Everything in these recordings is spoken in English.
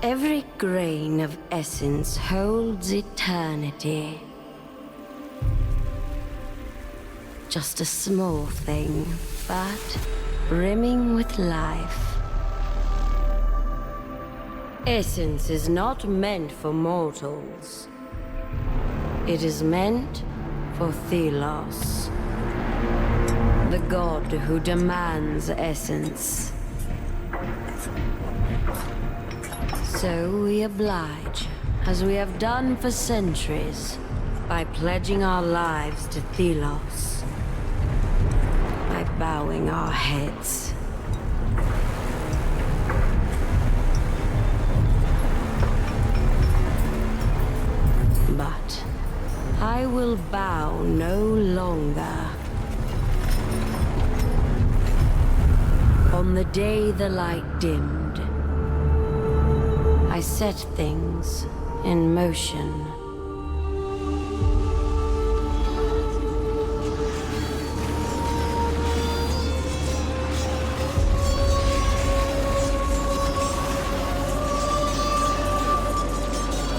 Every grain of essence holds eternity. Just a small thing, but brimming with life. Essence is not meant for mortals. It is meant for Thelos, the god who demands essence. So we oblige, as we have done for centuries, by pledging our lives to Thelos, by bowing our heads. But I will bow no longer. On the day the light dimmed, I set things in motion.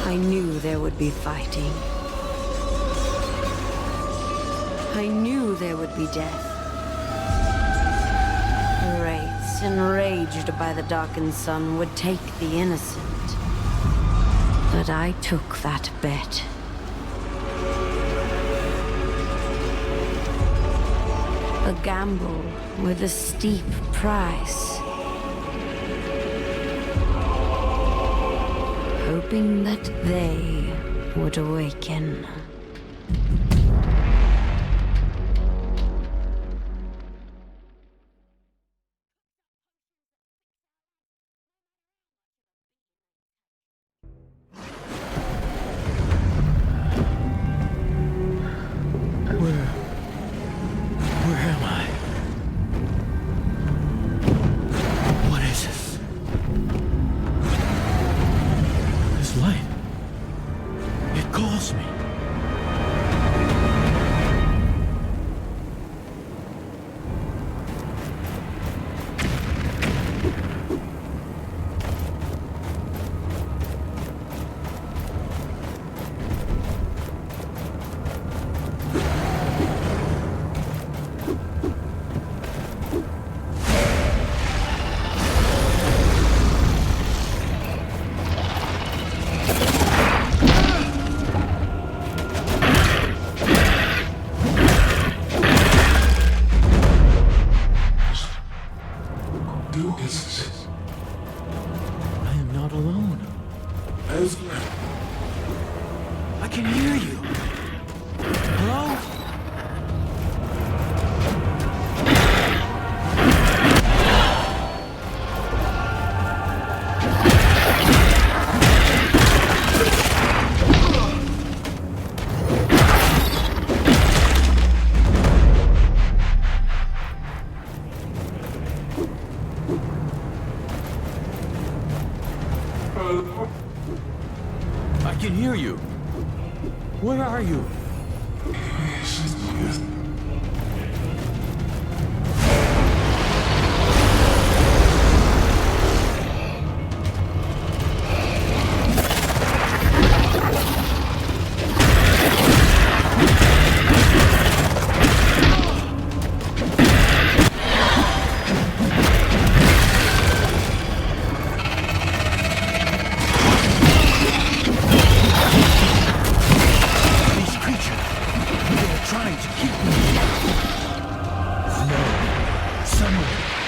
I knew there would be fighting. I knew there would be death. Wraiths, enraged by the darkened sun, would take the innocent. But I took that bet. A gamble with a steep price. Hoping that they would awaken. Where am I? What is this? This light. It calls me. I am not alone. I can hear you. Hello? I can hear you. Where are you?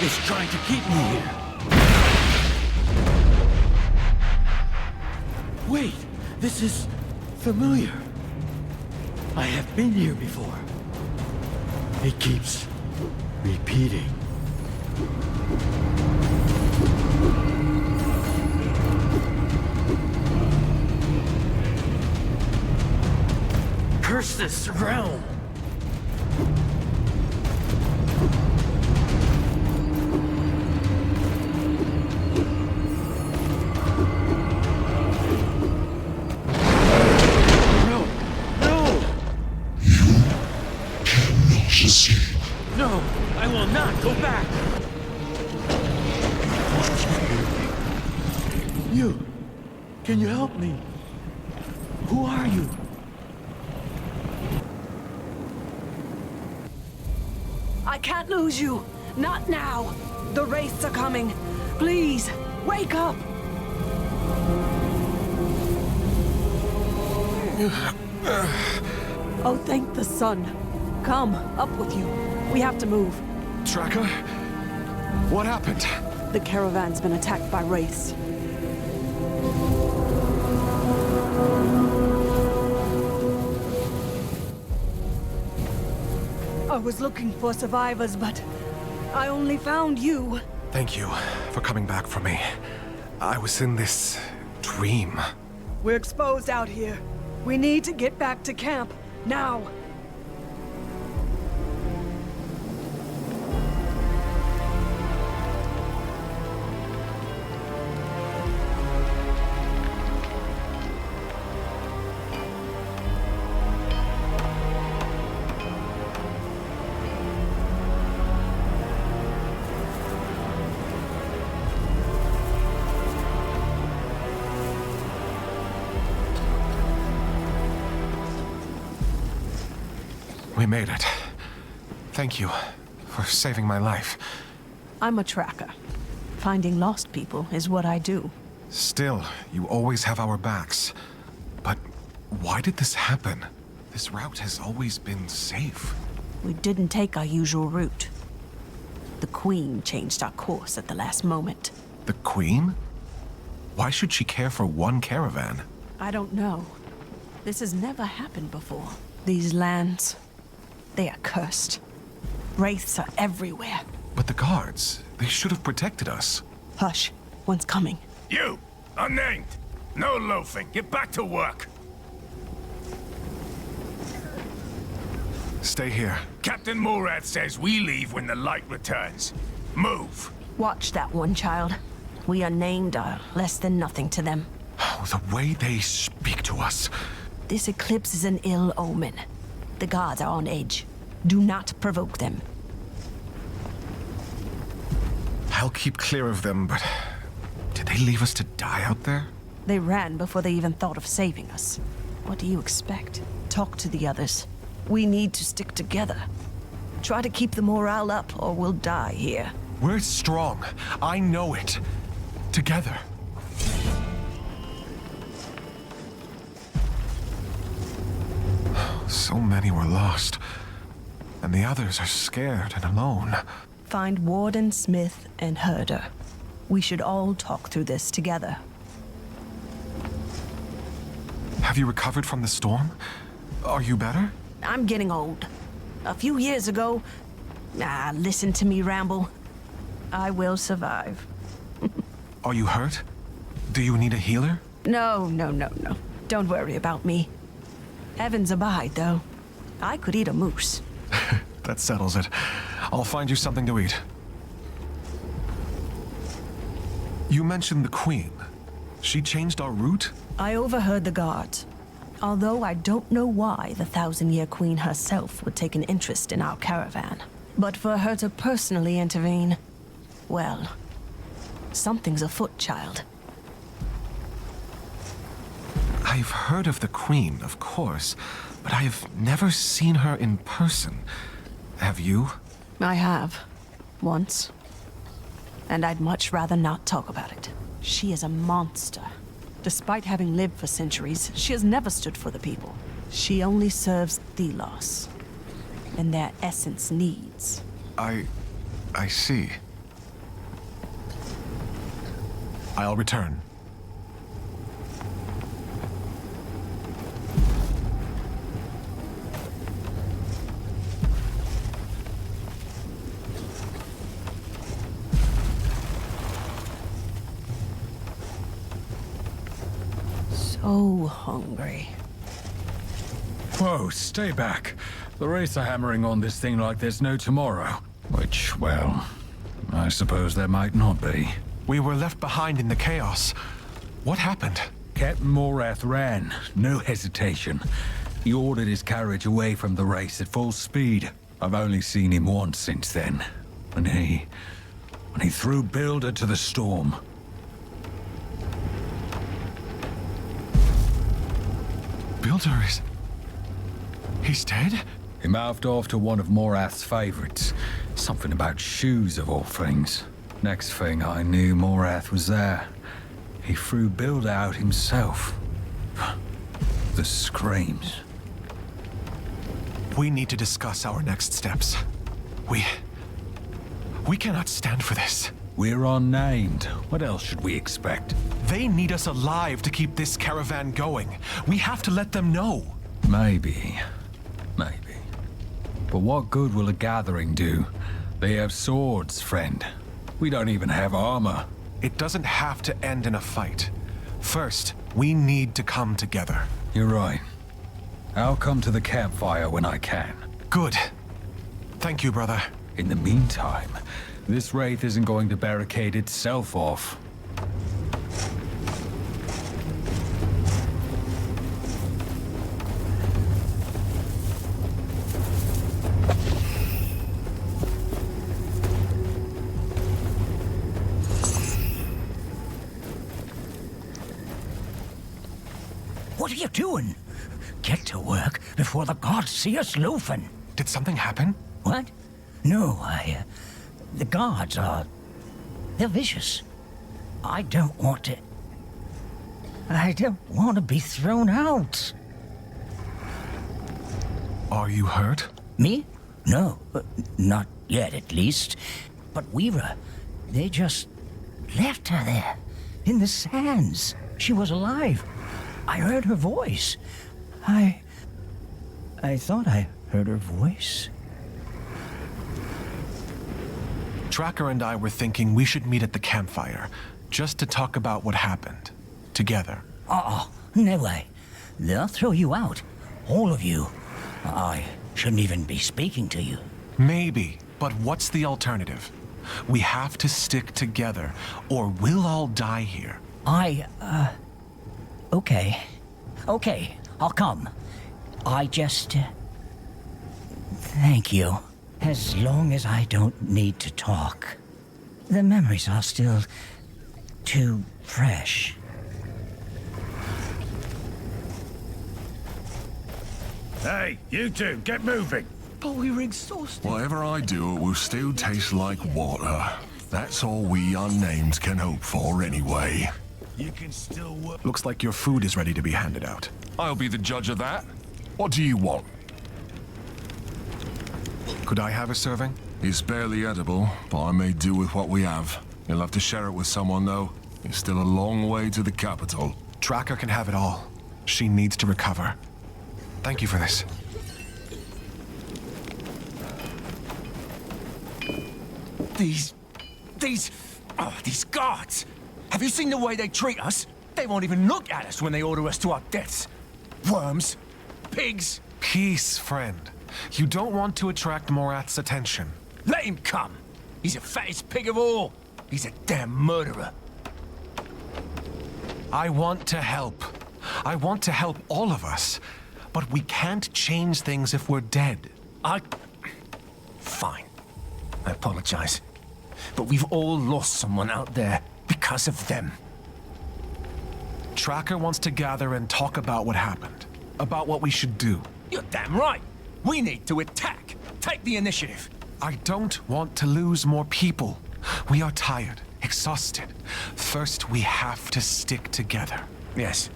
Is trying to keep me here. Wait, this is familiar. I have been here before. It keeps repeating. Curse this realm! No, I will not go back! Can you help me? Who are you? I can't lose you. Not now. The wraiths are coming. Please, wake up. Oh, thank the sun. Come, up with you. We have to move. Tracker? What happened? The caravan's been attacked by wraiths. I was looking for survivors, but I only found you. Thank you for coming back for me. I was in this dream. We're exposed out here. We need to get back to camp, now. We made it. Thank you for saving my life. I'm a tracker. Finding lost people is what I do. Still, you always have our backs. But why did this happen? This route has always been safe. We didn't take our usual route. The Queen changed our course at the last moment. The Queen? Why should she care for one caravan? I don't know. This has never happened before. These lands, they are cursed. Wraiths are everywhere. But the guards, they should have protected us. Hush, one's coming. You! Unnamed! No loafing! Get back to work! Stay here. Captain Morath says we leave when the light returns. Move! Watch that one, child. We unnamed are less than nothing to them. Oh, the way they speak to us. This eclipse is an ill omen. The gods are on edge. Do not provoke them. I'll keep clear of them, but did they leave us to die out there? They ran before they even thought of saving us. What do you expect? Talk to the others. We need to stick together. Try to keep the morale up, or we'll die here. We're strong. I know it. Together. So many were lost. And the others are scared and alone. Find Warden, Smith, and Herder. We should all talk through this together. Have you recovered from the storm? Are you better? I'm getting old. A few years ago... listen to me ramble. I will survive. Are you hurt? Do you need a healer? No. Don't worry about me. Heavens abide, though. I could eat a moose. That settles it. I'll find you something to eat. You mentioned the Queen. She changed our route? I overheard the guards. Although I don't know why the Thousand-Year Queen herself would take an interest in our caravan. But for her to personally intervene... well... something's afoot, child. I've heard of the Queen, of course, but I have never seen her in person. Have you? I have. Once. And I'd much rather not talk about it. She is a monster. Despite having lived for centuries, she has never stood for the people. She only serves Thelos and their essence needs. I see. I'll return. So hungry. Whoa, stay back. The Wraiths are hammering on this thing like there's no tomorrow. Which, well, I suppose there might not be. We were left behind in the chaos. What happened? Captain Morath ran, no hesitation. He ordered his carriage away from the Wraiths at full speed. I've only seen him once since then. When he threw Builder to the storm. Wielder is... He's dead? He mouthed off to one of Morath's favorites. Something about shoes, of all things. Next thing I knew, Morath was there. He threw Build out himself. The screams. We need to discuss our next steps. We cannot stand for this. We're unnamed. What else should we expect? They need us alive to keep this caravan going. We have to let them know. Maybe. But what good will a gathering do? They have swords, friend. We don't even have armor. It doesn't have to end in a fight. First, we need to come together. You're right. I'll come to the campfire when I can. Good. Thank you, brother. In the meantime, this wraith isn't going to barricade itself off. What are you doing? Get to work before the gods see us loafing. Did something happen? What? No, the guards are... they're vicious. I don't want to be thrown out. Are you hurt? Me? No, not yet at least. But Weaver, they just left her there, in the sands. She was alive. I heard her voice. I thought I heard her voice. Tracker and I were thinking we should meet at the campfire, just to talk about what happened. Together. Oh, no way. They'll throw you out. All of you. I shouldn't even be speaking to you. Maybe, but what's the alternative? We have to stick together, or we'll all die here. Okay. Okay, I'll come. I just... thank you. As long as I don't need to talk. The memories are still too fresh. Hey, you two, get moving. But we were exhausted. Whatever I do, it will still taste like water. That's all we unnamed can hope for anyway. You can still work. Looks like your food is ready to be handed out. I'll be the judge of that. What do you want? Could I have a serving? It's barely edible, but I may do with what we have. You'll have to share it with someone, though. It's still a long way to the capital. Tracker can have it all. She needs to recover. Thank you for this. These guards. Have you seen the way they treat us? They won't even look at us when they order us to our deaths. Worms. Pigs. Peace, friend. You don't want to attract Morath's attention. Let him come. He's the fattest pig of all. He's a damn murderer. I want to help. I want to help all of us. But we can't change things if we're dead. Fine. I apologize. But we've all lost someone out there because of them. Tracker wants to gather and talk about what happened. About what we should do. You're damn right. We need to attack. Take the initiative. I don't want to lose more people. We are tired, exhausted. First, we have to stick together. Yes.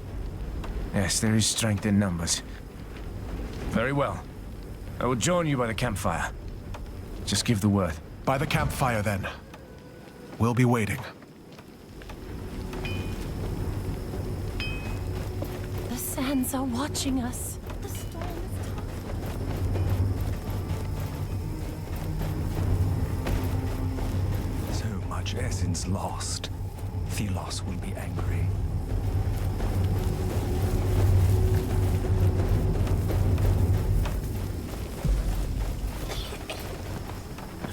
Yes, there is strength in numbers. Very well. I will join you by the campfire. Just give the word. By the campfire, then. We'll be waiting. The sands are watching us. The storm is So much essence lost. Thelos will be angry.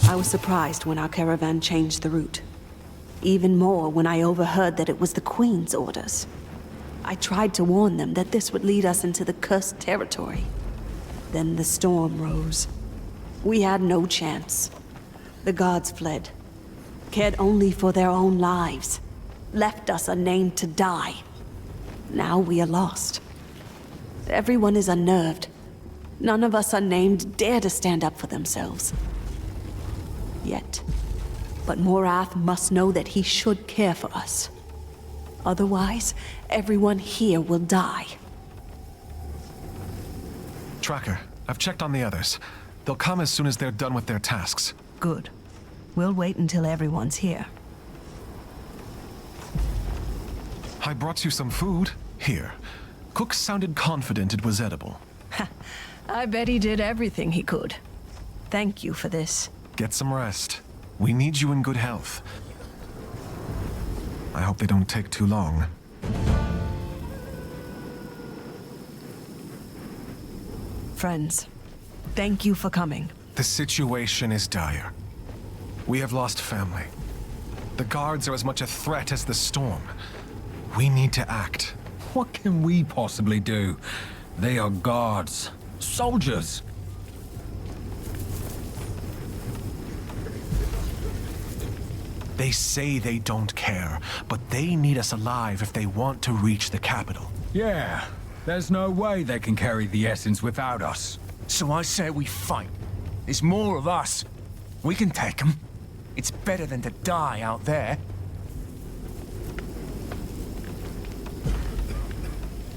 I was surprised when our caravan changed the route. Even more when I overheard that it was the Queen's orders. I tried to warn them that this would lead us into the cursed territory. Then the storm rose. We had no chance. The gods fled, cared only for their own lives, left us unnamed to die. Now we are lost. Everyone is unnerved. None of us unnamed dare to stand up for themselves. Yet. But Morath must know that he should care for us. Otherwise, everyone here will die. Tracker, I've checked on the others. They'll come as soon as they're done with their tasks. Good. We'll wait until everyone's here. I brought you some food. Here. Cook sounded confident it was edible. I bet he did everything he could. Thank you for this. Get some rest. We need you in good health. I hope they don't take too long. Friends, thank you for coming. The situation is dire. We have lost family. The guards are as much a threat as the storm. We need to act. What can we possibly do? They are guards. Soldiers. They say they don't care, but they need us alive if they want to reach the capital. Yeah, there's no way they can carry the essence without us. So I say we fight. There's more of us. We can take them. It's better than to die out there.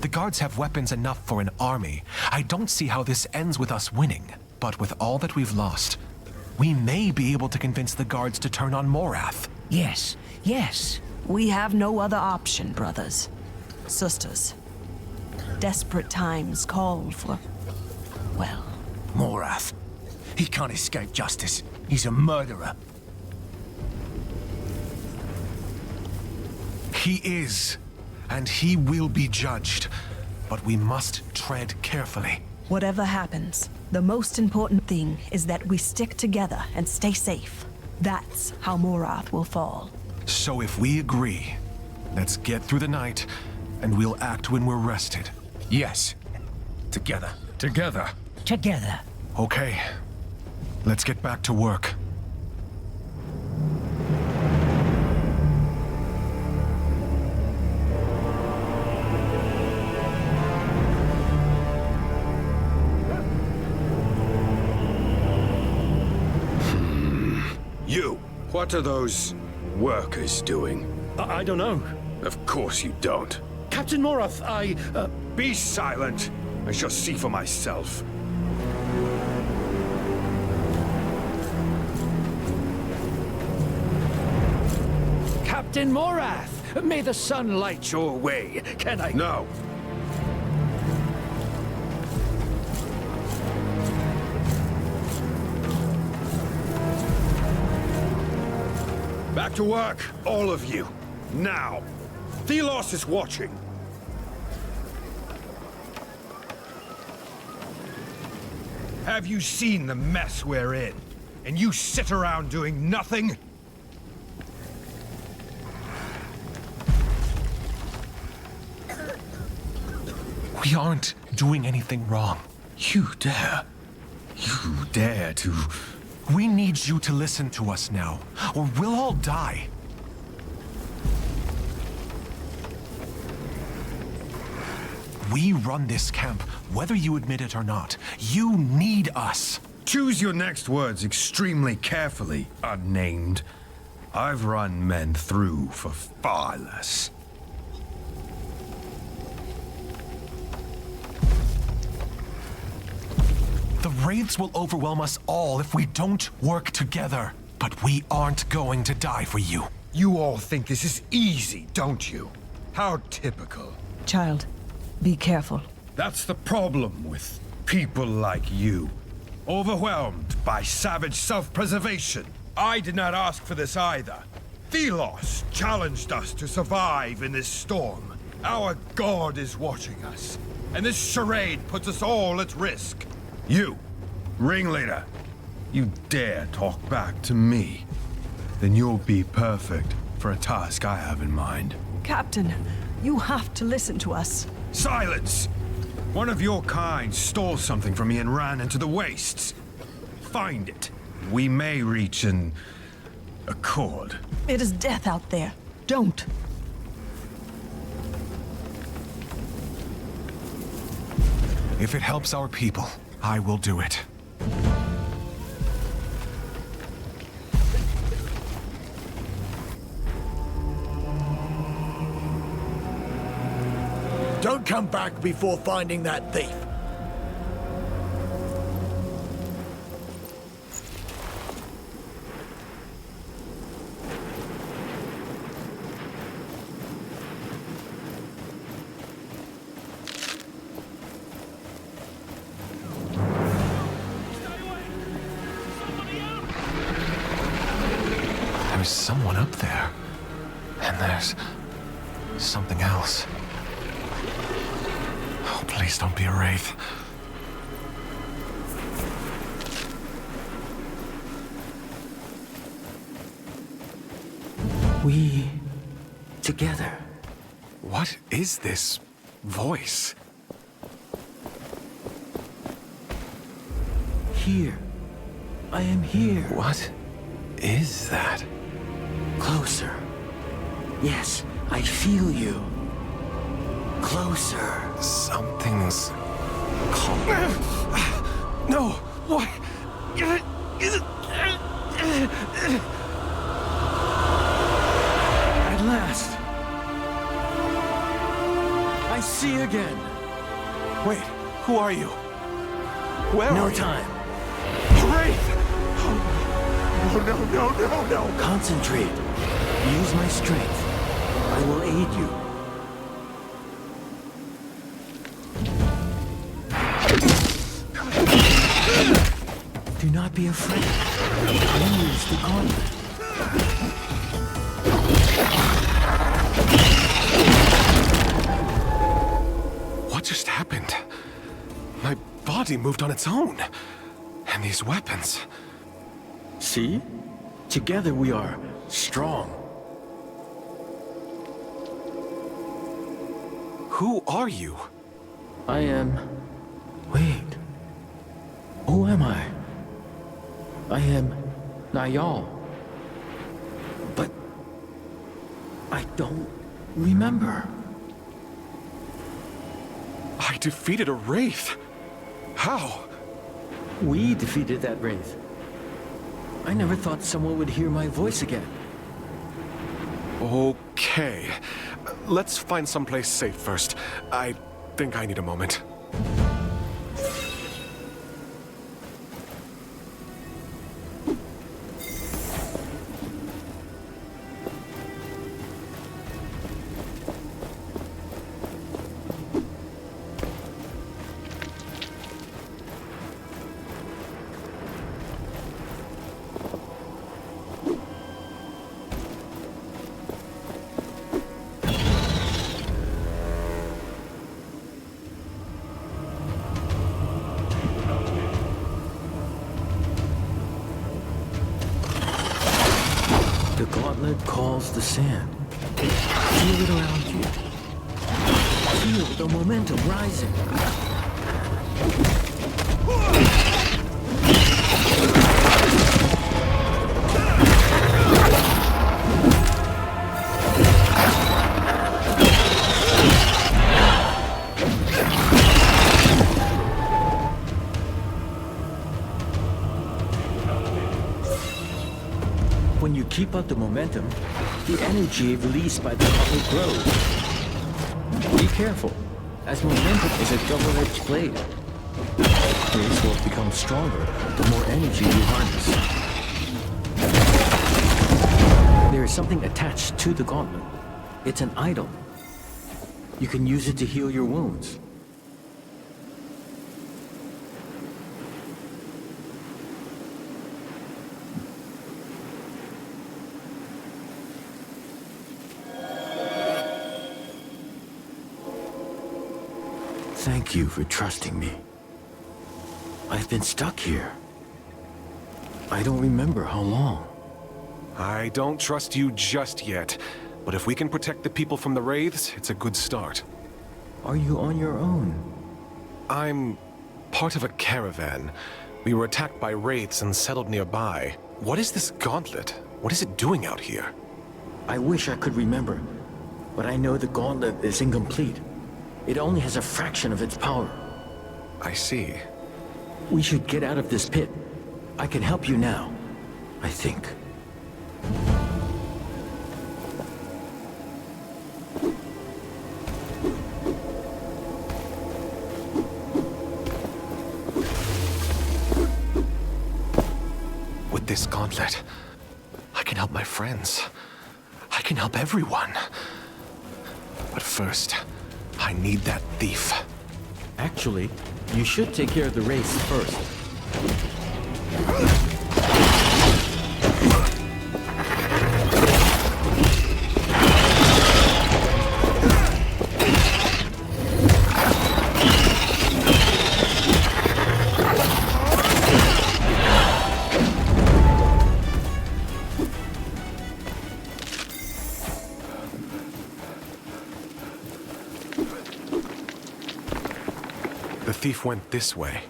The guards have weapons enough for an army. I don't see how this ends with us winning. But with all that we've lost, we may be able to convince the guards to turn on Morath. Yes, yes. We have no other option, brothers. Sisters. Desperate times call for... well... Morath. He can't escape justice. He's a murderer. He is. And he will be judged. But we must tread carefully. Whatever happens, the most important thing is that we stick together and stay safe. That's how Morath will fall. So if we agree, let's get through the night, and we'll act when we're rested. Yes. Together. Together. Together. Okay. Let's get back to work. You, what are those workers doing? I don't know. Of course you don't. Captain Morath, Be silent. I shall see for myself. Captain Morath, may the sun light your way. Can I... No. Back to work, all of you. Now. Thelos is watching. Have you seen the mess we're in? And you sit around doing nothing? We aren't doing anything wrong. You dare to... We need you to listen to us now, or we'll all die. We run this camp, whether you admit it or not. You need us. Choose your next words extremely carefully, unnamed. I've run men through for far less. The Wraiths will overwhelm us all if we don't work together. But we aren't going to die for you. You all think this is easy, don't you? How typical. Child, be careful. That's the problem with people like you. Overwhelmed by savage self-preservation. I did not ask for this either. Thelos challenged us to survive in this storm. Our god is watching us, and this charade puts us all at risk. You, ringleader, you dare talk back to me, then you'll be perfect for a task I have in mind. Captain, you have to listen to us. Silence! One of your kind stole something from me and ran into the wastes. Find it. We may reach an accord. It is death out there. Don't. If it helps our people, I will do it. Don't come back before finding that thief. There's someone up there. And there's something else. Oh, please don't be a wraith. We... together. What is this voice? Here. I am here. What is that? Closer. Yes, I feel you. Closer. Something's calling. No! What? At last. I see again. Wait, who are you? Where No are you? time. Wraith! No. Concentrate. Use my strength. I will aid you. Do not be afraid. Use the gauntlet. What just happened? My body moved on its own. And these weapons... See? Together we are strong. Who are you? I am... Wait. Who am I? I am Nayal. But... I don't remember. I defeated a wraith. How? We defeated that wraith. I never thought someone would hear my voice again. Okay. Let's find someplace safe first. I think I need a moment. The gauntlet calls the sand. Feel it around you. Feel the momentum rising. When you keep up the momentum, the energy released by the gauntlet grows. Be careful, as momentum is a double-edged blade. This will become stronger the more energy you harness. There is something attached to the gauntlet. It's an idol. You can use it to heal your wounds. Thank you for trusting me. I've been stuck here. I don't remember how long. I don't trust you just yet, but if we can protect the people from the wraiths, it's a good start. Are you on your own? I'm part of a caravan. We were attacked by wraiths and settled nearby. What is this gauntlet? What is it doing out here? I wish I could remember, but I know the gauntlet is incomplete. It only has a fraction of its power. I see. We should get out of this pit. I can help you now, I think. With this gauntlet, I can help my friends. I can help everyone. But first, I need that thief. Actually, you should take care of the race first. The thief went this way.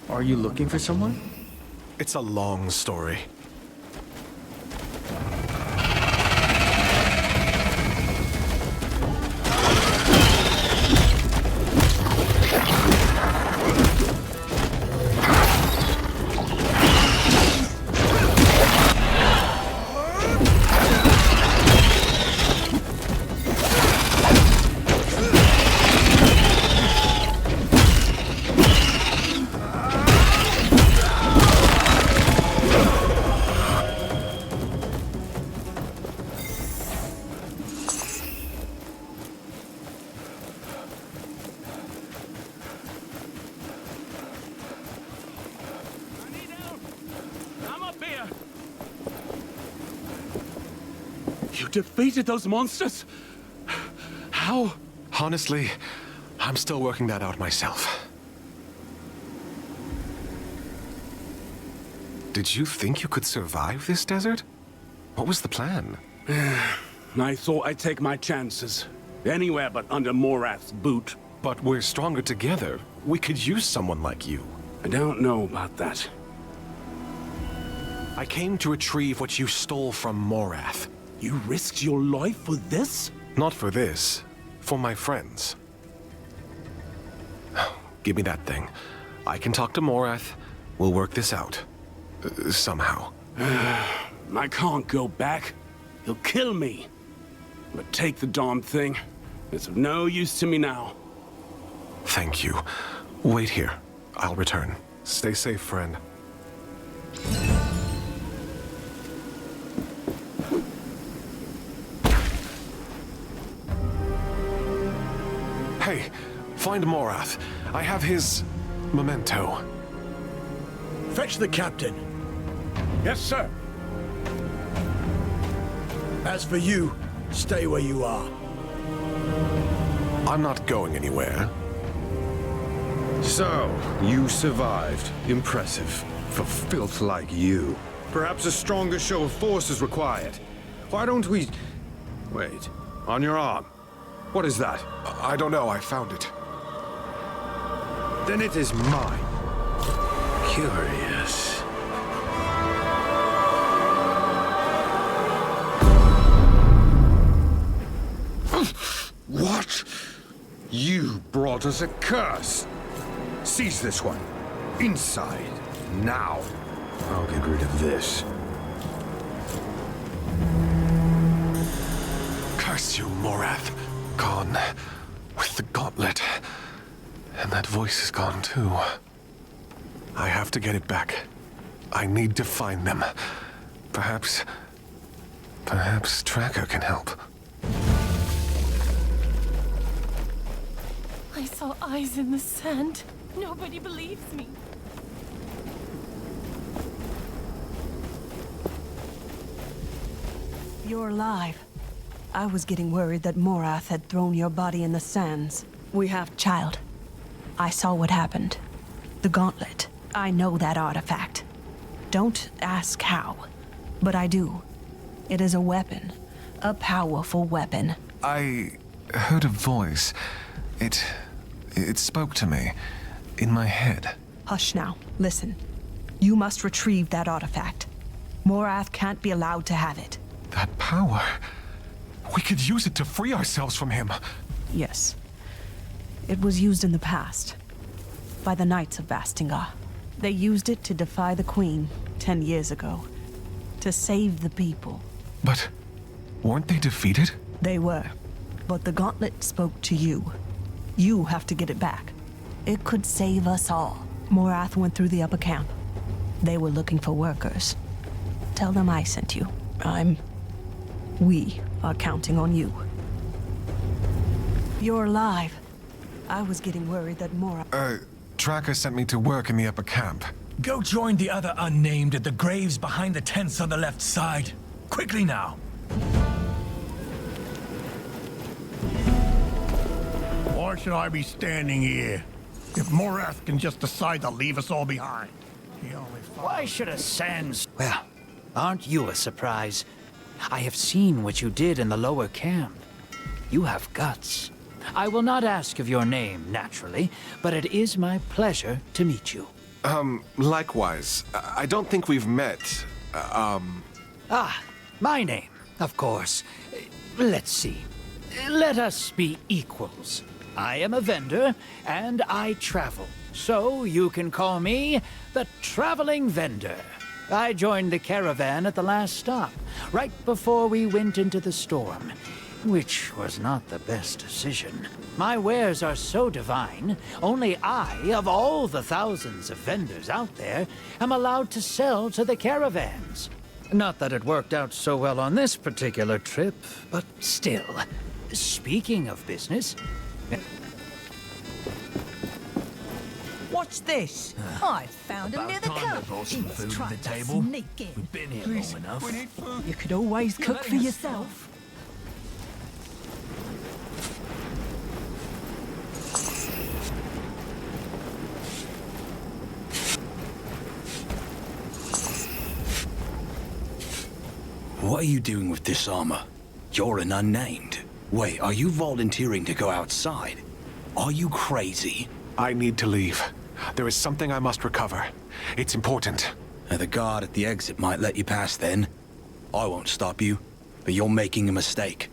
Are you looking for someone? It's a long story. You defeated those monsters? How? Honestly, I'm still working that out myself. Did you think you could survive this desert? What was the plan? I thought I'd take my chances. Anywhere but under Morath's boot. But we're stronger together. We could use someone like you. I don't know about that. I came to retrieve what you stole from Morath. You risked your life for this? Not for this. For my friends. Give me that thing. I can talk to Morath. We'll work this out. Somehow. I can't go back. He'll kill me. But take the darn thing. It's of no use to me now. Thank you. Wait here. I'll return. Stay safe, friend. Hey, find Morath. I have his memento. Fetch the captain. Yes, sir. As for you, stay where you are. I'm not going anywhere. So, you survived. Impressive. For filth like you. Perhaps a stronger show of force is required. Why don't we... Wait. On your arm. What is that? I don't know. I found it. Then it is mine. Curious. What? You brought us a curse. Seize this one. Inside. Now. I'll get rid of this. Curse you, Morath. Gone. With the gauntlet. And that voice is gone, too. I have to get it back. I need to find them. Perhaps Tracker can help. I saw eyes in the sand. Nobody believes me. You're alive. I was getting worried that Morath had thrown your body in the sands. We have child. I saw what happened. The gauntlet. I know that artifact. Don't ask how, but I do. It is a weapon. A powerful weapon. I heard a voice. It spoke to me. In my head. Hush now. Listen. You must retrieve that artifact. Morath can't be allowed to have it. That power. We could use it to free ourselves from him. Yes. It was used in the past. by the Knights of Vastingar. They used it to defy the Queen 10 years ago. To save the people. But weren't they defeated? They were. But the gauntlet spoke to you. You have to get it back. It could save us all. Morath went through the upper camp. They were looking for workers. Tell them I sent you. We are counting on you. You're alive. I was getting worried that Morath... Tracker sent me to work in the upper camp. Go join the other unnamed at the graves behind the tents on the left side. Quickly now. Why should I be standing here? If Morath can just decide to leave us all behind. Why should a Sans... Well, aren't you a surprise? I have seen what you did in the lower camp. You have guts. I will not ask of your name, naturally, but it is my pleasure to meet you. Likewise. I don't think we've met. My name, of course. Let's see. Let us be equals. I am a vendor, and I travel. So you can call me the Traveling Vendor. I joined the caravan at the last stop, right before we went into the storm, which was not the best decision. My wares are so divine, only I, of all the thousands of vendors out there, am allowed to sell to the caravans. Not that it worked out so well on this particular trip, but still. Speaking of business... What's this? I found him near the camp. He's trying to sneak in. We've been here long enough. We need food. You could always cook for yourself. What are you doing with this armor? You're an unnamed. Wait, are you volunteering to go outside? Are you crazy? I need to leave. There is something I must recover. It's important. The guard at the exit might let you pass then. I won't stop you, but you're making a mistake.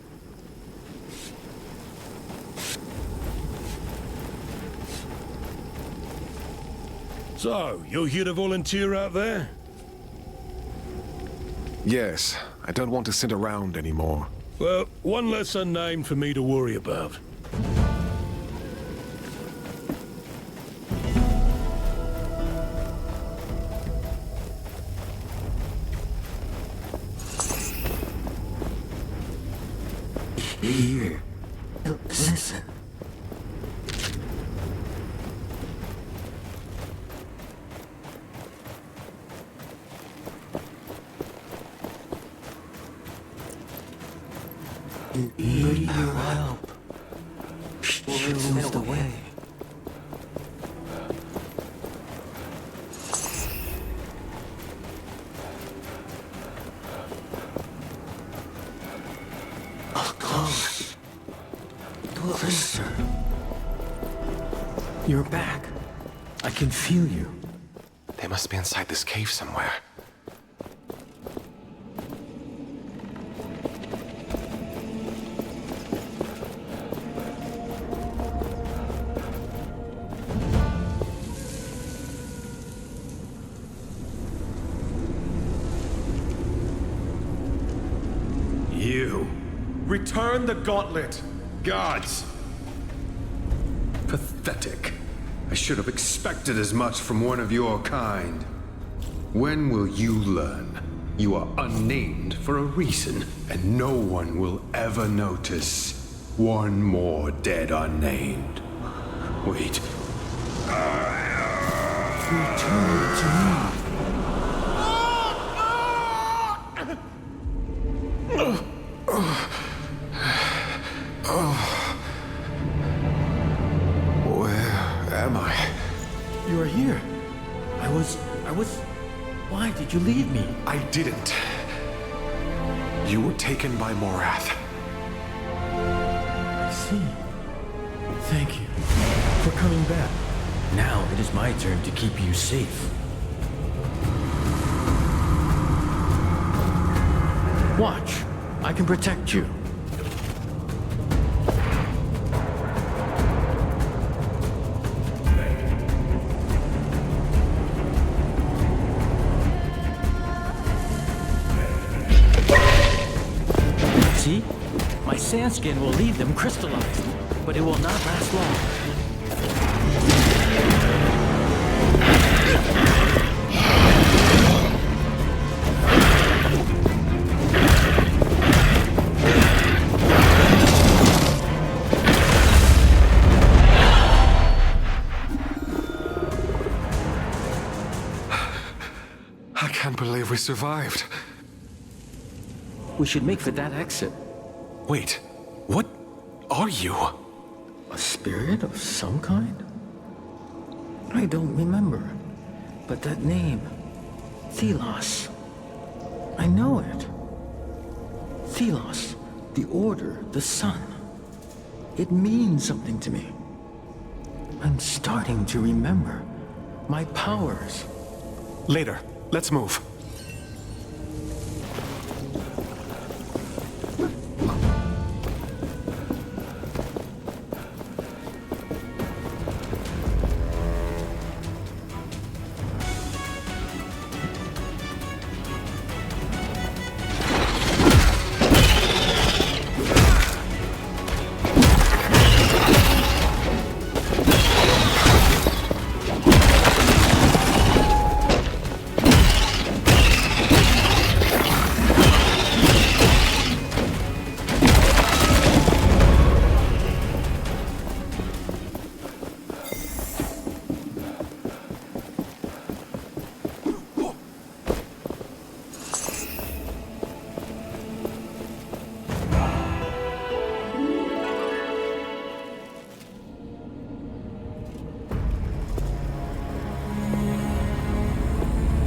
So, you're here to volunteer out there? Yes, I don't want to sit around anymore. Well, one less unnamed for me to worry about. Here. Listen. Need your help. Shows the way. Close. Closer. You're back. I can feel you. They must be inside this cave somewhere. You. Return the gauntlet. Gods! Pathetic. I should have expected as much from one of your kind. When will you learn? You are unnamed for a reason, and no one will ever notice. One more dead unnamed. Wait. Return to me. Where am I? You are here. I was... Why did you leave me? I didn't. You were taken by Morath. I see. Thank you for coming back. Now it is my turn to keep you safe. Watch. I can protect you. See? My sand skin will leave them crystallized, but it will not last long. I can't believe we survived. We should make for that exit. Wait, what are you? A spirit of some kind? I don't remember. But that name, Thelos. I know it. Thelos, the Order, the Sun. It means something to me. I'm starting to remember my powers. Later, let's move.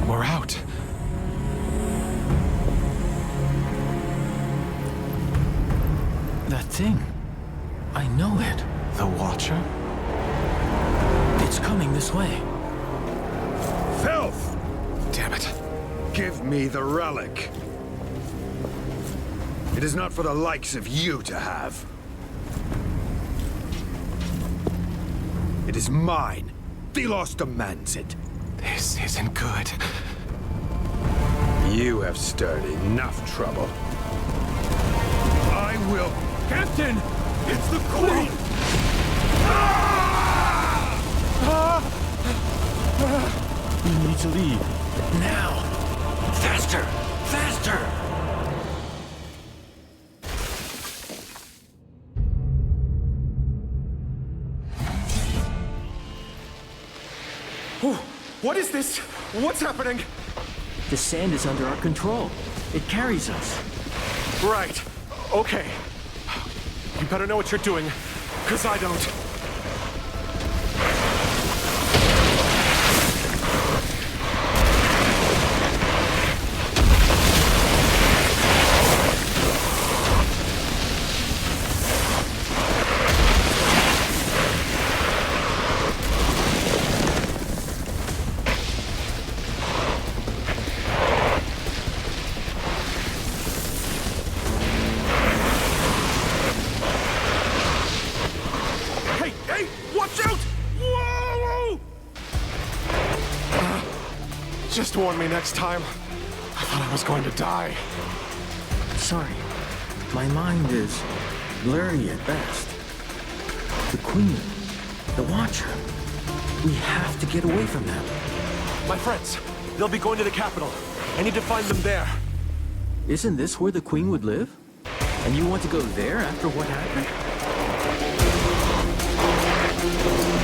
We're out. That thing. I know it. The Watcher? It's coming this way. Filth! Damn it. Give me the relic. It is not for the likes of you to have. It is mine. Thelos demands it. This isn't good. You have stirred enough trouble. I will... Captain! It's the Queen! We need to leave. Now! Faster! Faster! What is this? What's happening? The sand is under our control. It carries us. Right. Okay. You better know what you're doing, because I don't. Just warn me next time. I thought I was going to die. Sorry. My mind is blurry at best. The Queen, the Watcher. We have to get away from them. My friends, they'll be going to the capital. I need to find them there. Isn't this where the Queen would live? And you want to go there after what happened?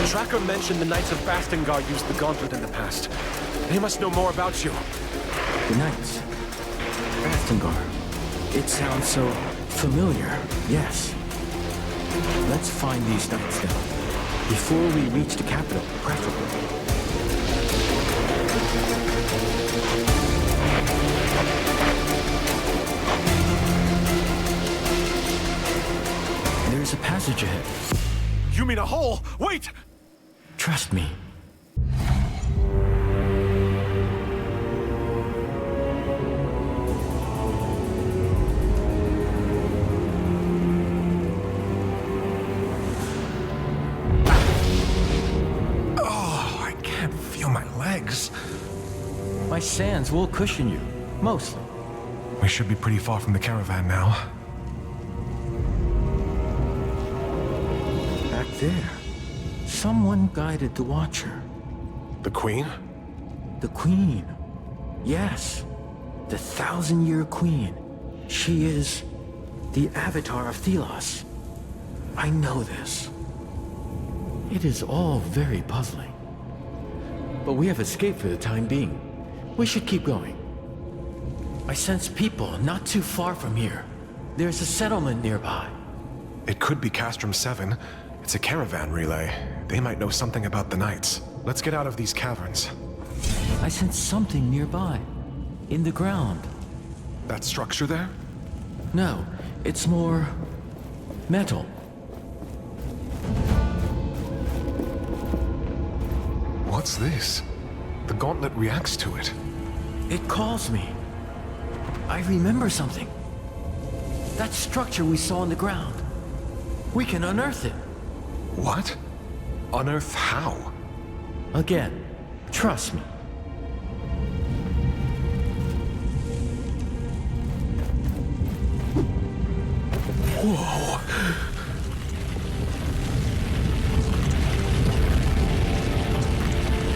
Tracker mentioned the Knights of Bastingar used the gauntlet in the past. They must know more about you. The Knights. Bastingar. It sounds so familiar, yes. Let's find these Knights then. Before we reach the capital, preferably. There's a passage ahead. You mean a hole? Wait! Trust me. My sands will cushion you, mostly. We should be pretty far from the caravan now. there. Someone guided the Watcher. The Queen? The Queen. Yes. The 1,000-year Queen. She is the avatar of Thelos. I know this. It is all very puzzling. But we have escaped for the time being. We should keep going. I sense people not too far from here. There's a settlement nearby. It could be Castrum 7. It's a caravan relay. They might know something about the Knights. Let's get out of these caverns. I sense something nearby. In the ground. That structure there? No, it's more metal. What's this? The gauntlet reacts to it. It calls me. I remember something. That structure we saw on the ground. We can unearth it. What? Unearth how? Again, trust me. Whoa!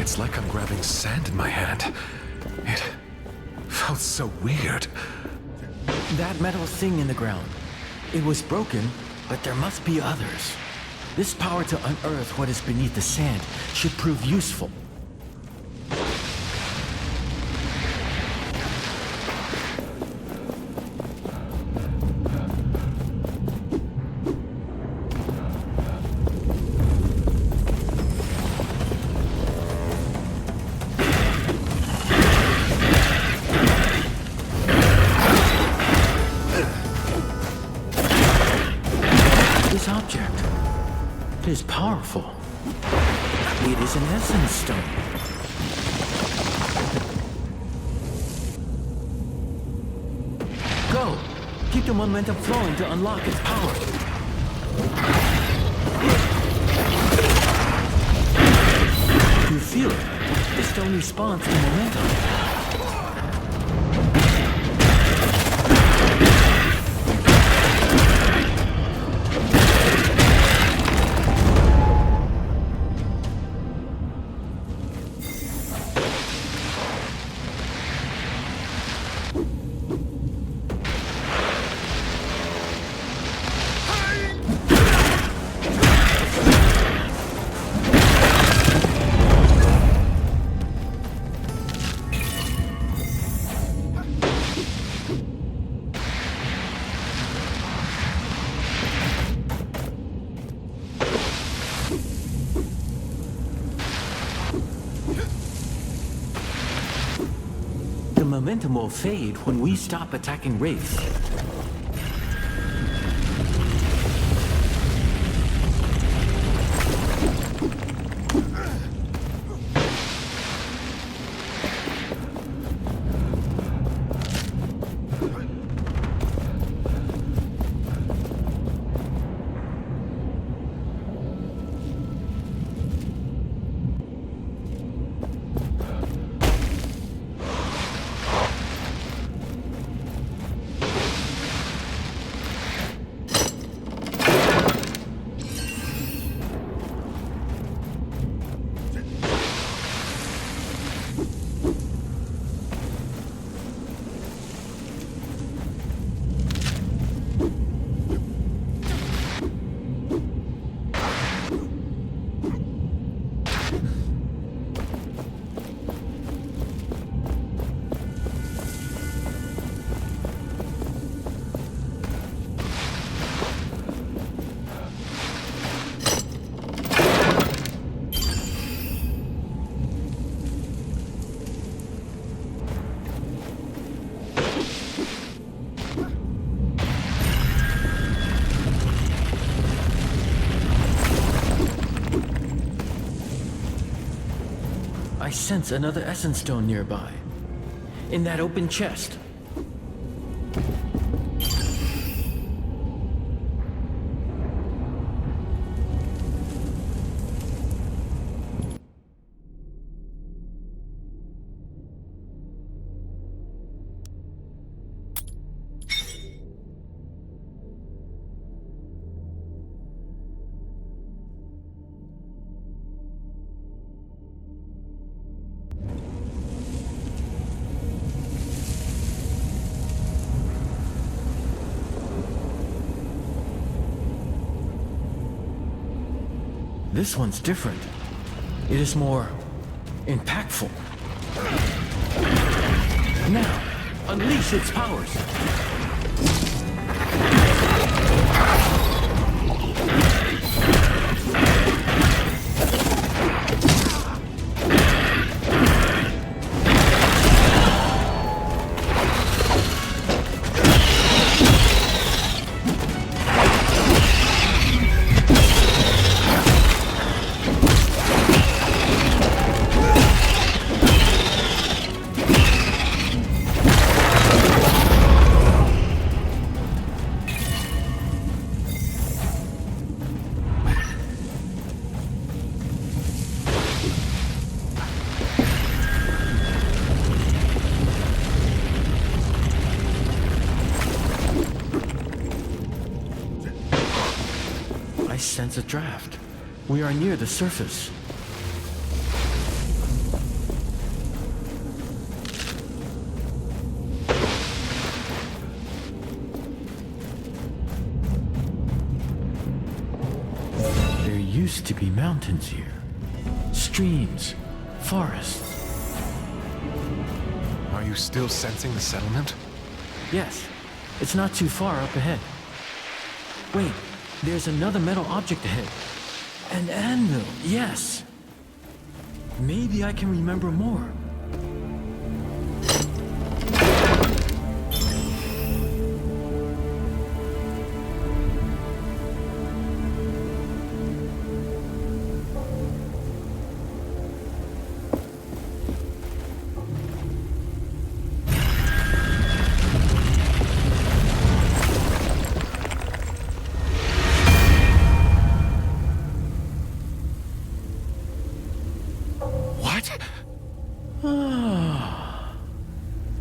It's like I'm grabbing sand in my hand. It felt so weird. That metal thing in the ground. It was broken, but there must be others. This power to unearth what is beneath the sand should prove useful. This object is powerful. It is an essence stone. Go! Keep the momentum flowing to unlock its power. You feel it? The stone responds to momentum. The momentum will fade when we stop attacking Wraiths. I sense another essence stone nearby. In that open chest. This one's different. It is more impactful. Now, unleash its powers. I sense a draft. We are near the surface. There used to be mountains here. Streams, forests. Are you still sensing the settlement? Yes, it's not too far up ahead. Wait, there's another metal object ahead. An anvil, yes. Maybe I can remember more.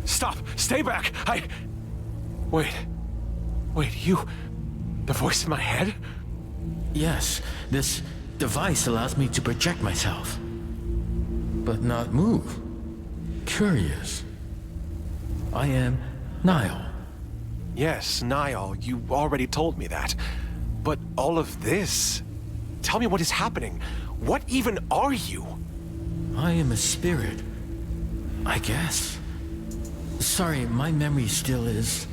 Stop! Stay back! Wait. You... The voice in my head? Yes, this device allows me to project myself. But not move. Curious. I am Niall. Yes, Niall, you already told me that. But all of this... Tell me what is happening. What even are you? I am a spirit. I guess. Sorry, my memory still is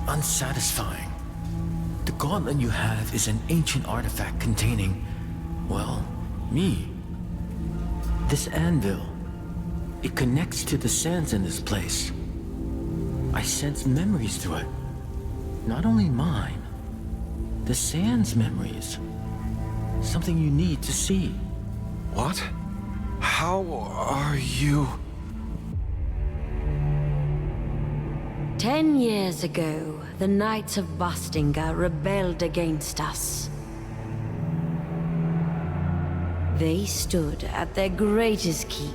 unsatisfying. The gauntlet you have is an ancient artifact containing, well, me. This anvil, it connects to the sands in this place. I sense memories through it. Not only mine, the sands' memories. Something you need to see. What? How are you... 10 years ago, the Knights of Bastinga rebelled against us. They stood at their greatest keep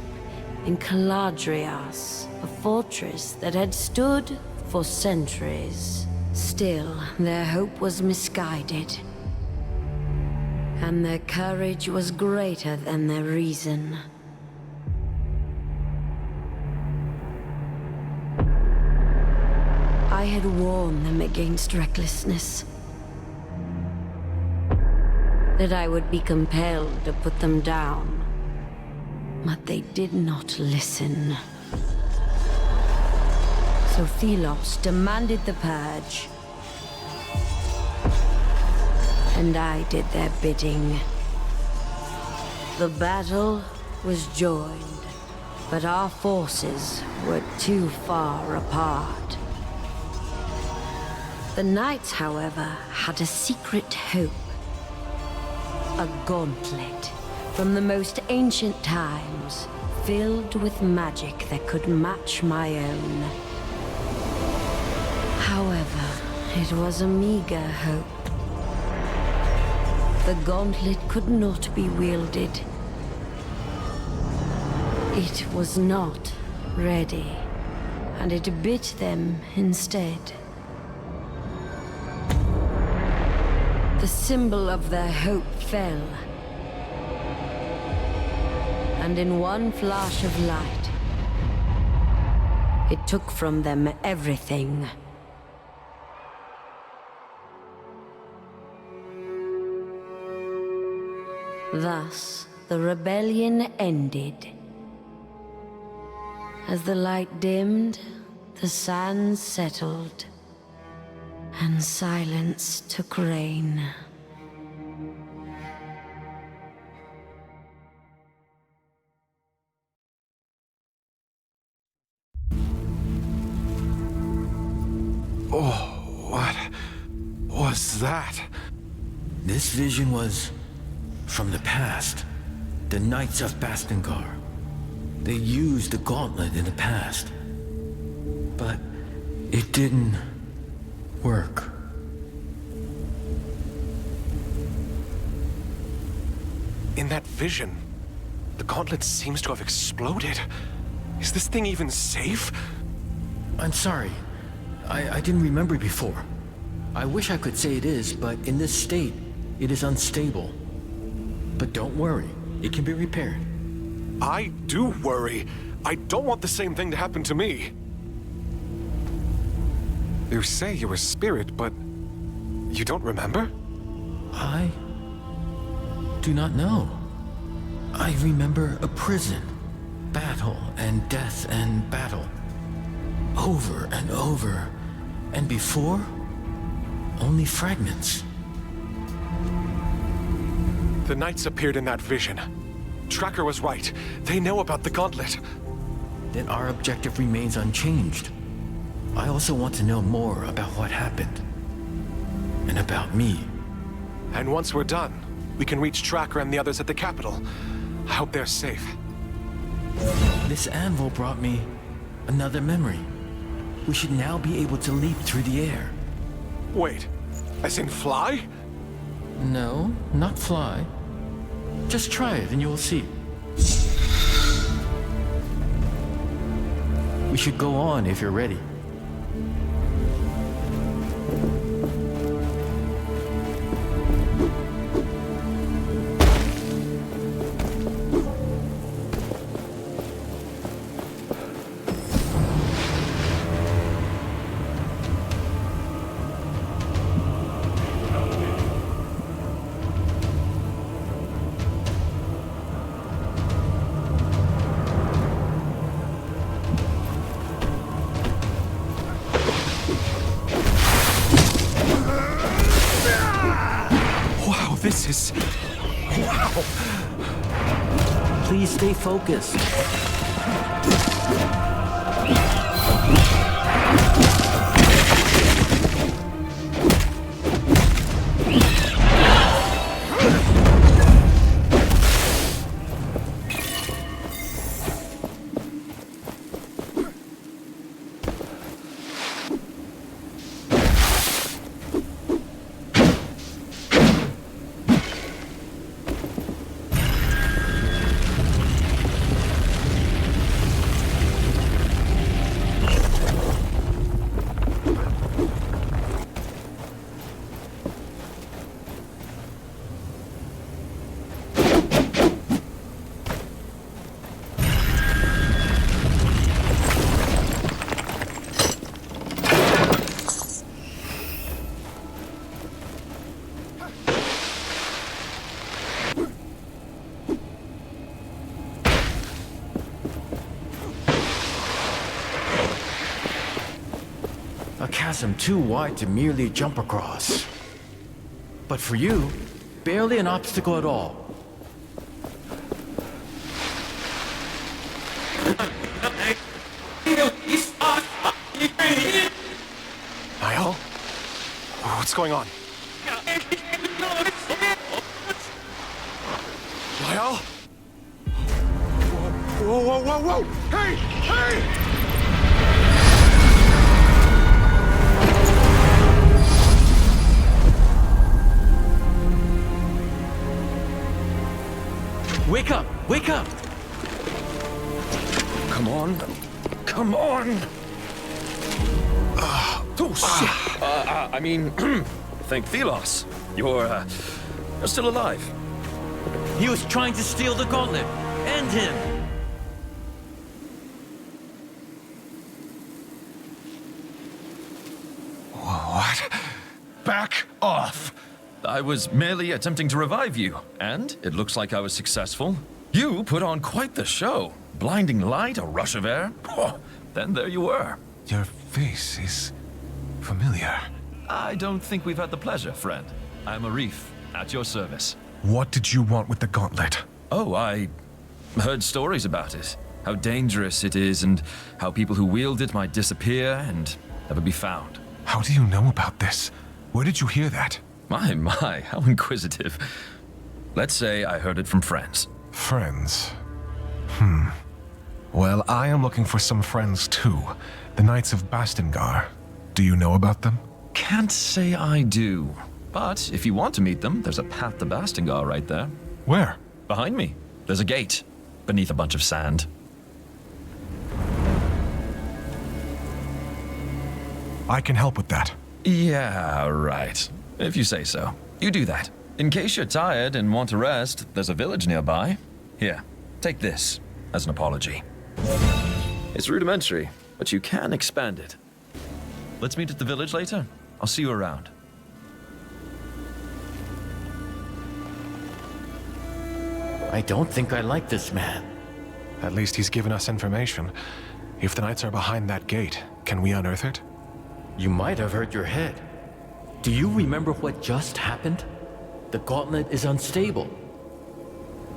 in Caladrias, a fortress that had stood for centuries. Still, their hope was misguided, and their courage was greater than their reason. I had warned them against recklessness. That I would be compelled to put them down. But they did not listen. So Thelos demanded the purge. And I did their bidding. The battle was joined, but our forces were too far apart. The Knights, however, had a secret hope. A gauntlet from the most ancient times, filled with magic that could match my own. However, it was a meager hope. The gauntlet could not be wielded. It was not ready, and it bit them instead. The symbol of their hope fell. And in one flash of light, it took from them everything. Thus, the rebellion ended. As the light dimmed, the sands settled, and silence took reign. Oh, what was that? This vision was from the past. The Knights of Bastengar. They used the gauntlet in the past. But it didn't work. In that vision, the gauntlet seems to have exploded. Is this thing even safe? I'm sorry. I didn't remember before. I wish I could say it is, but in this state, it is unstable. But don't worry, it can be repaired. I do worry. I don't want the same thing to happen to me. You say you're a spirit, but you don't remember? I do not know. I remember a prison, battle and death and battle. Over and over. And before, only fragments. The Knights appeared in that vision. Tracker was right. They know about the gauntlet. Then our objective remains unchanged. I also want to know more about what happened. And about me. And once we're done, we can reach Tracker and the others at the capital. I hope they're safe. This anvil brought me another memory. We should now be able to leap through the air. Wait, as in fly? No, not fly. Just try it and you will see. We should go on if you're ready. This is... wow! Please stay focused. A chasm too wide to merely jump across. But for you, barely an obstacle at all. Niall? What's going on? Niall? Whoa, whoa, whoa, whoa! Hey! Hey! Wake up! Wake up! Come on. Come on! Oh, shit! I mean, thank Thelos. You're still alive. He was trying to steal the gauntlet. End him! What? Back off! I was merely attempting to revive you, and it looks like I was successful. You put on quite the show. Blinding light, a rush of air. Oh, then there you were. Your face is familiar. I don't think we've had the pleasure, friend. I'm Arif, at your service. What did you want with the gauntlet? Oh, I heard stories about it. How dangerous it is, and how people who wield it might disappear and never be found. How do you know about this? Where did you hear that? My, how inquisitive. Let's say I heard it from friends. Friends? Well, I am looking for some friends too. The Knights of Bastingar. Do you know about them? Can't say I do. But if you want to meet them, there's a path to Bastingar right there. Where? Behind me. There's a gate, beneath a bunch of sand. I can help with that. Yeah, right. If you say so. You do that. In case you're tired and want to rest, there's a village nearby. Here, take this as an apology. It's rudimentary, but you can expand it. Let's meet at the village later. I'll see you around. I don't think I like this man. At least he's given us information. If the Knights are behind that gate, can we unearth it? You might have hurt your head. Do you remember what just happened? The gauntlet is unstable.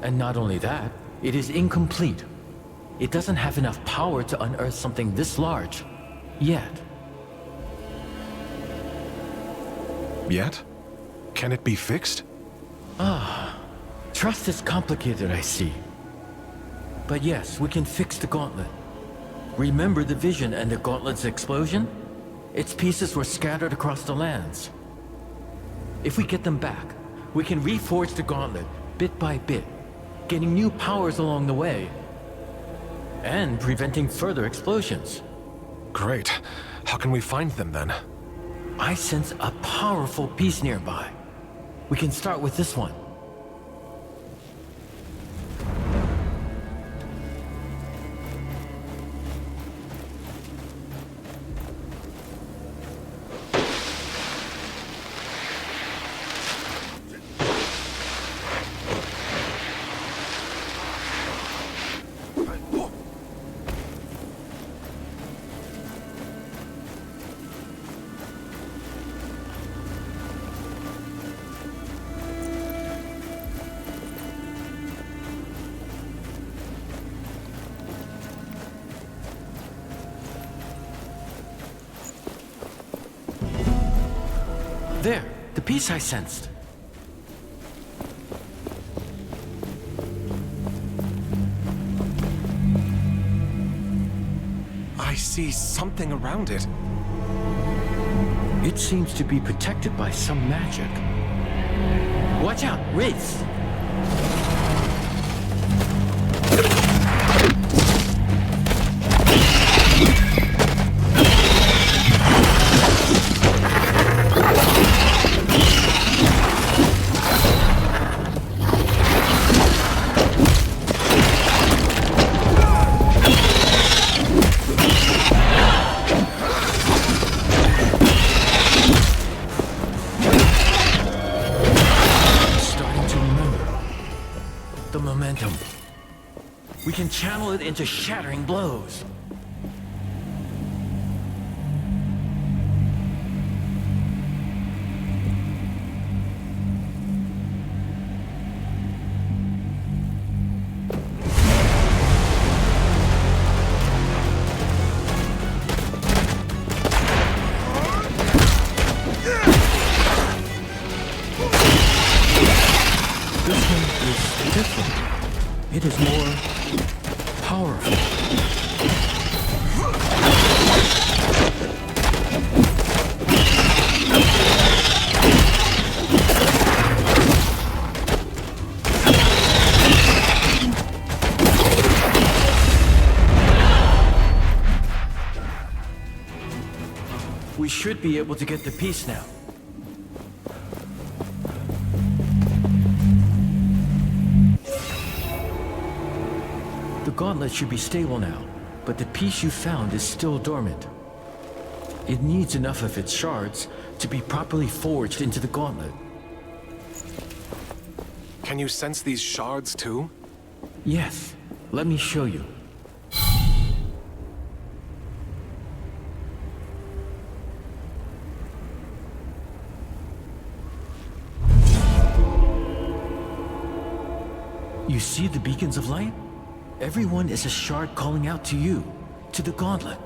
And not only that, it is incomplete. It doesn't have enough power to unearth something this large. Yet. Yet? Can it be fixed? Trust is complicated, I see. But yes, we can fix the gauntlet. Remember the vision and the gauntlet's explosion? Its pieces were scattered across the lands. If we get them back, we can reforge the gauntlet bit by bit, getting new powers along the way, and preventing further explosions. Great. How can we find them then? I sense a powerful piece nearby. We can start with this one. There, the piece I sensed. I see something around it. It seems to be protected by some magic. Watch out, wraiths! We can channel it into shattering blows. This one is different. It is more powerful. We should be able to get the piece now. The gauntlet should be stable now, but the piece you found is still dormant. It needs enough of its shards to be properly forged into the gauntlet. Can you sense these shards too? Yes. Let me show you. You see the beacons of light? Everyone is a shard calling out to you, to the gauntlet.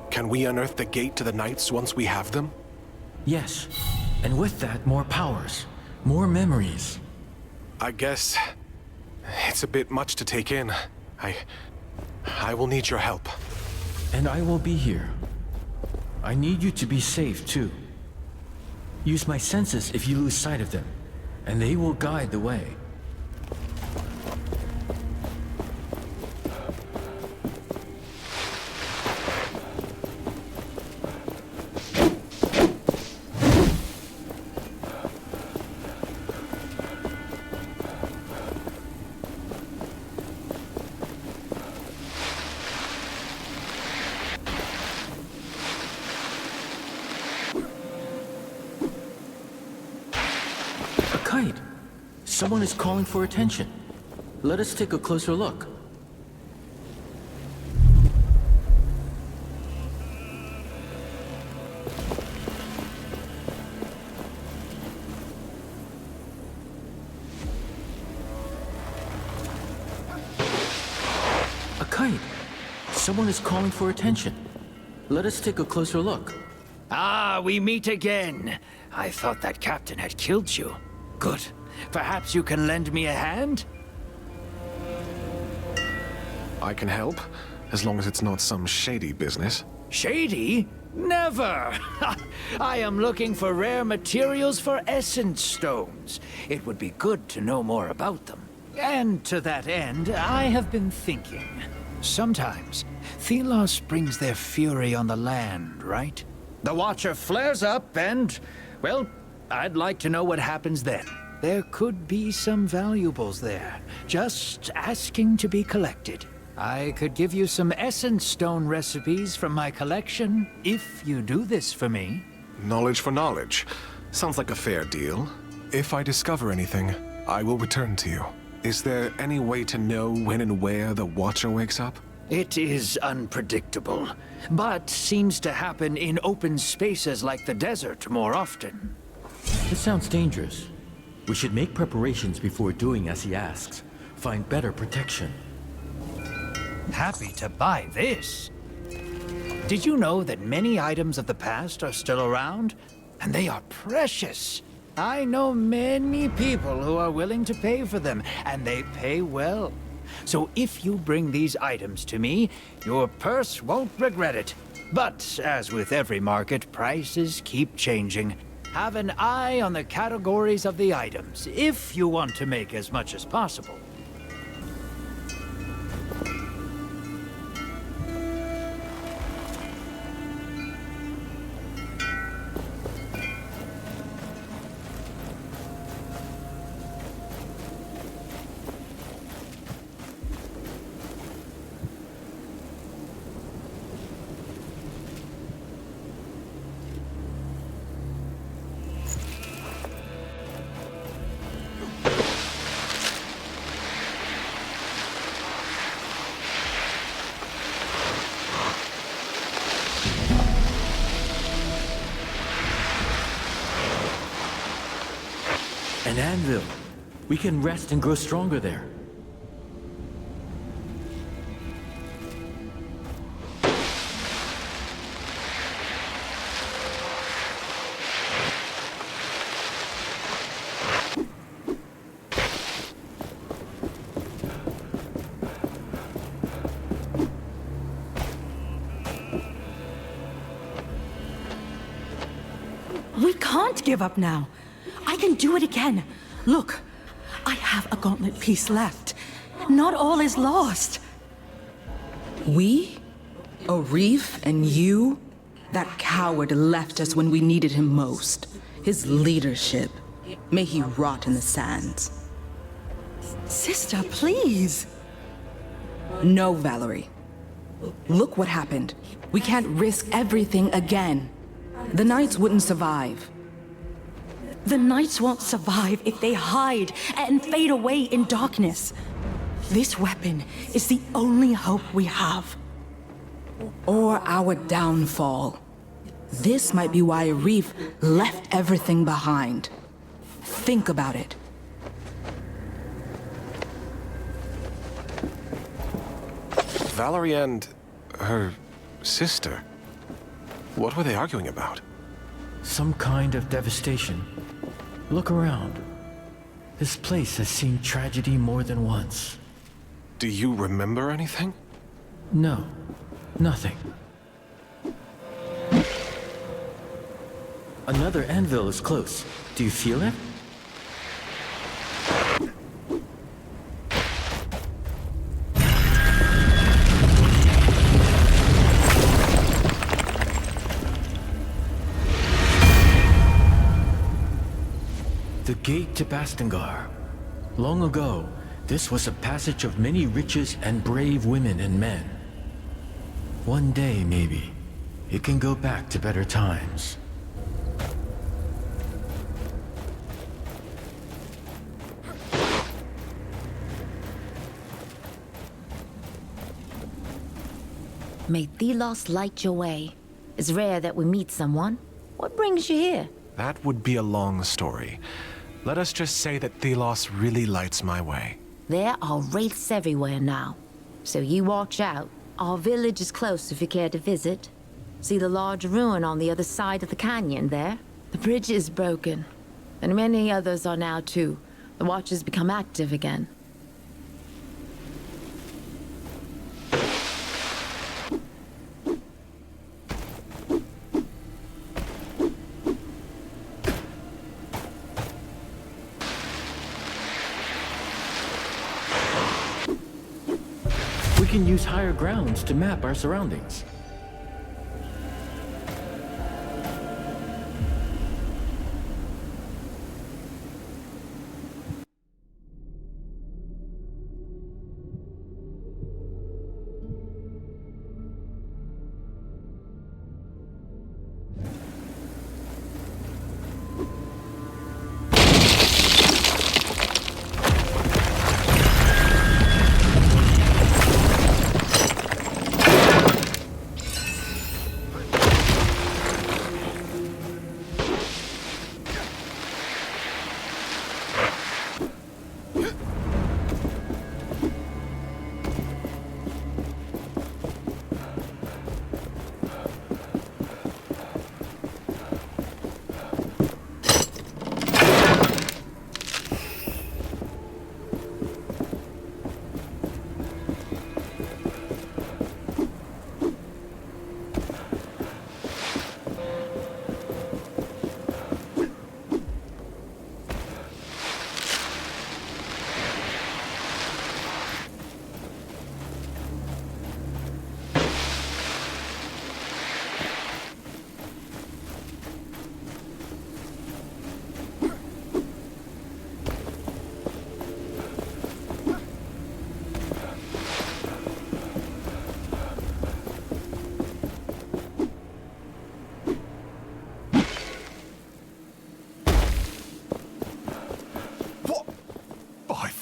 Can we unearth the gate to the Knights once we have them? Yes. And with that, more powers, more memories. I guess it's a bit much to take in. I will need your help. And I will be here. I need you to be safe, too. Use my senses if you lose sight of them, and they will guide the way. Kite! Someone is calling for attention. Let us take a closer look. A kite! Someone is calling for attention. Let us take a closer look. Ah, we meet again. I thought that captain had killed you. Good. Perhaps you can lend me a hand? I can help, as long as it's not some shady business. Shady? Never! I am looking for rare materials for essence stones. It would be good to know more about them. And to that end, I have been thinking. Sometimes, Thelos brings their fury on the land, right? The Watcher flares up and, well, I'd like to know what happens then. There could be some valuables there, just asking to be collected. I could give you some essence stone recipes from my collection, if you do this for me. Knowledge for knowledge. Sounds like a fair deal. If I discover anything, I will return to you. Is there any way to know when and where the Watcher wakes up? It is unpredictable, but seems to happen in open spaces like the desert more often. This sounds dangerous. We should make preparations before doing as he asks. Find better protection. Happy to buy this. Did you know that many items of the past are still around? And they are precious. I know many people who are willing to pay for them, and they pay well. So if you bring these items to me, your purse won't regret it. But as with every market, prices keep changing. Have an eye on the categories of the items, if you want to make as much as possible. An anvil. We can rest and grow stronger there. We can't give up now. I can do it again. Look, I have a gauntlet piece left. Not all is lost. We? Arif and you? That coward left us when we needed him most. His leadership. May he rot in the sands. Sister, please. No, Valerie. Look what happened. We can't risk everything again. The Knights wouldn't survive. The knights won't survive if they hide and fade away in darkness. This weapon is the only hope we have. Or our downfall. This might be why Reef left everything behind. Think about it. Valerie and her sister. What were they arguing about? Some kind of devastation. Look around. This place has seen tragedy more than once. Do you remember anything? No, nothing. Another anvil is close. Do you feel it? The gate to Bastengar. Long ago, this was a passage of many riches and brave women and men. One day, maybe, it can go back to better times. May Thelos light your way. It's rare that we meet someone. What brings you here? That would be a long story. Let us just say that Thelos really lights my way. There are wraiths everywhere now. So you watch out. Our village is close if you care to visit. See the large ruin on the other side of the canyon there? The bridge is broken. And many others are now too. The Watchers become active again. We can use higher grounds to map our surroundings.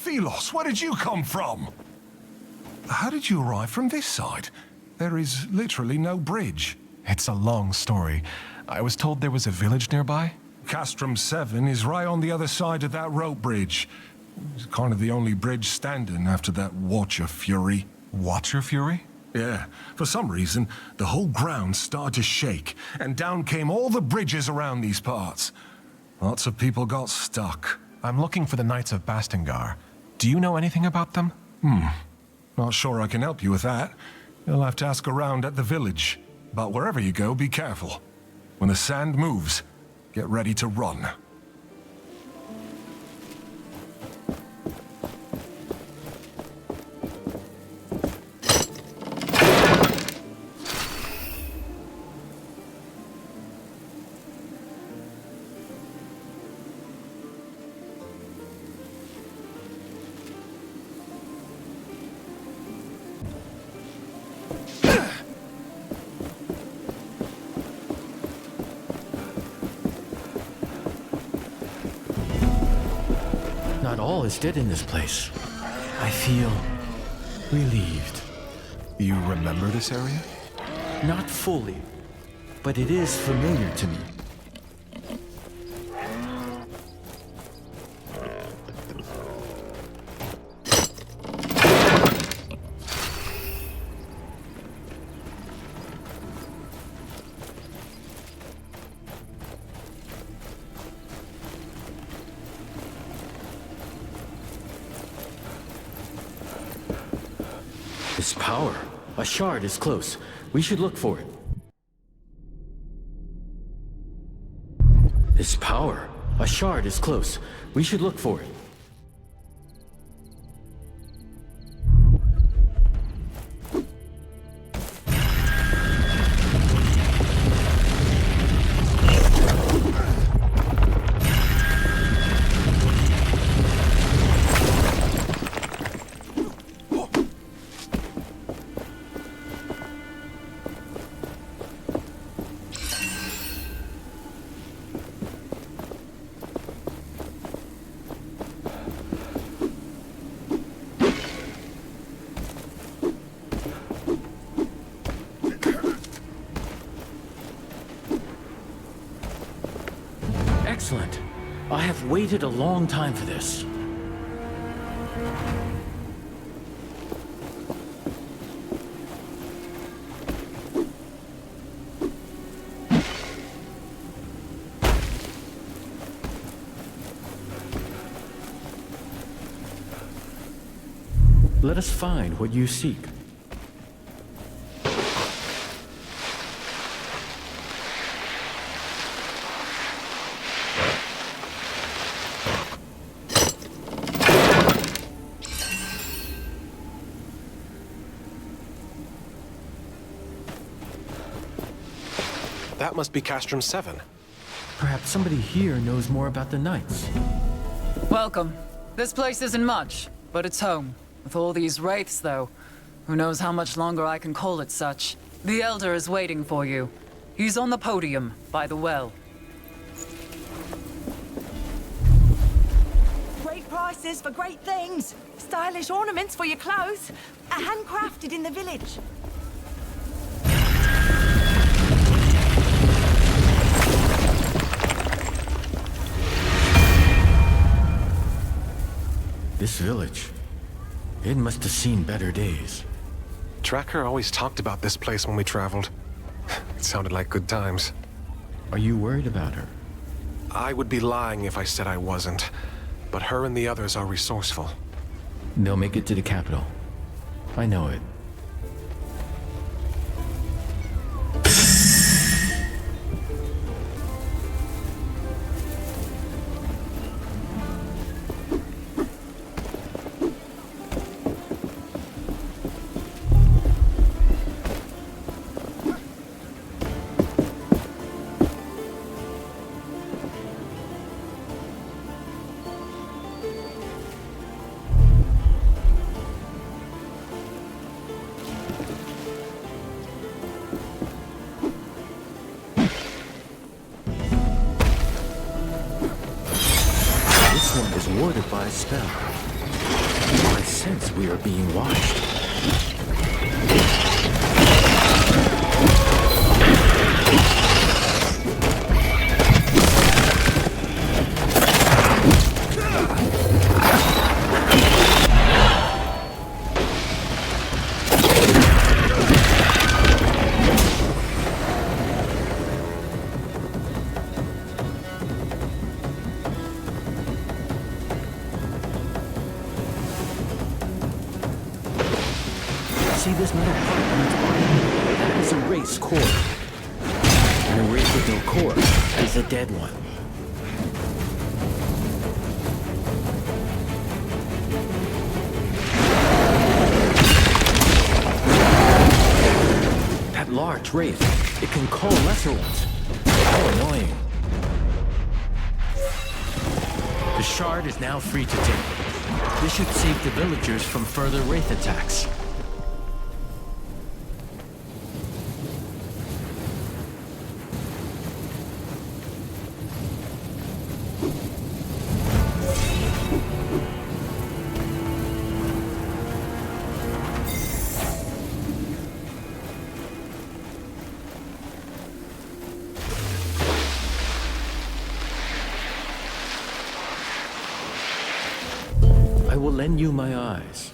Thelos, where did you come from? How did you arrive from this side? There is literally no bridge. It's a long story. I was told there was a village nearby. Castrum 7 is right on the other side of that rope bridge. It's kind of the only bridge standing after that Watcher Fury. Watcher Fury? Yeah. For some reason, the whole ground started to shake, and down came all the bridges around these parts. Lots of people got stuck. I'm looking for the Knights of Bastengar. Do you know anything about them? Not sure I can help you with that. You'll have to ask around at the village. But wherever you go, be careful. When the sand moves, get ready to run. all is dead in this place. I feel relieved. You remember this area? Not fully, but it is familiar to me. This power. A shard is close. We should look for it. This power. A shard is close. We should look for it. Excellent. I have waited a long time for this. Let us find what you seek. That must be Castrum 7. Perhaps somebody here knows more about the Knights. Welcome. This place isn't much, but it's home. With all these wraiths, though, who knows how much longer I can call it such. The Elder is waiting for you. He's on the podium, by the well. Great prices for great things. Stylish ornaments for your clothes. Handcrafted in the village. This village, it must have seen better days. Tracker always talked about this place when we traveled. It sounded like good times. Are you worried about her? I would be lying if I said I wasn't. But her and the others are resourceful. They'll make it to the capital. I know it. Warded by a spell. I sense we are being watched. See this metal part on its body? That is a wraith's core. And a wraith with no core is a dead one. That large wraith, it can call lesser ones. How annoying. The shard is now free to take. This should save the villagers from further wraith attacks. I will lend you my eyes.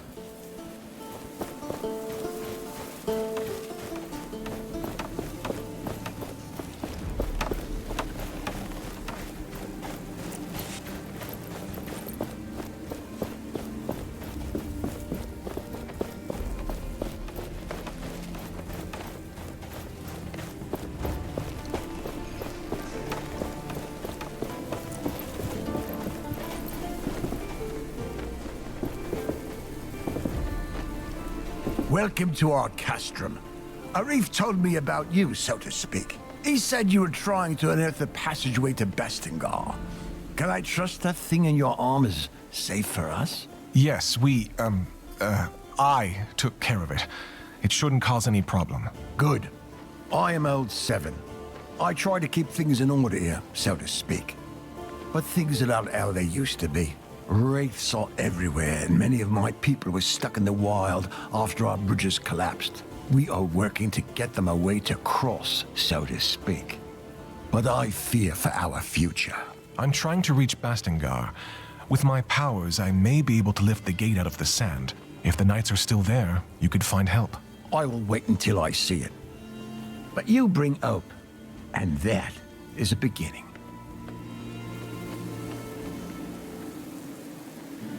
Welcome to our castrum. Arif told me about you, so to speak. He said you were trying to unearth the passageway to Bastengar. Can I trust that thing in your arm is safe for us? Yes, I took care of it. It shouldn't cause any problem. Good. I am old 7. I try to keep things in order here, so to speak. But things are not how they used to be. Wraiths are everywhere, and many of my people were stuck in the wild after our bridges collapsed. We are working to get them a way to cross, so to speak. But I fear for our future. I'm trying to reach Bastengar. With my powers, I may be able to lift the gate out of the sand. If the knights are still there, you could find help. I will wait until I see it. But you bring hope, and that is a beginning.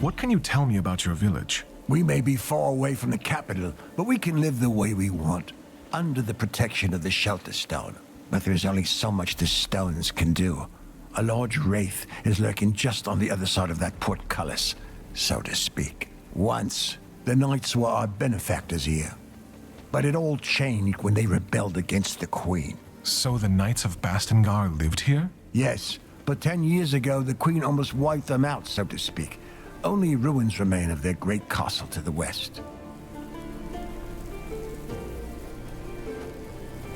What can you tell me about your village? We may be far away from the capital, but we can live the way we want, under the protection of the shelter stone. But there's only so much the stones can do. A large wraith is lurking just on the other side of that portcullis, so to speak. Once, the knights were our benefactors here. But it all changed when they rebelled against the Queen. So the Knights of Bastengar lived here? Yes, but 10 years ago, the Queen almost wiped them out, so to speak. Only ruins remain of their great castle to the west.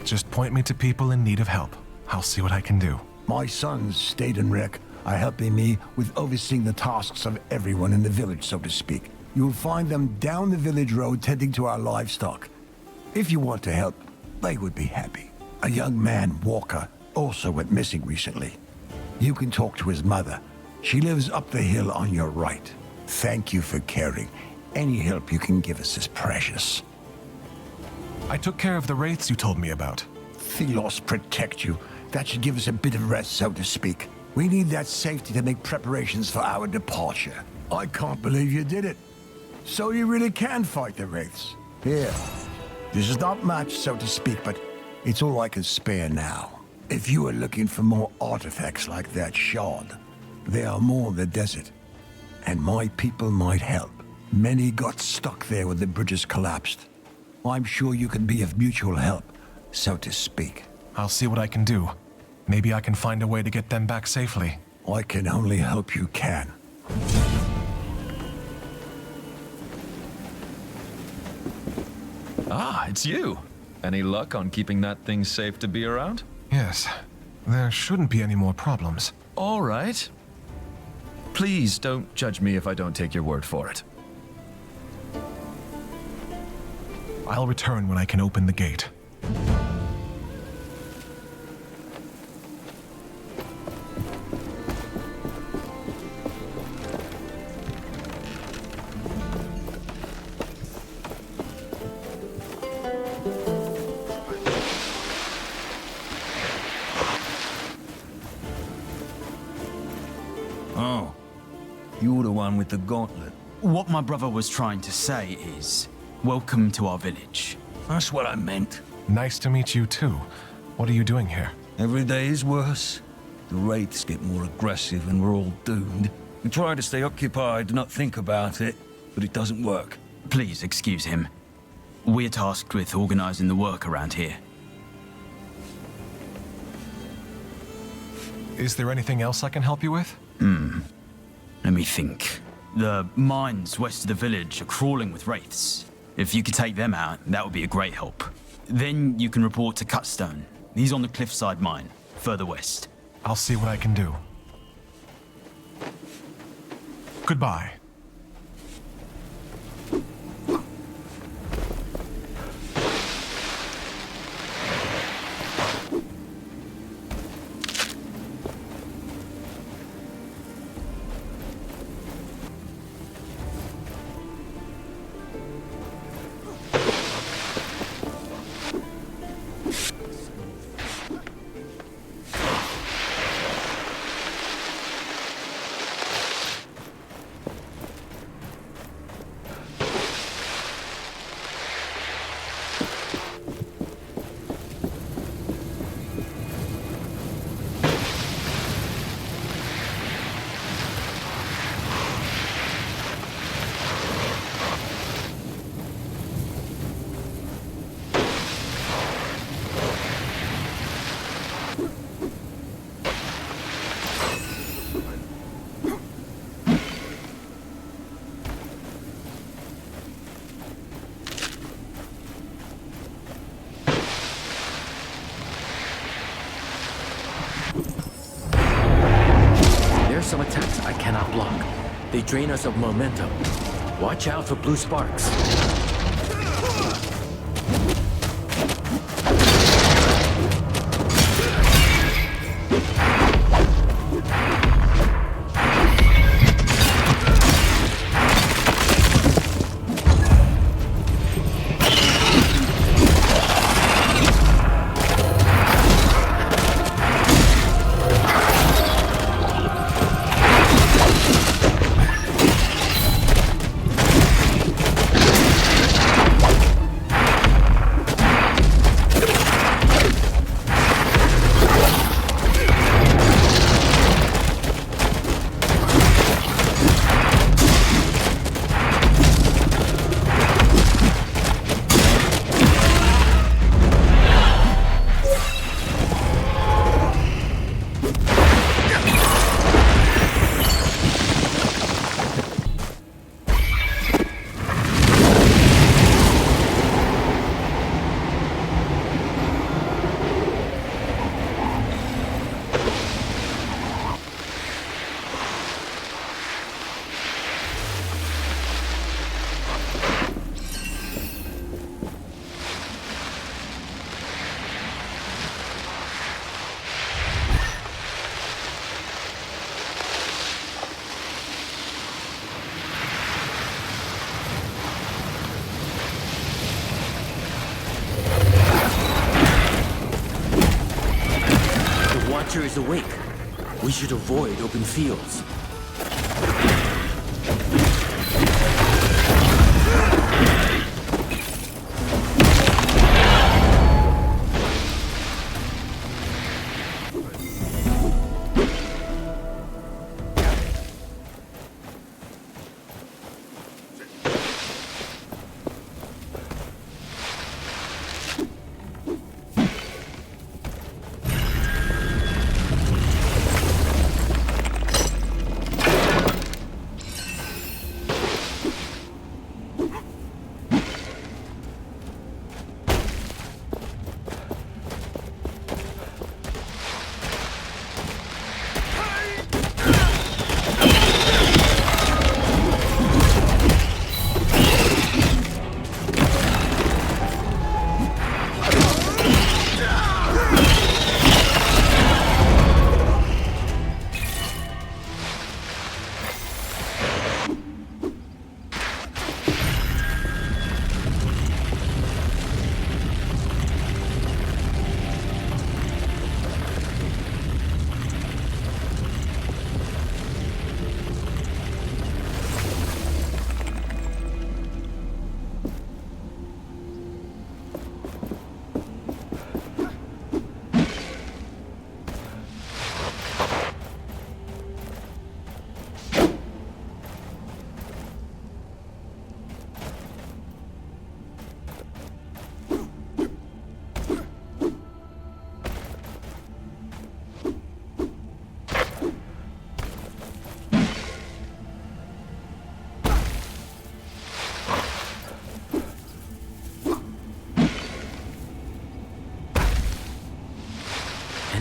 Just point me to people in need of help. I'll see what I can do. My sons, Stade and Rick, are helping me with overseeing the tasks of everyone in the village, so to speak. You'll find them down the village road tending to our livestock. If you want to help, they would be happy. A young man, Walker, also went missing recently. You can talk to his mother. She lives up the hill on your right. Thank you for caring. Any help you can give us is precious. I took care of the wraiths you told me about. Thelos protect you. That should give us a bit of rest, so to speak. We need that safety to make preparations for our departure. I can't believe you did it. So you really can fight the wraiths. Here. This is not much, so to speak, but it's all I can spare now. If you are looking for more artifacts like that shard, there are more in the desert, and my people might help. Many got stuck there when the bridges collapsed. I'm sure you can be of mutual help, so to speak. I'll see what I can do. Maybe I can find a way to get them back safely. I can only hope you can. Ah, it's you. Any luck on keeping that thing safe to be around? Yes. There shouldn't be any more problems. All right. Please don't judge me if I don't take your word for it. I'll return when I can open the gate. Oh, you're the one with the gauntlet. What my brother was trying to say is, welcome to our village. That's what I meant. Nice to meet you too. What are you doing here? Every day is worse. The wraiths get more aggressive and we're all doomed. We try to stay occupied, not think about it, but it doesn't work. Please excuse him. We're tasked with organizing the work around here. Is there anything else I can help you with? Let me think. The mines west of the village are crawling with wraiths. If you could take them out, that would be a great help. Then you can report to Cutstone. He's on the cliffside mine, further west. I'll see what I can do. Goodbye. They drain us of momentum. Watch out for blue sparks. Is awake. We should avoid open fields.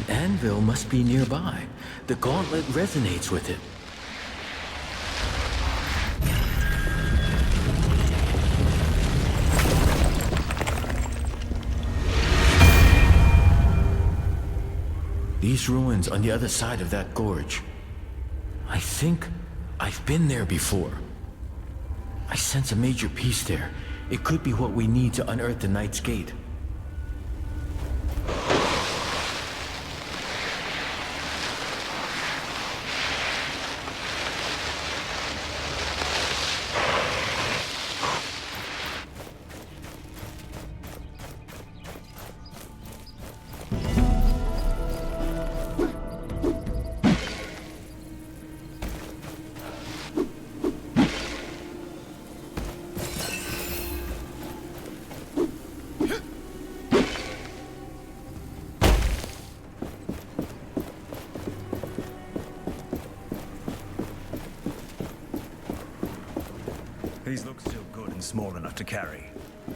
Anvil must be nearby. The gauntlet resonates with it. These ruins on the other side of that gorge. I think I've been there before. I sense a major piece there. It could be what we need to unearth the Knight's Gate. These look still good and small enough to carry.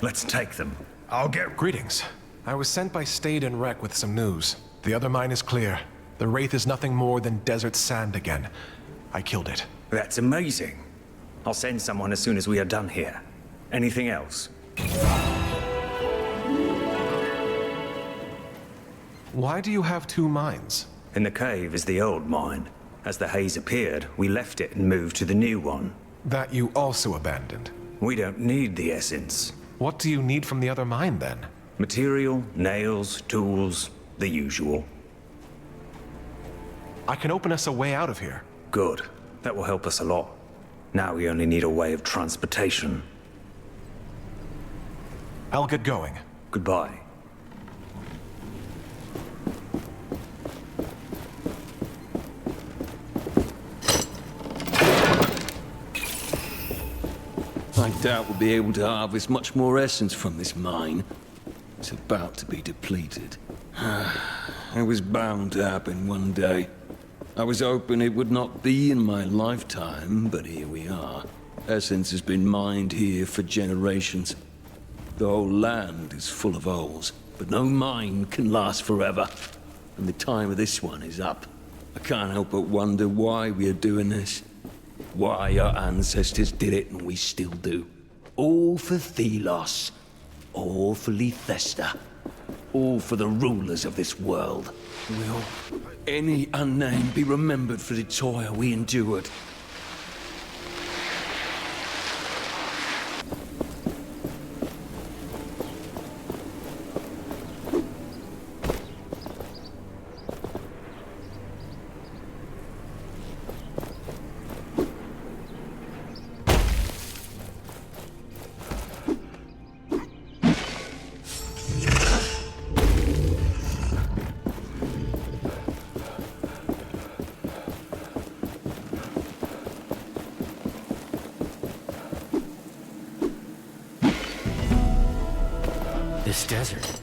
Let's take them. I'll get... Greetings. I was sent by Stade and Rec with some news. The other mine is clear. The Wraith is nothing more than desert sand again. I killed it. That's amazing. I'll send someone as soon as we are done here. Anything else? Why do you have two mines? In the cave is the old mine. As the haze appeared, we left it and moved to the new one. That you also abandoned? We don't need the essence. What do you need from the other mine, then? Material, nails, tools, the usual. I can open us a way out of here. Good. That will help us a lot. Now we only need a way of transportation. I'll get going. Goodbye. I doubt we'll be able to harvest much more essence from this mine. It's about to be depleted. It was bound to happen one day. I was hoping it would not be in my lifetime, but here we are. Essence has been mined here for generations. The whole land is full of holes, but no mine can last forever. And the time of this one is up. I can't help but wonder why we are doing this. Why our ancestors did it and we still do. All for Thelos. All for Lethesta. All for the rulers of this world. Will any unnamed be remembered for the toil we endured? This desert.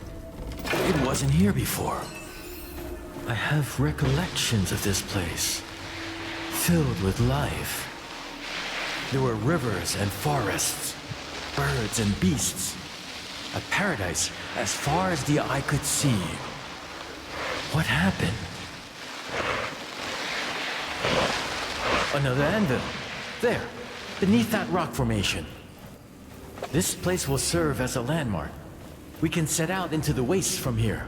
It wasn't here before. I have recollections of this place, filled with life. There were rivers and forests, birds and beasts. A paradise as far as the eye could see. What happened? Another anvil. There, beneath that rock formation. This place will serve as a landmark. We can set out into the wastes from here.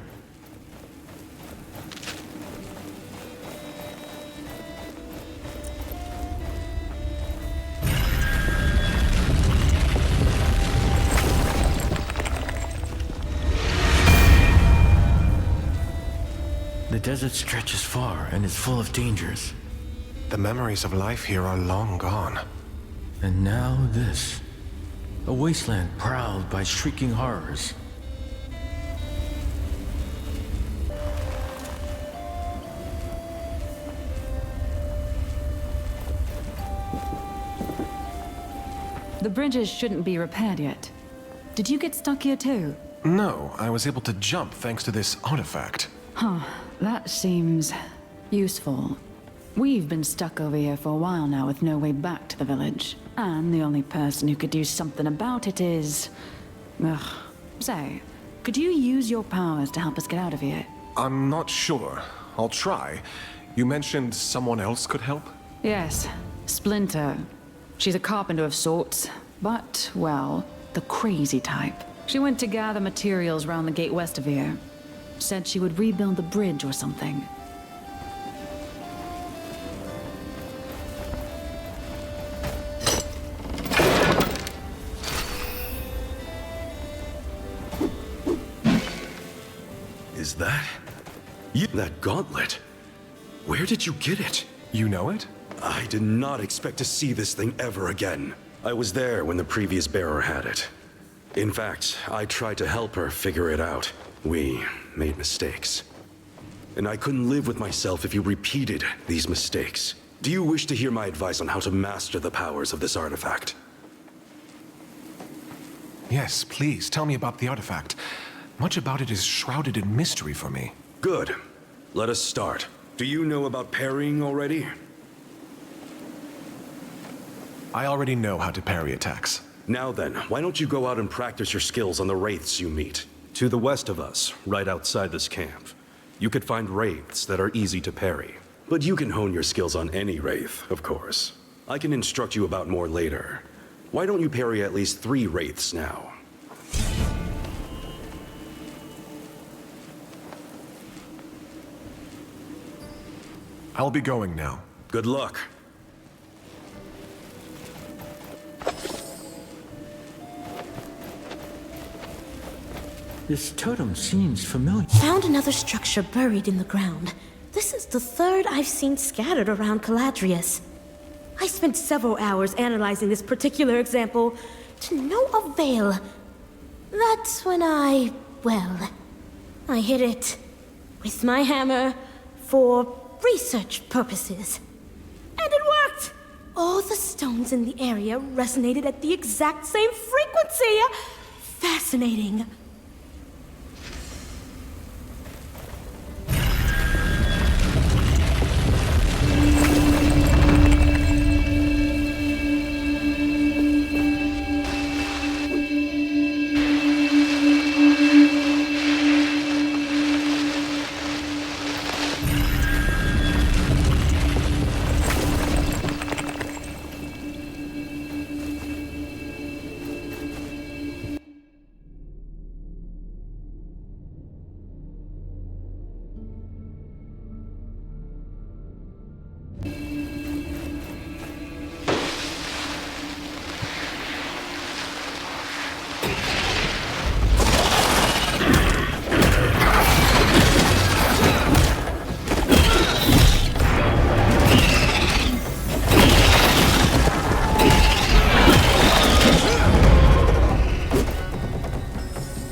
The desert stretches far and is full of dangers. The memories of life here are long gone. And now this. A wasteland prowled by shrieking horrors. The bridges shouldn't be repaired yet. Did you get stuck here too? No, I was able to jump thanks to this artifact. Huh, that seems useful. We've been stuck over here for a while now with no way back to the village. And the only person who could do something about it is... Ugh. Say, could you use your powers to help us get out of here? I'm not sure. I'll try. You mentioned someone else could help? Yes, Splinter. She's a carpenter of sorts, but, well, the crazy type. She went to gather materials around the gate west of here. Said she would rebuild the bridge or something. Is that... that gauntlet? Where did you get it? You know it? I did not expect to see this thing ever again. I was there when the previous bearer had it. In fact, I tried to help her figure it out. We made mistakes. And I couldn't live with myself if you repeated these mistakes. Do you wish to hear my advice on how to master the powers of this artifact? Yes, please, tell me about the artifact. Much about it is shrouded in mystery for me. Good. Let us start. Do you know about parrying already? I already know how to parry attacks. Now then, why don't you go out and practice your skills on the wraiths you meet? To the west of us, right outside this camp. You could find wraiths that are easy to parry. But you can hone your skills on any wraith, of course. I can instruct you about more later. Why don't you parry at least 3 wraiths now? I'll be going now. Good luck. This totem seems familiar. Found another structure buried in the ground. This is the 3rd I've seen scattered around Caladrius. I spent several hours analyzing this particular example, to no avail. That's when I hit it with my hammer for research purposes. And it worked! All the stones in the area resonated at the exact same frequency! Fascinating.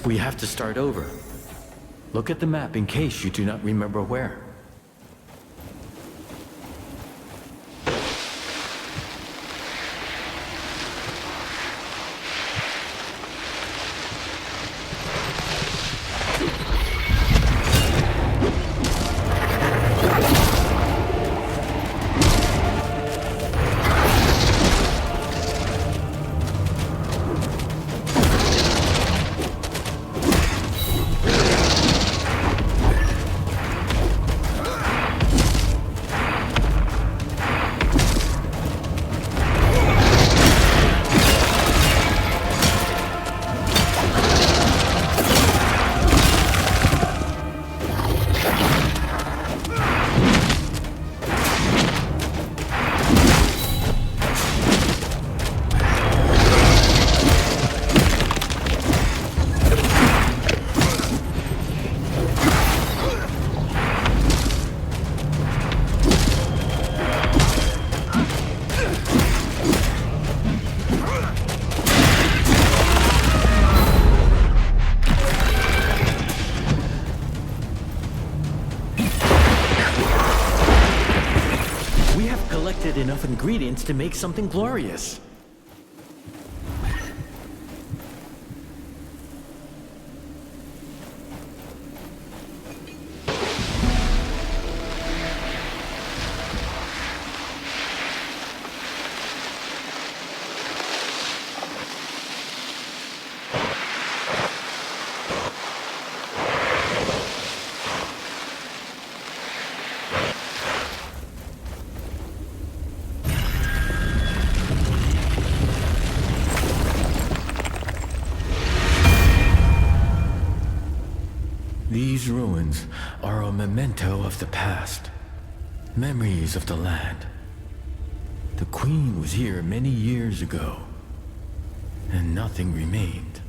We have to start over. Look at the map in case you do not remember where. Enough ingredients to make something glorious. These ruins are a memento of the past, memories of the land. The Queen was here many years ago, and nothing remained.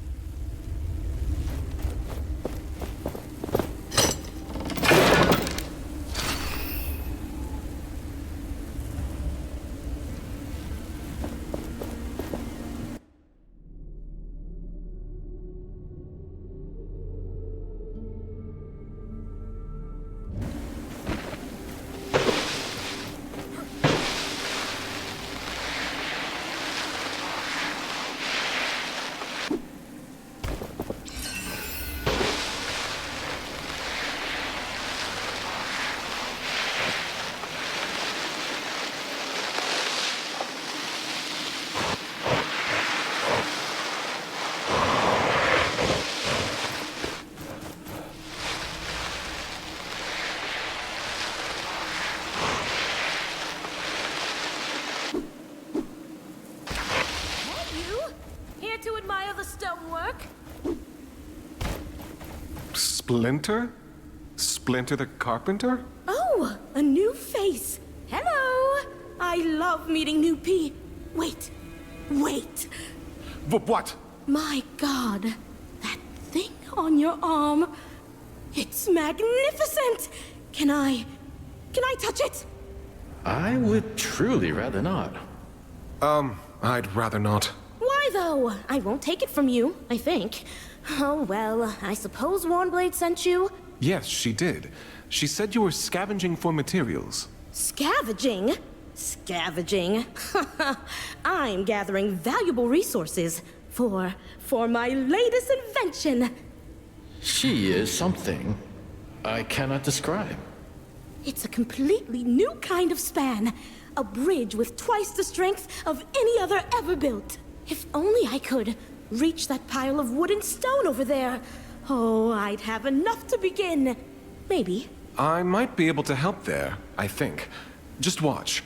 Splinter? Splinter the Carpenter? Oh, a new face. Hello. I love meeting new Wait. What? My God. That thing on your arm. It's magnificent. Can I touch it? I would truly rather not. I'd rather not. Why though? I won't take it from you, I think. Oh well, I suppose Warnblade sent you? Yes, she did. She said you were scavenging for materials. Scavenging? Scavenging? I'm gathering valuable resources for my latest invention. She is something I cannot describe. It's a completely new kind of span. A bridge with twice the strength of any other ever built. If only I could reach that pile of wood and stone over there. Oh, I'd have enough to begin. Maybe. I might be able to help there, I think. Just watch.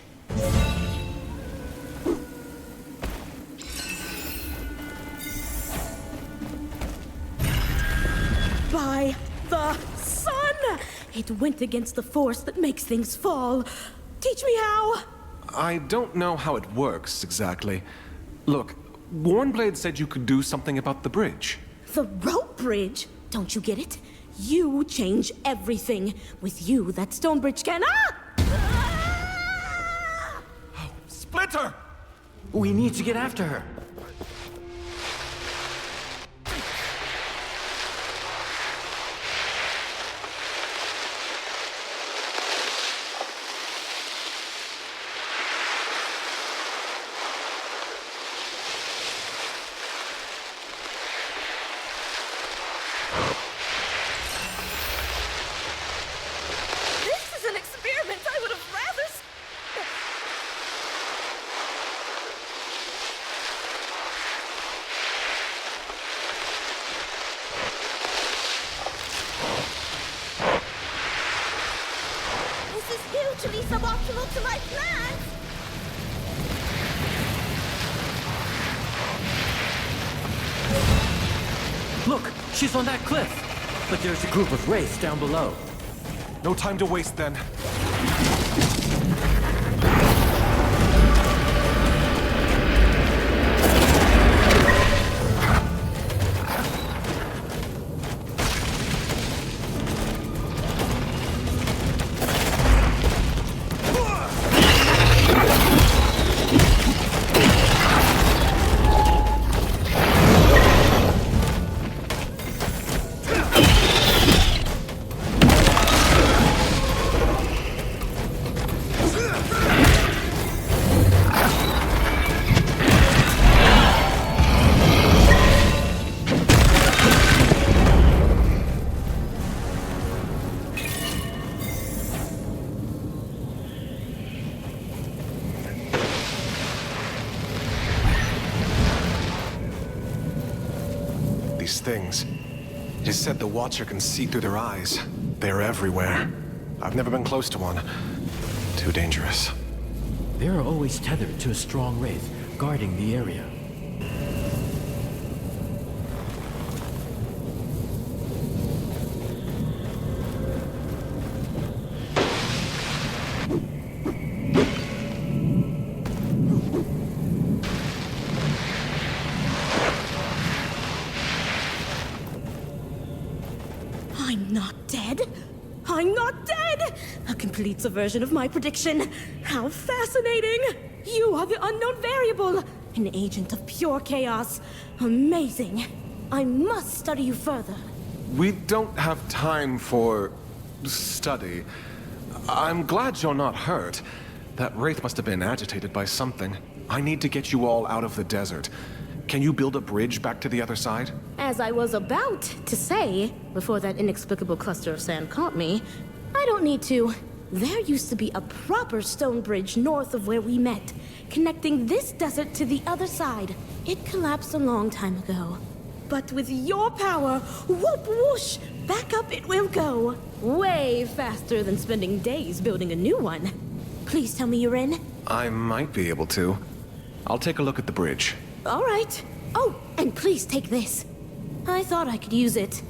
By the sun! It went against the force that makes things fall. Teach me how! I don't know how it works, exactly. Look, Warnblade said you could do something about the bridge. The rope bridge? Don't you get it? You change everything. With you, that stone bridge can... Splinter! We need to get after her. Hugely suboptimal to my plans! Look, she's on that cliff. But there's a group of wraiths down below. No time to waste then. Things. It is said the Watcher can see through their eyes. They're everywhere. I've never been close to one. Too dangerous. They are always tethered to a strong wraith, guarding the area. I'm not dead. I'm not dead! A complete subversion of my prediction. How fascinating! You are the unknown variable, an agent of pure chaos. Amazing. I must study you further. We don't have time for... study. I'm glad you're not hurt. That wraith must have been agitated by something. I need to get you all out of the desert. Can you build a bridge back to the other side? As I was about to say, before that inexplicable cluster of sand caught me, I don't need to. There used to be a proper stone bridge north of where we met, connecting this desert to the other side. It collapsed a long time ago. But with your power, whoop whoosh, back up it will go. Way faster than spending days building a new one. Please tell me you're in. I might be able to. I'll take a look at the bridge. All right. Oh, and please take this. I thought I could use it.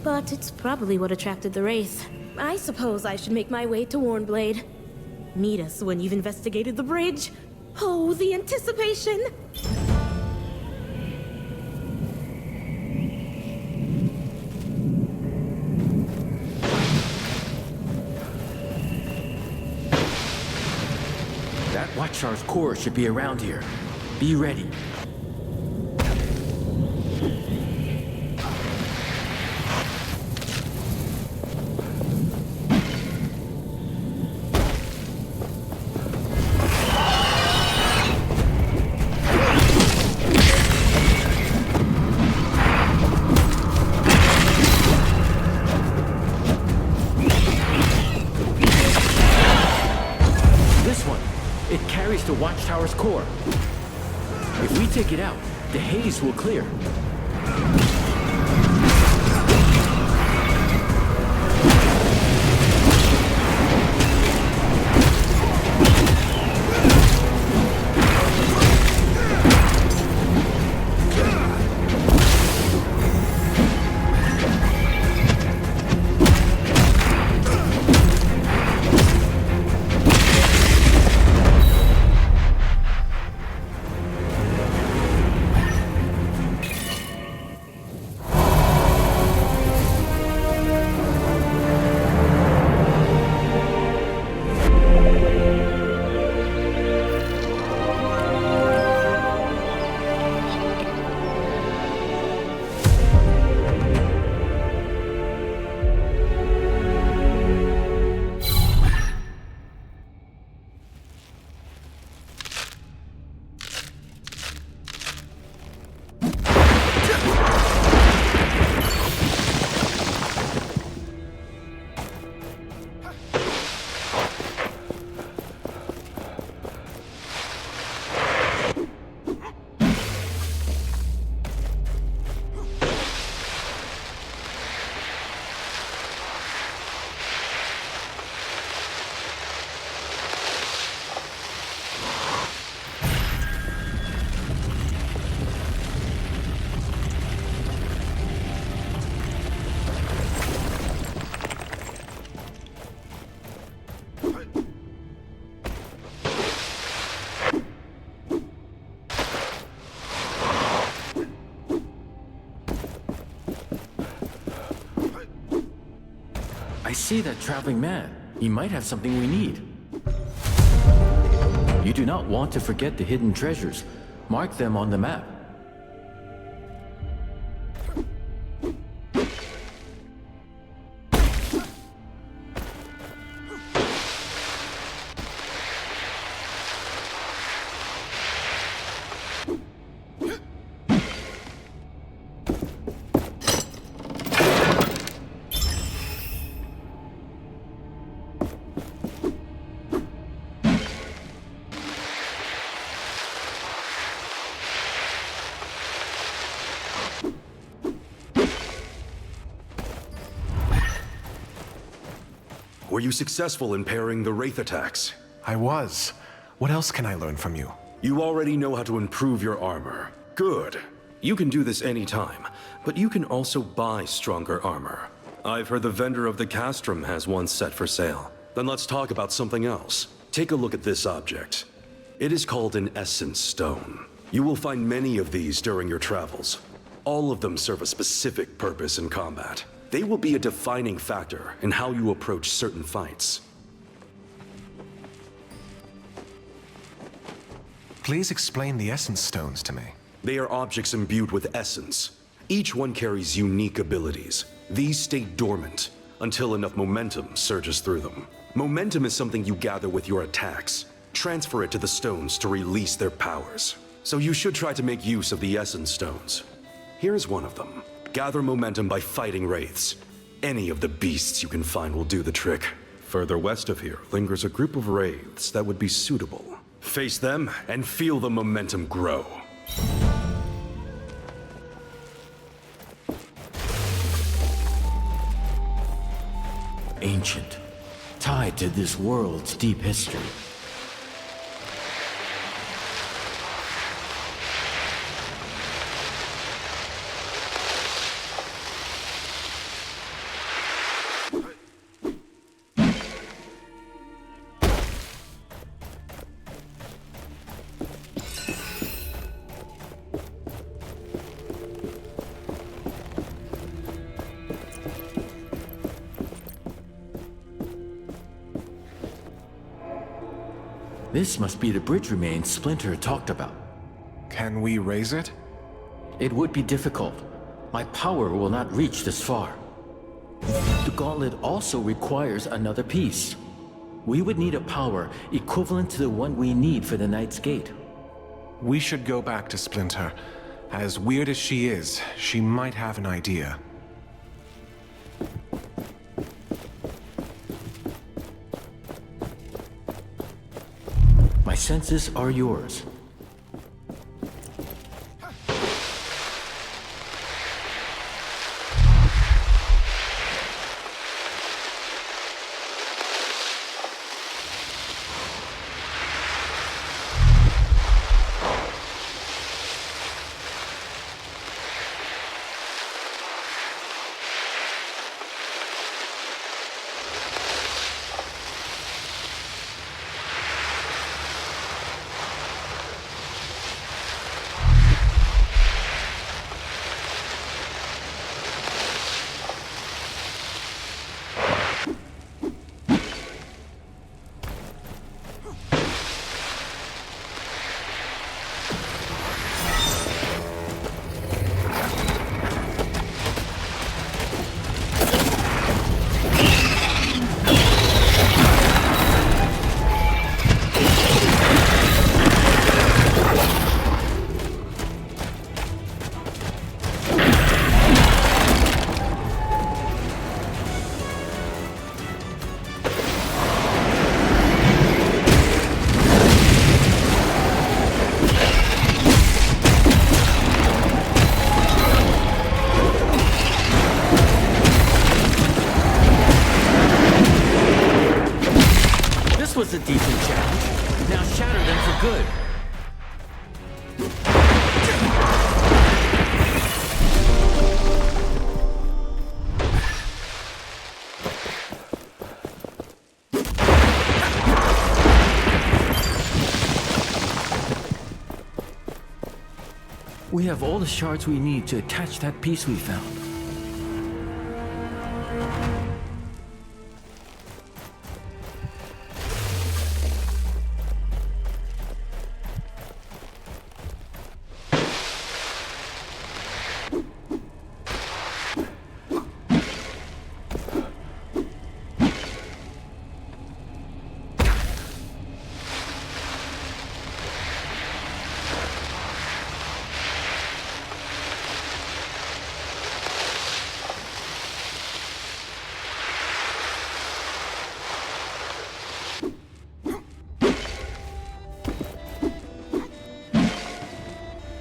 but it's probably what attracted the Wraith. I suppose I should make my way to Warnblade. Meet us when you've investigated the bridge. Oh, the anticipation! That Watchtower's core should be around here. Be ready. The Watchtower's core. If we take it out, the haze will clear. I see that traveling man. He might have something we need. You do not want to forget the hidden treasures. Mark them on the map. Were you successful in parrying the Wraith attacks? I was. What else can I learn from you? You already know how to improve your armor. Good. You can do this anytime, but you can also buy stronger armor. I've heard the vendor of the castrum has one set for sale. Then let's talk about something else. Take a look at this object. It is called an Essence Stone. You will find many of these during your travels. All of them serve a specific purpose in combat. They will be a defining factor in how you approach certain fights. Please explain the Essence Stones to me. They are objects imbued with essence. Each one carries unique abilities. These stay dormant until enough momentum surges through them. Momentum is something you gather with your attacks. Transfer it to the stones to release their powers. So you should try to make use of the Essence Stones. Here's one of them. Gather momentum by fighting wraiths. Any of the beasts you can find will do the trick. Further west of here lingers a group of wraiths that would be suitable. Face them and feel the momentum grow. Ancient, tied to this world's deep history. This must be the bridge remains Splinter talked about. Can we raise it? It would be difficult. My power will not reach this far. The gauntlet also requires another piece. We would need a power equivalent to the one we need for the Knight's Gate. We should go back to Splinter. As weird as she is, she might have an idea. My senses are yours. Was a decent challenge. Now shatter them for good. We have all the shards we need to attach that piece we found.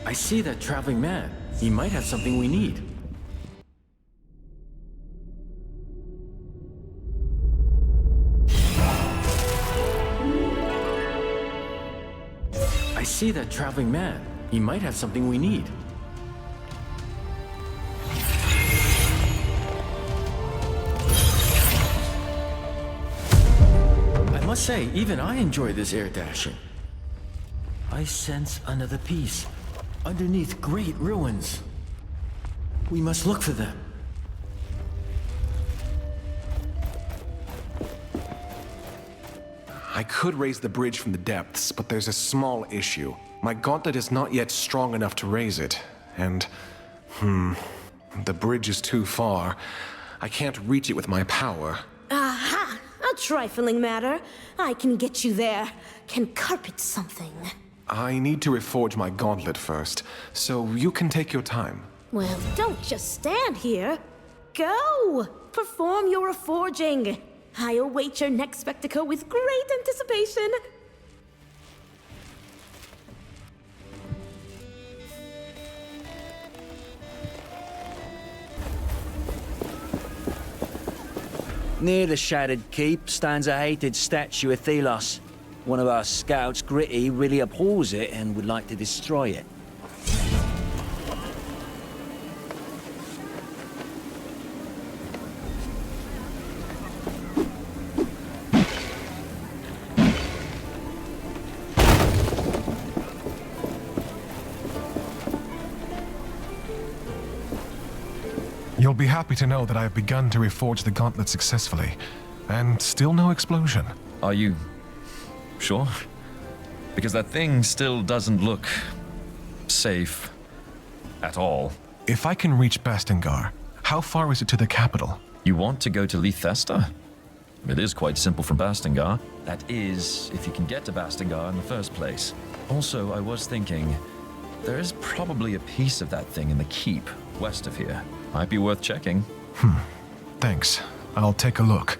I see that traveling man. He might have something we need. I see that traveling man. He might have something we need. I must say, even I enjoy this air dashing. I sense another piece. Underneath great ruins. We must look for them. I could raise the bridge from the depths, but there's a small issue. My gauntlet is not yet strong enough to raise it, and... the bridge is too far. I can't reach it with my power. Aha! A trifling matter. I can get you there. Can carpet something. I need to reforge my gauntlet first, so you can take your time. Well, don't just stand here. Go! Perform your reforging. I await your next spectacle with great anticipation. Near the Shattered Keep stands a hated statue of Thelos. One of our scouts, Gritty, really abhors it and would like to destroy it. You'll be happy to know that I have begun to reforge the gauntlet successfully, and still no explosion. Are you sure? Because that thing still doesn't look safe at all. If I can reach Bastingar, how far is it to the capital? You want to go to Lethesta? It is quite simple from Bastingar. That is, if you can get to Bastingar in the first place. Also, I was thinking, there is probably a piece of that thing in the keep west of here. Might be worth checking. Thanks. I'll take a look.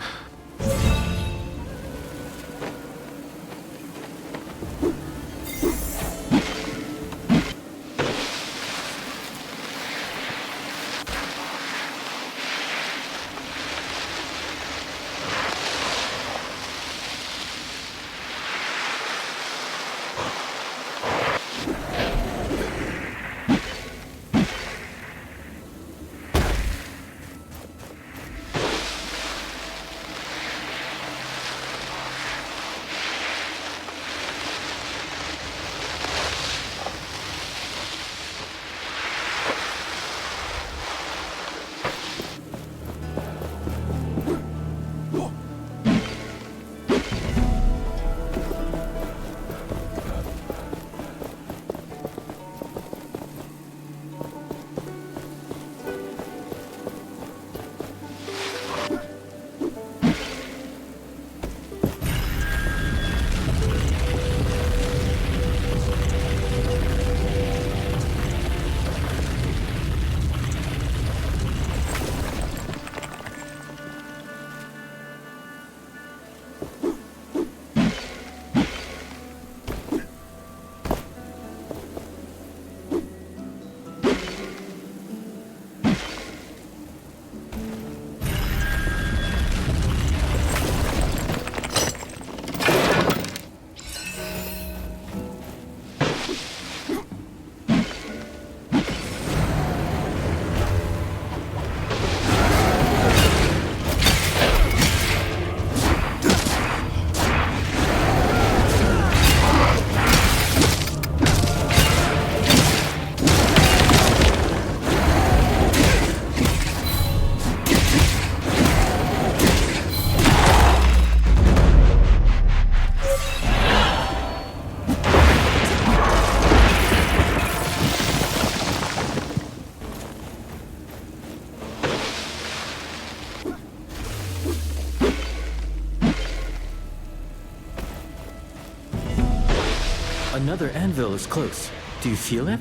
Another anvil is close. Do you feel it?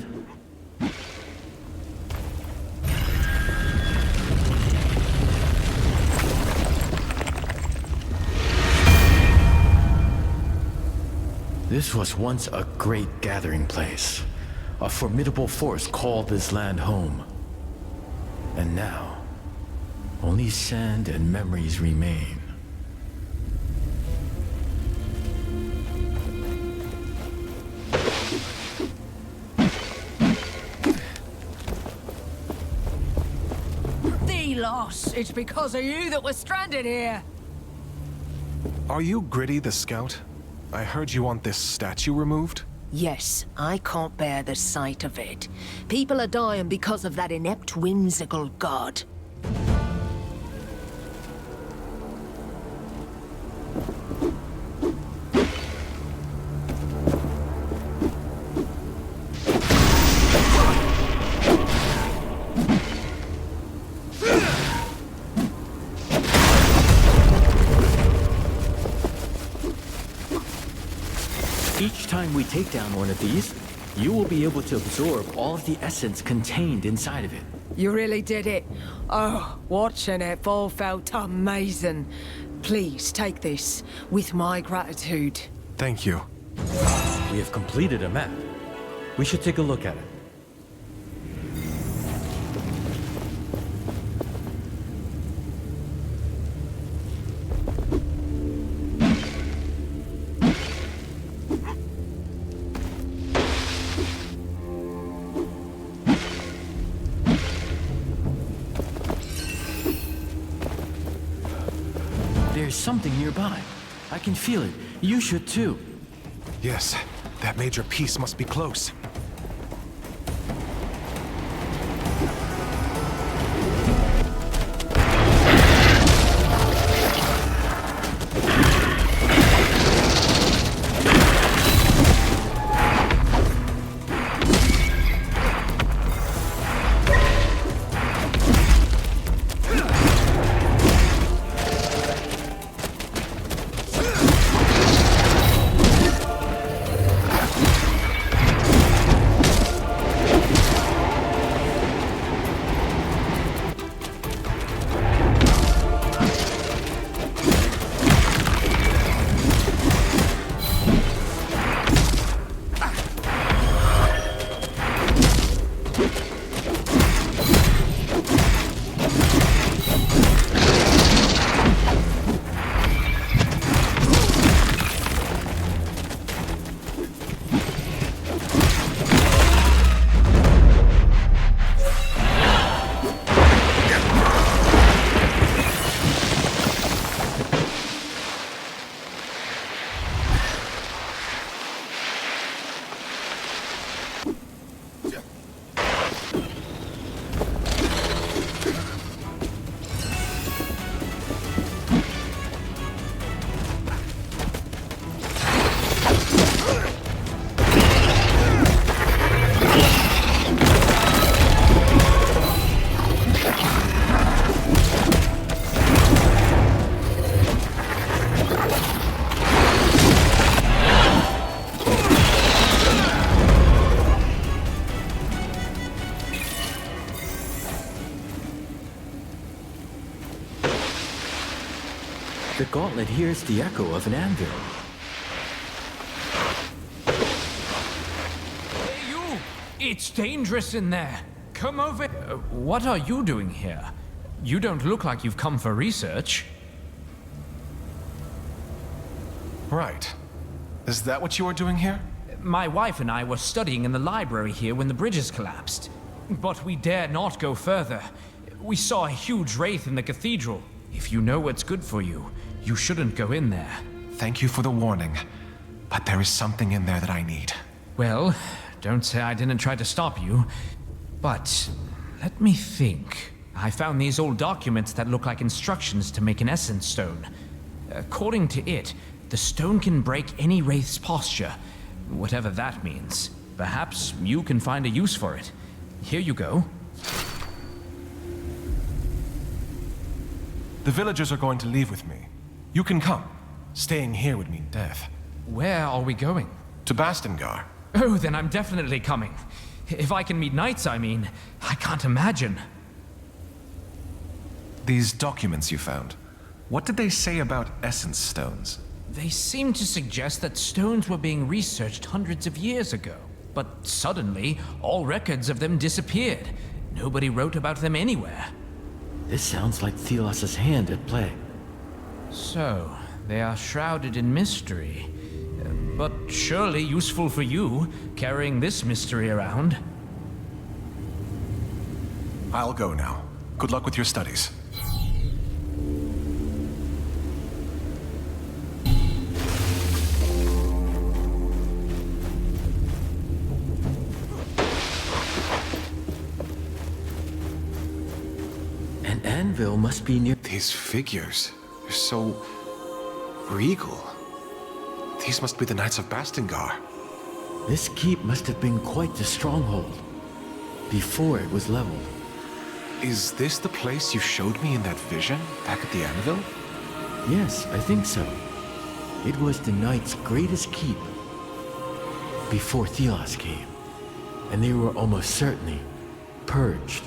This was once a great gathering place. A formidable force called this land home. And now, only sand and memories remain. Loss. It's because of you that we're stranded here. Are you Gritty the Scout? I heard you want this statue removed? Yes, I can't bear the sight of it. People are dying because of that inept, whimsical god. Each time we take down one of these, you will be able to absorb all of the essence contained inside of it. You really did it. Oh, watching it all felt amazing. Please take this with my gratitude. Thank you. We have completed a map. We should take a look at it. There's something nearby. I can feel it. You should too. Yes, that major piece must be close. The gauntlet hears the echo of an anvil. Hey, you! It's dangerous in there. Come over. What are you doing here? You don't look like you've come for research. Right. Is that what you are doing here? My wife and I were studying in the library here when the bridges collapsed. But we dare not go further. We saw a huge wraith in the cathedral. If you know what's good for you, you shouldn't go in there. Thank you for the warning, but there is something in there that I need. Well, don't say I didn't try to stop you, but let me think. I found these old documents that look like instructions to make an essence stone. According to it, the stone can break any wraith's posture, whatever that means. Perhaps you can find a use for it. Here you go. The villagers are going to leave with me. You can come. Staying here would mean death. Where are we going? To Bastingar. Oh, then I'm definitely coming. If I can meet knights, I mean, I can't imagine. These documents you found, what did they say about essence stones? They seem to suggest that stones were being researched hundreds of years ago. But suddenly, all records of them disappeared. Nobody wrote about them anywhere. This sounds like Thelos' hand at play. So, they are shrouded in mystery. But surely useful for you, carrying this mystery around. I'll go now. Good luck with your studies. An anvil must be near... These figures, they're so regal. These must be the Knights of Bastingar. This keep must have been quite the stronghold before it was leveled. Is this the place you showed me in that vision back at the anvil? Yes, I think so. It was the Knights' greatest keep before Thelos came, and they were almost certainly purged.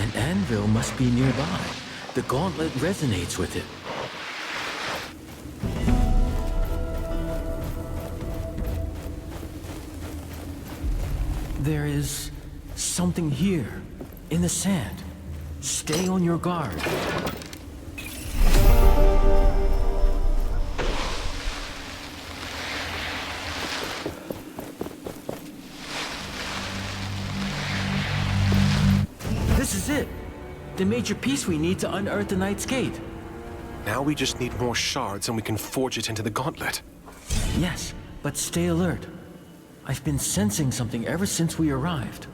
An anvil must be nearby. The gauntlet resonates with it. There is something here, in the sand. Stay on your guard. This is it. The major piece we need to unearth the Knight's Gate. Now we just need more shards and we can forge it into the gauntlet. Yes, but stay alert. I've been sensing something ever since we arrived.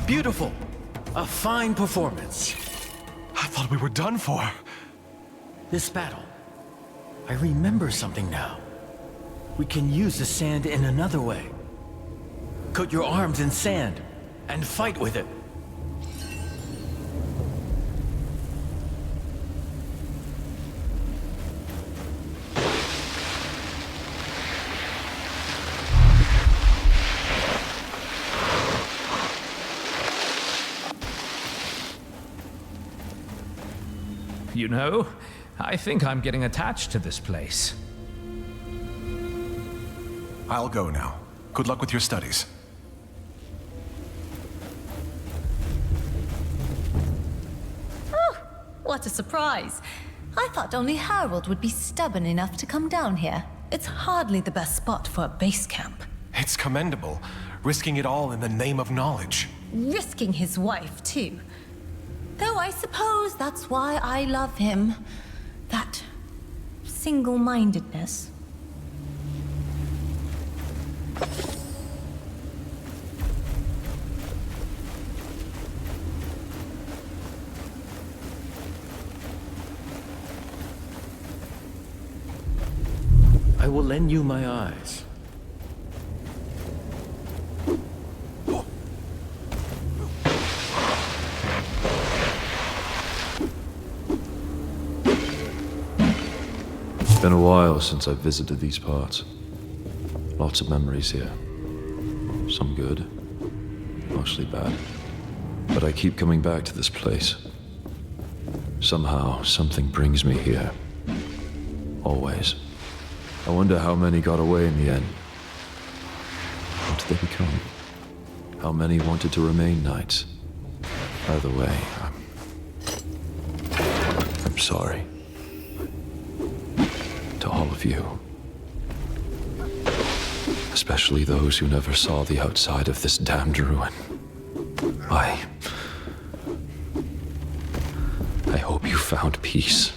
Beautiful. A fine performance. I thought we were done for. This battle, I remember something now. We can use the sand in another way. Coat your arms in sand and fight with it. You know, I think I'm getting attached to this place. I'll go now. Good luck with your studies. Oh, what a surprise. I thought only Harold would be stubborn enough to come down here. It's hardly the best spot for a base camp. It's commendable, risking it all in the name of knowledge. Risking his wife, too. Though I suppose that's why I love him. That single-mindedness. I will lend you my eyes. It's been a while since I've visited these parts. Lots of memories here. Some good, mostly bad. But I keep coming back to this place. Somehow, something brings me here. Always. I wonder how many got away in the end. What did they become? How many wanted to remain knights? Either way, I'm sorry. To all of you. Especially those who never saw the outside of this damned ruin. I hope you found peace.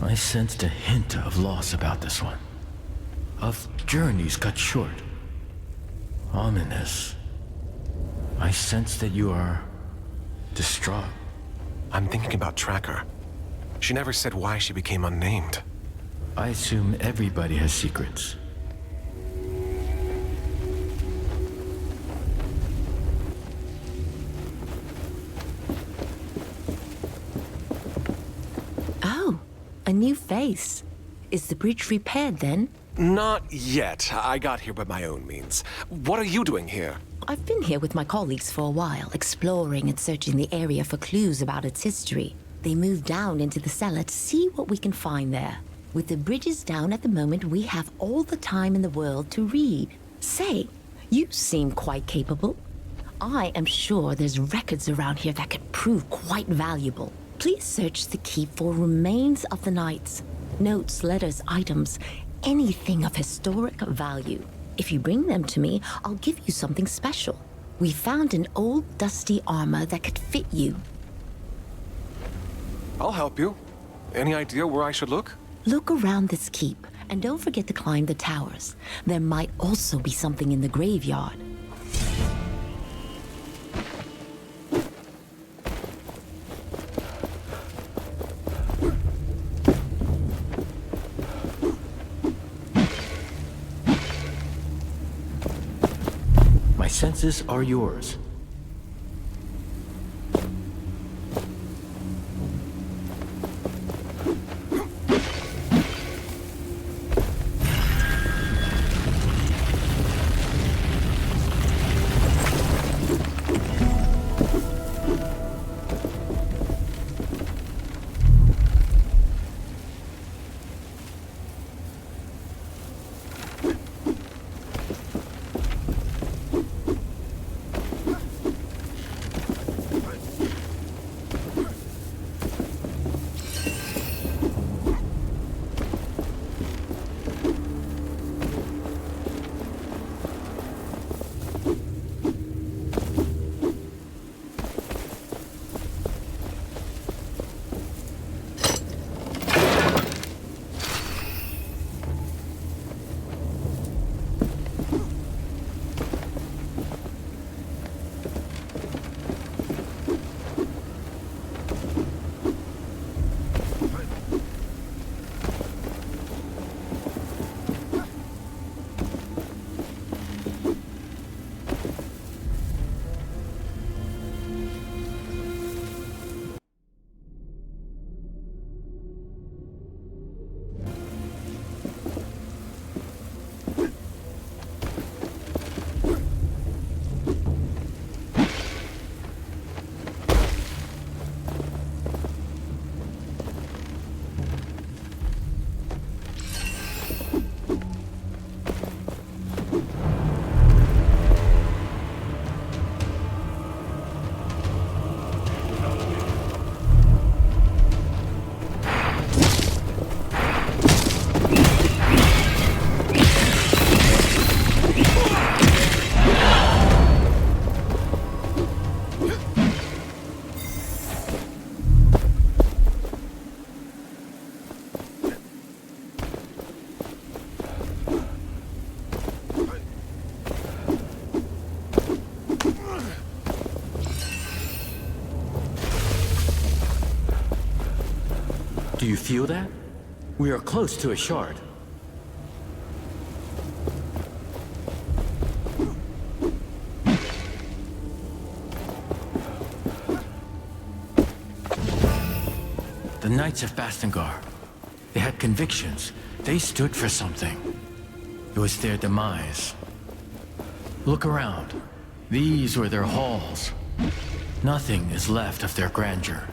I sensed a hint of loss about this one. Of journeys cut short. Ominous. I sense that you are distraught. I'm thinking about Tracker. She never said why she became unnamed. I assume everybody has secrets. Oh, a new face. Is the bridge repaired then? Not yet. I got here by my own means. What are you doing here? I've been here with my colleagues for a while, exploring and searching the area for clues about its history. They moved down into the cellar to see what we can find there. With the bridges down at the moment, we have all the time in the world to read. Say, you seem quite capable. I am sure there's records around here that could prove quite valuable. Please search the keep for remains of the knights. Notes, letters, items, anything of historic value. If you bring them to me, I'll give you something special. We found an old dusty armor that could fit you. I'll help you. Any idea where I should look? Look around this keep, and don't forget to climb the towers. There might also be something in the graveyard. My senses are yours. Do you feel that? We are close to a shard. The Knights of Bastengar. They had convictions. They stood for something. It was their demise. Look around. These were their halls. Nothing is left of their grandeur.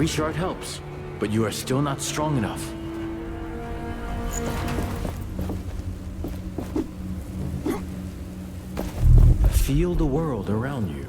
Shard helps, but you are still not strong enough. Feel the world around you.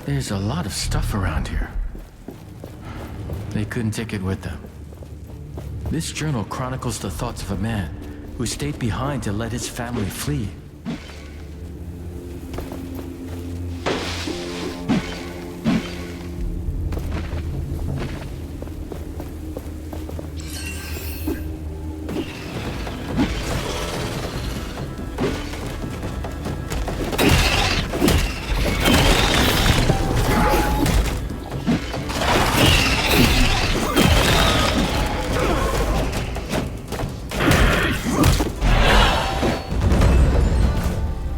There's a lot of stuff around here. They couldn't take it with them. This journal chronicles the thoughts of a man who stayed behind to let his family flee.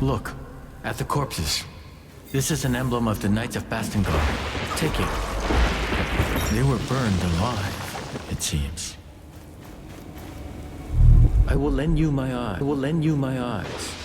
Look, at the corpses. This is an emblem of the Knights of Bastengar. Take it. They were burned alive, it seems. I will lend you my eye. I will lend you my eyes.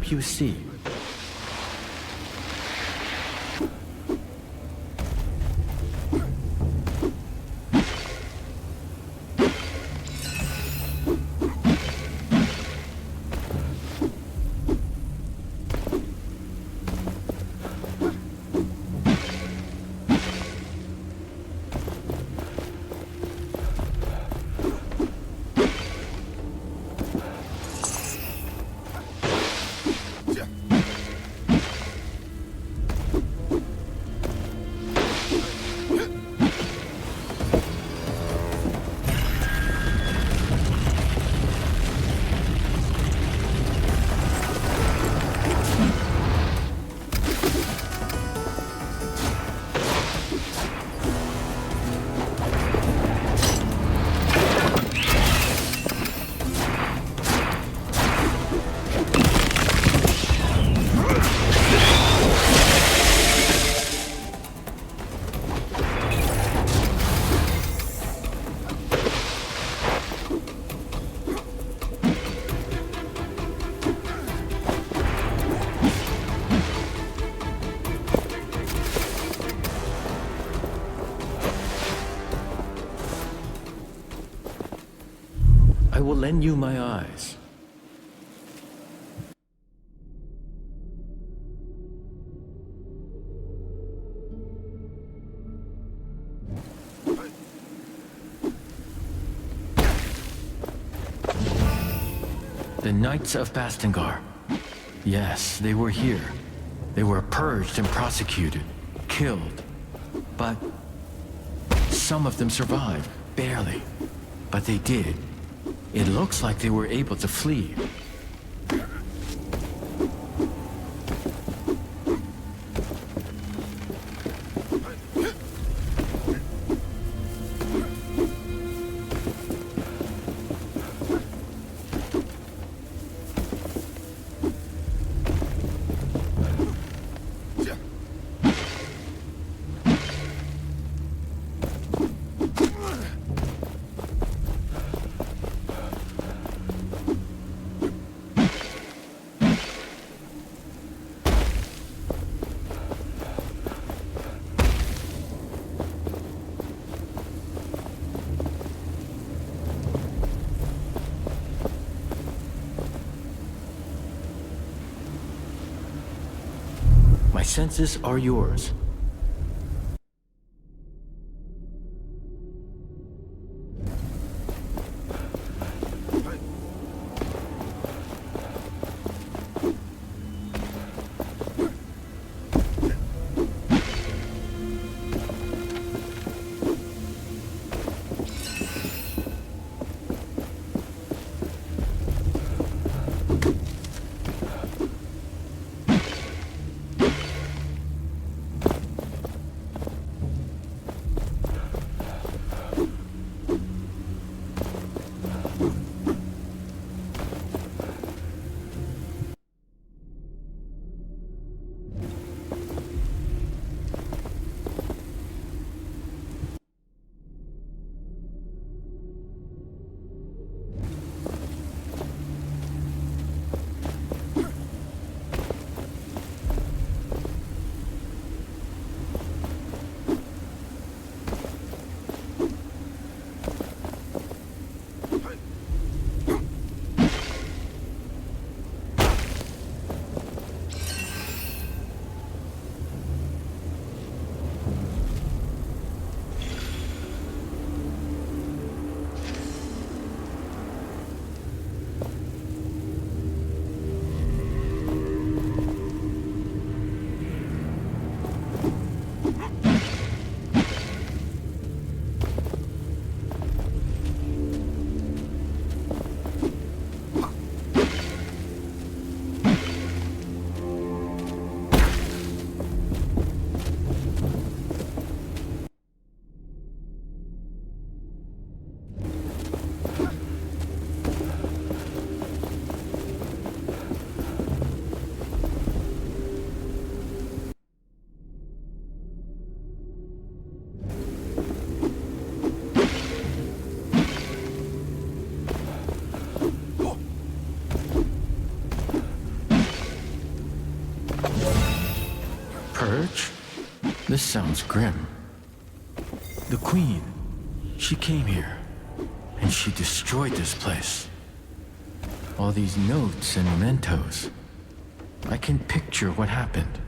help you see. I will lend you my eyes. The Knights of Bastengar. Yes, they were here. They were purged and prosecuted, killed. But some of them survived, barely. But they did. It looks like they were able to flee. My senses are yours. This sounds grim. The Queen, she came here, and she destroyed this place. All these notes and mementos. I can picture what happened.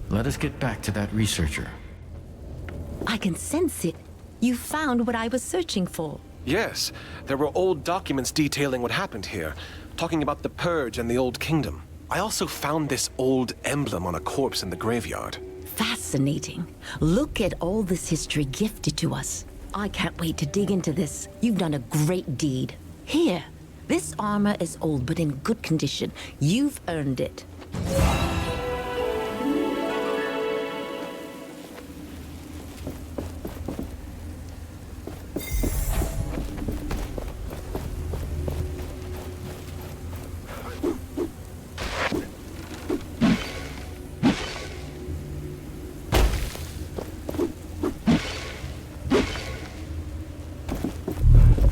Let us get back to that researcher. I can sense it. You found what I was searching for. Yes, there were old documents detailing what happened here, talking about the Purge and the Old Kingdom. I also found this old emblem on a corpse in the graveyard. Fascinating. Look at all this history gifted to us. I can't wait to dig into this. You've done a great deed. Here, this armor is old but in good condition. You've earned it.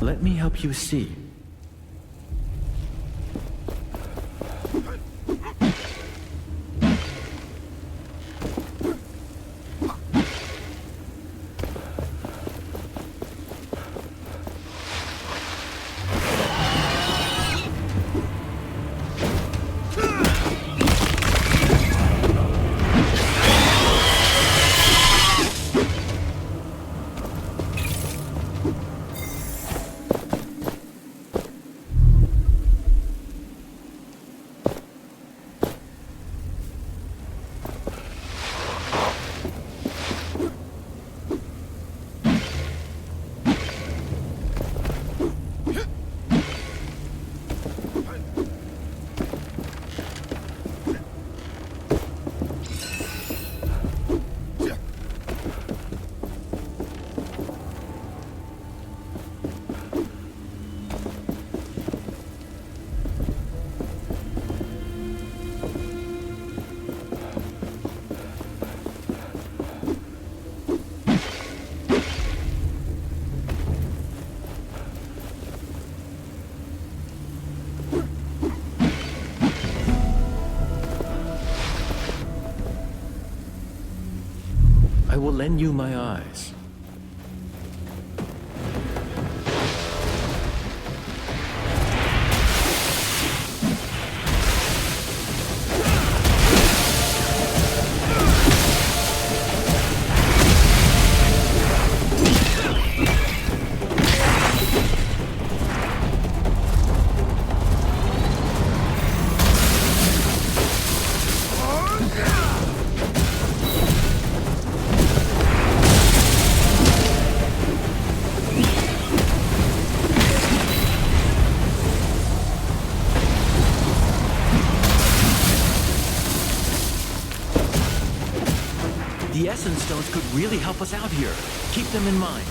Let me help you see. I will lend you my eyes. The Essence Stones could really help us out here. Keep them in mind.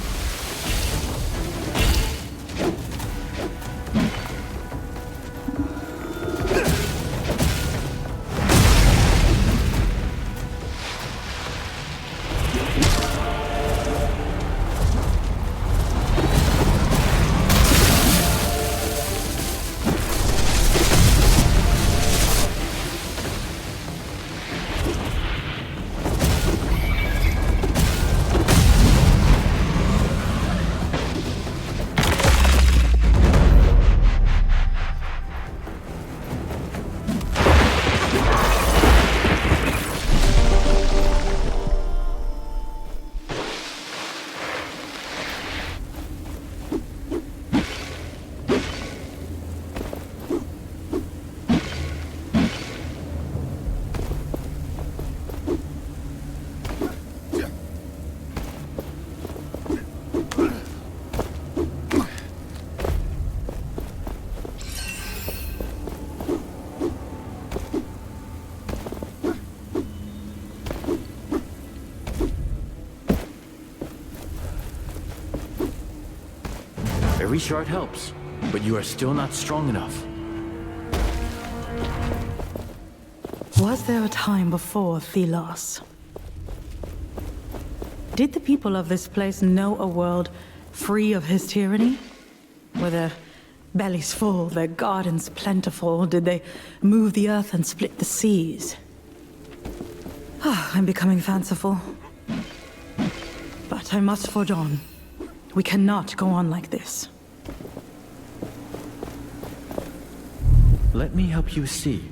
Every shard helps, but you are still not strong enough. Was there a time before Thelos? Did the people of this place know a world free of his tyranny? Were their bellies full, their gardens plentiful? Did they move the earth and split the seas? I'm becoming fanciful. But I must forge on. We cannot go on like this. Let me help you see.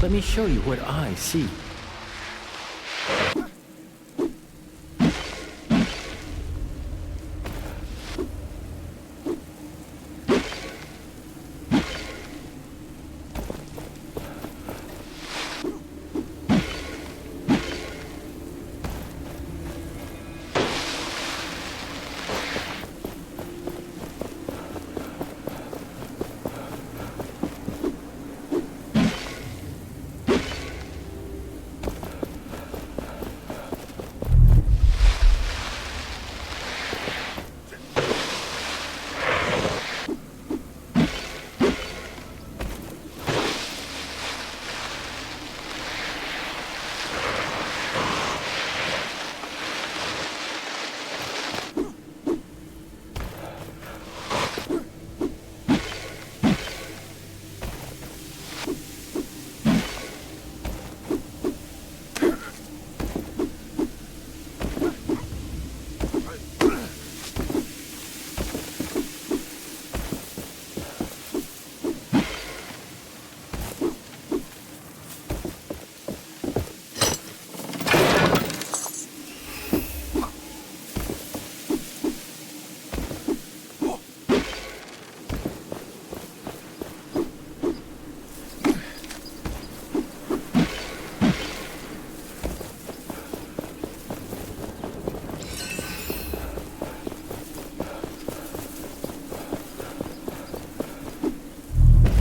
Let me show you what I see.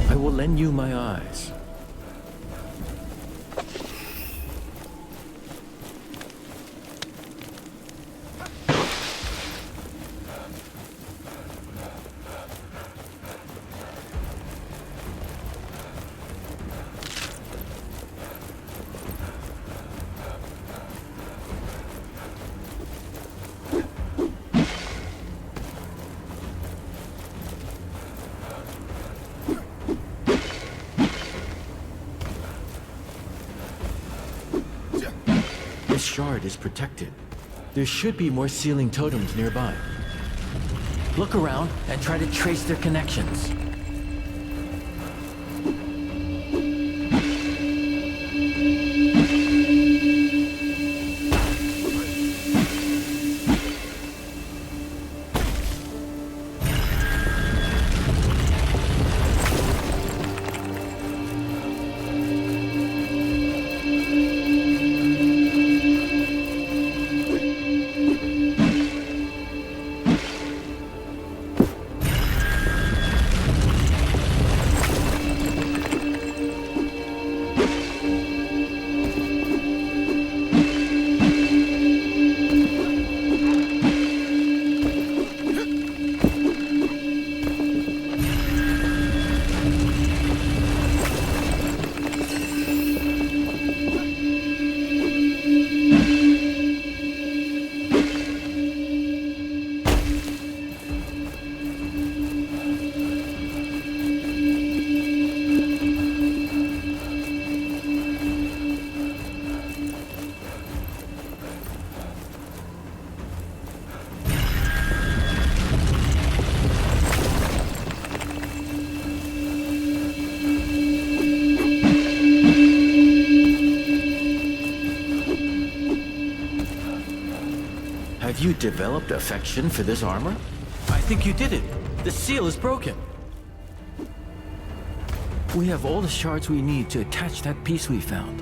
I will lend you my eyes. This shard is protected. There should be more sealing totems nearby. Look around and try to trace their connections. Have you developed affection for this armor? I think you did it. The seal is broken. We have all the shards we need to attach that piece we found.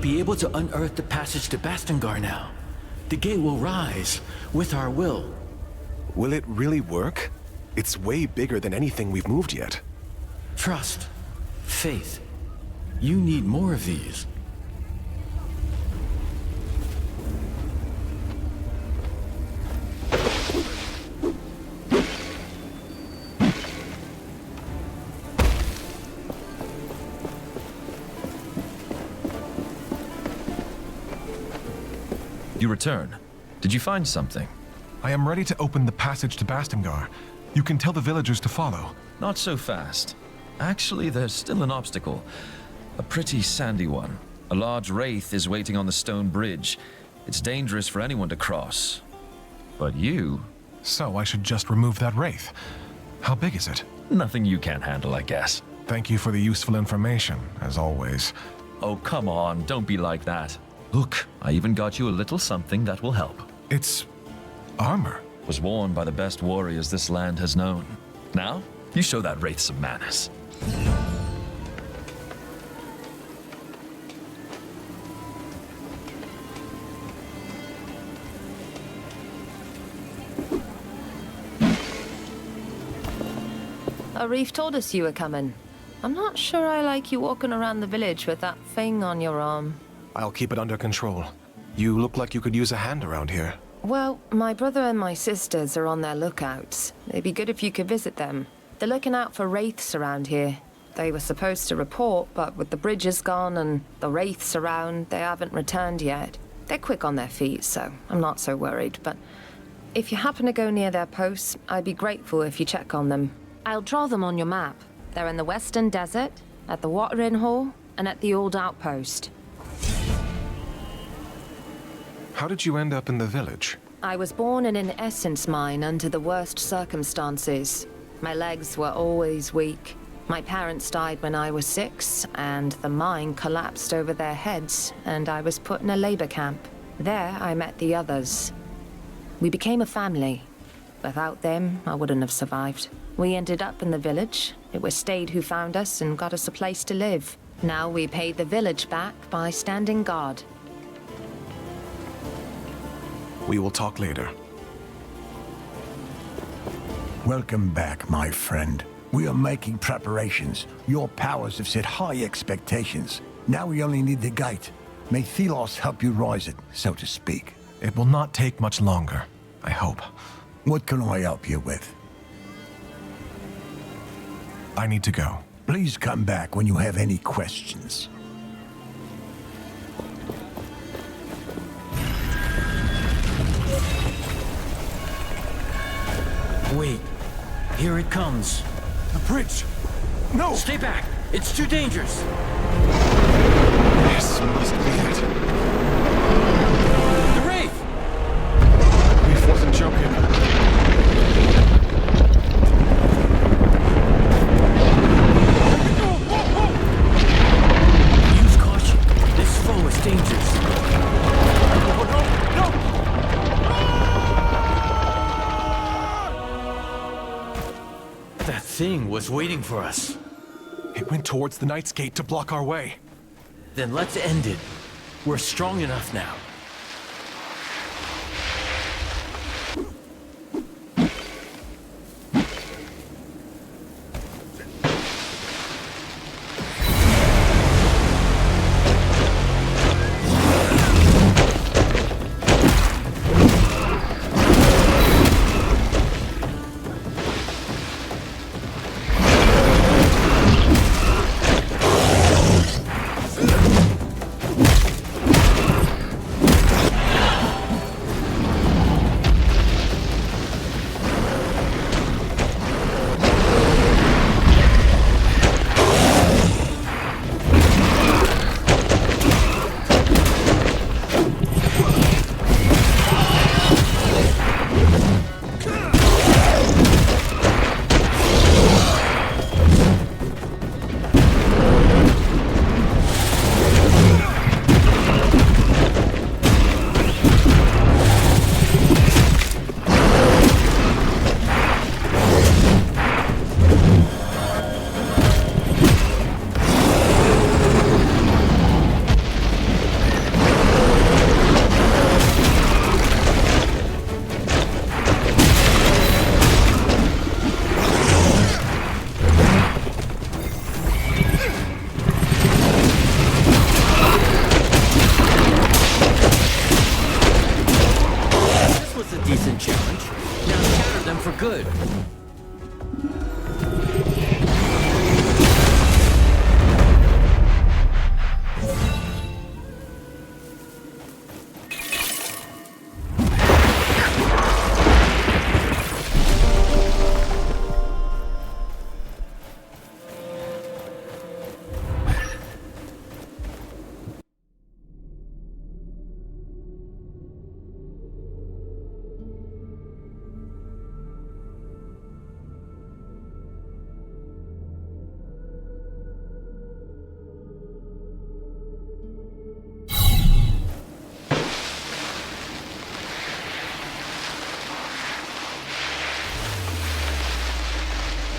be able to unearth the passage to Bastengar now. The gate will rise with our will. Will it really work? It's way bigger than anything we've moved yet. Trust. Faith. You need more of these. You return. Did you find something? I am ready to open the passage to Bastengar. You can tell the villagers to follow. Not so fast. Actually, there's still an obstacle. A pretty sandy one. A large wraith is waiting on the stone bridge. It's dangerous for anyone to cross. But you... So I should just remove that wraith. How big is it? Nothing you can't handle, I guess. Thank you for the useful information, as always. Oh, come on, don't be like that. Look, I even got you a little something that will help. It's... armor. Was worn by the best warriors this land has known. Now, you show that wraith some manners. Arif told us you were coming. I'm not sure I like you walking around the village with that thing on your arm. I'll keep it under control. You look like you could use a hand around here. Well, my brother and my sisters are on their lookouts. It'd be good if you could visit them. They're looking out for wraiths around here. They were supposed to report, but with the bridges gone and the wraiths around, they haven't returned yet. They're quick on their feet, so I'm not so worried, but if you happen to go near their posts, I'd be grateful if you check on them. I'll draw them on your map. They're in the Western Desert, at the Watering Hall, and at the Old Outpost. How did you end up in the village? I was born in an essence mine under the worst circumstances. My legs were always weak. My parents died when I was 6, and the mine collapsed over their heads, and I was put in a labor camp. There, I met the others. We became a family. Without them, I wouldn't have survived. We ended up in the village. It was Stade who found us and got us a place to live. Now we pay the village back by standing guard. We will talk later. Welcome back, my friend. We are making preparations. Your powers have set high expectations. Now we only need the gate. May Thelos help you rise it, so to speak. It will not take much longer, I hope. What can I help you with? I need to go. Please come back when you have any questions. Wait. Here it comes. The bridge! No! Stay back! It's too dangerous! This must be it. The Wraith! Reef wasn't joking. Use caution. This foe is dangerous. That thing was waiting for us. It went towards the Knight's Gate to block our way. Then let's end it. We're strong enough now. We're good.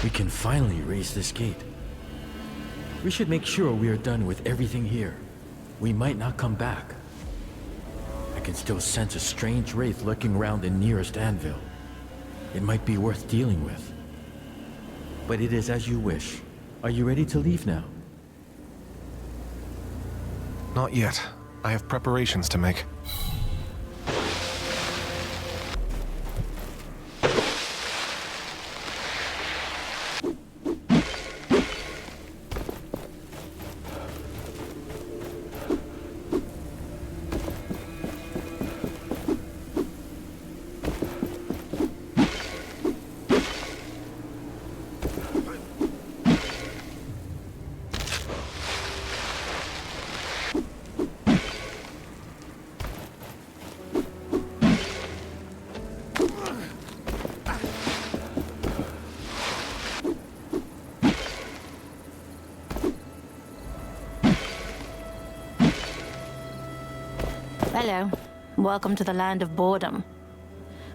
We can finally raise this gate. We should make sure we are done with everything here. We might not come back. I can still sense a strange wraith lurking around the nearest anvil. It might be worth dealing with. But it is as you wish. Are you ready to leave now? Not yet. I have preparations to make. Hello. Welcome to the land of boredom.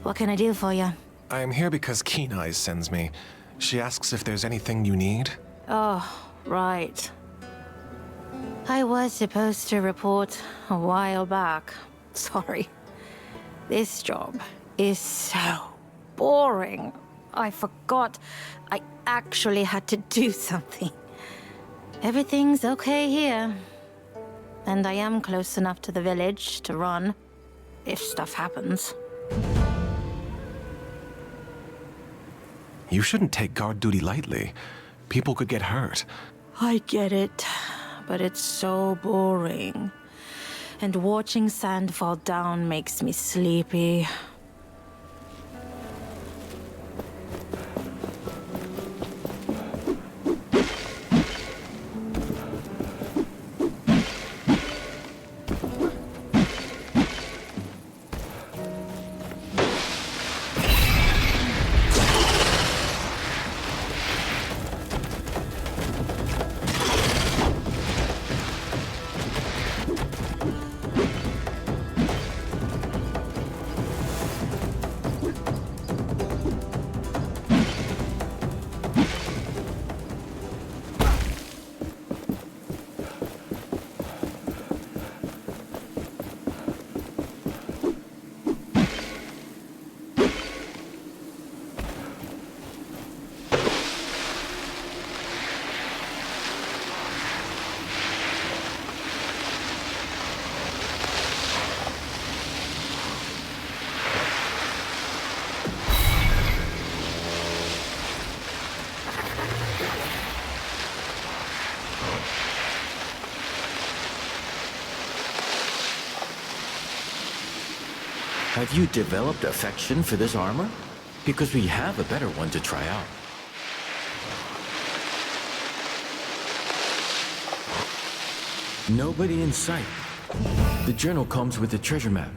What can I do for you? I am here because Keen Eyes sends me. She asks if there's anything you need. Oh, right. I was supposed to report a while back. Sorry. This job is so boring. I forgot I actually had to do something. Everything's okay here. And I am close enough to the village to run, if stuff happens. You shouldn't take guard duty lightly. People could get hurt. I get it, but it's so boring. And watching sand fall down makes me sleepy. Have you developed affection for this armor? Because we have a better one to try out. Nobody in sight. The journal comes with the treasure map.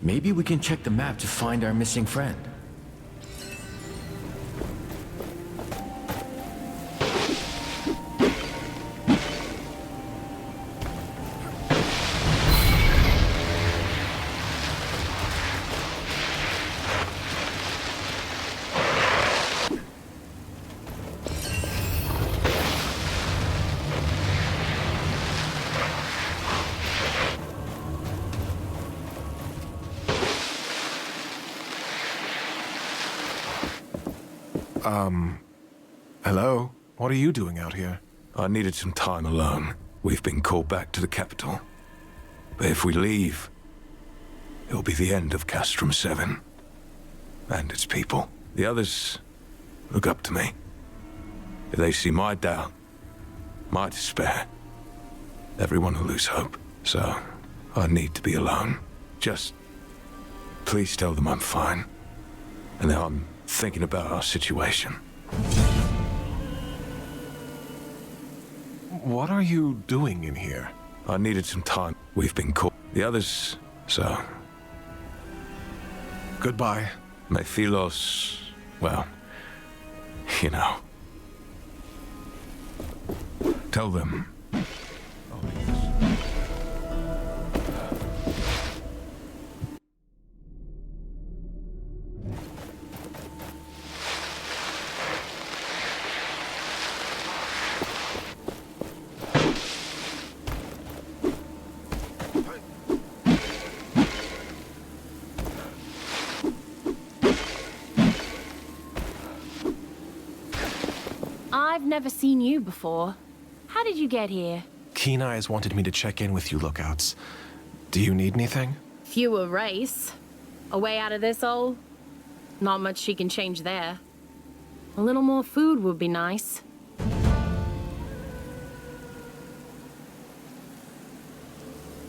Maybe we can check the map to find our missing friend. Hello? What are you doing out here? I needed some time alone. We've been called back to the capital. But if we leave, it'll be the end of Castrum 7. And its people. The others look up to me. If they see my doubt, my despair, everyone will lose hope. So, I need to be alone. Just please tell them I'm fine. And that I'm thinking about our situation. What are you doing in here? I needed some time. We've been caught. The others, so... Goodbye. Mephilos, well, you know. Tell them. I've never seen you before. How did you get here? Keen Eyes wanted me to check in with you lookouts. Do you need anything? Fewer race. A way out of this hole? Not much she can change there. A little more food would be nice.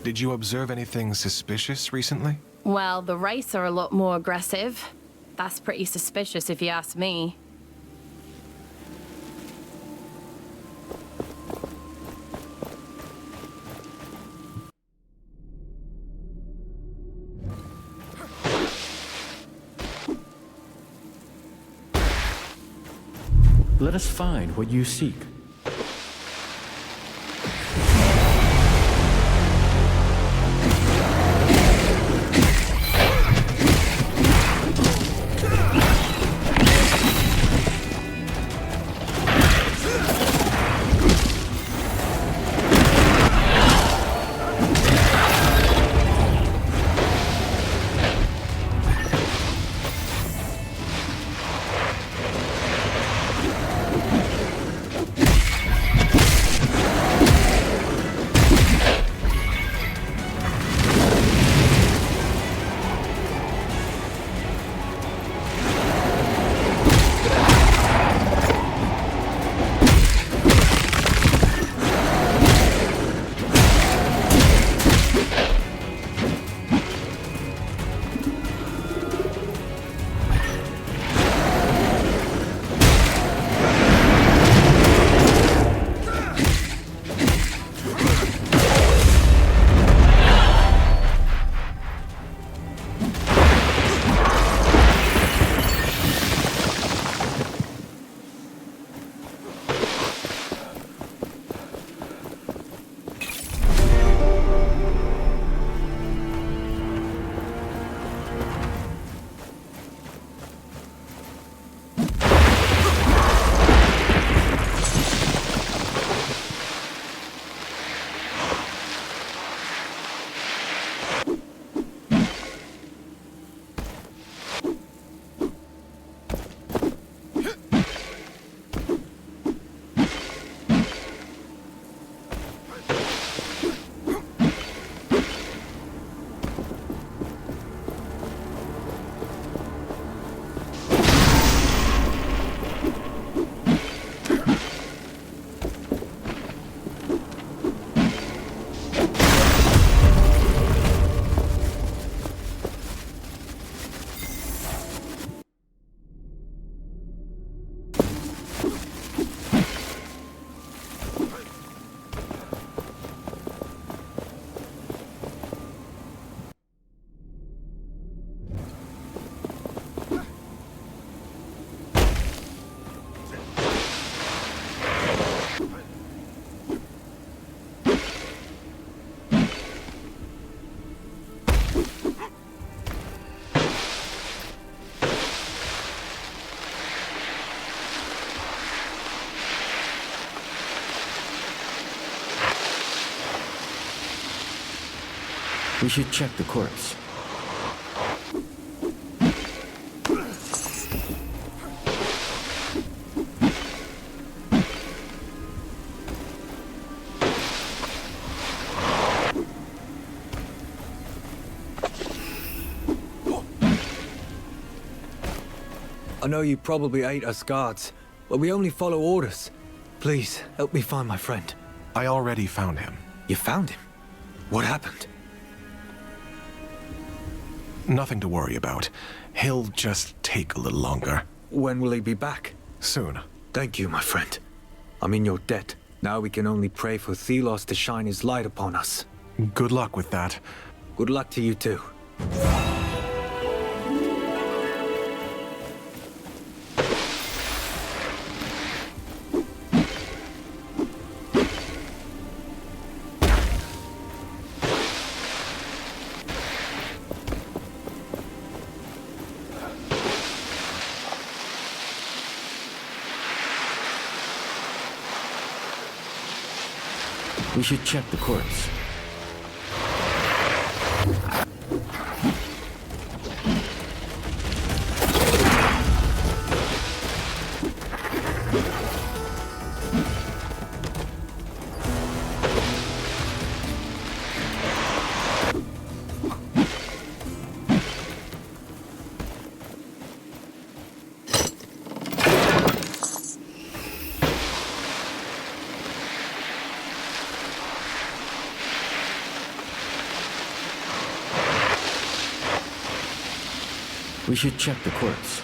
Did you observe anything suspicious recently? Well, the race are a lot more aggressive. That's pretty suspicious if you ask me. Let us find what you seek. We should check the corpse. I know you probably hate us guards, but we only follow orders. Please, help me find my friend. I already found him. You found him? What happened? Nothing to worry about. He'll just take a little longer. When will he be back? Soon. Thank you, my friend. I'm in your debt. Now we can only pray for Thelos to shine his light upon us. Good luck with that. Good luck to you too. We should check the corpse. We should check the corpse.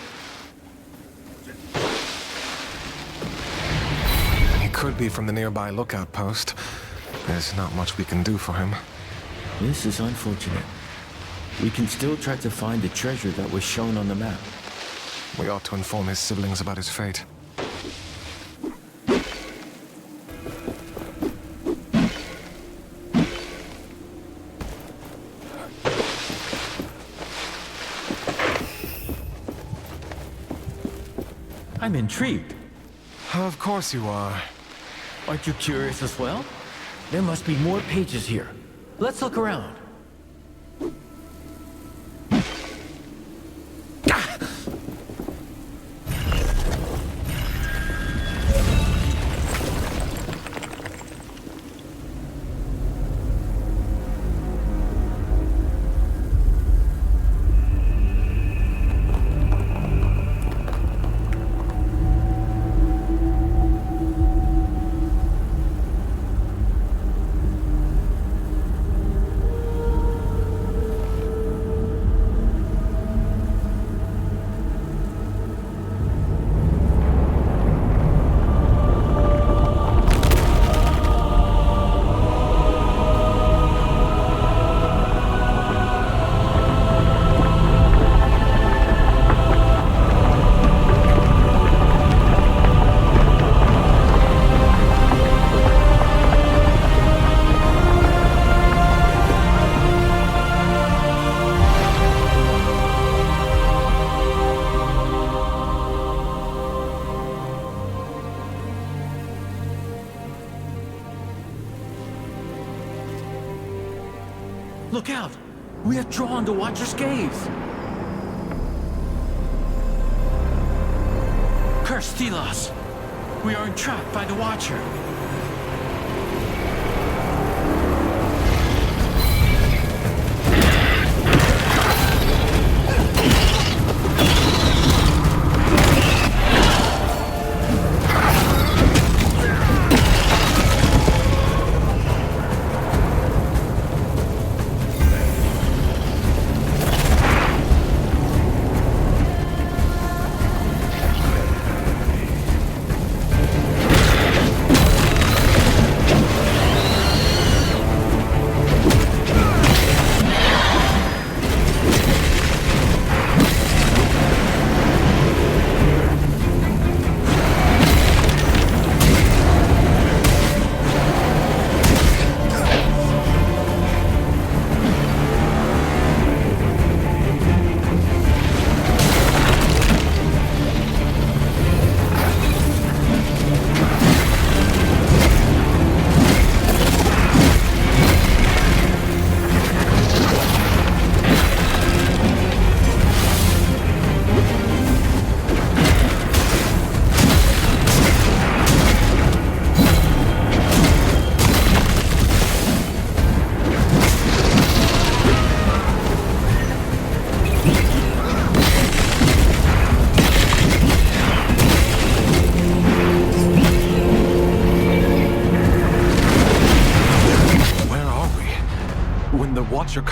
He could be from the nearby lookout post. There's not much we can do for him. This is unfortunate. We can still try to find the treasure that was shown on the map. We ought to inform his siblings about his fate. I'm intrigued. Of course you are. Aren't you curious as well? There must be more pages here. Let's look around. Look out! We are drawn to Watcher's gaze! Curse Thelos! We are entrapped by the Watcher!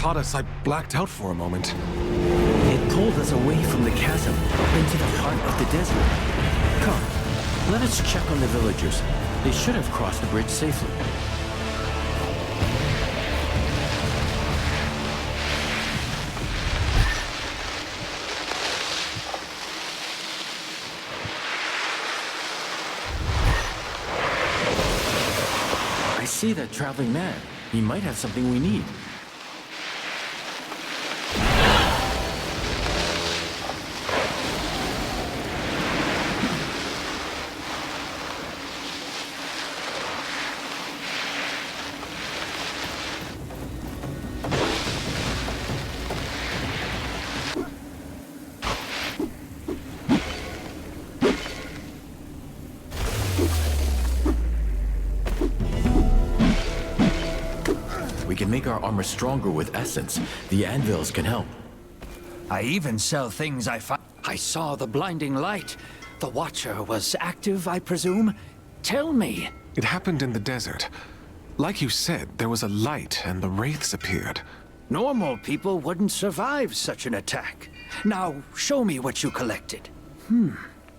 caught us, I blacked out for a moment. It pulled us away from the chasm, into the heart of the desert. Come, let us check on the villagers. They should have crossed the bridge safely. I see that traveling man. He might have something we need. We can make our armor stronger with essence. The anvils can help. I even sell things I find. I saw the blinding light. The Watcher was active, I presume? Tell me. It happened in the desert. Like you said, there was a light and the wraiths appeared. Normal people wouldn't survive such an attack. Now, show me what you collected.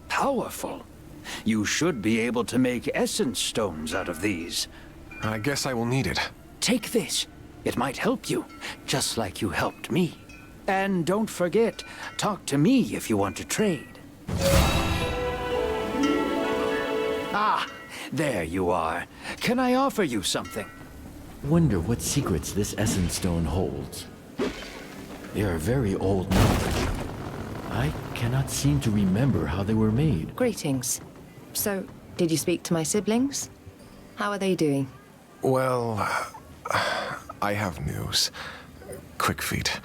Powerful. You should be able to make essence stones out of these. I guess I will need it. Take this. It might help you, just like you helped me. And don't forget, talk to me if you want to trade. Ah, there you are. Can I offer you something? Wonder what secrets this essence stone holds. They are very old knowledge. I cannot seem to remember how they were made. Greetings. So, did you speak to my siblings? How are they doing? Well, I have news. Quick feet.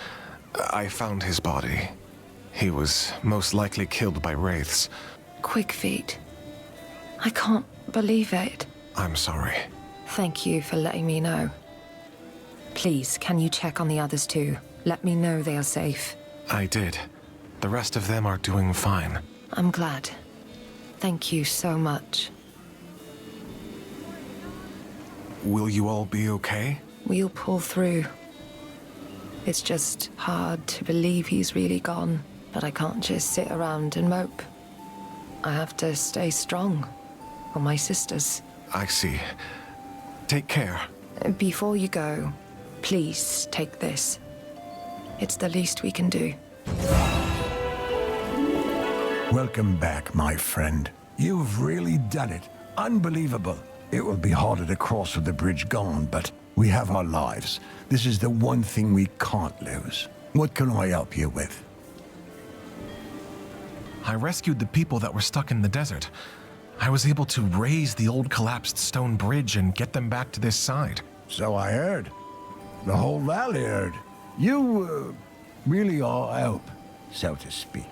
I found his body. He was most likely killed by wraiths. Quick feet. I can't believe it. I'm sorry. Thank you for letting me know. Please, can you check on the others too? Let me know they are safe. I did. The rest of them are doing fine. I'm glad. Thank you so much. Will you all be okay? We'll pull through. It's just hard to believe he's really gone, but I can't just sit around and mope. I have to stay strong for my sisters. I see. Take care. Before you go, please take this. It's the least we can do. Welcome back, my friend. You've really done it. Unbelievable. It will be harder to cross with the bridge gone, but we have our lives. This is the one thing we can't lose. What can I help you with? I rescued the people that were stuck in the desert. I was able to raise the old collapsed stone bridge and get them back to this side. So I heard. The whole valley heard. You, really are help, so to speak.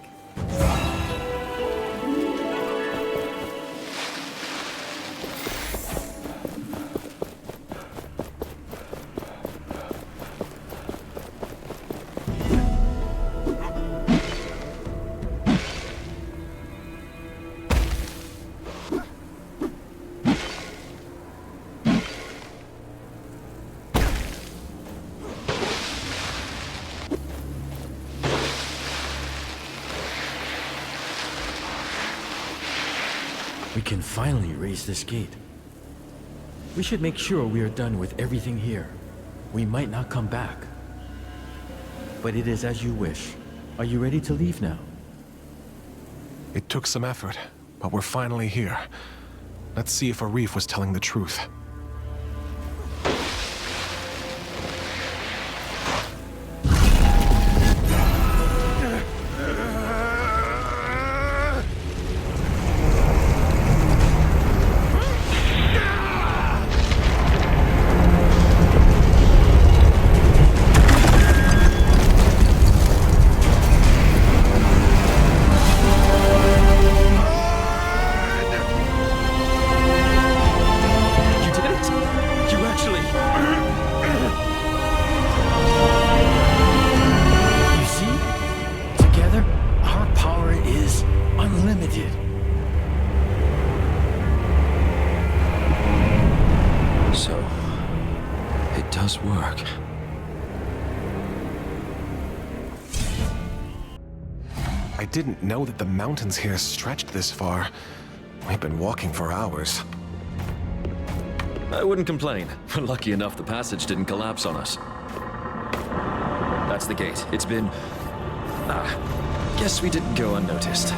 We can finally raise this gate. We should make sure we are done with everything here. We might not come back. But it is as you wish. Are you ready to leave now? It took some effort, but we're finally here. Let's see if Arif was telling the truth. You did I didn't know that the mountains here stretched this far. We've been walking for hours. I wouldn't complain. We're lucky enough the passage didn't collapse on us. That's the gate. It's been... guess we didn't go unnoticed.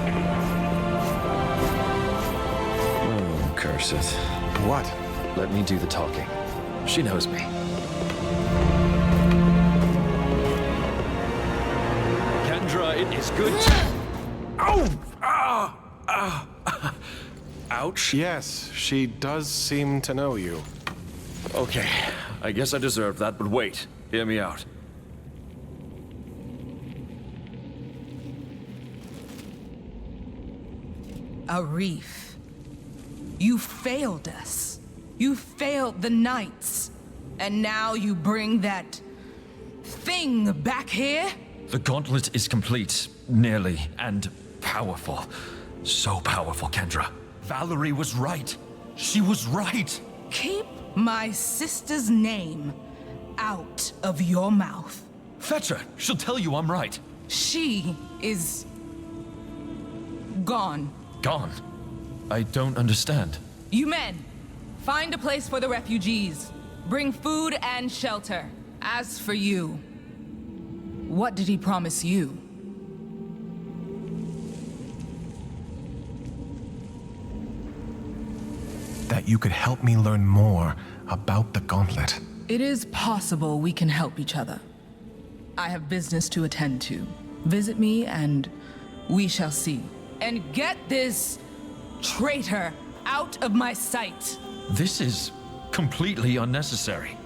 Oh, curse it. What? Let me do the talking. She knows me. Kendra, it is good to... Ouch. Yes, she does seem to know you. Okay, I guess I deserve that, but wait. Hear me out. Arif, you failed us. You failed the Knights. And now you bring that thing back here? The gauntlet is complete, nearly, and powerful. So powerful, Kendra. Valerie was right. She was right. Keep my sister's name out of your mouth. Fetch her. She'll tell you I'm right. She is... gone. Gone? I don't understand. You men, find a place for the refugees. Bring food and shelter. As for you, what did he promise you? That you could help me learn more about the gauntlet. It is possible we can help each other. I have business to attend to. Visit me and we shall see. And get this traitor out of my sight. This is completely unnecessary.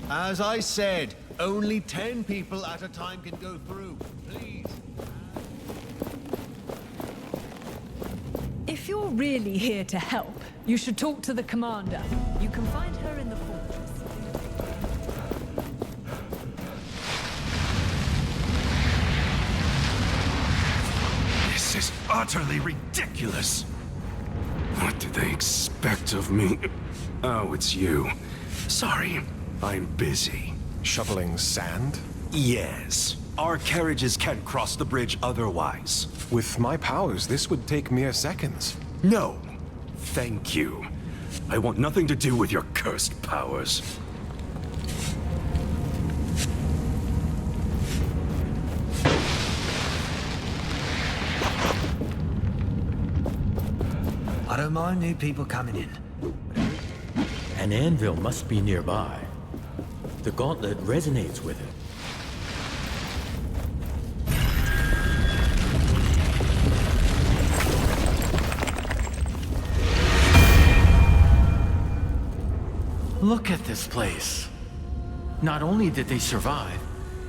As I said, only 10 people at a time can go through. Please. If you're really here to help, you should talk to the commander. You can find her in the fortress. This is utterly ridiculous. What did they expect of me? Oh, it's you. Sorry, I'm busy. Shoveling sand? Yes. Our carriages can't cross the bridge otherwise. With my powers, this would take mere seconds. No. Thank you. I want nothing to do with your cursed powers. I don't mind new people coming in. An anvil must be nearby. The gauntlet resonates with it. Look at this place. Not only did they survive,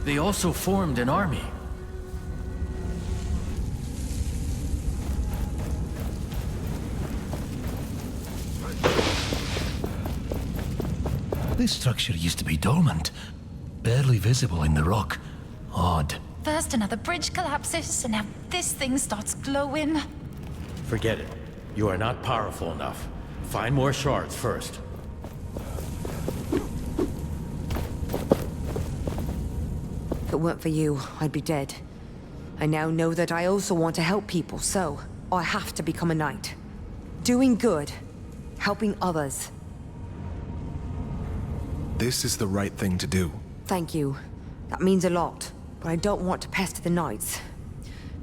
they also formed an army. This structure used to be dormant, barely visible in the rock. Odd. First another bridge collapses, and now this thing starts glowing. Forget it. You are not powerful enough. Find more shards first. If it weren't for you, I'd be dead. I now know that I also want to help people, so I have to become a knight. Doing good, helping others. This is the right thing to do. Thank you. That means a lot, but I don't want to pester the knights.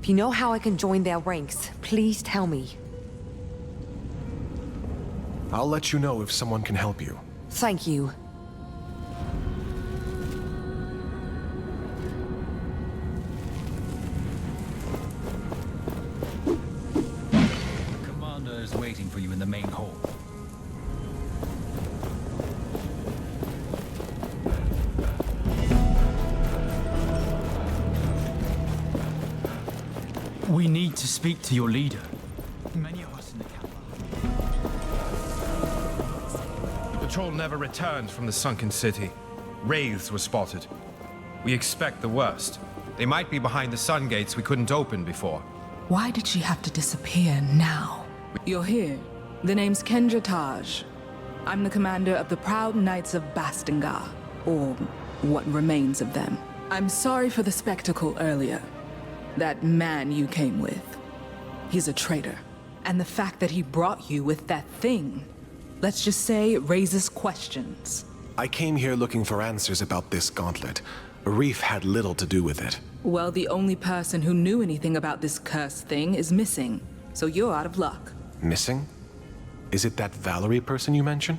If you know how I can join their ranks, please tell me. I'll let you know if someone can help you. Thank you. Commander is waiting for you in the main hall. We need to speak to your leader. Many of us in the camp. The patrol never returned from the sunken city. Wraiths were spotted. We expect the worst. They might be behind the sun gates we couldn't open before. Why did she have to disappear now? You're here. The name's Kendra Taj. I'm the commander of the Proud Knights of Bastingar, or what remains of them. I'm sorry for the spectacle earlier. That man you came with, he's a traitor. And the fact that he brought you with that thing, let's just say it raises questions. I came here looking for answers about this gauntlet. Reef had little to do with it. Well, the only person who knew anything about this cursed thing is missing, so you're out of luck. Missing? Is it that Valerie person you mentioned?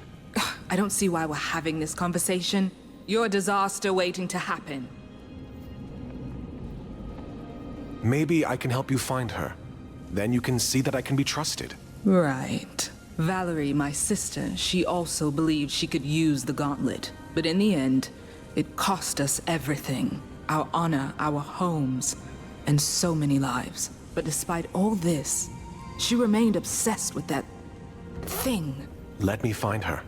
I don't see why we're having this conversation. You're a disaster waiting to happen. Maybe I can help you find her. Then you can see that I can be trusted. Right. Valerie, my sister, she also believed she could use the gauntlet. But in the end, it cost us everything. Our honor, our homes, and so many lives. But despite all this, she remained obsessed with that thing. Let me find her.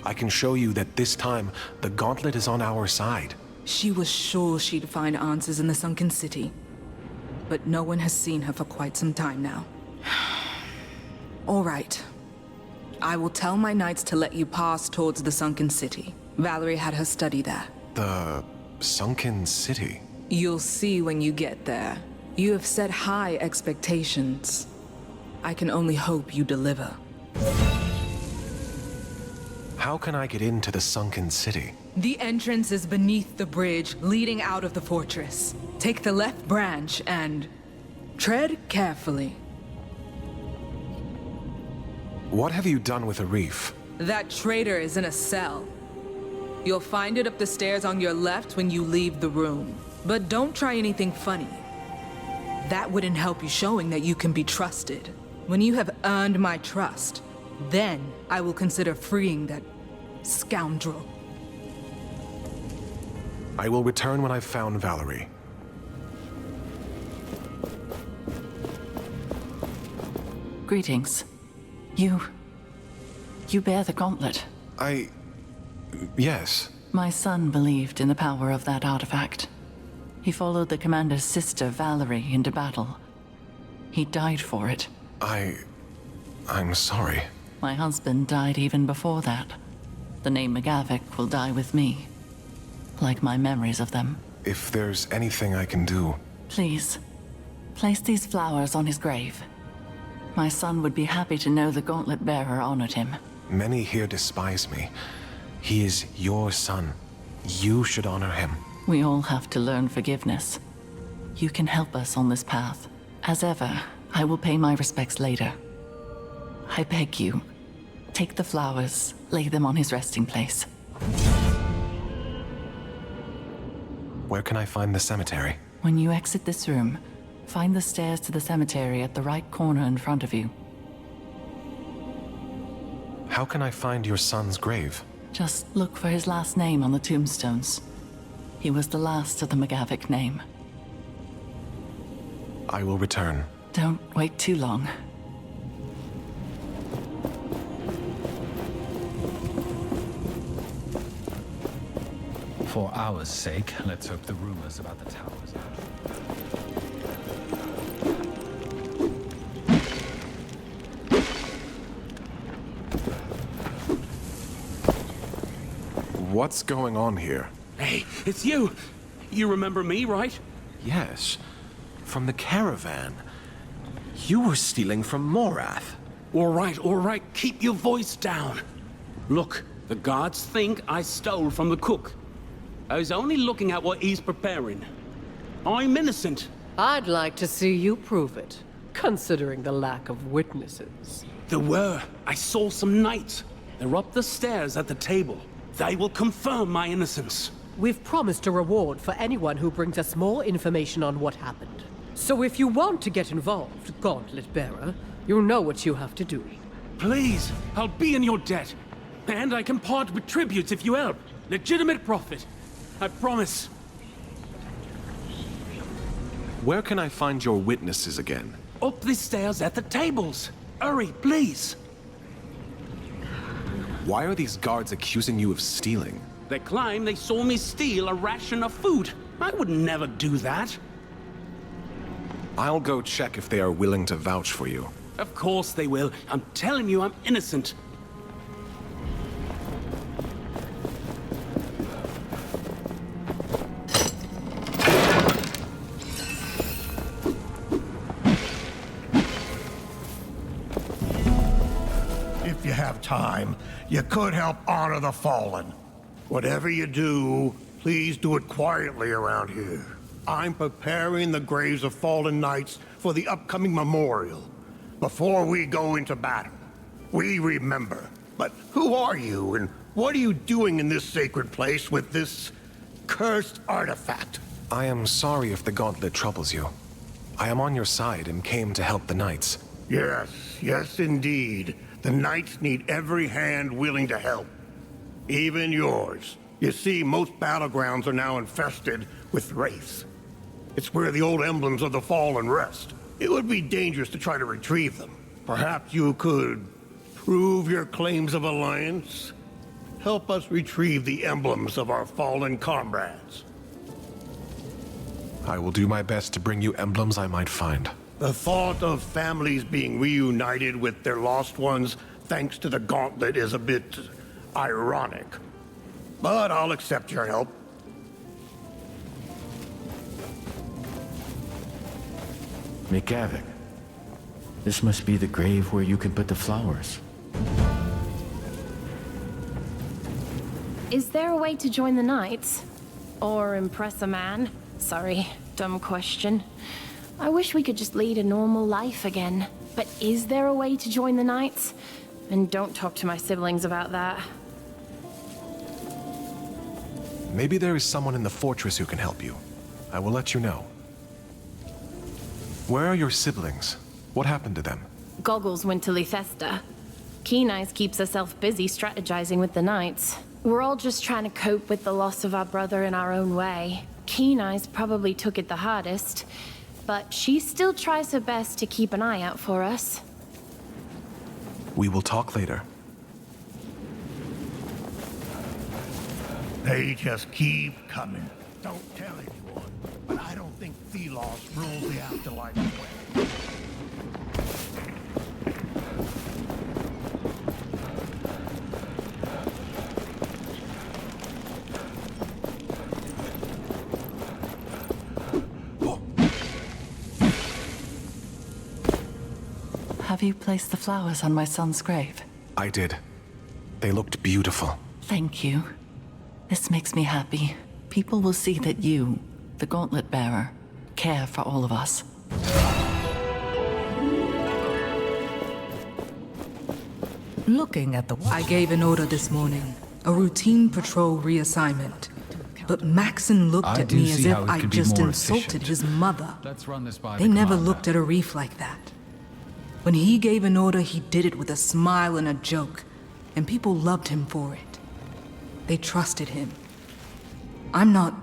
I can show you that this time, the gauntlet is on our side. She was sure she'd find answers in the sunken city. But no one has seen her for quite some time now. All right. I will tell my knights to let you pass towards the sunken city. Valerie had her study there. The sunken city? You'll see when you get there. You have set high expectations. I can only hope you deliver. How can I get into the sunken city? The entrance is beneath the bridge leading out of the fortress. Take the left branch and tread carefully. What have you done with Arif? That traitor is in a cell. You'll find it up the stairs on your left when you leave the room. But don't try anything funny. That wouldn't help you showing that you can be trusted. When you have earned my trust, then I will consider freeing that scoundrel. I will return when I've found Valerie. Greetings. You bear the gauntlet. Yes. My son believed in the power of that artifact. He followed the commander's sister, Valerie, into battle. He died for it. I'm sorry. My husband died even before that. The name McGavick will die with me. Like my memories of them. If there's anything I can do... Please, place these flowers on his grave. My son would be happy to know the gauntlet bearer honored him. Many here despise me. He is your son. You should honor him. We all have to learn forgiveness. You can help us on this path. As ever, I will pay my respects later. I beg you, take the flowers, lay them on his resting place. Where can I find the cemetery? When you exit this room, find the stairs to the cemetery at the right corner in front of you. How can I find your son's grave? Just look for his last name on the tombstones. He was the last of the McGavick name. I will return. Don't wait too long. For our sake, let's hope the rumors about the towers are What's going on here? Hey, it's you! You remember me, right? Yes. From the caravan. You were stealing from Morath. All right, keep your voice down. Look, the guards think I stole from the cook. I was only looking at what he's preparing. I'm innocent. I'd like to see you prove it, considering the lack of witnesses. There were. I saw some knights. They're up the stairs at the table. They will confirm my innocence. We've promised a reward for anyone who brings us more information on what happened. So if you want to get involved, Gauntlet Bearer, you know what you have to do. Please, I'll be in your debt. And I can part with tributes if you help. Legitimate profit. I promise. Where can I find your witnesses again? Up the stairs at the tables. Hurry, please. Why are these guards accusing you of stealing? They claim they saw me steal a ration of food. I would never do that. I'll go check if they are willing to vouch for you. Of course they will. I'm telling you, I'm innocent. If you have time, you could help honor the fallen. Whatever you do, please do it quietly around here. I'm preparing the graves of fallen knights for the upcoming memorial. Before we go into battle, we remember. But who are you, and what are you doing in this sacred place with this cursed artifact? I am sorry if the gauntlet troubles you. I am on your side and came to help the knights. Yes, indeed. The knights need every hand willing to help. Even yours. You see, most battlegrounds are now infested with wraiths. It's where the old emblems of the fallen rest. It would be dangerous to try to retrieve them. Perhaps you could prove your claims of alliance? Help us retrieve the emblems of our fallen comrades. I will do my best to bring you emblems I might find. The thought of families being reunited with their lost ones thanks to the gauntlet is a bit ironic. But I'll accept your help. McGavick, this must be the grave where you can put the flowers. Is there a way to join the Knights? Or impress a man? Sorry, dumb question. I wish we could just lead a normal life again. But is there a way to join the Knights? And don't talk to my siblings about that. Maybe there is someone in the fortress who can help you. I will let you know. Where are your siblings? What happened to them? Goggles went to Lythesta. Keen Eyes keeps herself busy strategizing with the Knights. We're all just trying to cope with the loss of our brother in our own way. Keen Eyes probably took it the hardest, but she still tries her best to keep an eye out for us. We will talk later. They just keep coming. Don't tell anyone, but I don't think Thelos rules the afterlife well. Have you placed the flowers on my son's grave? I did. They looked beautiful. Thank you. This makes me happy. People will see that you, the Gauntlet Bearer, care for all of us. Looking at the... I gave an order this morning. A routine patrol reassignment. But Maxon looked at me as if I just insulted his mother. Let's run this by They never looked at a reef like that. When he gave an order, he did it with a smile and a joke, and people loved him for it. They trusted him. I'm not...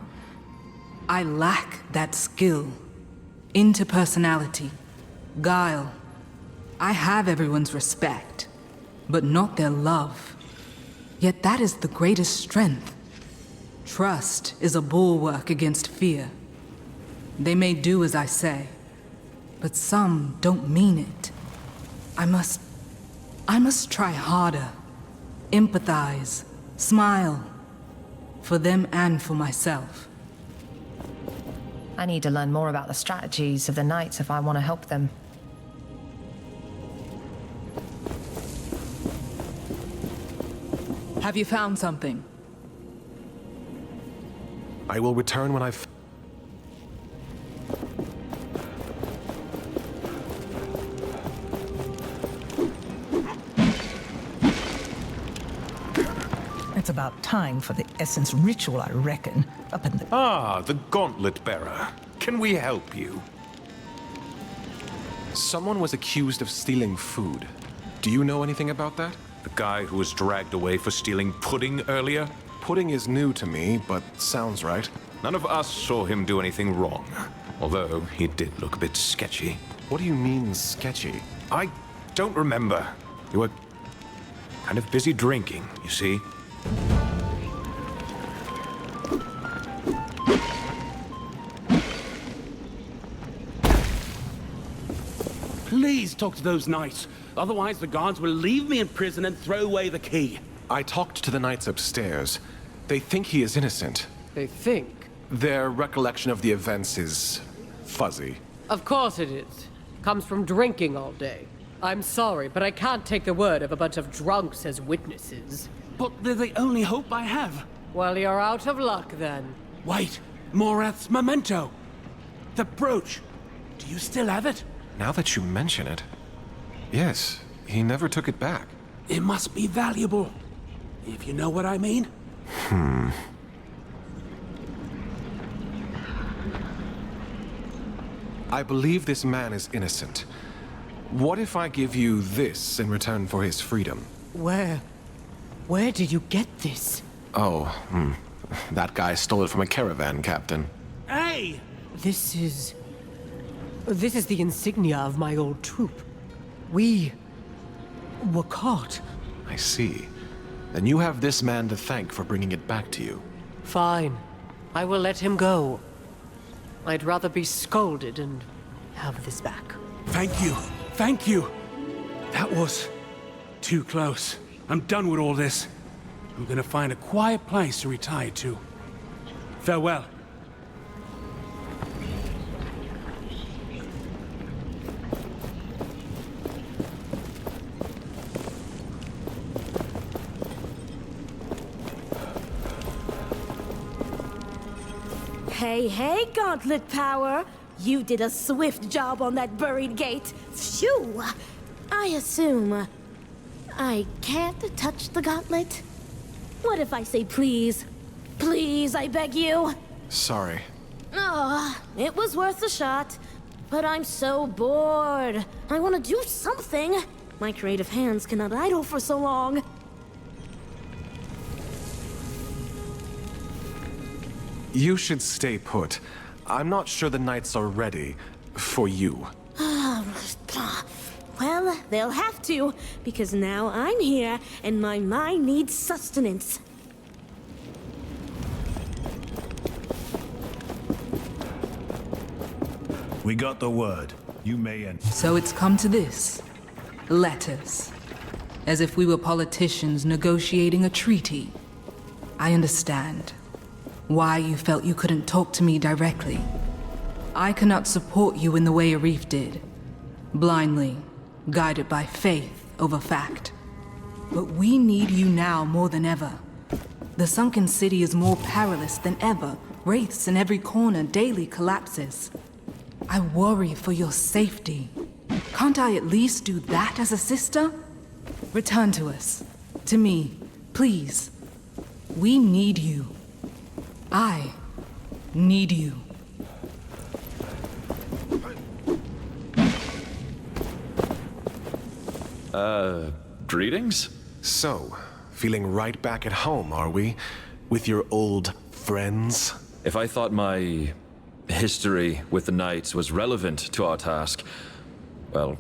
I lack that skill. Interpersonality. Guile. I have everyone's respect, but not their love. Yet that is the greatest strength. Trust is a bulwark against fear. They may do as I say, but some don't mean it. I must try harder. Empathize. Smile. For them and for myself. I need to learn more about the strategies of the Knights if I want to help them. Have you found something? I will return when I've... It's about time for the Essence ritual, I reckon. Up in the... Ah, the Gauntlet Bearer. Can we help you? Someone was accused of stealing food. Do you know anything about that? The guy who was dragged away for stealing pudding earlier? Pudding is new to me, but sounds right. None of us saw him do anything wrong. Although, he did look a bit sketchy. What do you mean, sketchy? I don't remember. You were kind of busy drinking, you see. Please talk to those knights. Otherwise, the guards will leave me in prison and throw away the key. I talked to the knights upstairs. They think he is innocent. They think? Their recollection of the events is fuzzy. Of course it is. Comes from drinking all day. I'm sorry, but I can't take the word of a bunch of drunks as witnesses. But they're the only hope I have. Well, you're out of luck then. Wait, Morath's memento. The brooch. Do you still have it? Now that you mention it, yes, he never took it back. It must be valuable, if you know what I mean. I believe this man is innocent. What if I give you this in return for his freedom? Where did you get this? Oh, that guy stole it from a caravan, Captain. Hey! This is the insignia of my old troop. We were caught. I see. Then you have this man to thank for bringing it back to you. Fine. I will let him go. I'd rather be scolded and have this back. Thank you. Thank you. That was too close. I'm done with all this. I'm gonna find a quiet place to retire to. Farewell. Hey, Gauntlet Power! You did a swift job on that buried gate. Phew! I assume I can't touch the gauntlet? What if I say please? Please, I beg you? Sorry. Oh, it was worth a shot. But I'm so bored. I want to do something. My creative hands cannot idle for so long. You should stay put. I'm not sure the knights are ready for you. Well, they'll have to, because now I'm here, and my mind needs sustenance. We got the word. You may enter. So it's come to this. Letters. As if we were politicians negotiating a treaty. I understand why you felt you couldn't talk to me directly. I cannot support you in the way Arif did. Blindly, guided by faith over fact. But we need you now more than ever. The sunken city is more perilous than ever. Wraiths in every corner daily collapses. I worry for your safety. Can't I at least do that as a sister? Return to us. To me, please. We need you. I need you. Greetings? So, feeling right back at home, are we? With your old friends? If I thought my history with the Knights was relevant to our task, well,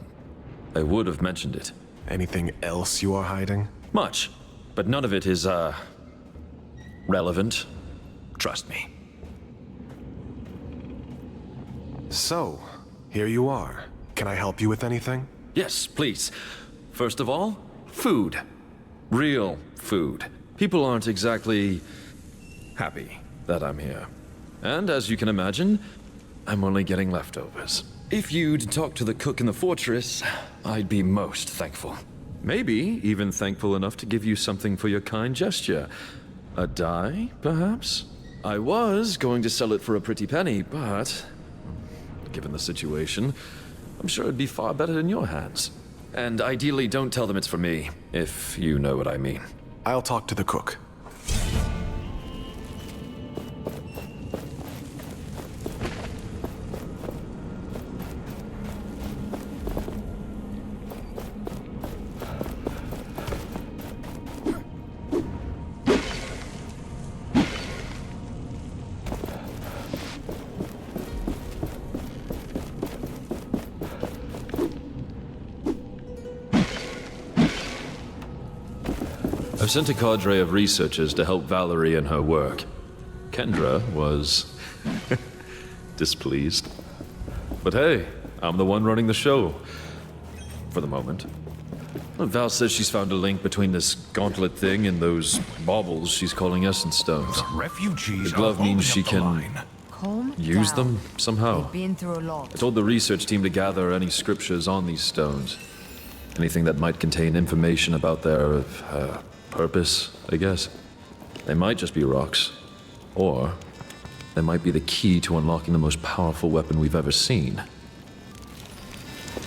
I would have mentioned it. Anything else you are hiding? Much, but none of it is, relevant. Trust me. So, here you are. Can I help you with anything? Yes, please. First of all, food. Real food. People aren't exactly happy that I'm here. And as you can imagine, I'm only getting leftovers. If you'd talk to the cook in the fortress, I'd be most thankful. Maybe even thankful enough to give you something for your kind gesture. A dye, perhaps? I was going to sell it for a pretty penny, but given the situation, I'm sure it'd be far better in your hands. And ideally, don't tell them it's for me, if you know what I mean. I'll talk to the cook. I've sent a cadre of researchers to help Valerie in her work. Kendra was displeased. But hey, I'm the one running the show. for the moment. Val says she's found a link between this gauntlet thing and those baubles she's calling essence stones. The refugees The glove are means she holding up the can line. Calm use down. them somehow. We've been through a lot. I told the research team to gather any scriptures on these stones. Anything that might contain information about their purpose, I guess. They might just be rocks. Or they might be the key to unlocking the most powerful weapon we've ever seen.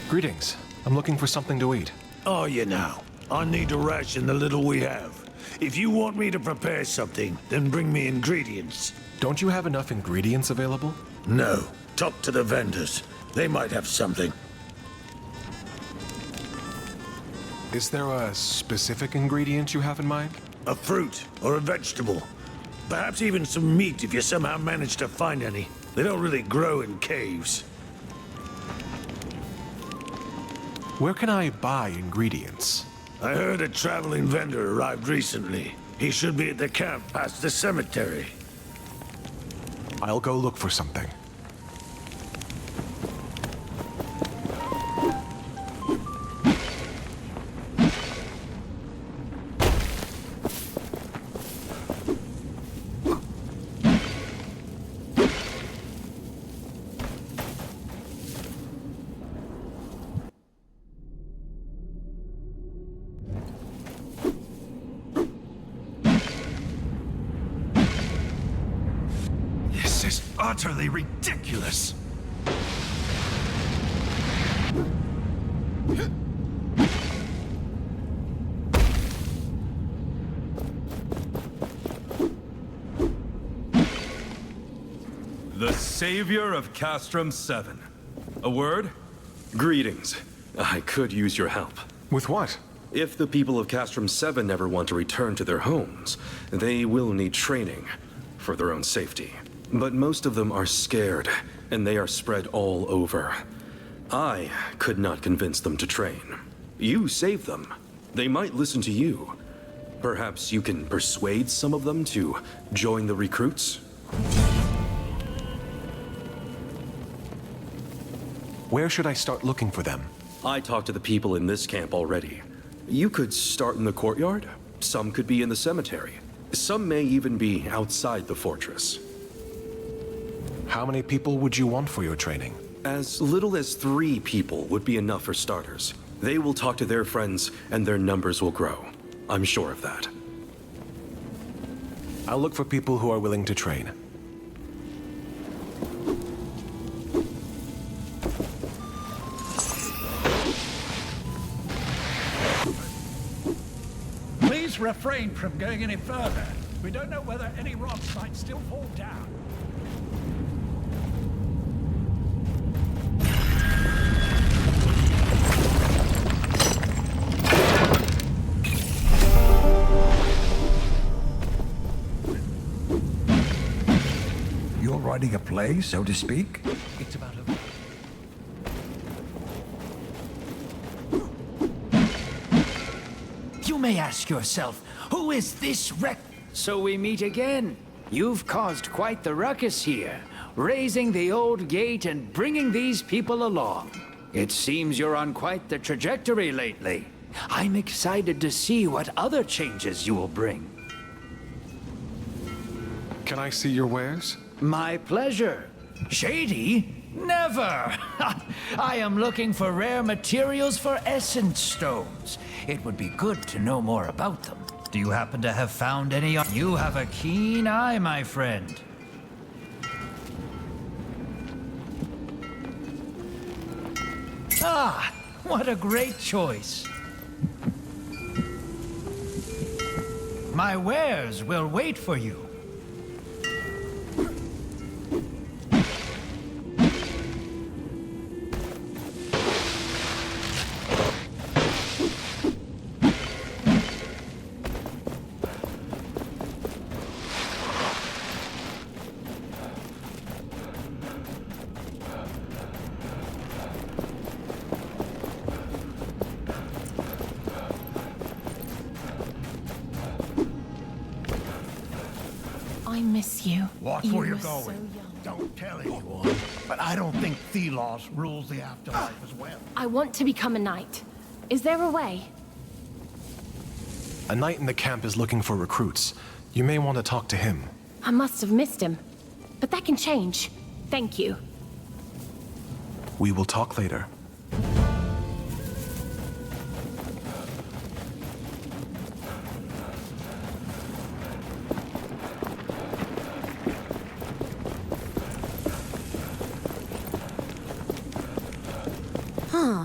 Greetings. I'm looking for something to eat. Oh, you know, I need to ration the little we have. If you want me to prepare something, then bring me ingredients. Don't you have enough ingredients available? No. Talk to the vendors. They might have something. Is there a specific ingredient you have in mind? A fruit or a vegetable. Perhaps even some meat if you somehow manage to find any. They don't really grow in caves. Where can I buy ingredients? I heard a traveling vendor arrived recently. He should be at the camp past the cemetery. I'll go look for something. This is utterly ridiculous. The savior of Castrum 7. A word? Greetings. I could use your help. With what? If the people of Castrum 7 ever want to return to their homes, they will need training for their own safety. But most of them are scared, and they are spread all over. I could not convince them to train. You saved them. They might listen to you. Perhaps you can persuade some of them to join the recruits? Where should I start looking for them? I talked to the people in this camp already. You could start in the courtyard. Some could be in the cemetery. Some may even be outside the fortress. How many people would you want for your training? As little as 3 people would be enough for starters. They will talk to their friends, and their numbers will grow. I'm sure of that. I'll look for people who are willing to train. Please refrain from going any further. We don't know whether any rocks might still fall down. You're writing a play, so to speak? It's about a... You may ask yourself, who is this wreck? So we meet again. You've caused quite the ruckus here, raising the old gate and bringing these people along. It seems you're on quite the trajectory lately. I'm excited to see what other changes you will bring. Can I see your wares? My pleasure. Shady? Never! I am looking for rare materials for essence stones. It would be good to know more about them. Do you happen to have found any? You have a keen eye, my friend. Ah, what a great choice. My wares will wait for you. I miss you. Watch You where you're were so going. young. Don't tell anyone. But I don't think Thelos rules the afterlife as well. I want to become a knight. Is there a way? A knight in the camp is looking for recruits. You may want to talk to him. I must have missed him. But that can change. Thank you. We will talk later. Huh.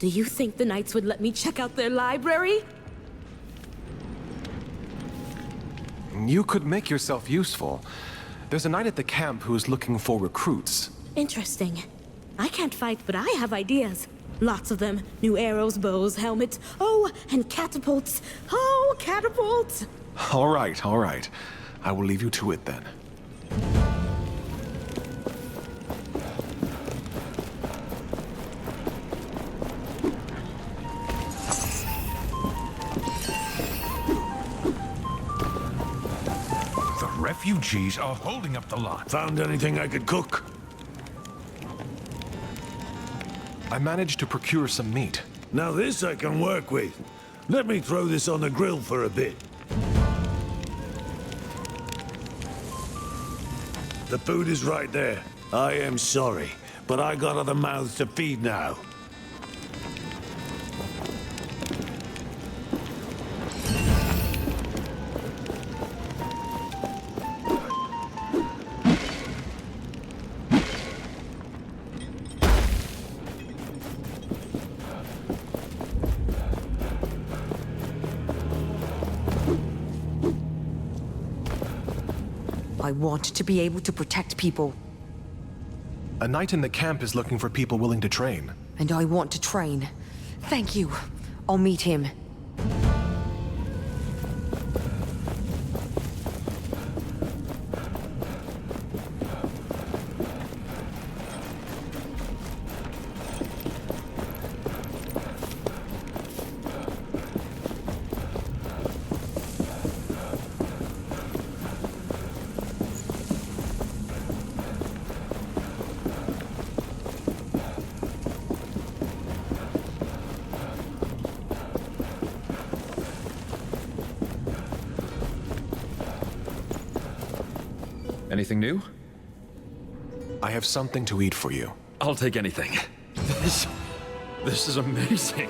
Do you think the Knights would let me check out their library? You could make yourself useful. There's a knight at the camp who is looking for recruits. Interesting. I can't fight, but I have ideas. Lots of them. New arrows, bows, helmets. Oh, and catapults. Oh, catapults! All right, all right. I will leave you to it then. Refugees are holding up the line. Found anything I could cook? I managed to procure some meat. Now this I can work with. Let me throw this on the grill for a bit. The food is right there. I am sorry, but I got other mouths to feed now. I want to be able to protect people. A knight in the camp is looking for people willing to train. And I want to train. Thank you. I'll meet him. Anything new? I have something to eat for you. I'll take anything. This is amazing.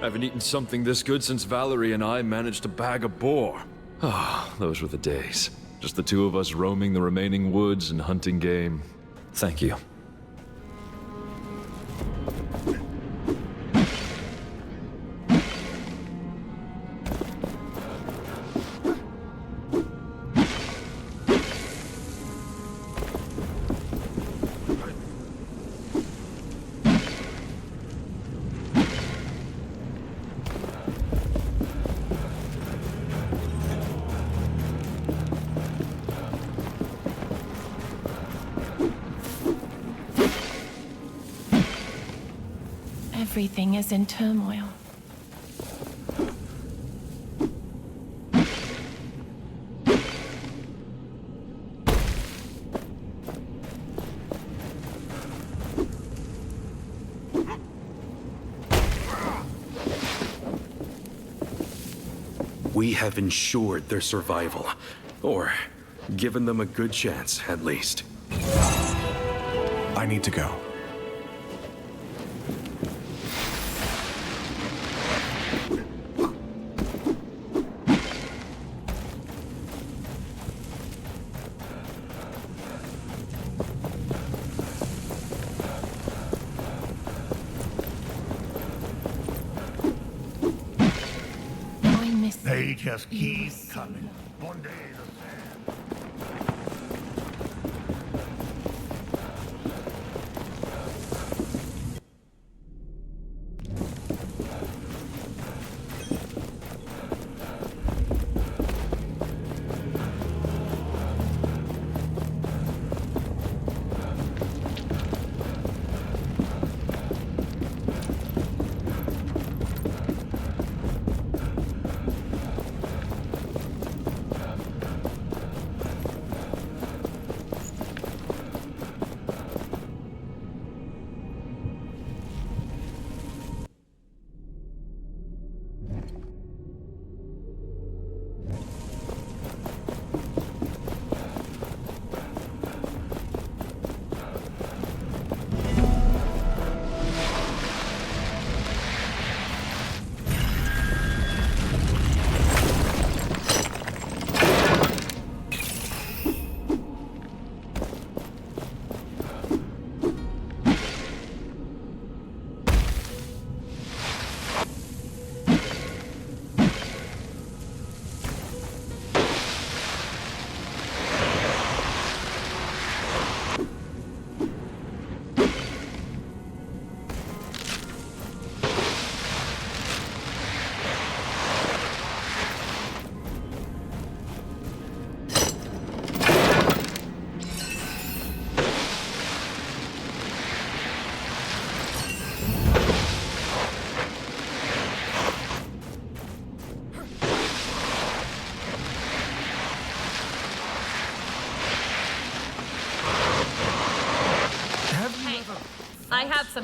I haven't eaten something this good since Valerie and I managed to bag a boar. Ah, those were the days. Just the two of us roaming the remaining woods and hunting game. Thank you. Everything is in turmoil. We have ensured their survival. Or given them a good chance, at least. I need to go. They just keep coming. One day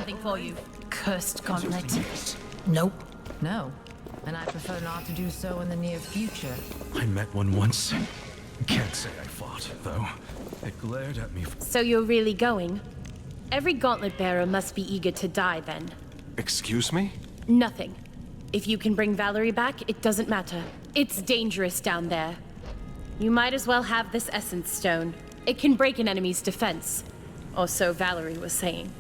something for you. Cursed gauntlet. Nope. No. And I prefer not to do so in the near future. I met one once. Can't say I fought, though. It glared at me. So you're really going? Every gauntlet bearer must be eager to die, then. Excuse me? Nothing. If you can bring Valerie back, it doesn't matter. It's dangerous down there. You might as well have this Essence Stone. It can break an enemy's defense. Or so Valerie was saying.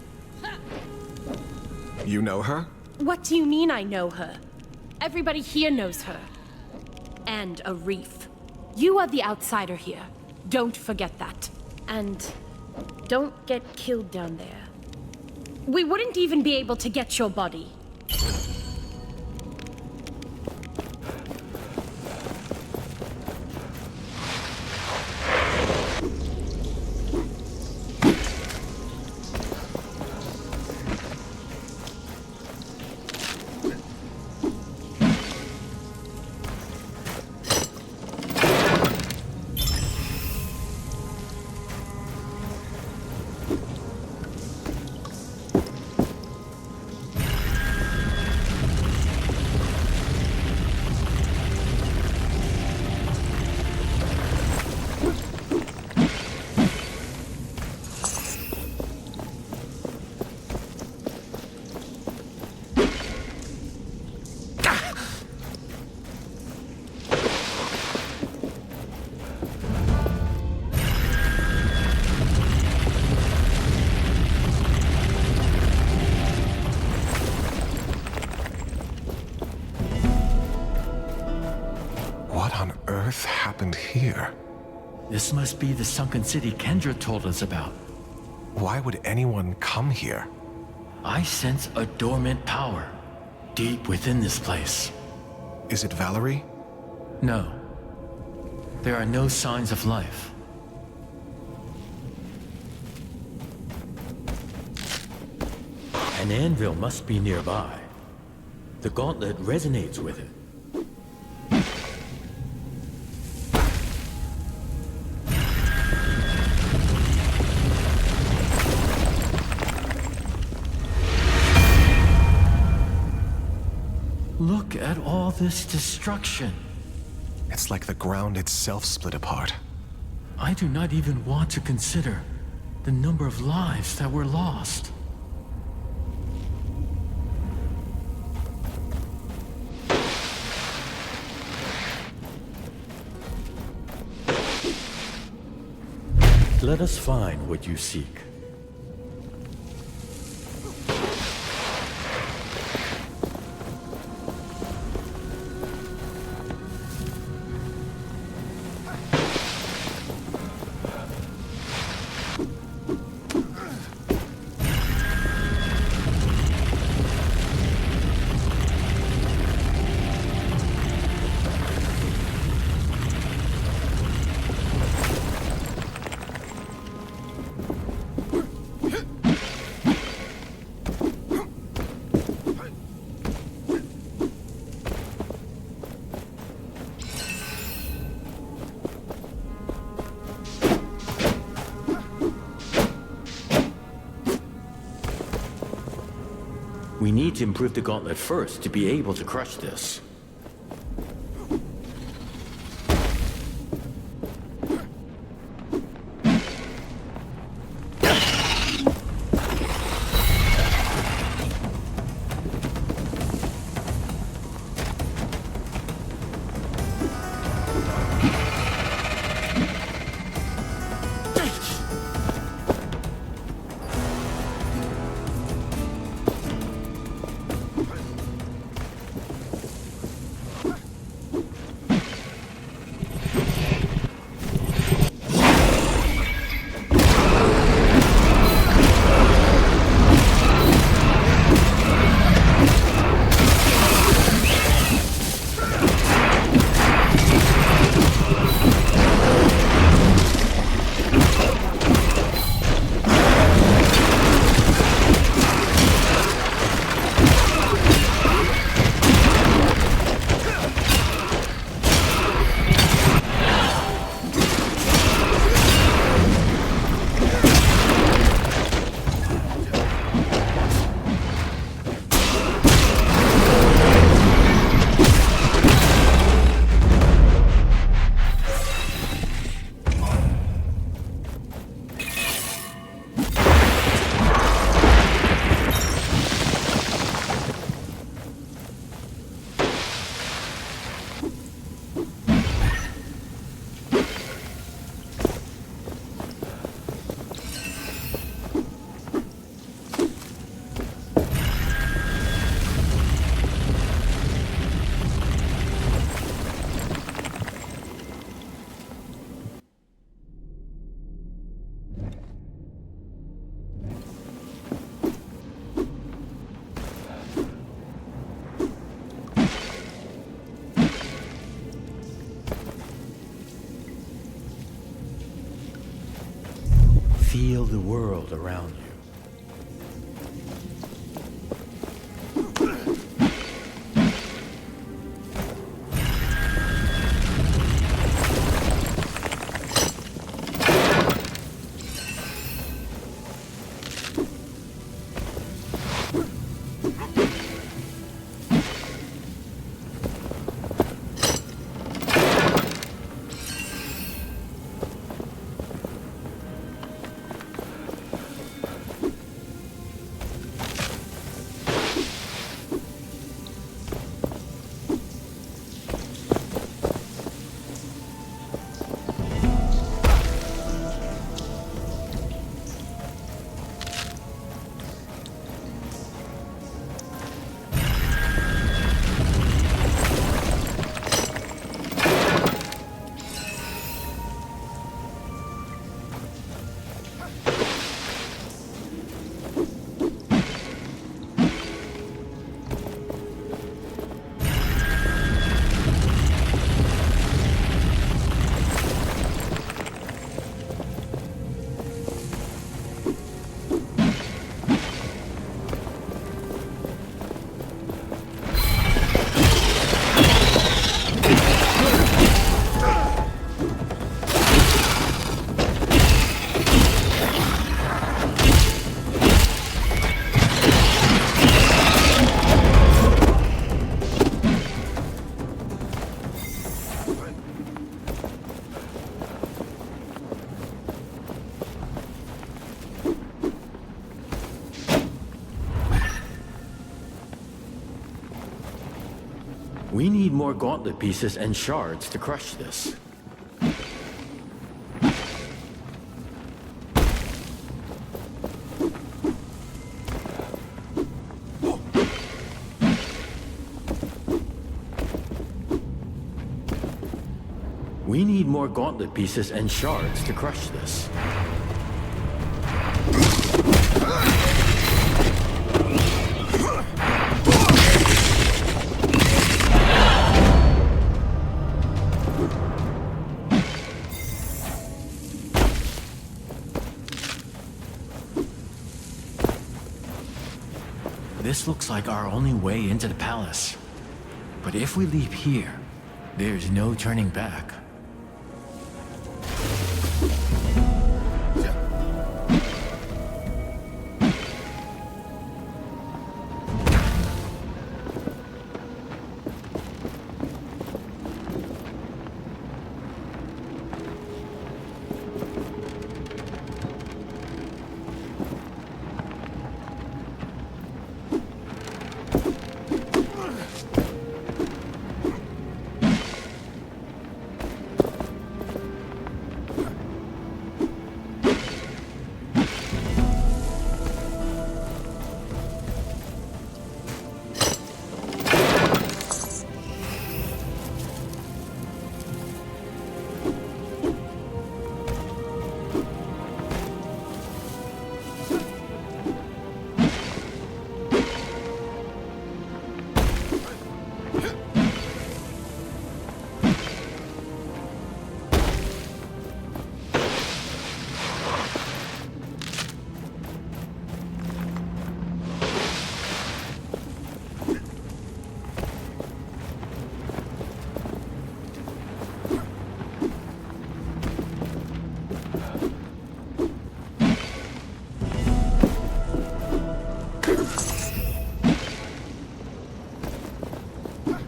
You know her? What do you mean I know her? Everybody here knows her. And a reef. You are the outsider here. Don't forget that. And don't get killed down there. We wouldn't even be able to get your body. Here. This must be the sunken city Kendra told us about. Why would anyone come here? I sense a dormant power deep within this place. Is it Valerie? No. There are no signs of life. An anvil must be nearby. The gauntlet resonates with it. Look at all this destruction. It's like the ground itself split apart. I do not even want to consider the number of lives that were lost. Let us find what you seek. We need to improve the gauntlet first to be able to crush this. feel the world around you. We need more gauntlet pieces and shards to crush this. We need more gauntlet pieces and shards to crush this. This looks like our only way into the palace. But if we leave here, there's no turning back.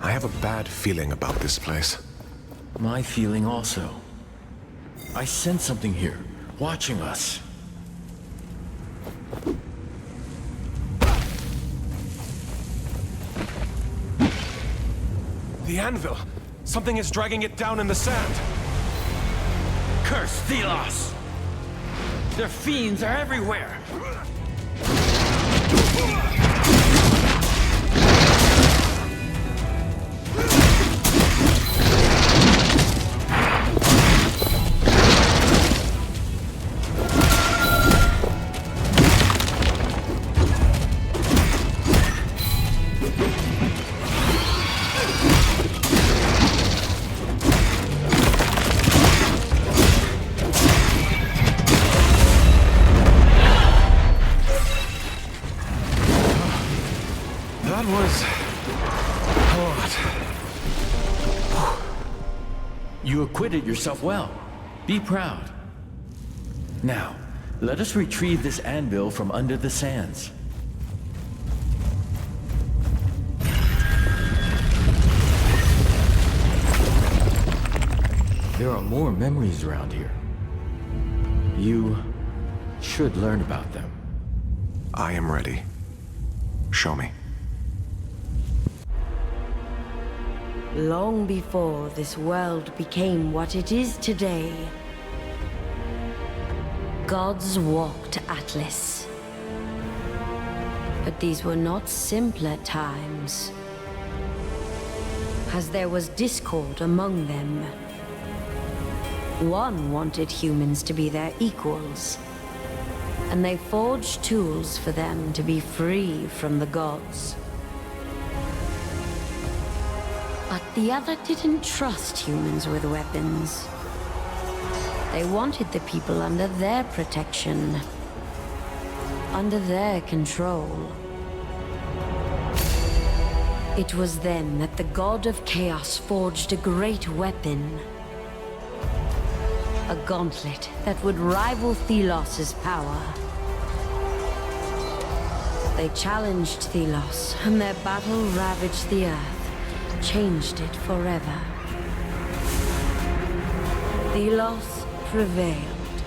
I have a bad feeling about this place. My feeling also. I sense something here, watching us. The anvil! Something is dragging it down in the sand! Curse Thelos! Their fiends are everywhere! You acquitted yourself well. Be proud. Now, let us retrieve this anvil from under the sands. There are more memories around here. You should learn about them. I am ready. Show me. Long before this world became what it is today, gods walked Atlas. But these were not simpler times, as there was discord among them. One wanted humans to be their equals, and they forged tools for them to be free from the gods. But the other didn't trust humans with weapons. They wanted the people under their protection, under their control. It was then that the god of chaos forged a great weapon. A gauntlet that would rival Thelos's power. They challenged Thelos, and their battle ravaged the earth, changed it forever. Thelos prevailed.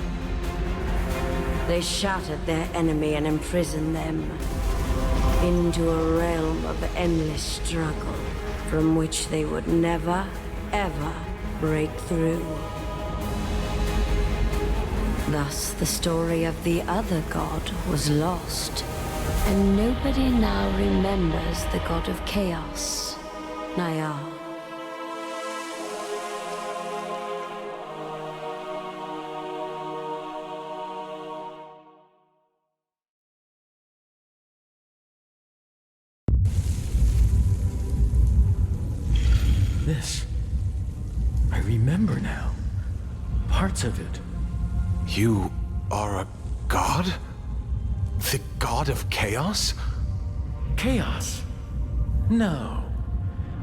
They shattered their enemy and imprisoned them into a realm of endless struggle from which they would never, ever break through. Thus, the story of the other god was lost, and nobody now remembers the god of chaos, Nayar. This. I remember now. Parts of it. You are a god? The god of chaos? Chaos? No.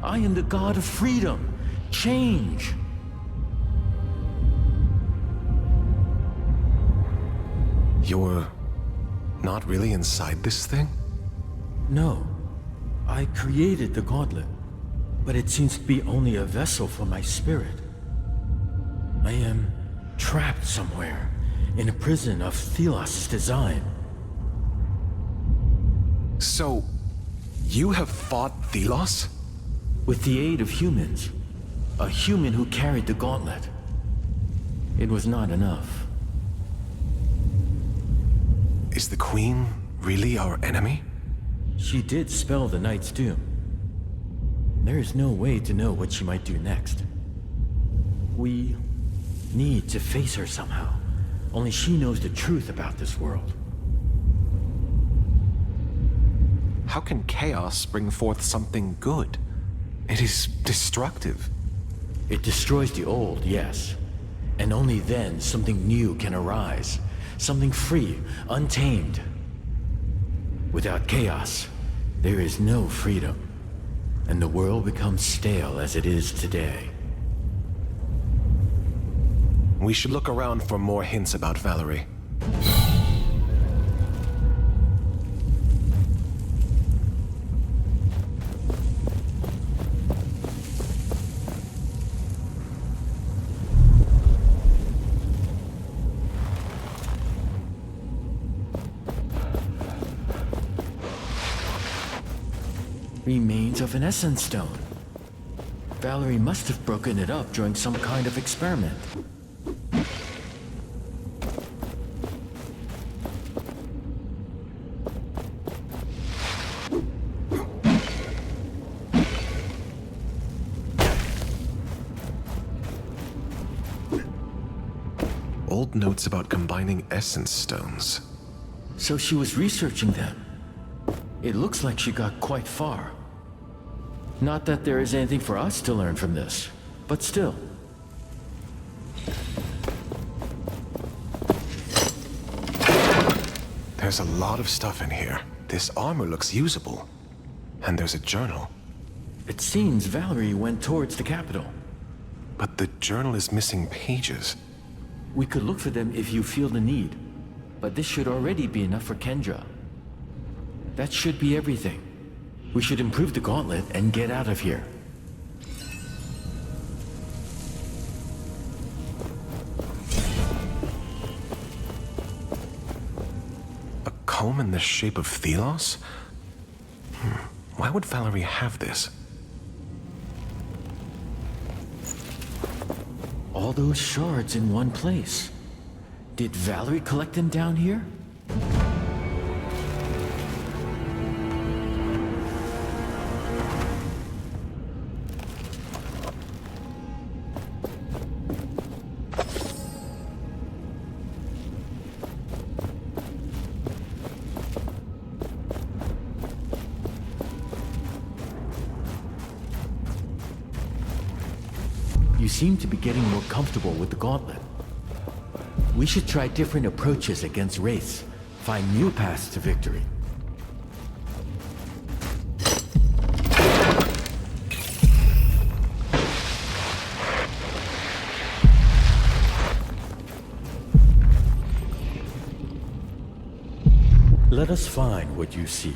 I am the god of freedom, change. You're not really inside this thing? No. I created the gauntlet, but it seems to be only a vessel for my spirit. I am trapped somewhere, in a prison of Thelos' design. So, you have fought Thelos? With the aid of humans. A human who carried the gauntlet. It was not enough. Is the Queen really our enemy? She did spell the Knight's doom. There is no way to know what she might do next. We need to face her somehow. Only she knows the truth about this world. How can chaos bring forth something good? It is destructive. It destroys the old, yes. And only then something new can arise. Something free, untamed. Without chaos, there is no freedom. And the world becomes stale as it is today. We should look around for more hints about Valerie. Remains of an essence stone. Valerie must have broken it up during some kind of experiment. Old notes about combining essence stones. So she was researching them. It looks like she got quite far. Not that there is anything for us to learn from this, but still. There's a lot of stuff in here. This armor looks usable. And there's a journal. It seems Valerie went towards the capital. But the journal is missing pages. We could look for them if you feel the need. But this should already be enough for Kendra. That should be everything. We should improve the gauntlet and get out of here. A comb in the shape of Thelos? Why would Valerie have this? All those shards in one place. Did Valerie collect them down here? You seem to be getting more comfortable with the gauntlet. We should try different approaches against wraiths, find new paths to victory. Let us find what you seek.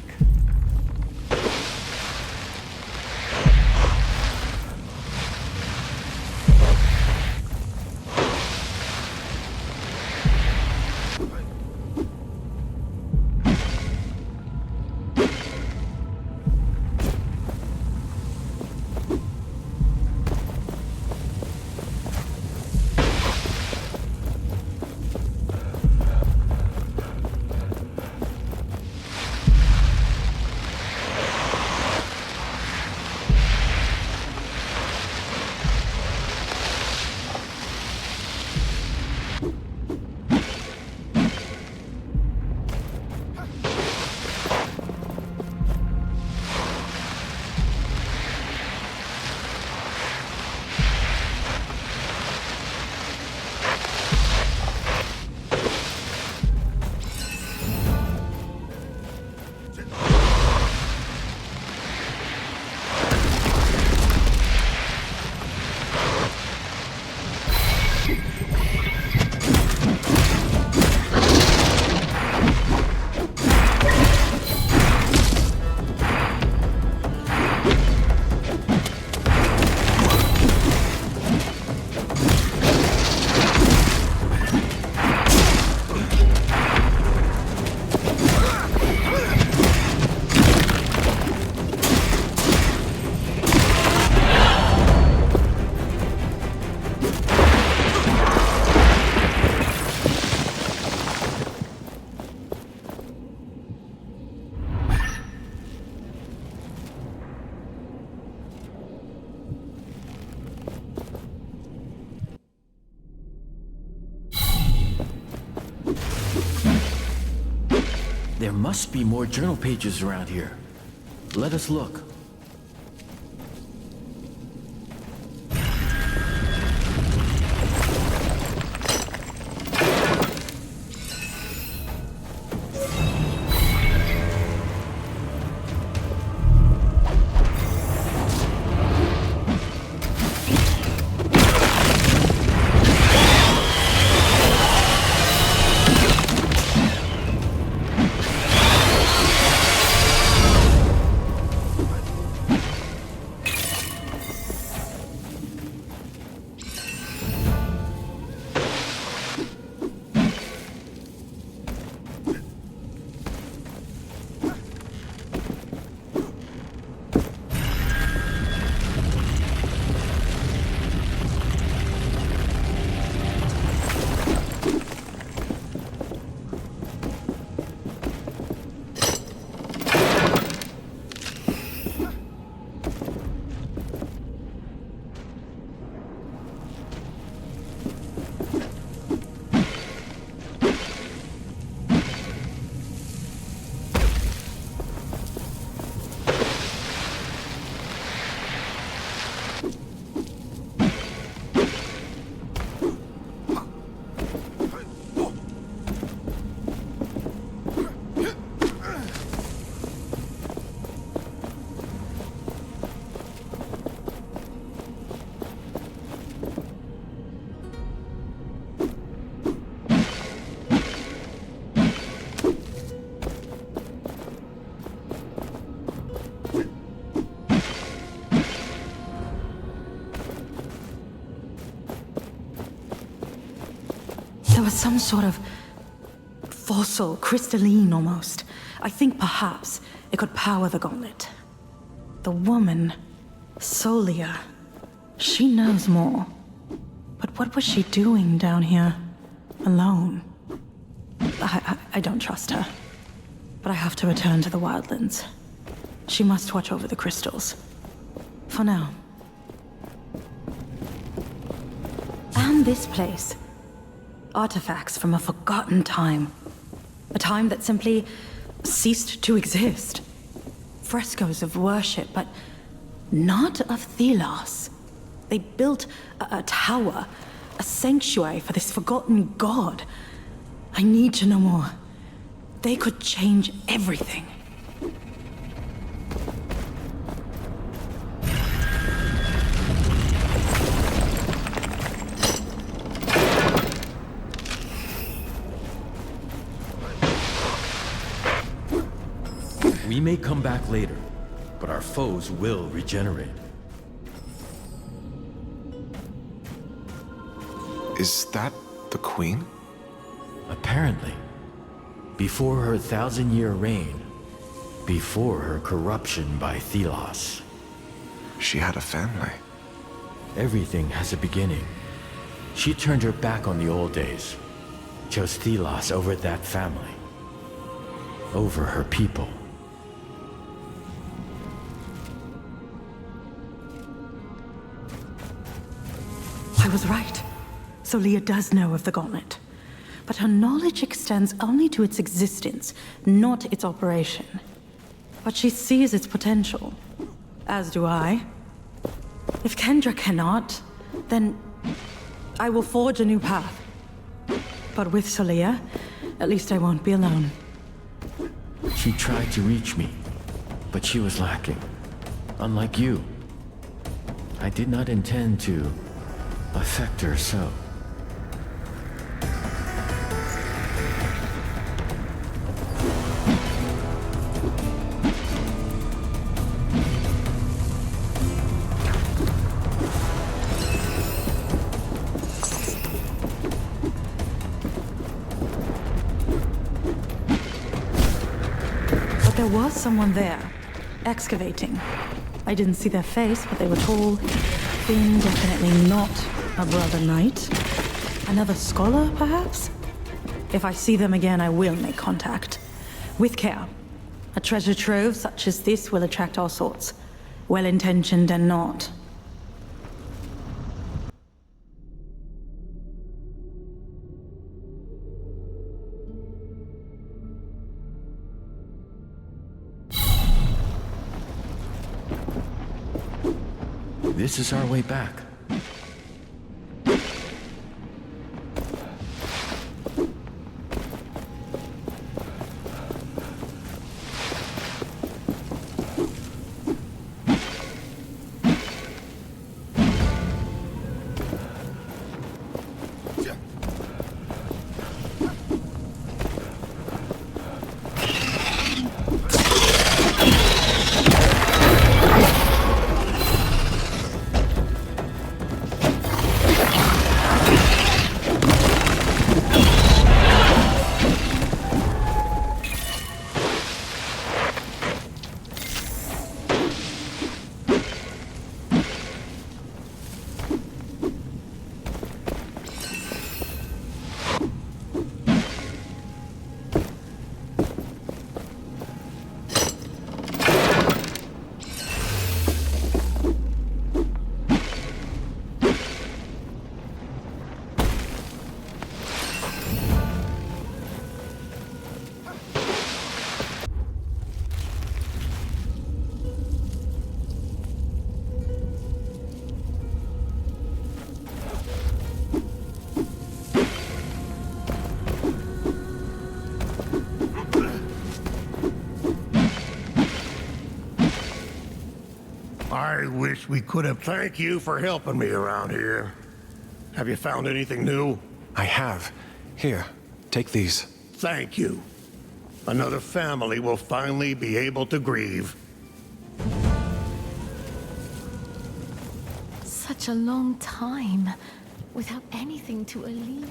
There must be more journal pages around here. Let us look. There was some sort of fossil, crystalline almost. I think perhaps it could power the gauntlet. The woman, Solia, she knows more. But what was she doing down here, alone? I don't trust her. But I have to return to the Wildlands. She must watch over the crystals. For now. And this place. Artifacts from a forgotten time. A time that simply ceased to exist. Frescoes of worship, but not of Thelos. They built a tower, a sanctuary for this forgotten god. I need to know more. They could change everything. We may come back later, but our foes will regenerate. Is that the Queen? Apparently. Before her 1,000-year reign. Before her corruption by Thelos. She had a family. Everything has a beginning. She turned her back on the old days. Chose Thelos over that family. Over her people. I was right. Solia does know of the gauntlet. But her knowledge extends only to its existence, not its operation. But she sees its potential. As do I. If Kendra cannot, then I will forge a new path. But with Solia, at least I won't be alone. She tried to reach me, but she was lacking. Unlike you. I did not intend to affect her so. But there was someone there, excavating. I didn't see their face, but they were tall, thin, definitely not a brother knight. Another scholar, perhaps? If I see them again, I will make contact. With care. A treasure trove such as this will attract all sorts. Well-intentioned and not. This is our way back. I wish we could have thanked you for helping me around here. Have you found anything new? I have. Here, take these. Thank you. Another family will finally be able to grieve. Such a long time without anything to alleviate.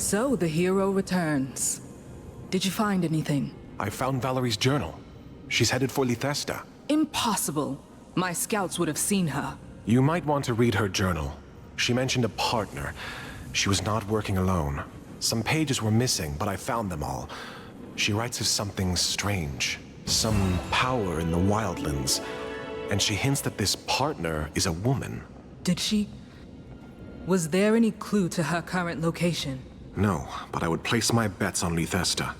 So the hero returns. Did you find anything? I found Valerie's journal. She's headed for Lithesta. Impossible. My scouts would have seen her. You might want to read her journal. She mentioned a partner. She was not working alone. Some pages were missing, but I found them all. She writes of something strange. Some power in the wildlands. And she hints that this partner is a woman. Did she? Was there any clue to her current location? No, but I would place my bets on Lithesta.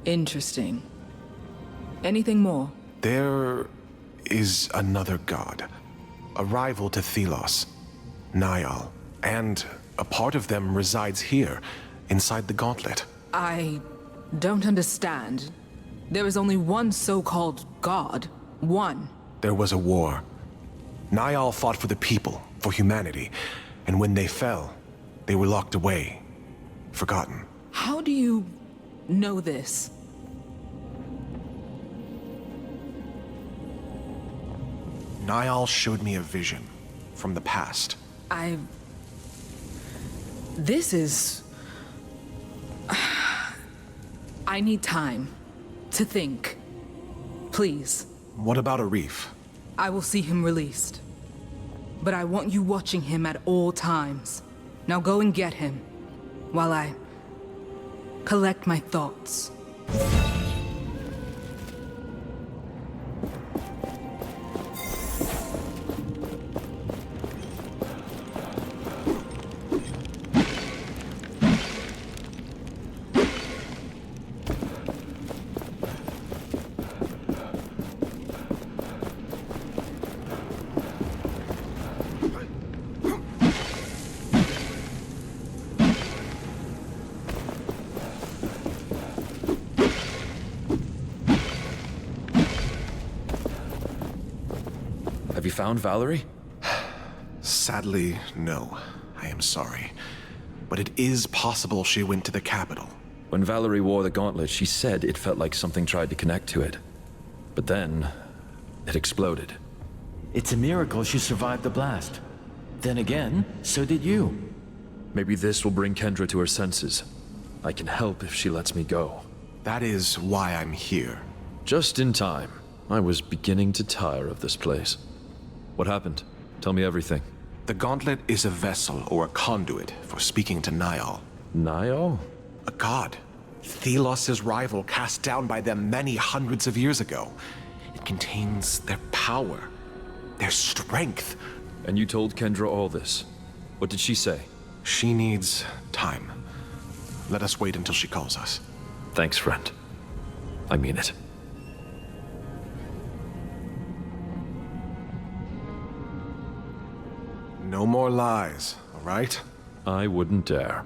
Interesting. Anything more? There is another god. A rival to Thelos. Niall. And a part of them resides here, inside the gauntlet. I don't understand. There is only one so-called god. One. There was a war. Niall fought for the people, for humanity. And when they fell, they were locked away. Forgotten. How do you know this? Niall showed me a vision from the past. This is... I need time to think. Please. What about Arif? I will see him released. But I want you watching him at all times. Now go and get him, while I collect my thoughts. Have you found Valerie? Sadly, no. I am sorry. But it is possible she went to the capital. When Valerie wore the gauntlet, she said it felt like something tried to connect to it. But then, it exploded. It's a miracle she survived the blast. Then again, so did you. Maybe this will bring Kendra to her senses. I can help if she lets me go. That is why I'm here. Just in time. I was beginning to tire of this place. What happened? Tell me everything. The gauntlet is a vessel or a conduit for speaking to Niall. Niall? A god. Thelos' rival cast down by them many hundreds of years ago. It contains their power, their strength. And you told Kendra all this. What did she say? She needs time. Let us wait until she calls us. Thanks, friend. I mean it. No more lies, all right? I wouldn't dare.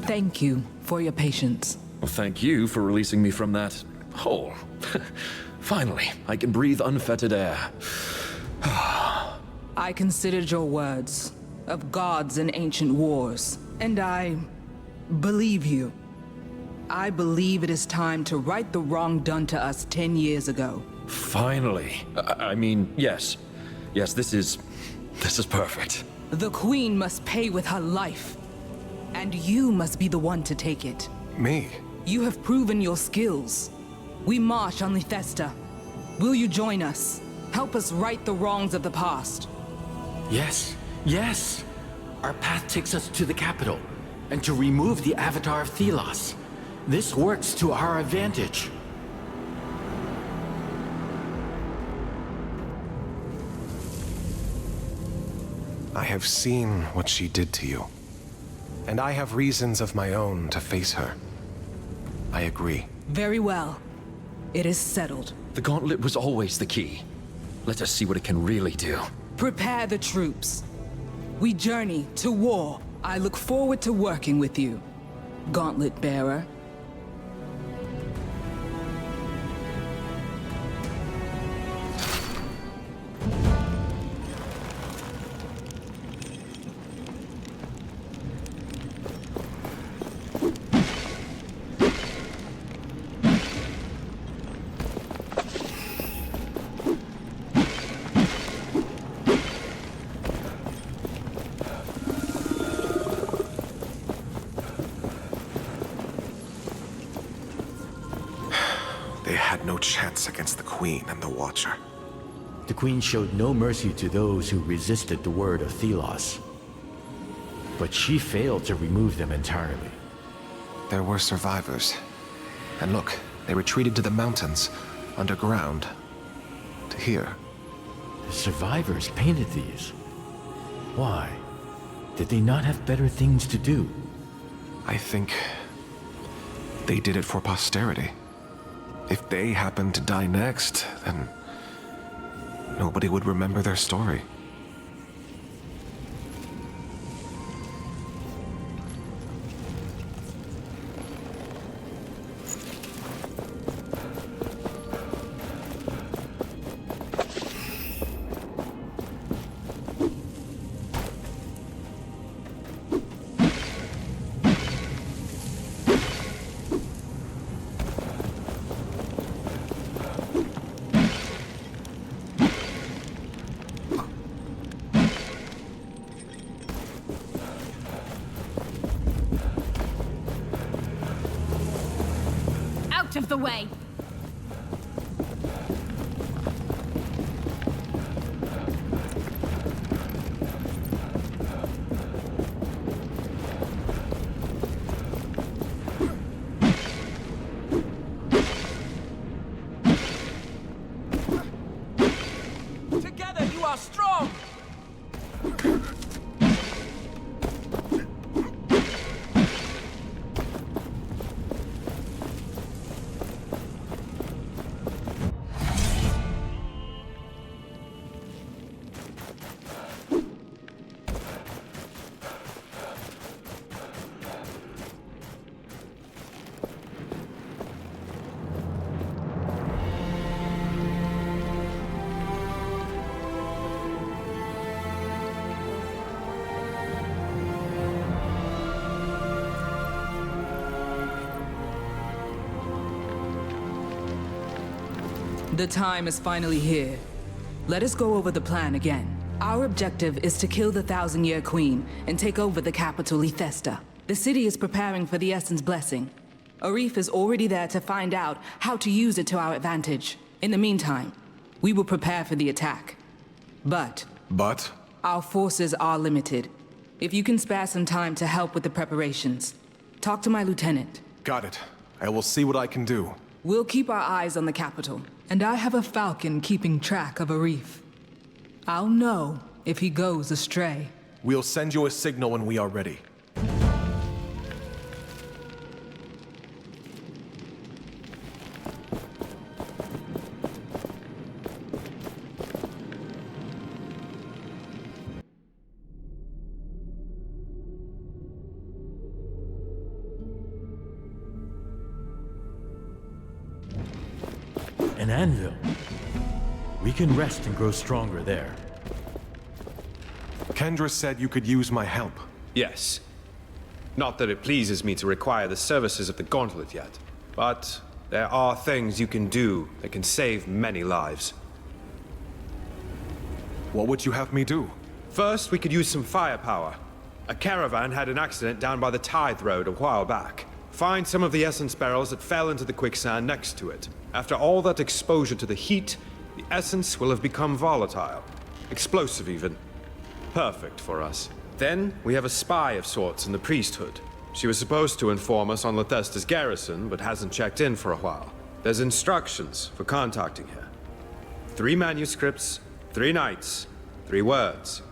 Thank you for your patience. Well, thank you for releasing me from that hole. Finally, I can breathe unfettered air. I considered your words of gods and ancient wars, and I believe you. I believe it is time to right the wrong done to us 10 years ago. Finally. I mean, yes. Yes, this is perfect. The Queen must pay with her life. And you must be the one to take it. Me? You have proven your skills. We march on Lithesta. Will you join us? Help us right the wrongs of the past. Yes, yes. Our path takes us to the capital, and to remove the avatar of Thelos. This works to our advantage. I have seen what she did to you. And I have reasons of my own to face her. I agree. Very well. It is settled. The gauntlet was always the key. Let us see what it can really do. Prepare the troops. We journey to war. I look forward to working with you, Gauntlet Bearer. chance against the Queen and the Watcher. The Queen showed no mercy to those who resisted the word of Thelos. But she failed to remove them entirely. There were survivors. And look, they retreated to the mountains, underground, to here. The survivors painted these. Why? Did they not have better things to do? I think they did it for posterity. If they happened to die next, then nobody would remember their story. Out of the way! Together you are strong! The time is finally here. Let us go over the plan again. Our objective is to kill the Thousand-Year Queen and take over the capital, Lethesta. The city is preparing for the Essence Blessing. Arif is already there to find out how to use it to our advantage. In the meantime, we will prepare for the attack. But our forces are limited. If you can spare some time to help with the preparations, talk to my lieutenant. Got it. I will see what I can do. We'll keep our eyes on the capital, and I have a falcon keeping track of Arif. I'll know if he goes astray. We'll send you a signal when we are ready. An anvil. We can rest and grow stronger there. Kendra said you could use my help. Yes. Not that it pleases me to require the services of the Gauntlet yet, but there are things you can do that can save many lives. What would you have me do? First, we could use some firepower. A caravan had an accident down by the Tithe Road a while back. Find some of the essence barrels that fell into the quicksand next to it. After all that exposure to the heat, the essence will have become volatile. Explosive, even. Perfect for us. Then, we have a spy of sorts in the priesthood. She was supposed to inform us on Lethesta's garrison, but hasn't checked in for a while. There's instructions for contacting her. 3 manuscripts, 3 nights, 3 words.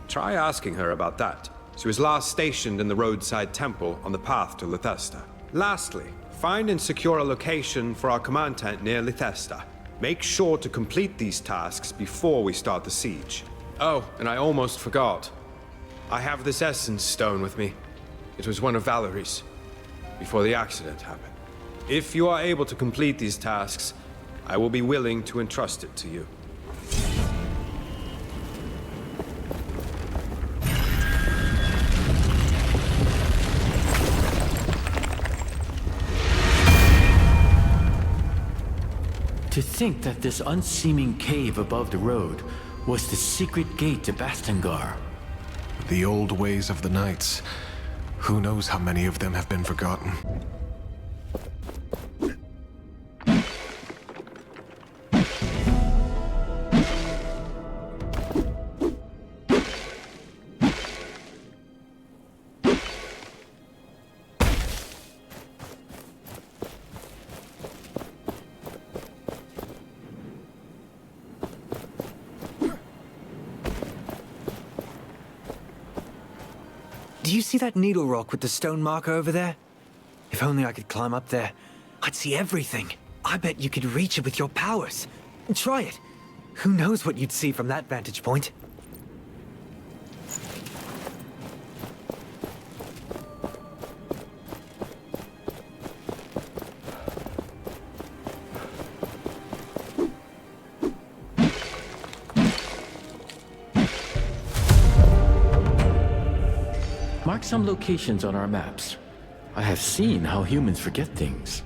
Try asking her about that. She was last stationed in the roadside temple on the path to Lethesta. Lastly, find and secure a location for our command tent near Lethesta. Make sure to complete these tasks before we start the siege. Oh, and I almost forgot. I have this essence stone with me. It was one of Valerie's, before the accident happened. If you are able to complete these tasks, I will be willing to entrust it to you. To think that this unseeming cave above the road was the secret gate to Bastengar. The old ways of the Knights. Who knows how many of them have been forgotten. Do you see that needle rock with the stone marker over there? If only I could climb up there, I'd see everything. I bet you could reach it with your powers. Try it. Who knows what you'd see from that vantage point? Mark some locations on our maps. I have seen how humans forget things.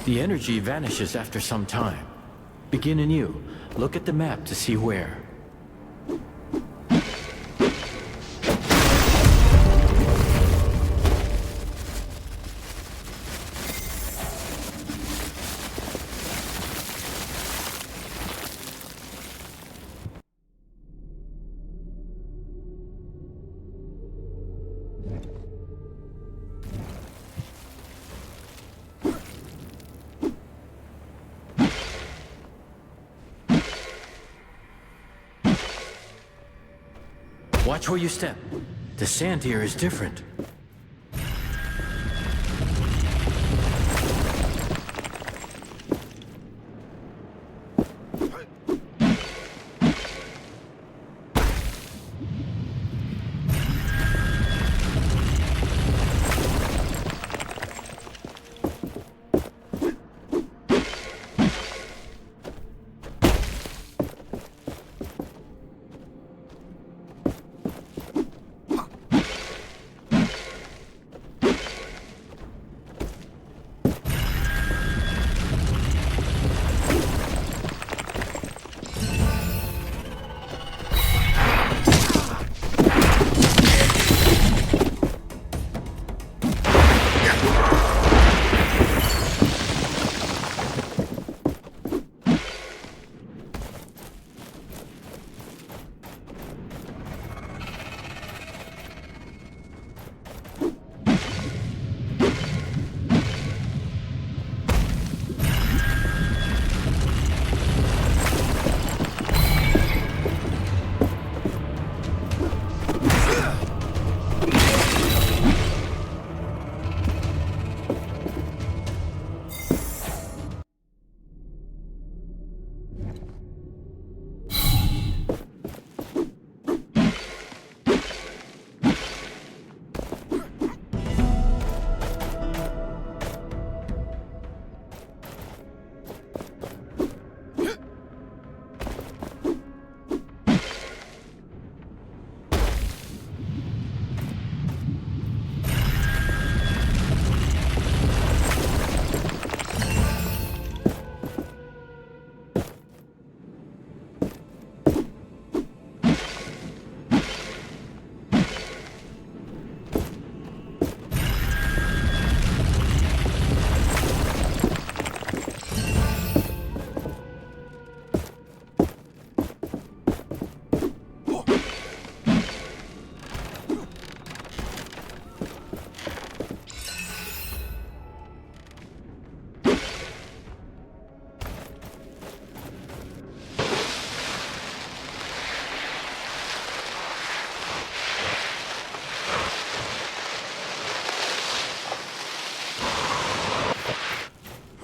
The energy vanishes after some time. Begin anew. Look at the map to see where. Watch where you step. The sand here is different.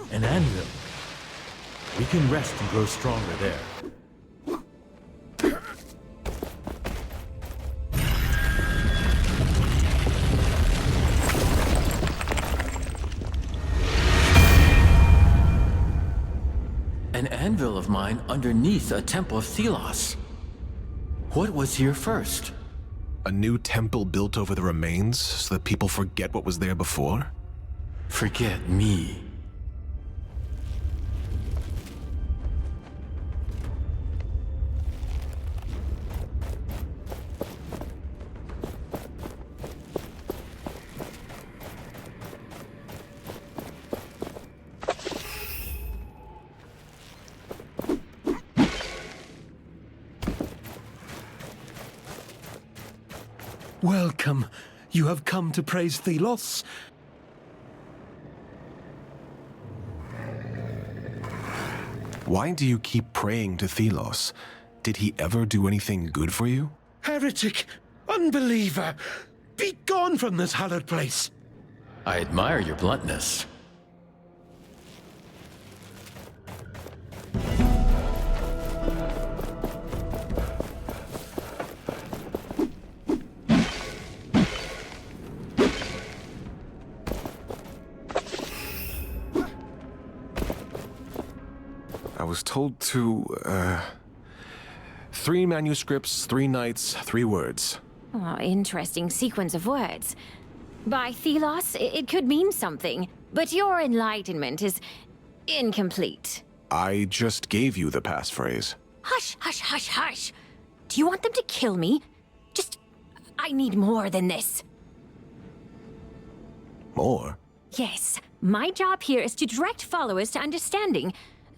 An anvil. We can rest and grow stronger there. anvil of mine underneath a temple of Thelos. What was here first? A new temple built over the remains so that people forget what was there before? Forget me. Welcome. You have come to praise Thelos? Why do you keep praying to Thelos? Did he ever do anything good for you? Heretic! Unbeliever! Be gone from this hallowed place! I admire your bluntness. I was told to, 3 manuscripts, 3 nights, 3 words. Oh, interesting sequence of words. By Thelos, it could mean something, but your enlightenment is incomplete. I just gave you the passphrase. Hush, hush, hush, hush. Do you want them to kill me? I need more than this. More? Yes, my job here is to direct followers to understanding.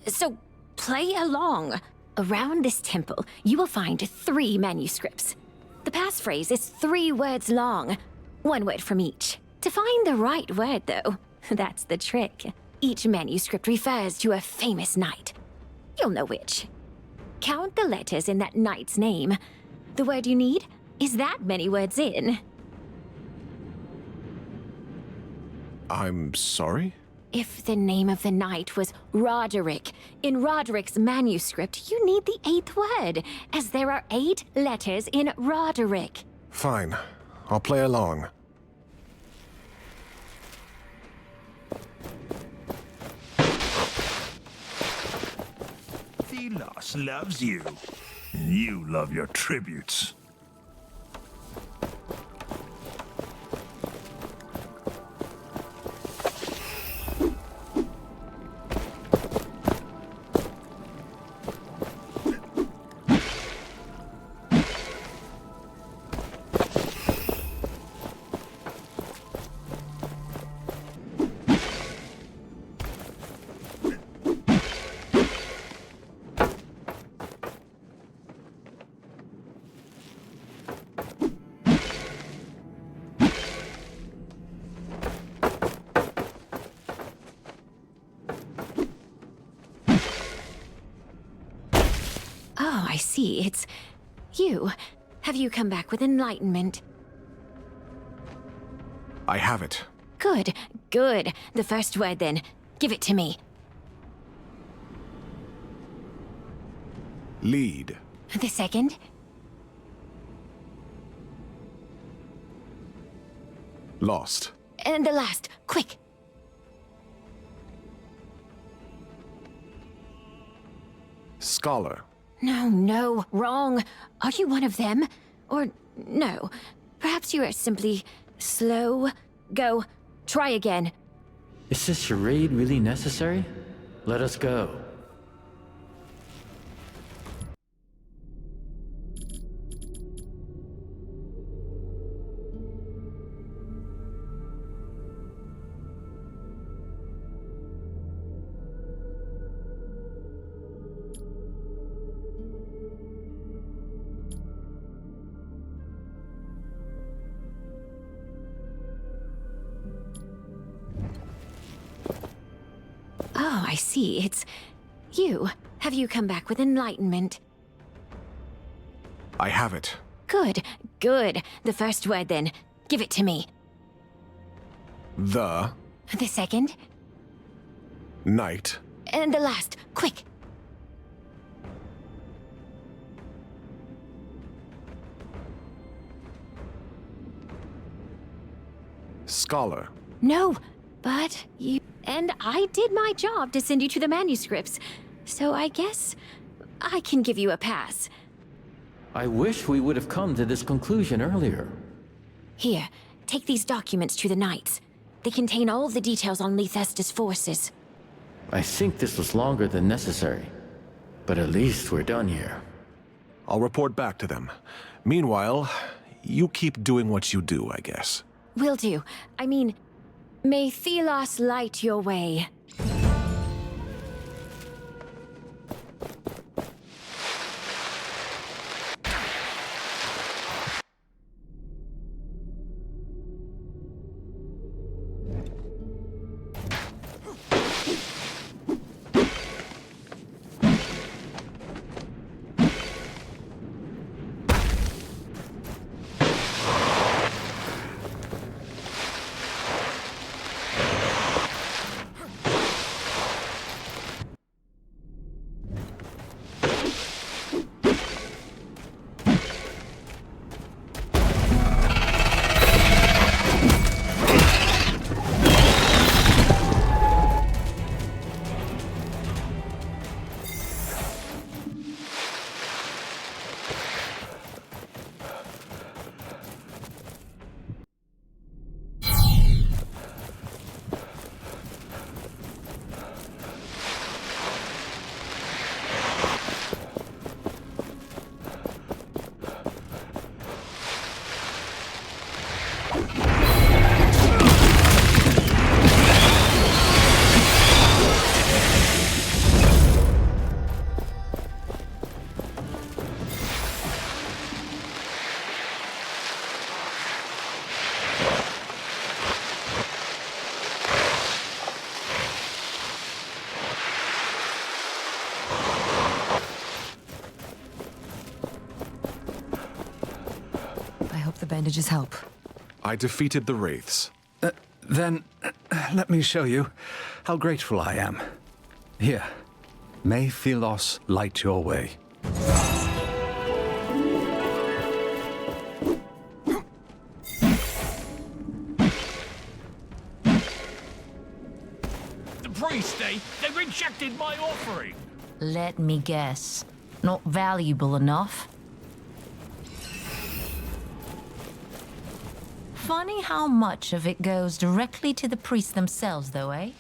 So, play along. Around this temple, you will find 3 manuscripts. The passphrase is 3 words long, 1 word from each. To find the right word, though, that's the trick. Each manuscript refers to a famous knight. You'll know which. Count the letters in that knight's name. The word you need is that many words in. I'm sorry? If the name of the knight was Roderick, in Roderick's manuscript, you need the 8th word, as there are 8 letters in Roderick. Fine. I'll play along. Thelos loves you. You love your tributes. Oh, I see. It's you. Have you come back with enlightenment? I have it. Good, good. The first word, then. Give it to me. Lead. The second? Lost. And the last. Quick. Scholar. No, no, wrong. Are you one of them? Or no? Perhaps you are simply slow. Go. Try again. Is this charade really necessary? Let us go. Oh, I see. It's you. Have you come back with enlightenment? I have it. Good, good. The first word, then. Give it to me. The The second? night. And the last. Quick. Scholar. No, but you... And I did my job to send you to the manuscripts. So I guess I can give you a pass. I wish we would have come to this conclusion earlier. Here, take these documents to the Knights. They contain all the details on Lythesta's forces. I think this was longer than necessary, but at least we're done here. I'll report back to them. Meanwhile, you keep doing what you do, I guess. Will do. I mean, may Thelos light your way. Bandages help. I defeated the Wraiths. Then, let me show you how grateful I am. Here, may Thelos light your way. The priest, they rejected my offering. Let me guess. Not valuable enough? Funny how much of it goes directly to the priests themselves, though, eh?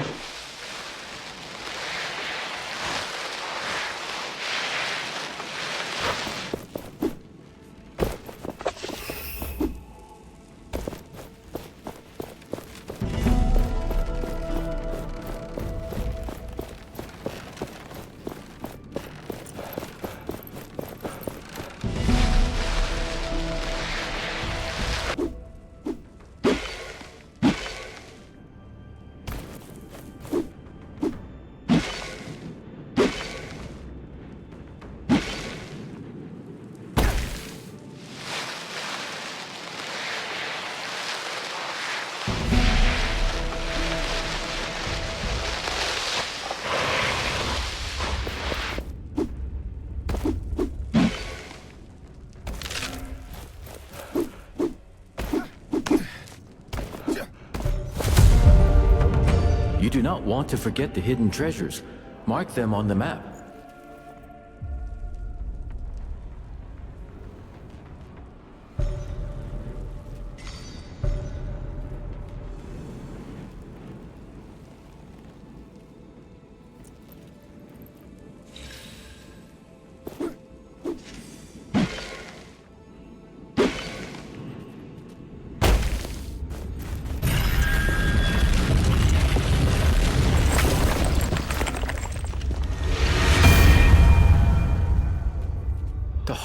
You do not want to forget the hidden treasures. Mark them on the map.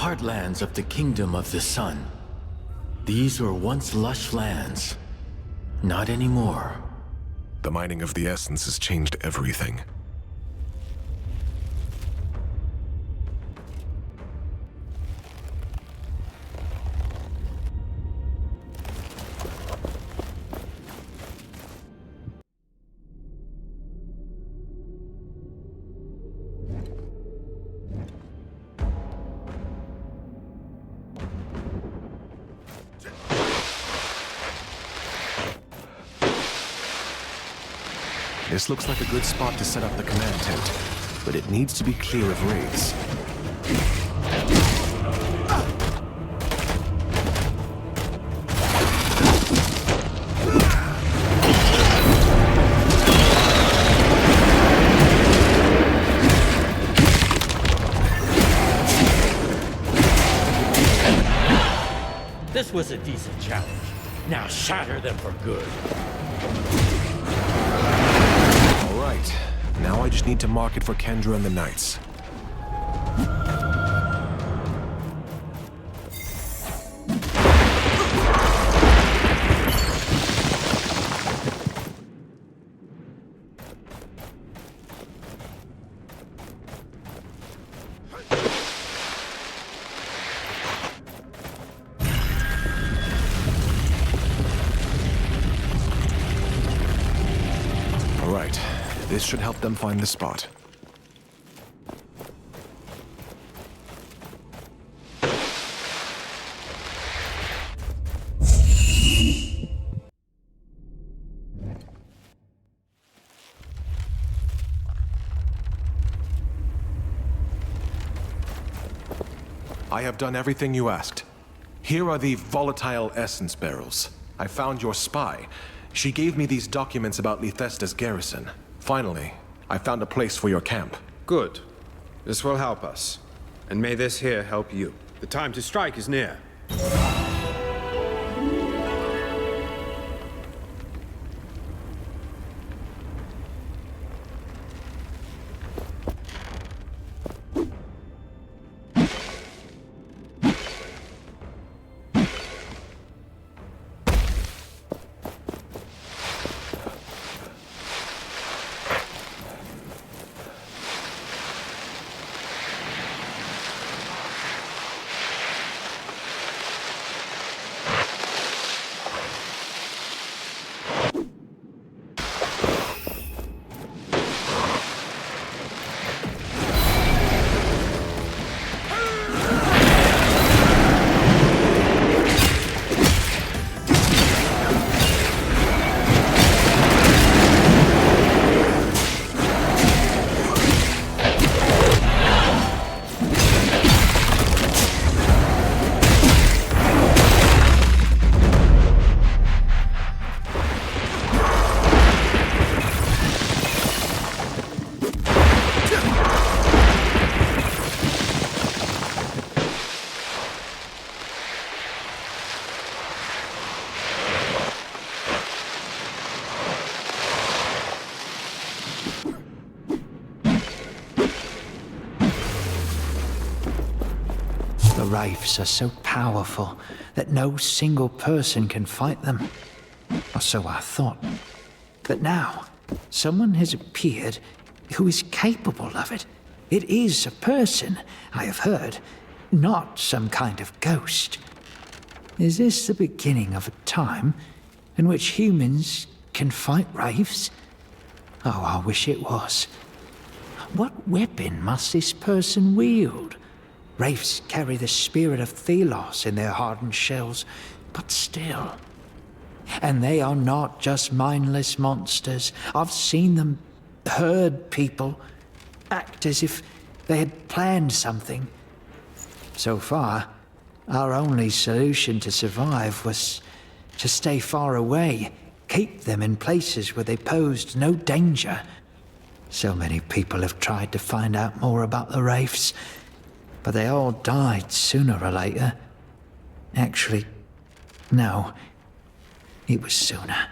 Heartlands of the Kingdom of the Sun. These were once lush lands. Not anymore. The mining of the essence has changed everything. This looks like a good spot to set up the command tent. but it needs to be clear of wraiths. This was a decent challenge. Now shatter them for good. All right. Now I just need to mark it for Kendra and the Knights. This should help them find the spot. I have done everything you asked. Here are the volatile essence barrels. I found your spy. She gave me these documents about Lethesta's garrison. Finally, I found a place for your camp. Good. This will help us. And may this here help you. The time to strike is near. The Wraiths are so powerful that no single person can fight them. Or so I thought. But now, someone has appeared who is capable of it. It is a person, I have heard, not some kind of ghost. Is this the beginning of a time in which humans can fight Wraiths? Oh, I wish it was. What weapon must this person wield? Wraiths carry the spirit of Thelos in their hardened shells, but still. And they are not just mindless monsters. I've seen them herd people, act as if they had planned something. So far, our only solution to survive was to stay far away, keep them in places where they posed no danger. So many people have tried to find out more about the Wraiths, but they all died sooner or later. Actually, no, it was sooner.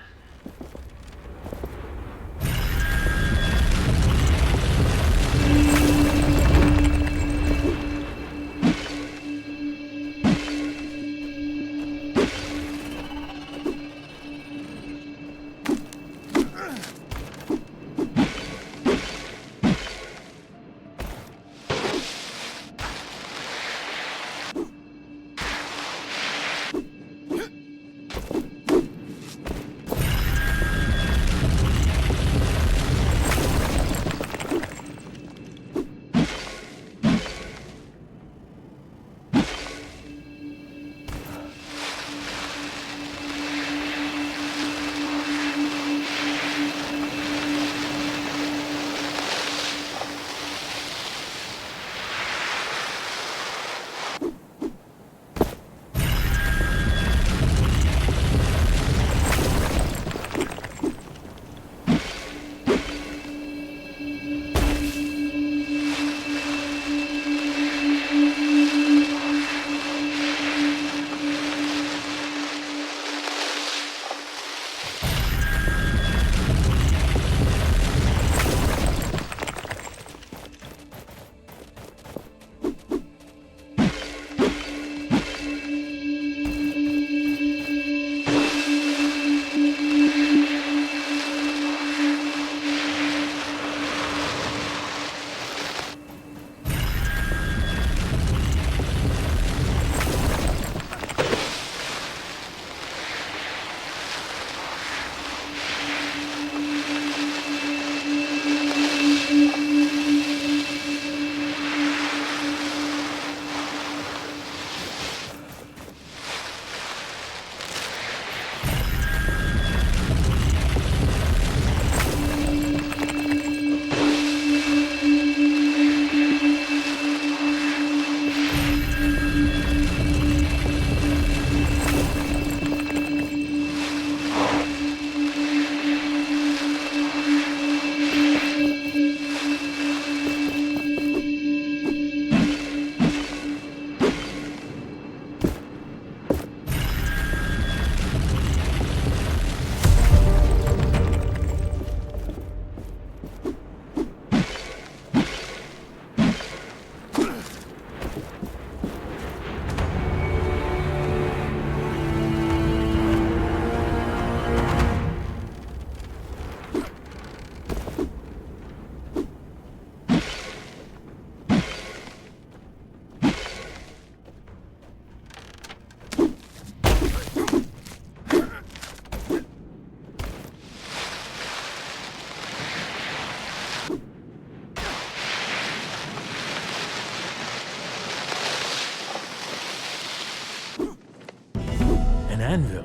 anvil.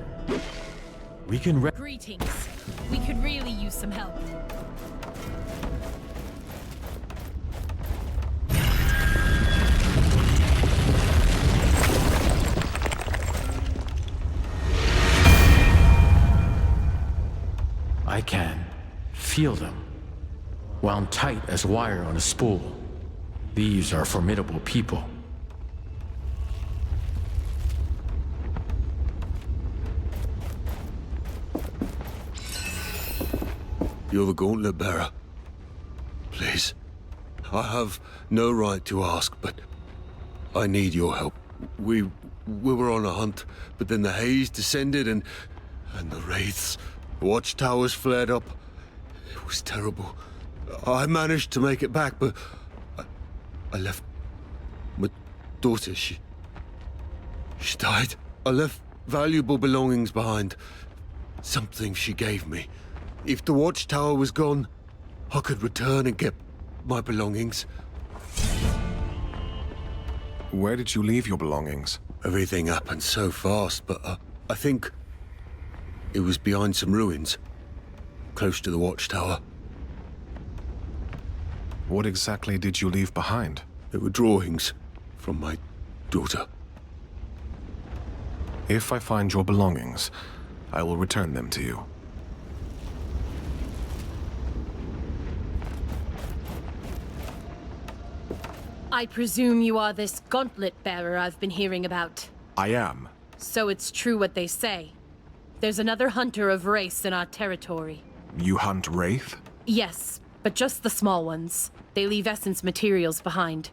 We can Greetings. We could really use some help. I can feel them, wound tight as wire on a spool. These are formidable people. You're the gauntlet bearer. Please. I have no right to ask, but I need your help. We were on a hunt, but then the haze descended and the wraiths. Watchtowers flared up. It was terrible. I managed to make it back, but I left my daughter. She died. I left valuable belongings behind. Something she gave me. If the watchtower was gone, I could return and get my belongings. Where did you leave your belongings? Everything happened so fast, but I think it was behind some ruins, close to the watchtower. What exactly did you leave behind? There were drawings from my daughter. If I find your belongings, I will return them to you. I presume you are this gauntlet bearer I've been hearing about. I am. So it's true what they say. There's another hunter of race in our territory. You hunt wraith? Yes, but just the small ones. They leave essence materials behind.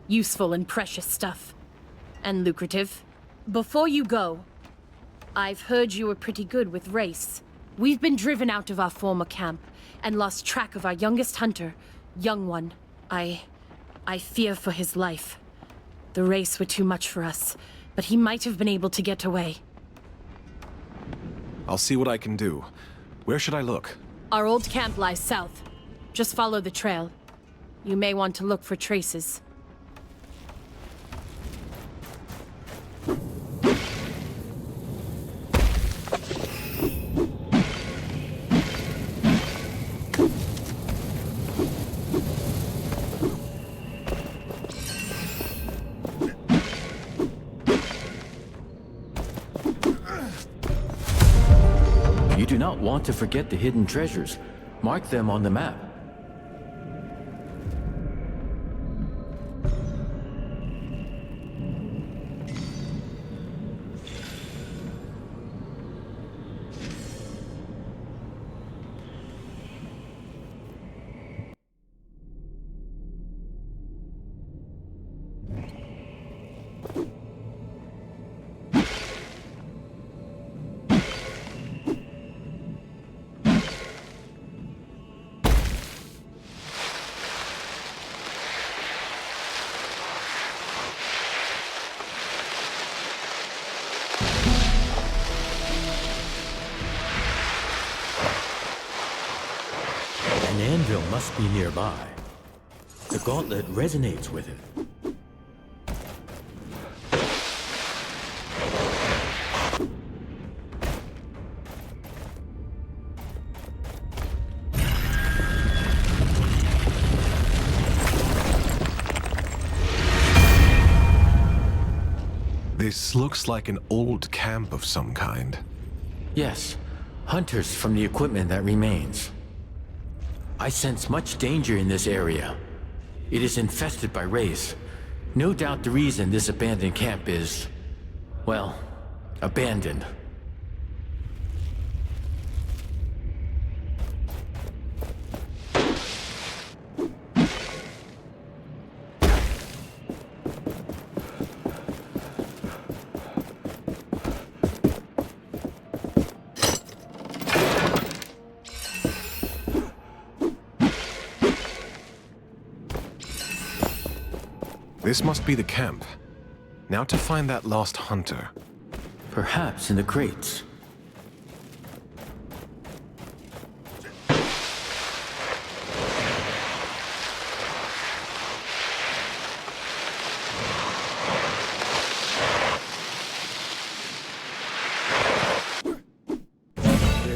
Useful and precious stuff. And lucrative. Before you go, I've heard you were pretty good with race. We've been driven out of our former camp and lost track of our youngest hunter, Young One. I fear for his life. The race were too much for us, but he might have been able to get away. I'll see what I can do. Where should I look? Our old camp lies south. Just follow the trail. You may want to look for traces. You do not want to forget the hidden treasures. Mark them on the map. An anvil must be nearby. The gauntlet resonates with it. This looks like an old camp of some kind. Yes, hunters from the equipment that remains. I sense much danger in this area. It is infested by wraiths. No doubt the reason this abandoned camp is, well, abandoned. This must be the camp. Now to find that lost hunter. Perhaps in the crates.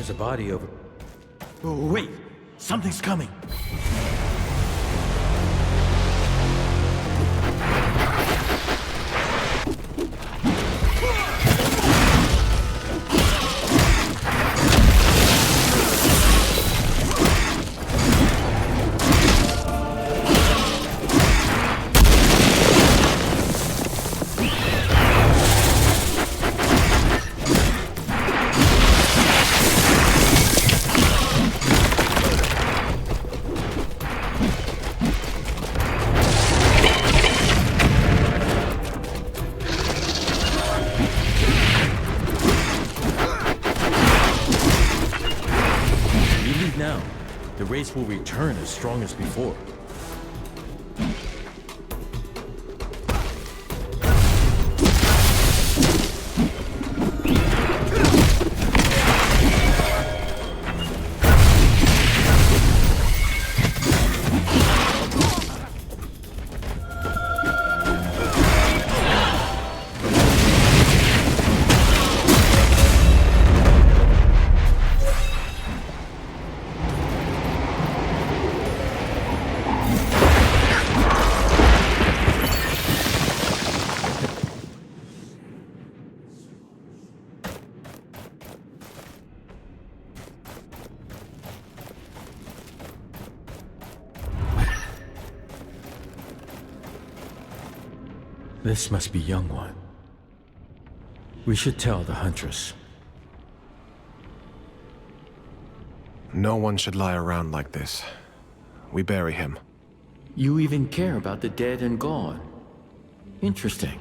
There's a body over... Oh, wait! Something's coming! Now, the race will return as strong as before. This must be Young One. We should tell the Huntress. No one should lie around like this. We bury him. You even care about the dead and gone. Interesting.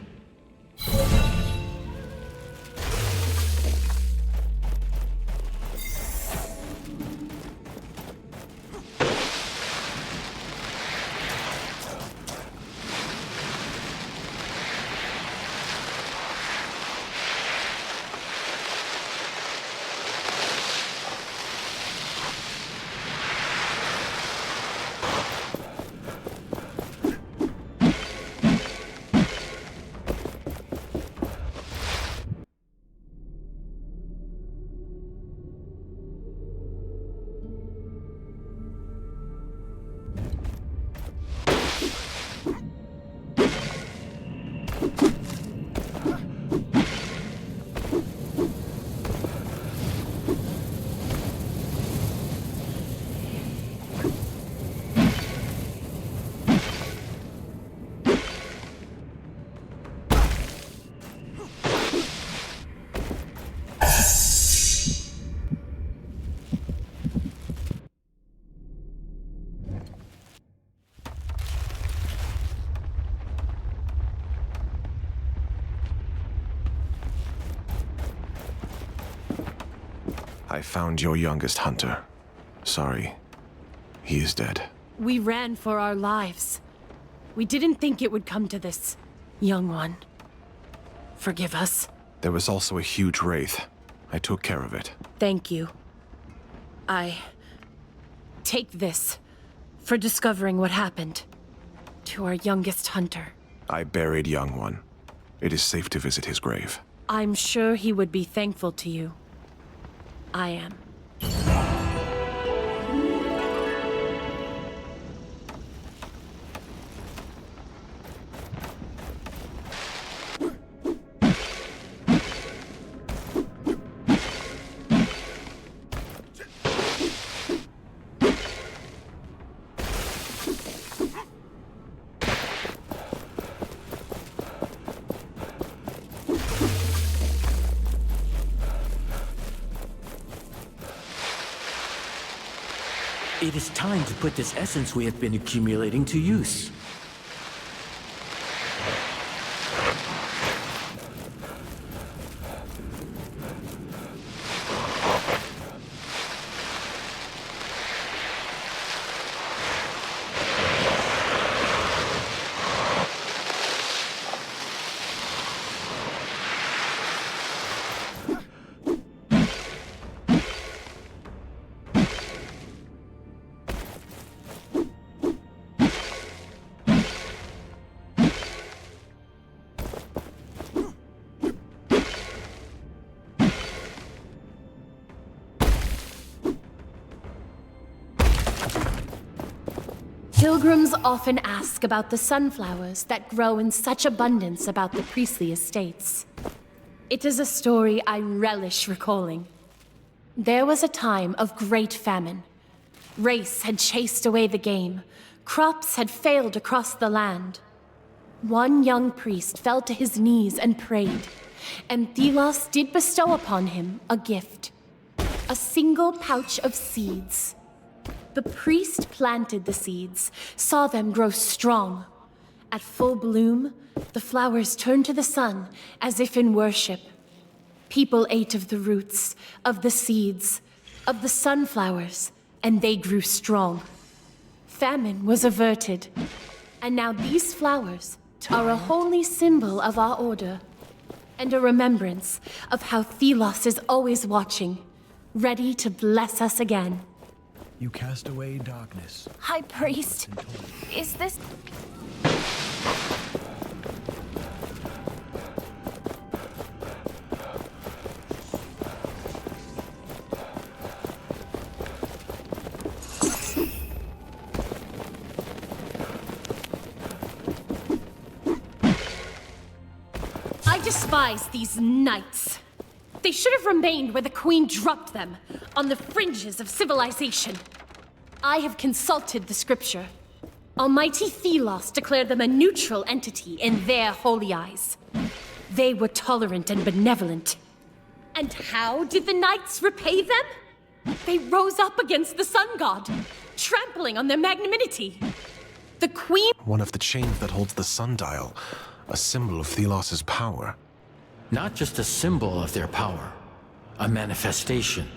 I found your youngest hunter. Sorry. He is dead. We ran for our lives. We didn't think it would come to this, Young One. Forgive us. There was also a huge wraith. I took care of it. Thank you. I take this for discovering what happened to our youngest hunter. I buried Young One. It is safe to visit his grave. I'm sure he would be thankful to you. I am. It is time to put this essence we have been accumulating to use. Pilgrims often ask about the sunflowers that grow in such abundance about the priestly estates. It is a story I relish recalling. There was a time of great famine. Race had chased away the game. Crops had failed across the land. One young priest fell to his knees and prayed, and Thelos did bestow upon him a gift. A single pouch of seeds. The priest planted the seeds, saw them grow strong. At full bloom, the flowers turned to the sun as if in worship. People ate of the roots, of the seeds, of the sunflowers, and they grew strong. Famine was averted, and now these flowers are a holy symbol of our order, and a remembrance of how Thelos is always watching, ready to bless us again. You cast away darkness. High Priest, is this... I despise these knights. They should have remained where the Queen dropped them, on the fringes of civilization. I have consulted the scripture. Almighty Thelos declared them a neutral entity in their holy eyes. They were tolerant and benevolent. And how did the knights repay them? They rose up against the sun god, trampling on their magnanimity. The Queen... One of the chains that holds the sundial, a symbol of Thelos' power. Not just a symbol of their power, a manifestation.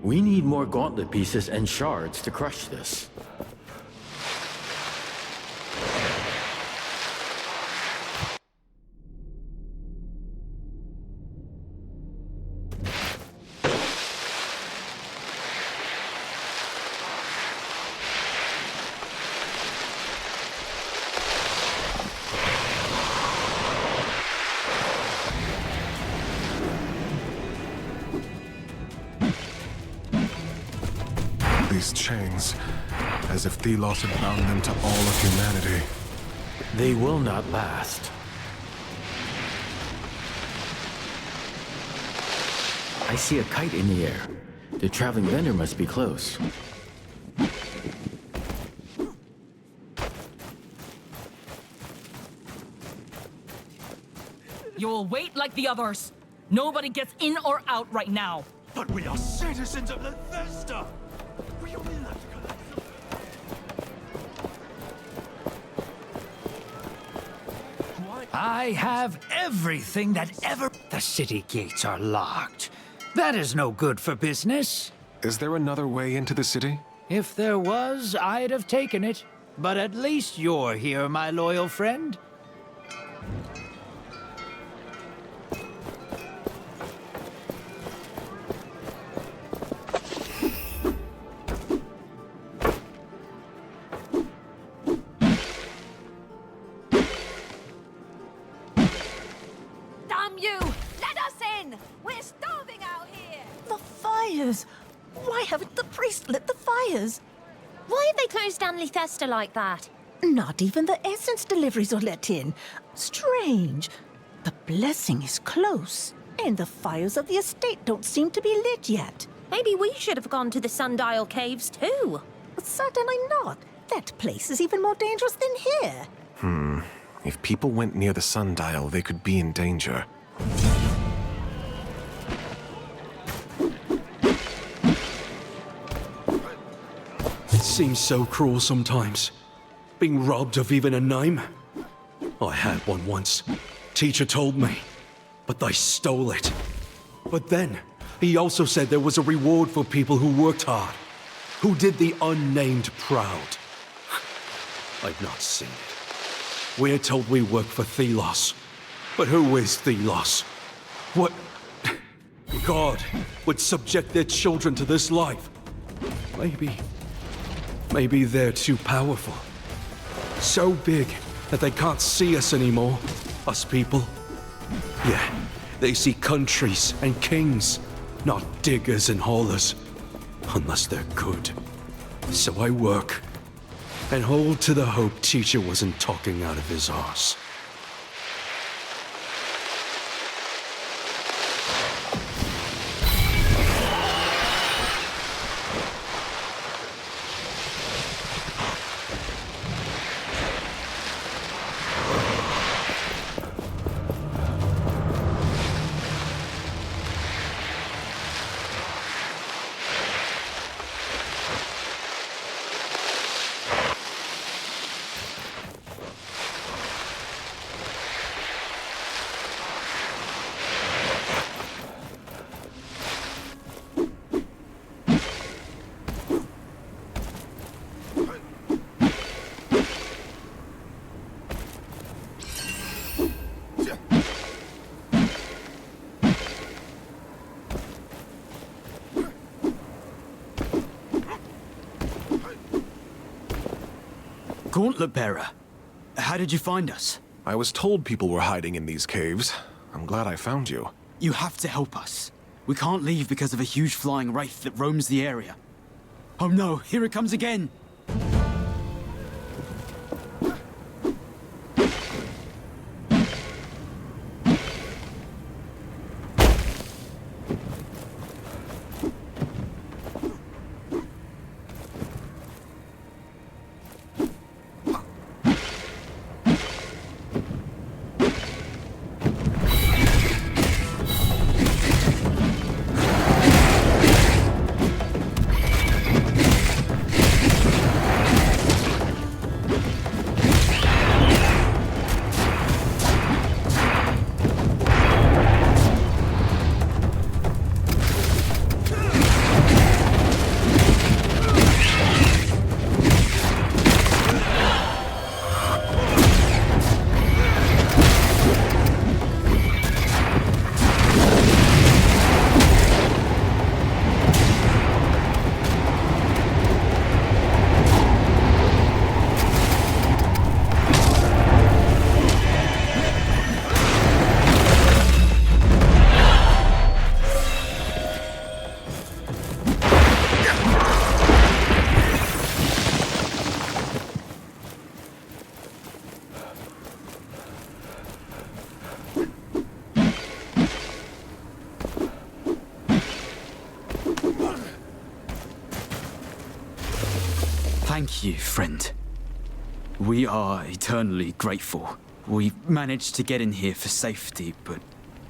We need more gauntlet pieces and shards to crush this. These chains, as if Thelos had bound them to all of humanity. They will not last. I see a kite in the air. The traveling vendor must be close. You'll wait like the others. Nobody gets in or out right now. But we are citizens of Bethesda! We only left I have everything that ever... The city gates are locked. That is no good for business. Is there another way into the city? If there was, I'd have taken it. But at least you're here, my loyal friend. Damn you! Let us in! We're starving out here! The fires! Why haven't the priest lit the fires? Why have they closed down Bethesda like that? Not even the essence deliveries are let in. Strange. The blessing is close, and the fires of the estate don't seem to be lit yet. Maybe we should have gone to the Sundial Caves too. Certainly not. That place is even more dangerous than here. If people went near the sundial, they could be in danger. It seems so cruel sometimes. Being robbed of even a name. I had one once. Teacher told me. But they stole it. But then, he also said there was a reward for people who worked hard. Who did the unnamed proud. I've not seen it. We're told we work for Thelos. But who is Thelos? What... God would subject their children to this life. Maybe they're too powerful. So big that they can't see us anymore. Us people. Yeah, they see countries and kings. not diggers and haulers. Unless they're good. So I work, and hold to the hope Teacher wasn't talking out of his arse. Gauntlet Bearer, how did you find us? I was told people were hiding in these caves. I'm glad I found you. You have to help us. We can't leave because of a huge flying wraith that roams the area. Oh no, here it comes again! Thank you, friend. We are eternally grateful. We managed to get in here for safety, but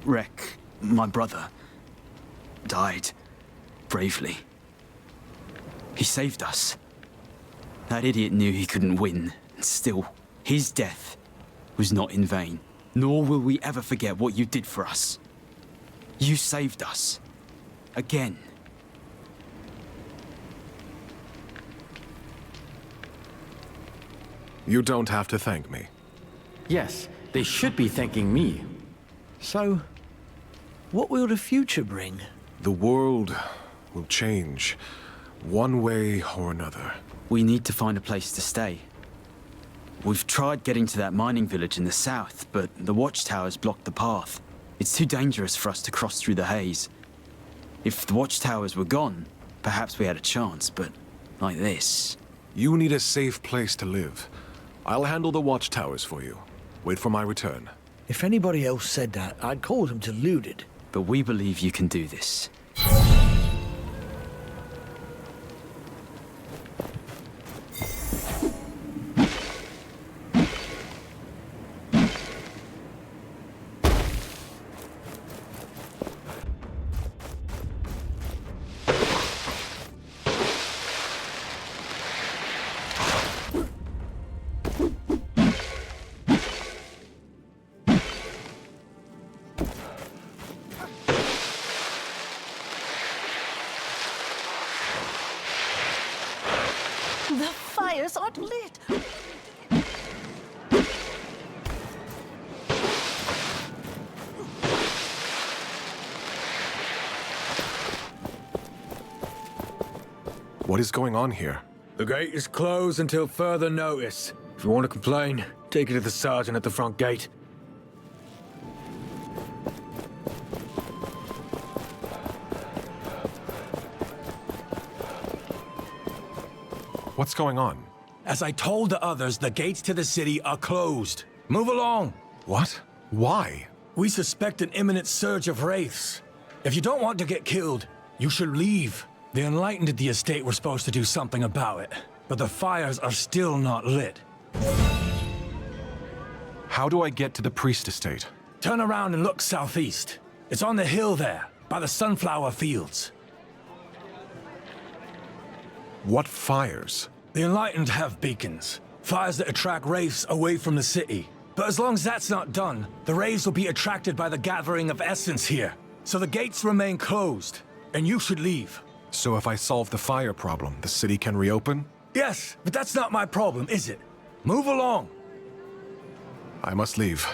Rek, my brother, died bravely. He saved us. That idiot knew he couldn't win, and still, his death was not in vain. Nor will we ever forget what you did for us. You saved us. Again. You don't have to thank me. Yes, they should be thanking me. So, what will the future bring? The world will change, one way or another. We need to find a place to stay. We've tried getting to that mining village in the south, but the watchtowers blocked the path. It's too dangerous for us to cross through the haze. If the watchtowers were gone, perhaps we had a chance, but like this... You need a safe place to live. I'll handle the watchtowers for you. Wait for my return. If anybody else said that, I'd call them deluded. But we believe you can do this. The fires aren't lit. What is going on here? The gate is closed until further notice. If you want to complain, take it to the sergeant at the front gate. What's going on? As I told the others, the gates to the city are closed. Move along! What? Why? We suspect an imminent surge of wraiths. If you don't want to get killed, you should leave. The Enlightened at the estate were supposed to do something about it, but the fires are still not lit. How do I get to the priest estate? Turn around and look southeast. It's on the hill there, by the sunflower fields. What fires? The Enlightened have beacons. Fires that attract wraiths away from the city. But as long as that's not done, the wraiths will be attracted by the gathering of essence here. So the gates remain closed, and you should leave. So if I solve the fire problem, the city can reopen? Yes, but that's not my problem, is it? Move along. I must leave.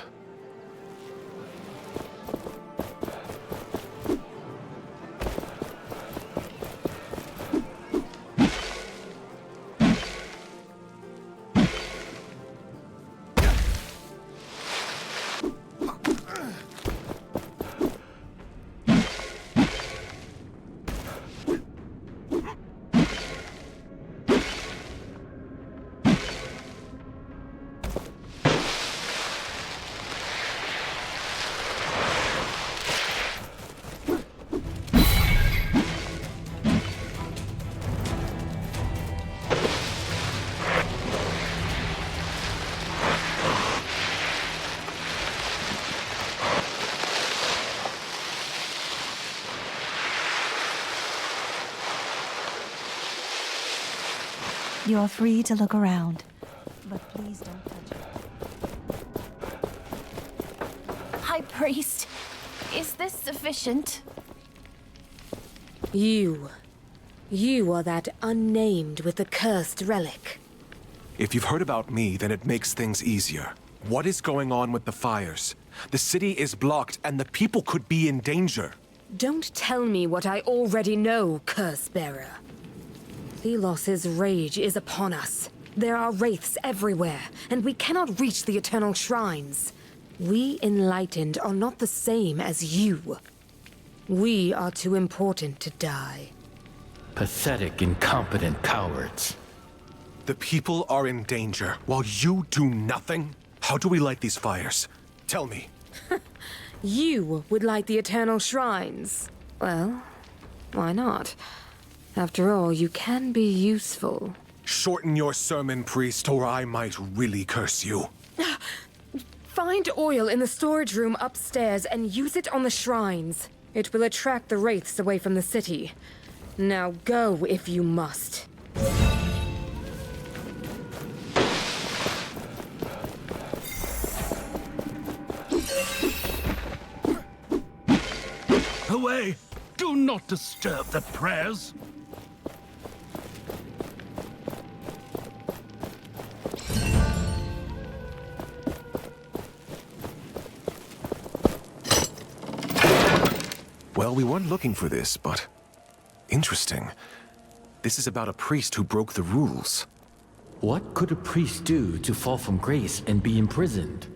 You're free to look around, but please don't touch it. High Priest, is this sufficient? You are that unnamed with the cursed relic. If you've heard about me, then it makes things easier. What is going on with the fires? The city is blocked and the people could be in danger. Don't tell me what I already know, Curse-bearer. Thelos's rage is upon us. There are wraiths everywhere, and we cannot reach the Eternal Shrines. We Enlightened are not the same as you. We are too important to die. Pathetic, incompetent cowards. The people are in danger, while you do nothing? How do we light these fires? Tell me. You would light the Eternal Shrines. Well, why not? After all, you can be useful. Shorten your sermon, priest, or I might really curse you. Find oil in the storage room upstairs and use it on the shrines. It will attract the wraiths away from the city. Now go if you must. Away! Do not disturb the prayers. Well, we weren't looking for this, but... interesting. This is about a priest who broke the rules. What could a priest do to fall from grace and be imprisoned?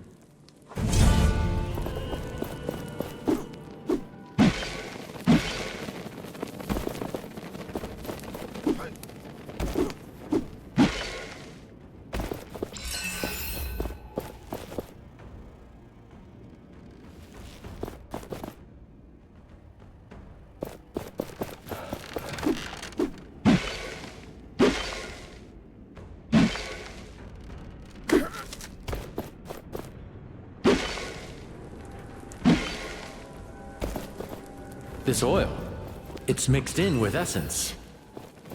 This oil, it's mixed in with essence.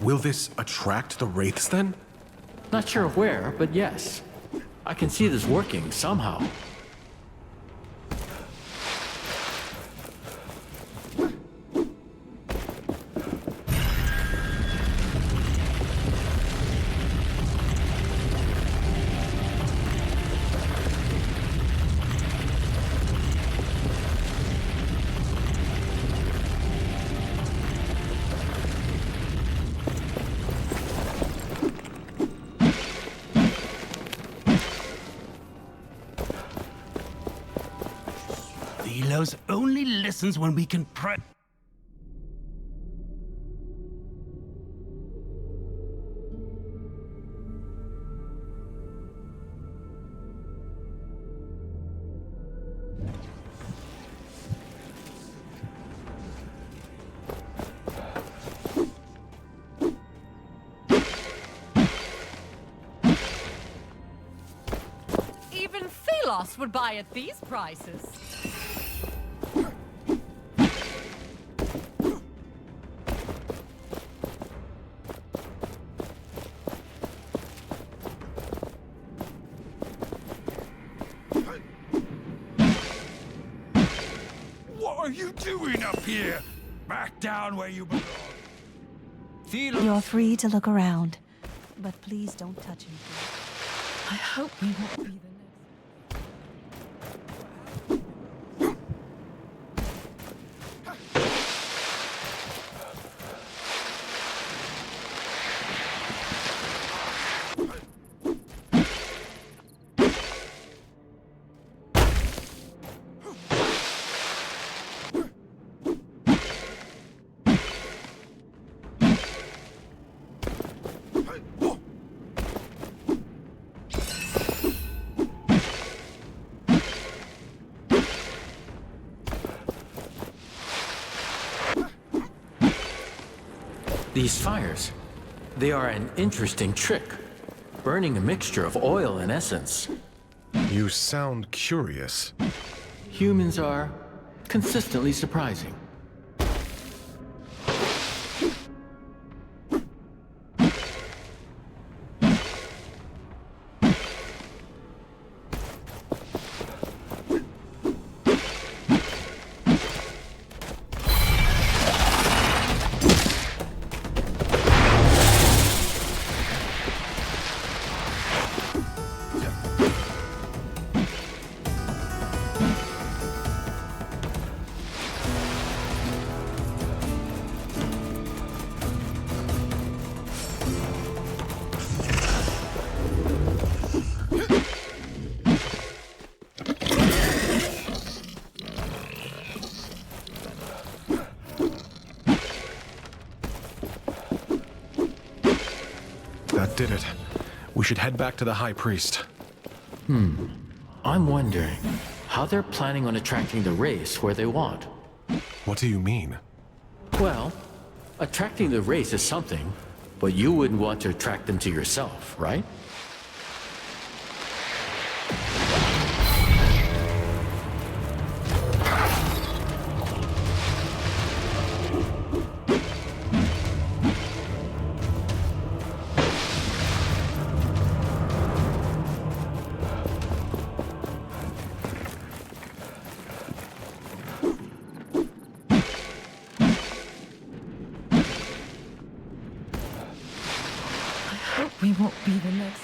Will this attract the wraiths then? Not sure where, but yes. I can see this working somehow. Thelos only listens when we can pray. Thelos would buy at these prices. What are you doing up here? Back down where you belong. You're free to look around, but please don't touch him. I hope we won't be the These fires, they are an interesting trick, burning a mixture of oil and essence. You sound curious. Humans are consistently surprising. That did it. We should head back to the High Priest. I'm wondering how they're planning on attracting the race where they want. What do you mean? Well, attracting the race is something, but you wouldn't want to attract them to yourself, right? We won't be the next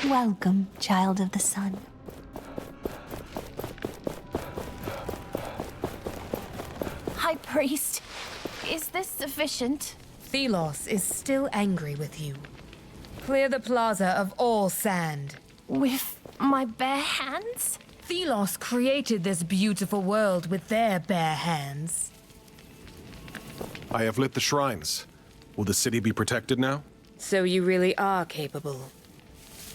one. Welcome, child of the sun. High Priest, is this sufficient? Thelos is still angry with you. Clear the plaza of all sand. With my bare hands? Thelos created this beautiful world with their bare hands. I have lit the shrines. Will the city be protected now? So you really are capable.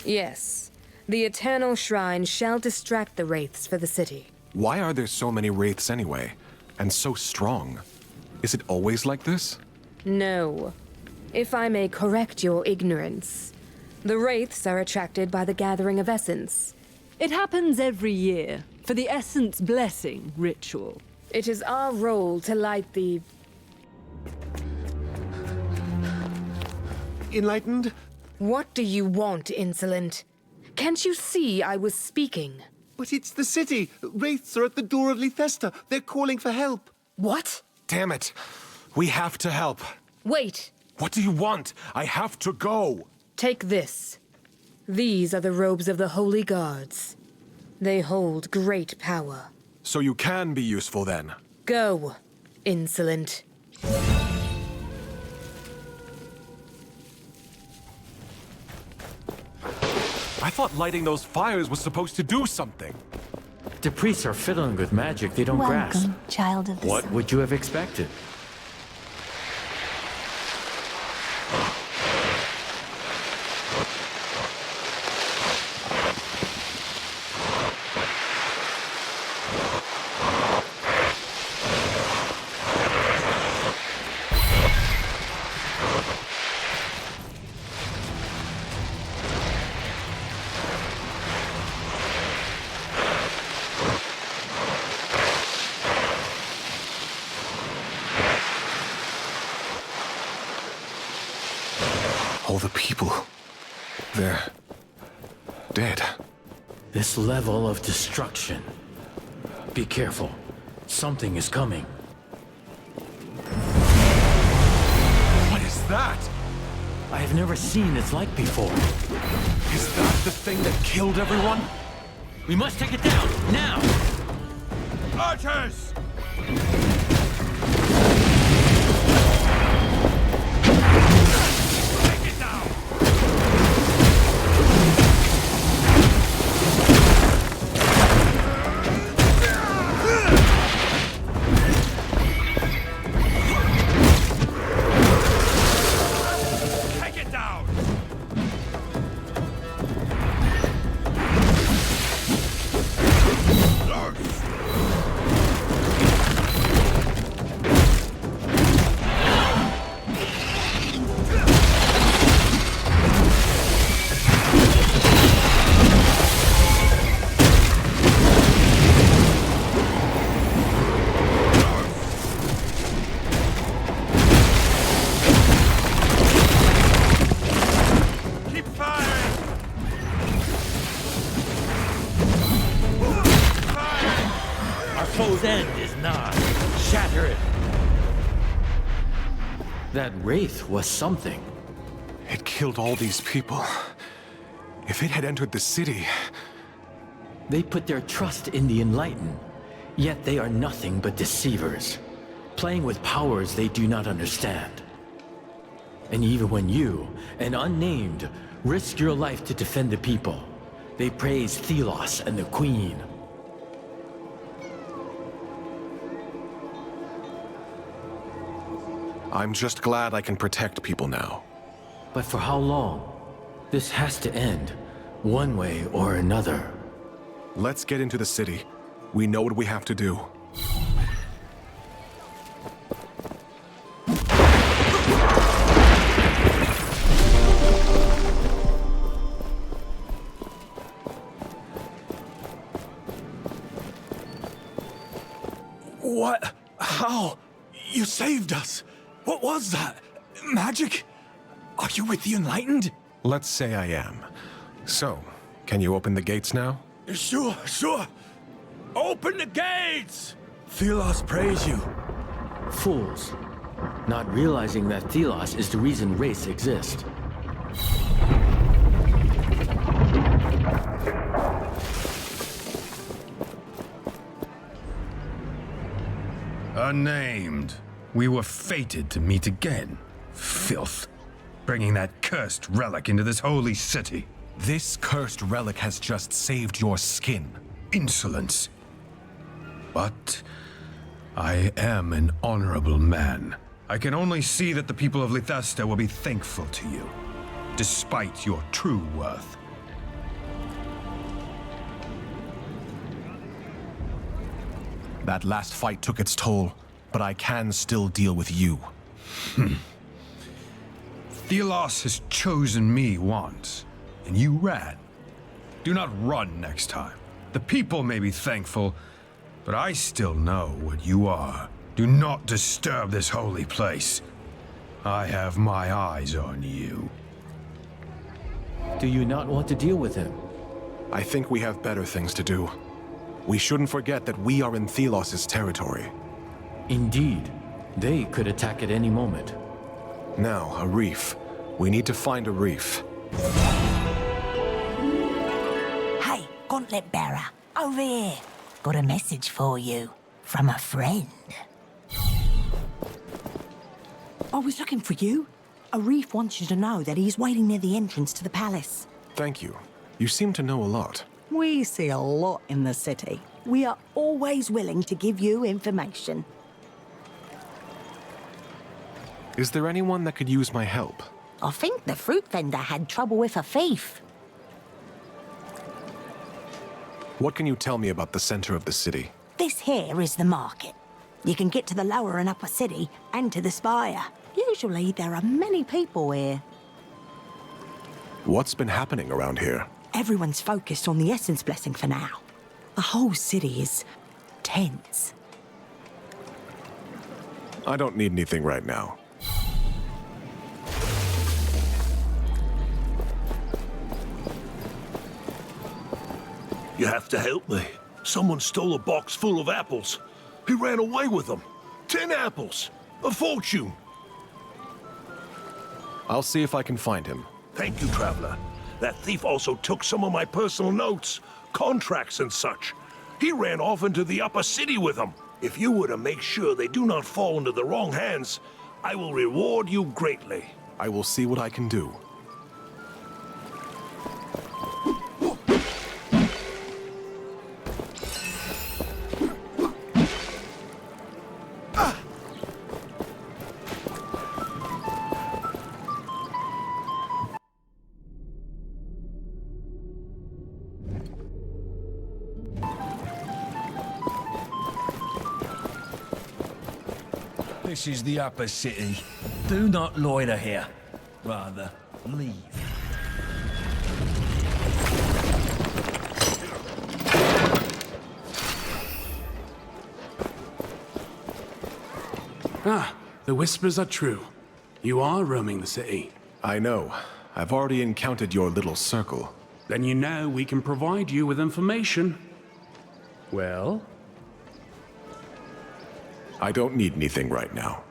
Yes, the Eternal Shrine shall distract the wraiths for the city. Why are there so many wraiths anyway? And so strong? Is it always like this? No. If I may correct your ignorance, the wraiths are attracted by the gathering of essence. It happens every year, for the Essence Blessing ritual. It is our role to light the... Enlightened? What do you want, insolent? Can't you see I was speaking? But it's the city. Wraiths are at the door of Lithesta. They're calling for help. What? Damn it. We have to help. Wait. What do you want? I have to go. Take this. These are the robes of the Holy Guards. They hold great power. So you can be useful then? Go, insolent. I thought lighting those fires was supposed to do something. The priests are fiddling with magic they don't grasp. Welcome, child of the What sun. would you have expected? the people. They're dead. This level of destruction. Be careful. Something is coming. What is that? I have never seen its like before. Is that the thing that killed everyone? We must take it down, now! Archers! Take it down! Take it down! Keep firing! Our foe's end is nigh. Shatter it. That wraith was something. It killed all these people. If it had entered the city... They put their trust in the Enlightened, yet they are nothing but deceivers, playing with powers they do not understand. And even when you, an unnamed, risk your life to defend the people, they praise Thelos and the Queen. I'm just glad I can protect people now. But for how long? This has to end, one way or another. Let's get into the city. We know what we have to do. What? How? You saved us! What was that? Magic? Are you with the Enlightened? Let's say I am. So, can you open the gates now? Sure. Open the gates! Thelos praise you. Fools, not realizing that Thelos is the reason race exists. Unnamed. We were fated to meet again. Filth. Bringing that cursed relic into this holy city. This cursed relic has just saved your skin. Insolence. But I am an honorable man. I can only see that the people of Lithesta will be thankful to you, despite your true worth. That last fight took its toll, but I can still deal with you. Thelos has chosen me once, and you ran. Do not run next time. The people may be thankful, but I still know what you are. Do not disturb this holy place. I have my eyes on you. Do you not want to deal with him? I think we have better things to do. We shouldn't forget that we are in Thelos' territory. Indeed. They could attack at any moment. Now, a reef. We need to find a reef. Hey, Gauntlet Bearer, over here. Got a message for you. From a friend. I was looking for you. A reef wants you to know that he's waiting near the entrance to the palace. Thank you. You seem to know a lot. We see a lot in the city. We are always willing to give you information. Is there anyone that could use my help? I think the fruit vendor had trouble with a thief. What can you tell me about the center of the city? This here is the market. You can get to the lower and upper city and to the spire. Usually there are many people here. What's been happening around here? Everyone's focused on the Essence Blessing for now. The whole city is tense. I don't need anything right now. You have to help me. Someone stole a box full of apples. He ran away with them. 10 apples. A fortune. I'll see if I can find him. Thank you, Traveler. That thief also took some of my personal notes, contracts and such. He ran off into the upper city with them. If you were to make sure they do not fall into the wrong hands, I will reward you greatly. I will see what I can do. This is the upper city. Do not loiter here. Rather, leave. Ah, the whispers are true. You are roaming the city. I know. I've already encountered your little circle. Then you know we can provide you with information. Well? I don't need anything right now.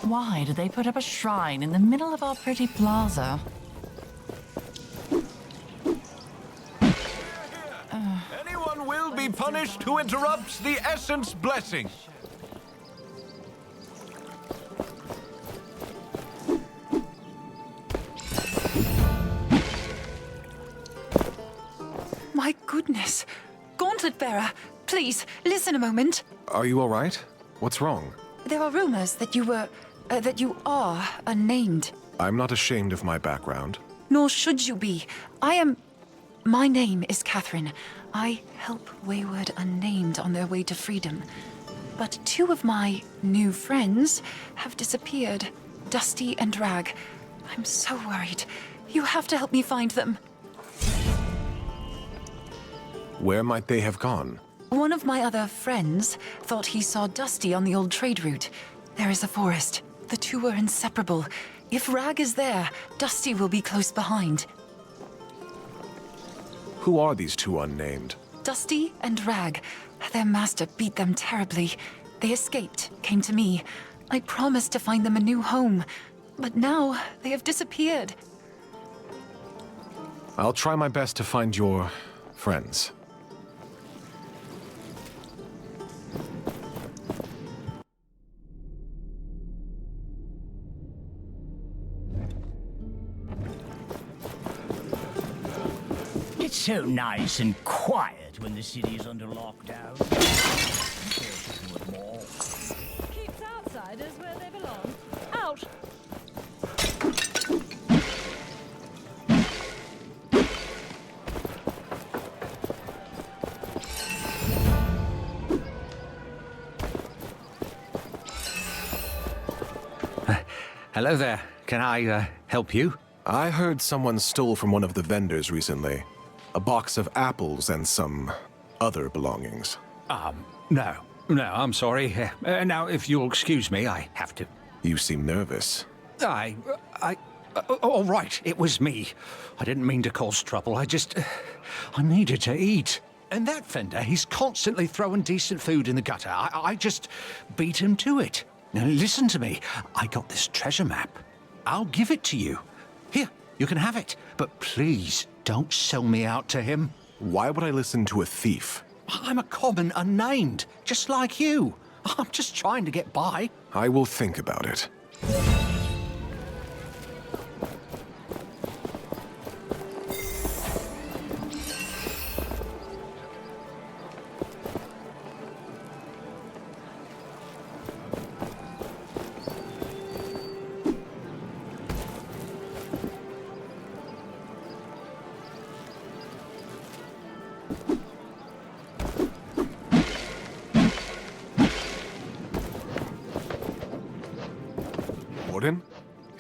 Why did they put up a shrine in the middle of our pretty plaza? Anyone will be punished who interrupts the Essence blessing. My goodness. Gauntlet Bearer, please, listen a moment. Are you all right? What's wrong? There are rumors that you are unnamed. I'm not ashamed of my background. Nor should you be. My name is Catherine. I help wayward unnamed on their way to freedom. But two of my new friends have disappeared. Dusty and Rag. I'm so worried. You have to help me find them. Where might they have gone? One of my other friends thought he saw Dusty on the old trade route. There is a forest. The two are inseparable. If Rag is there, Dusty will be close behind. Who are these two unnamed? Dusty and Rag. Their master beat them terribly. They escaped, came to me. I promised to find them a new home. But now they have disappeared. I'll try my best to find your friends. It's so nice and quiet when the city is under lockdown. Keeps outsiders where they belong. Out! Hello there. Can I help you? I heard someone stole from one of the vendors recently. A box of apples and some other belongings. No, I'm sorry. Now, if you'll excuse me, I have to. You seem nervous. All right, it was me. I didn't mean to cause trouble. I needed to eat. And that vendor, he's constantly throwing decent food in the gutter. I just beat him to it. Now, listen to me. I got this treasure map. I'll give it to you. Here, you can have it. But please, don't sell me out to him. Why would I listen to a thief? I'm a common unnamed, just like you. I'm just trying to get by. I will think about it.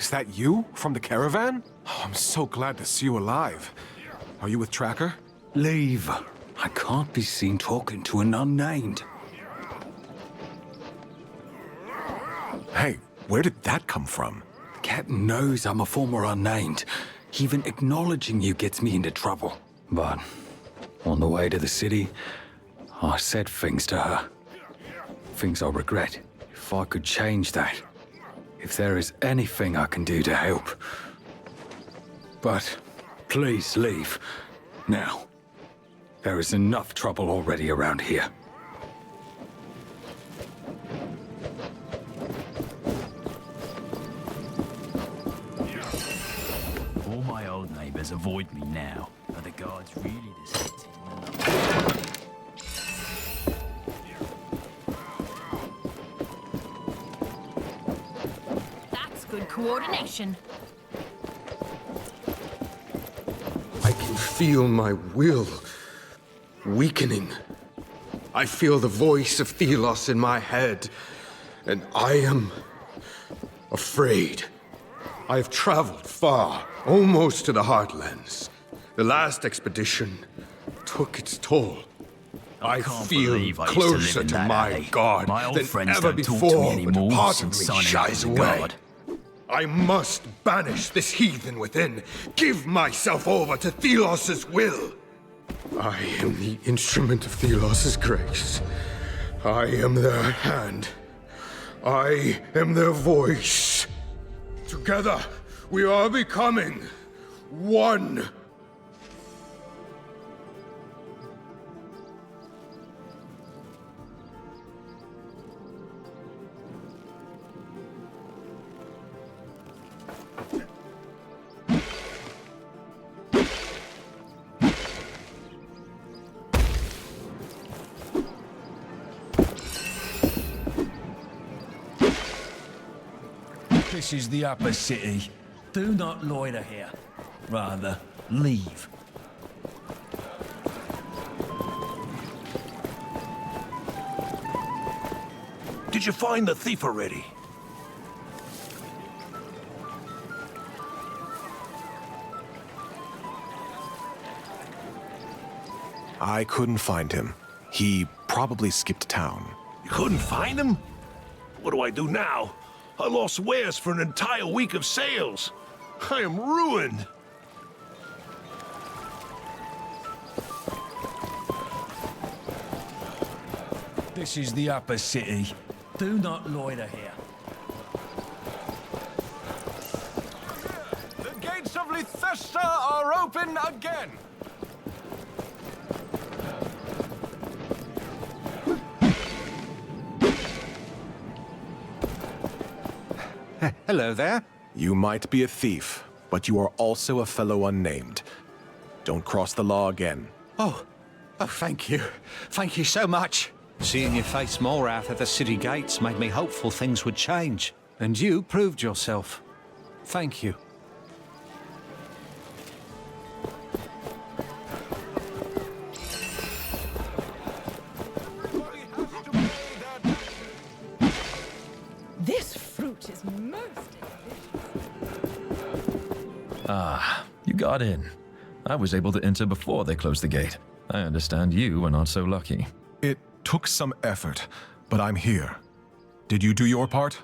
Is that you? From the caravan? Oh, I'm so glad to see you alive. Are you with Tracker? Leave. I can't be seen talking to an unnamed. Hey, where did that come from? The captain knows I'm a former unnamed. Even acknowledging you gets me into trouble. But on the way to the city, I said things to her. Things I regret. If I could change that. If there is anything I can do to help. But please leave. Now. There is enough trouble already around here. All my old neighbors avoid me now. Are the guards really this That's good coordination. I can feel my will weakening. I feel the voice of Thelos in my head, and I am afraid. I have traveled far, almost to the Heartlands. The last expedition took its toll. I feel closer to my God than ever before, but a part of me shies away. I must banish this heathen within, give myself over to Thelos' will. I am the instrument of Thelos' grace. I am their hand. I am their voice. Together, we are becoming one. This is the upper city. Do not loiter here. Rather, leave. Did you find the thief already? I couldn't find him. He probably skipped town. You couldn't find him? What do I do now? I lost wares for an entire week of sales. I am ruined. This is the upper city. Do not loiter here. The gates of Lithesta are open again. Hello there. You might be a thief, but you are also a fellow unnamed. Don't cross the law again. Oh, thank you. Thank you so much. Seeing your face more out at the city gates made me hopeful things would change. And you proved yourself. Thank you. This fruit is most Ah, you got in. I was able to enter before they closed the gate. I understand you were not so lucky. It took some effort, but I'm here. Did you do your part?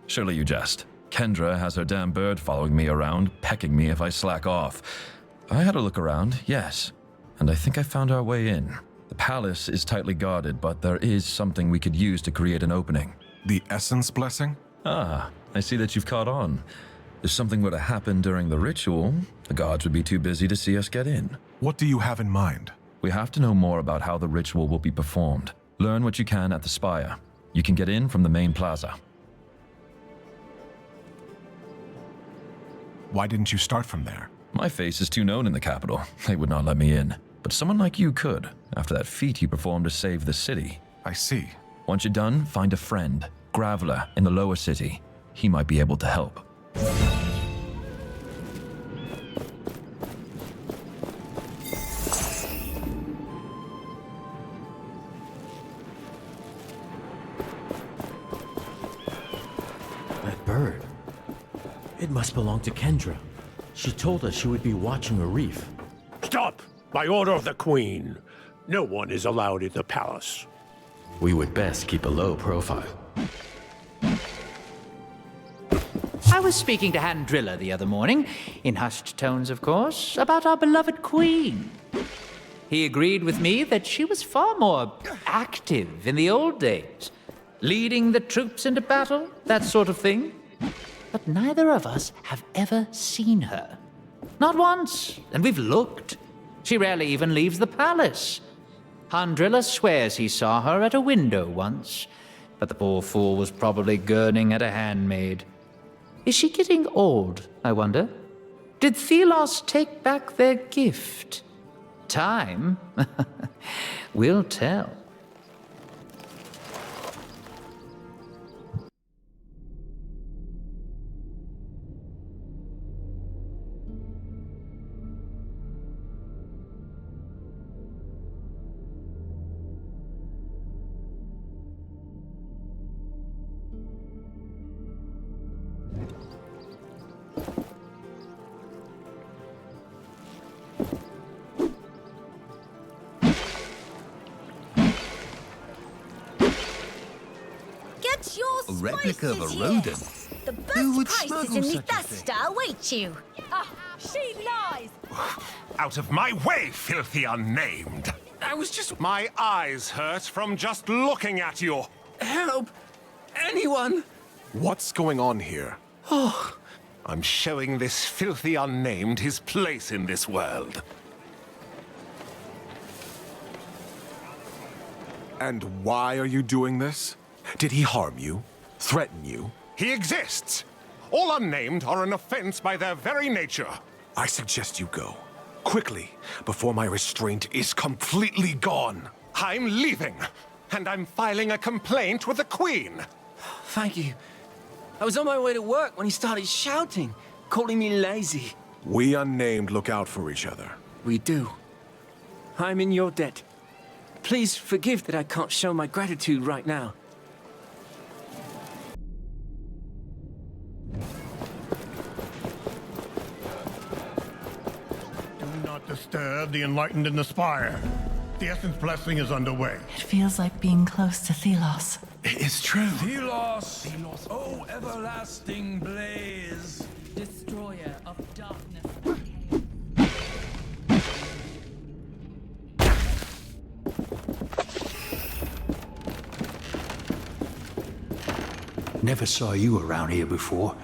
Surely you jest. Kendra has her damn bird following me around, pecking me if I slack off. I had a look around, yes, and I think I found our way in. The palace is tightly guarded, but there is something we could use to create an opening. The Essence Blessing? Ah, I see that you've caught on. If something were to happen during the ritual, the guards would be too busy to see us get in. What do you have in mind? We have to know more about how the ritual will be performed. Learn what you can at the spire. You can get in from the main plaza. Why didn't you start from there? My face is too known in the capital. They would not let me in. But someone like you could, after that feat you performed to save the city. I see. Once you're done, find a friend, Graveler, in the lower city. He might be able to help. That bird. It must belong to Kendra. She told us she would be watching a reef. Stop! By order of the Queen. No one is allowed in the palace. We would best keep a low profile. I was speaking to Han Driller the other morning, in hushed tones of course, about our beloved Queen. He agreed with me that she was far more active in the old days, leading the troops into battle, that sort of thing. But neither of us have ever seen her. Not once, and we've looked. She rarely even leaves the palace. Han Driller swears he saw her at a window once, but the poor fool was probably gurning at a handmaid. Is she getting old, I wonder? Did Thelos take back their gift? Time will tell. A replica of a rodent? The Who would best prices smuggle in such a thing? Bethesda await you. She lies! Out of my way, filthy unnamed! I was just... My eyes hurt from just looking at you! Help! Anyone! What's going on here? Oh, I'm showing this filthy unnamed his place in this world. And why are you doing this? Did he harm you? Threaten you? He exists! All unnamed are an offense by their very nature. I suggest you go. Quickly, before my restraint is completely gone. I'm leaving, and I'm filing a complaint with the Queen. thank you. I was on my way to work when he started shouting, calling me lazy. We unnamed look out for each other. We do. I'm in your debt. Please forgive that I can't show my gratitude right now. Do not disturb the enlightened in the spire. The Essence Blessing is underway. It feels like being close to Thelos. It's true. Thelos! Oh, everlasting blaze! Destroyer of darkness. Never saw you around here before.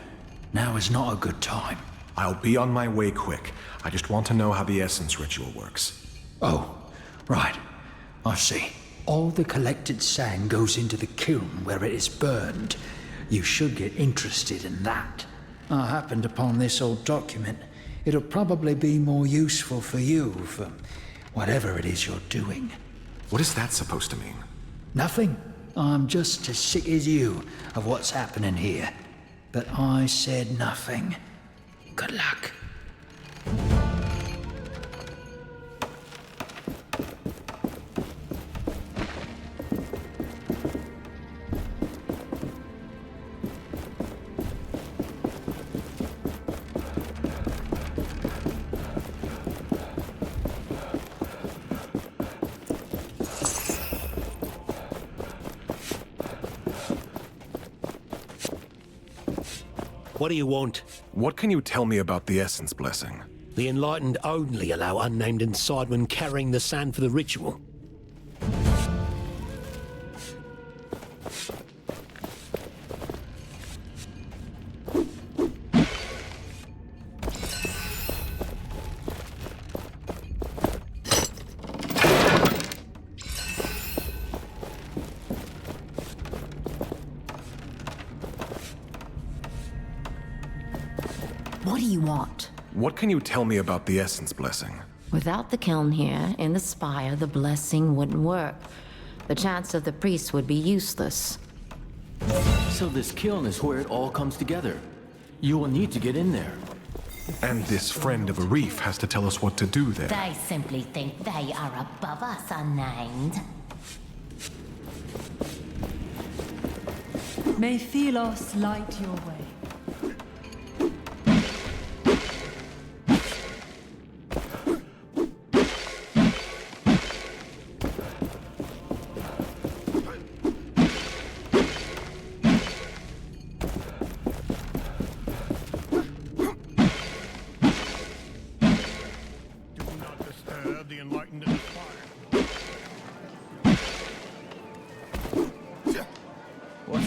Now is not a good time. I'll be on my way quick. I just want to know how the Essence ritual works. Oh, right. I see. All the collected sand goes into the kiln where it is burned. You should get interested in that. I happened upon this old document. It'll probably be more useful for you for whatever it is you're doing. What is that supposed to mean? Nothing. I'm just as sick as you of what's happening here. But I said nothing. Good luck. What do you want? What can you tell me about the Essence Blessing? The enlightened only allow unnamed inside when carrying the sand for the ritual. What do you want? What can you tell me about the Essence Blessing? Without the kiln here, in the spire, the blessing wouldn't work. The chants of the priests would be useless. So this kiln is where it all comes together. You will need to get in there. And this friend of a reef has to tell us what to do there. They simply think they are above us, unnamed. May Thelos light your way.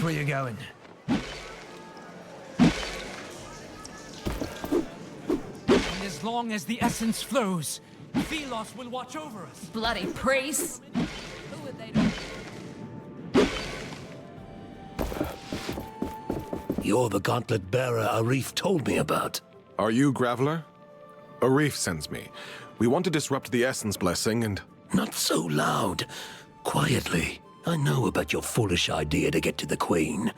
where you're going. And as long as the essence flows, Thelos will watch over us. Bloody priests! Who would they do? You're the gauntlet bearer Arif told me about. Are you Graveler? Arif sends me. We want to disrupt the Essence Blessing and... Not so loud. Quietly. I know about your foolish idea to get to the Queen,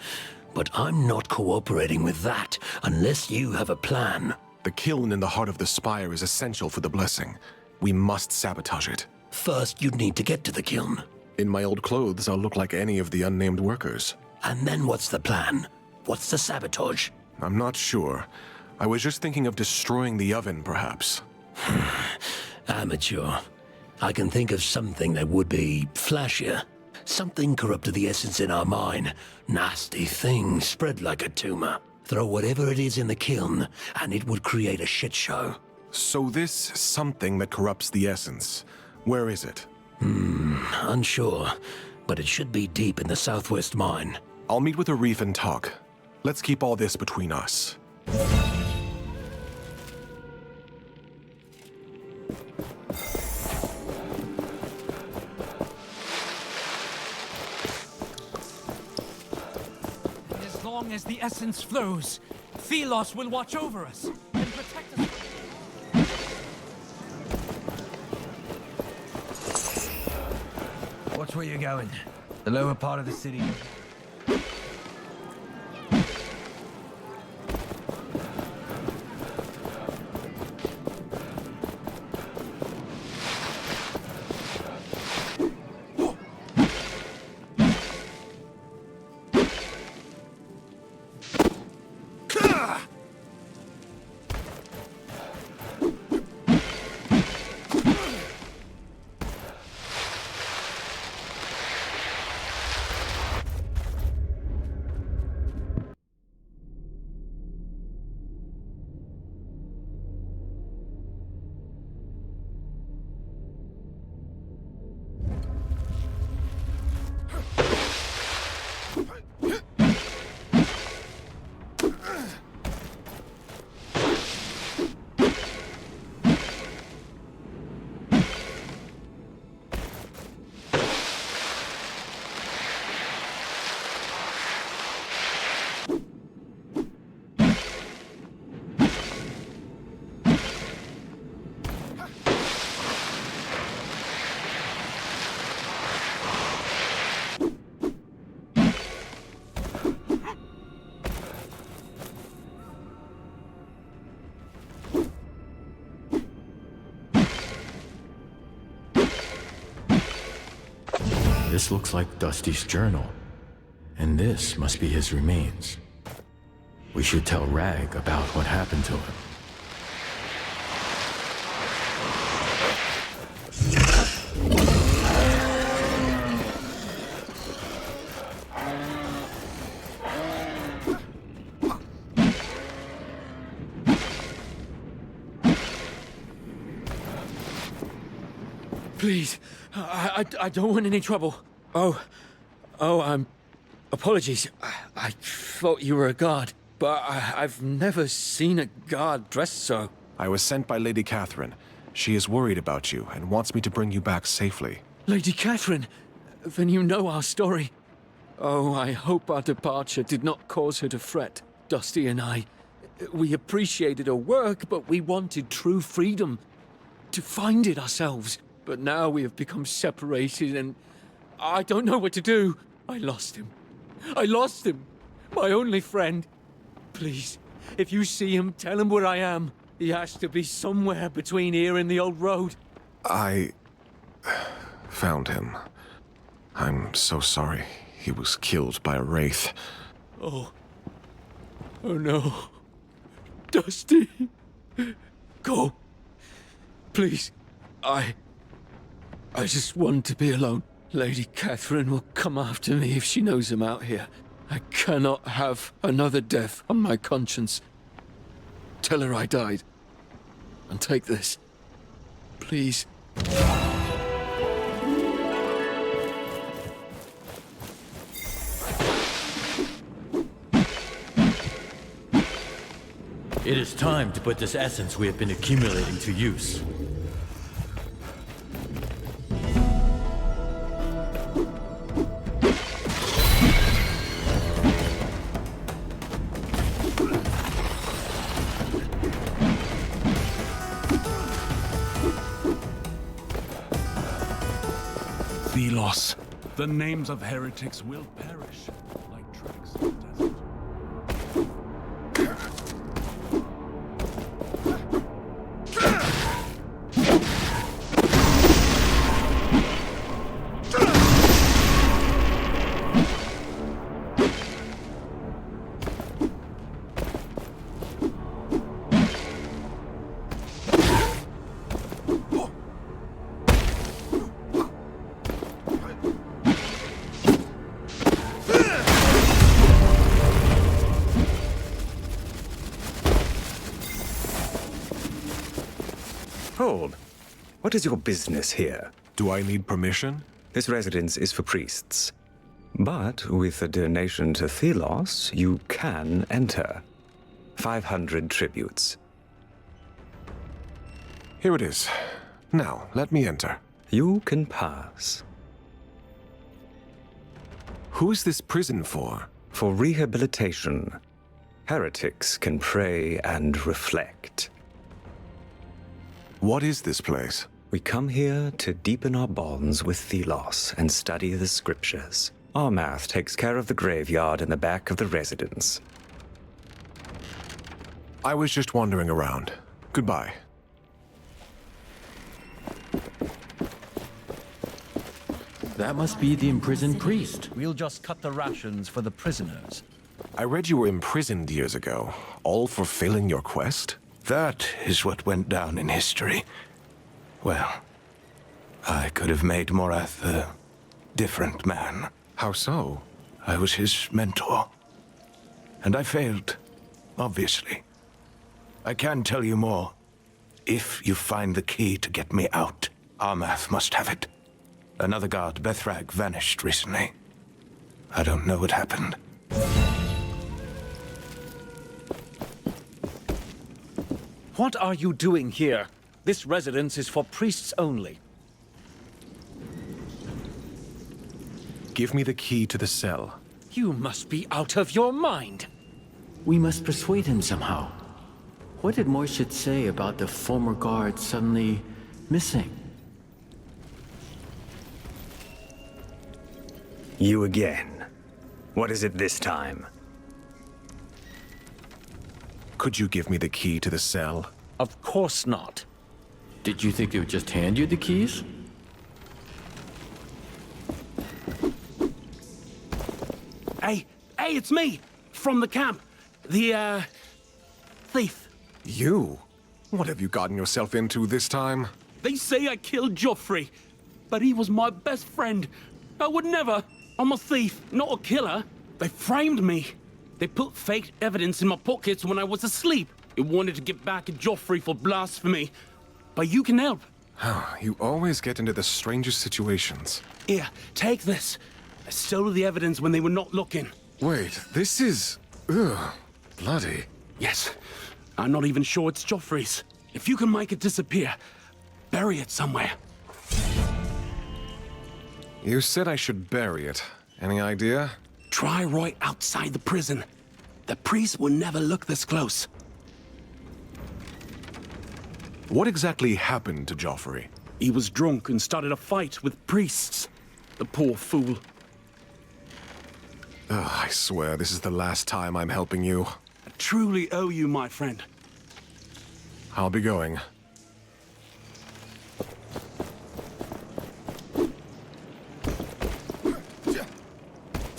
but I'm not cooperating with that unless you have a plan. The kiln in the heart of the spire is essential for the blessing. We must sabotage it. First, you'd need to get to the kiln. In my old clothes, I'll look like any of the unnamed workers. And then what's the plan? What's the sabotage? I'm not sure. I was just thinking of destroying the oven, perhaps. Amateur. I can think of something that would be flashier. Something corrupted the essence in our mine. Nasty thing spread like a tumor. Throw whatever it is in the kiln, and it would create a shit show. So this something that corrupts the essence, where is it? Unsure. But it should be deep in the southwest mine. I'll meet with Arif and talk. Let's keep all this between us. As long as the essence flows, Thelos will watch over us and protect us. Watch where you're going. The lower part of the city. This looks like Dusty's journal, and this must be his remains. We should tell Rag about what happened to him. Please, I don't want any trouble. Apologies. I thought you were a guard, but I've never seen a guard dressed so. I was sent by Lady Catherine. She is worried about you and wants me to bring you back safely. Lady Catherine? Then you know our story. Oh, I hope our departure did not cause her to fret. Dusty and I, we appreciated her work, but we wanted true freedom. To find it ourselves. But now we have become separated and I don't know what to do. I lost him. My only friend. Please, if you see him, tell him where I am. He has to be somewhere between here and the old road. I found him. I'm so sorry. He was killed by a wraith. Oh no. Dusty. Go. Please. I just want to be alone. Lady Catherine will come after me if she knows I'm out here. I cannot have another death on my conscience. Tell her I died. And take this. Please. It is time to put this essence we have been accumulating to use. Thelos, the names of heretics will perish like tracks in the desert. Hold. What is your business here? Do I need permission? This residence is for priests. But with a donation to Thelos, you can enter. 500 tributes. Here it is. Now, let me enter. You can pass. Who is this prison for? For rehabilitation. Heretics can pray and reflect. What is this place? We come here to deepen our bonds with Thelos and study the scriptures. Our math takes care of the graveyard in the back of the residence. I was just wandering around. Goodbye. That must be the imprisoned priest. We'll just cut the rations for the prisoners. I read you were imprisoned years ago, all for failing your quest? That is what went down in history. Well, I could have made Morath a different man. How so? I was his mentor. And I failed, obviously. I can tell you more. If you find the key to get me out, Armath must have it. Another guard, Bethrag, vanished recently. I don't know what happened. What are you doing here? This residence is for priests only. Give me the key to the cell. You must be out of your mind. We must persuade him somehow. What did Morshid say about the former guard suddenly missing? You again. What is it this time? Could you give me the key to the cell? Of course not. Did you think they would just hand you the keys? Hey, it's me! From the camp. The, thief. You? What have you gotten yourself into this time? They say I killed Joffrey, but he was my best friend. I would never. I'm a thief, not a killer. They framed me. They put fake evidence in my pockets when I was asleep. They wanted to get back at Joffrey for blasphemy. But you can help. You always get into the strangest situations. Here, take this. I stole the evidence when they were not looking. Wait, this is... ugh, bloody. Yes. I'm not even sure it's Joffrey's. If you can make it disappear, bury it somewhere. You said I should bury it. Any idea? Try right outside the prison. The priest will never look this close. What exactly happened to Joffrey? He was drunk and started a fight with priests. The poor fool. I swear this is the last time I'm helping you. I truly owe you, my friend. I'll be going.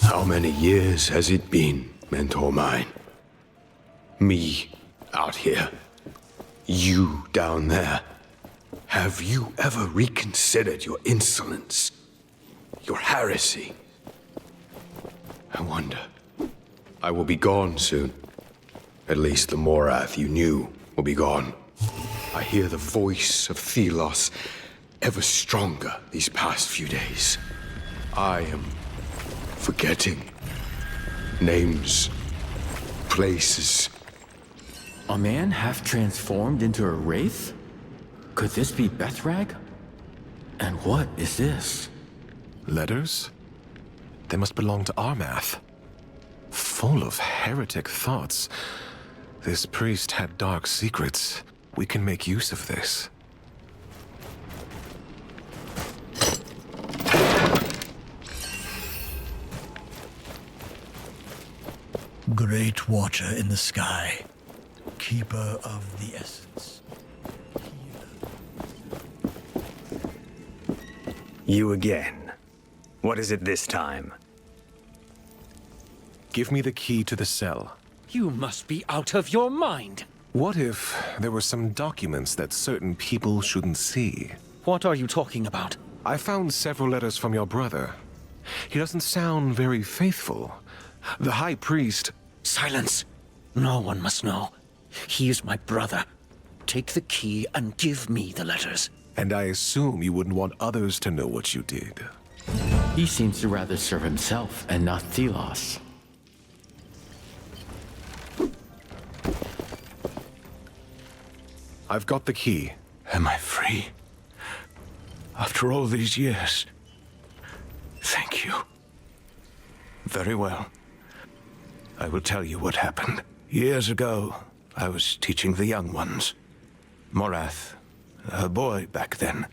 How many years has it been, mentor mine? Me out here. You down there. Have you ever reconsidered your insolence? Your heresy? I wonder. I will be gone soon. At least the Morath you knew will be gone. I hear the voice of Thelos ever stronger these past few days. I am forgetting names, places, A man half transformed into a wraith? Could this be Bethrag? And what is this? Letters? They must belong to Armath. Full of heretic thoughts. This priest had dark secrets. We can make use of this. Great watcher in the sky, keeper of the essence. You again. What is it this time? Give me the key to the cell. You must be out of your mind. What if there were some documents that certain people shouldn't see? What are you talking about? I found several letters from your brother. He doesn't sound very faithful. The High Priest... Silence! No one must know. He is my brother. Take the key and give me the letters. And I assume you wouldn't want others to know what you did. He seems to rather serve himself and not Thelos. I've got the key. Am I free? After all these years? Thank you. Very well. I will tell you what happened. Years ago, I was teaching the young ones. Morath, a boy back then,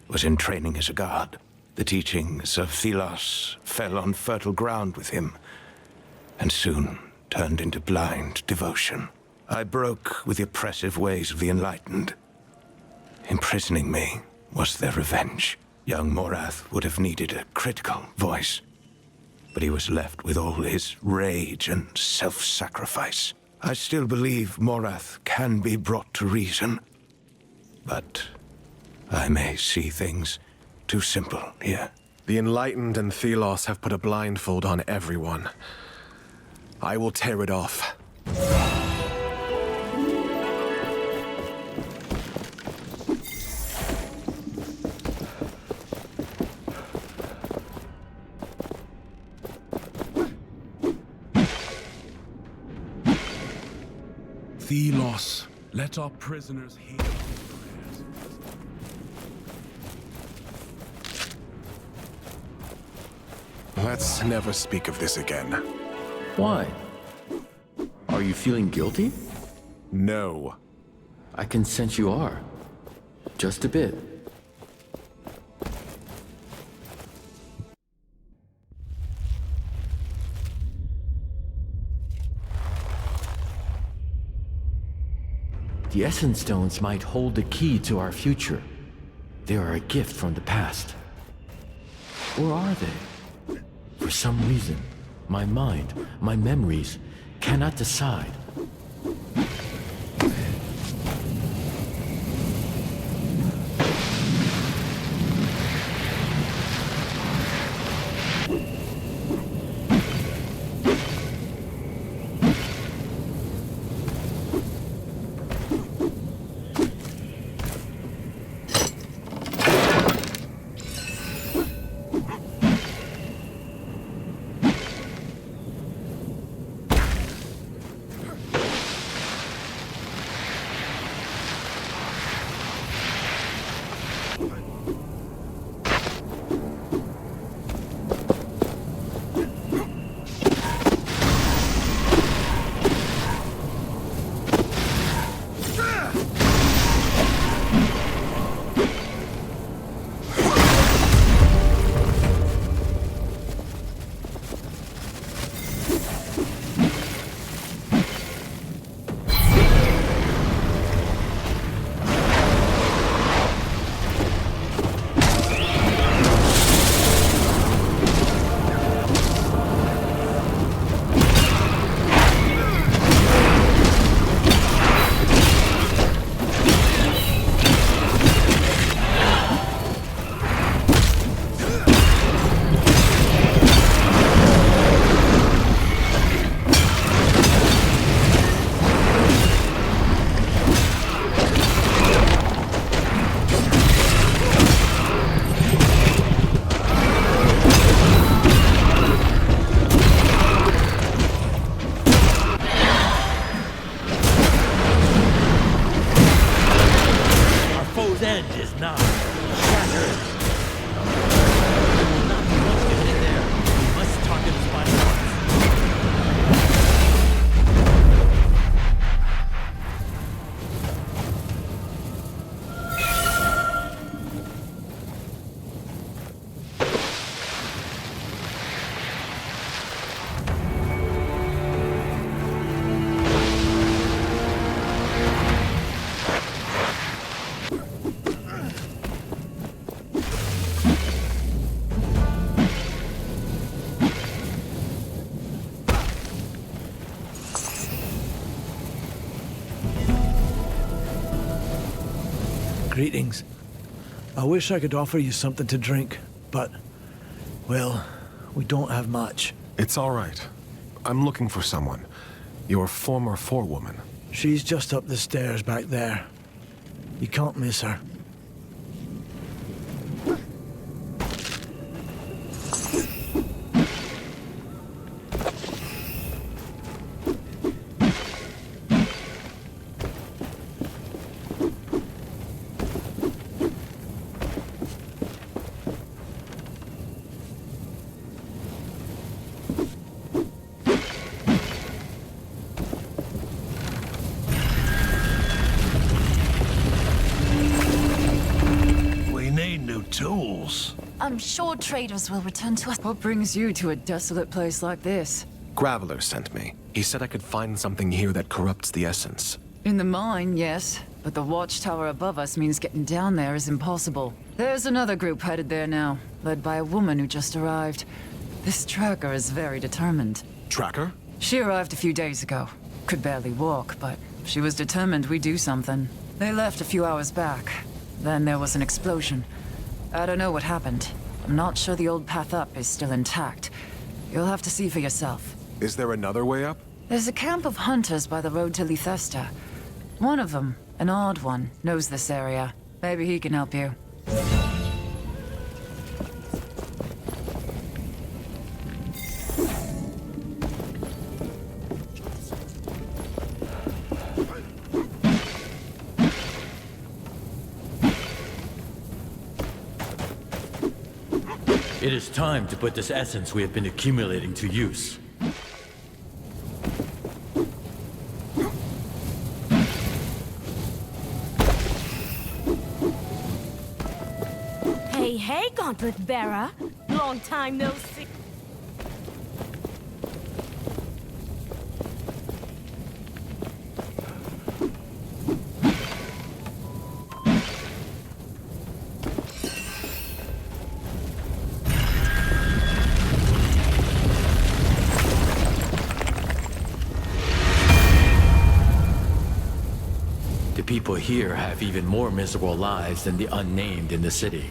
was in training as a guard. The teachings of Thelos fell on fertile ground with him, and soon turned into blind devotion. I broke with the oppressive ways of the Enlightened. Imprisoning me was their revenge. Young Morath would have needed a critical voice, but he was left with all his rage and self-sacrifice. I still believe Morath can be brought to reason, but I may see things too simple here. The Enlightened and Thelos have put a blindfold on everyone. I will tear it off. Thelos, let our prisoners hear your prayers. Let's never speak of this again. Why? Are you feeling guilty? No. I can sense you are. Just a bit. The Essence Stones might hold the key to our future. They are a gift from the past. Or are they? For some reason, my mind, my memories, cannot decide. bridge is now shattered. There will not be much to hit there. We must target the spot at once. Greetings. I wish I could offer you something to drink, but, well, we don't have much. It's all right. I'm looking for someone. Your former forewoman. She's just up the stairs back there. You can't miss her. Tools. I'm sure traders will return to us. What brings you to a desolate place like this? Graveler sent me. He said I could find something here that corrupts the essence. In the mine, yes. But the watchtower above us means getting down there is impossible. There's another group headed there now, led by a woman who just arrived. This tracker is very determined. Tracker? She arrived a few days ago. Could barely walk, but she was determined we do something. They left a few hours back. Then there was an explosion. I don't know what happened. I'm not sure the old path up is still intact. You'll have to see for yourself. Is there another way up? There's a camp of hunters by the road to Lethesta. One of them, an odd one, knows this area. Maybe he can help you. It is time to put this essence we have been accumulating to use. Hey, Gauntlet Bearer. Long time no see. The people here have even more miserable lives than the unnamed in the city.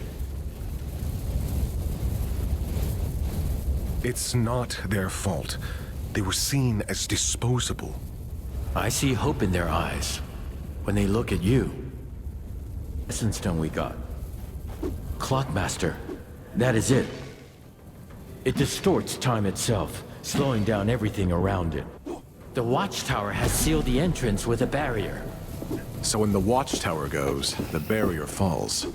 It's not their fault. They were seen as disposable. I see hope in their eyes when they look at you. Essence stone we got. Clockmaster. That is it. It distorts time itself, slowing down everything around it. The watchtower has sealed the entrance with a barrier. So when the watchtower goes, the barrier falls.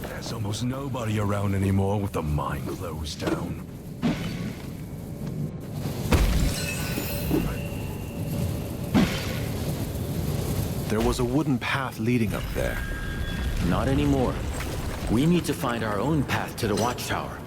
There's almost nobody around anymore with the mine closed down. There was a wooden path leading up there. Not anymore. We need to find our own path to the watchtower.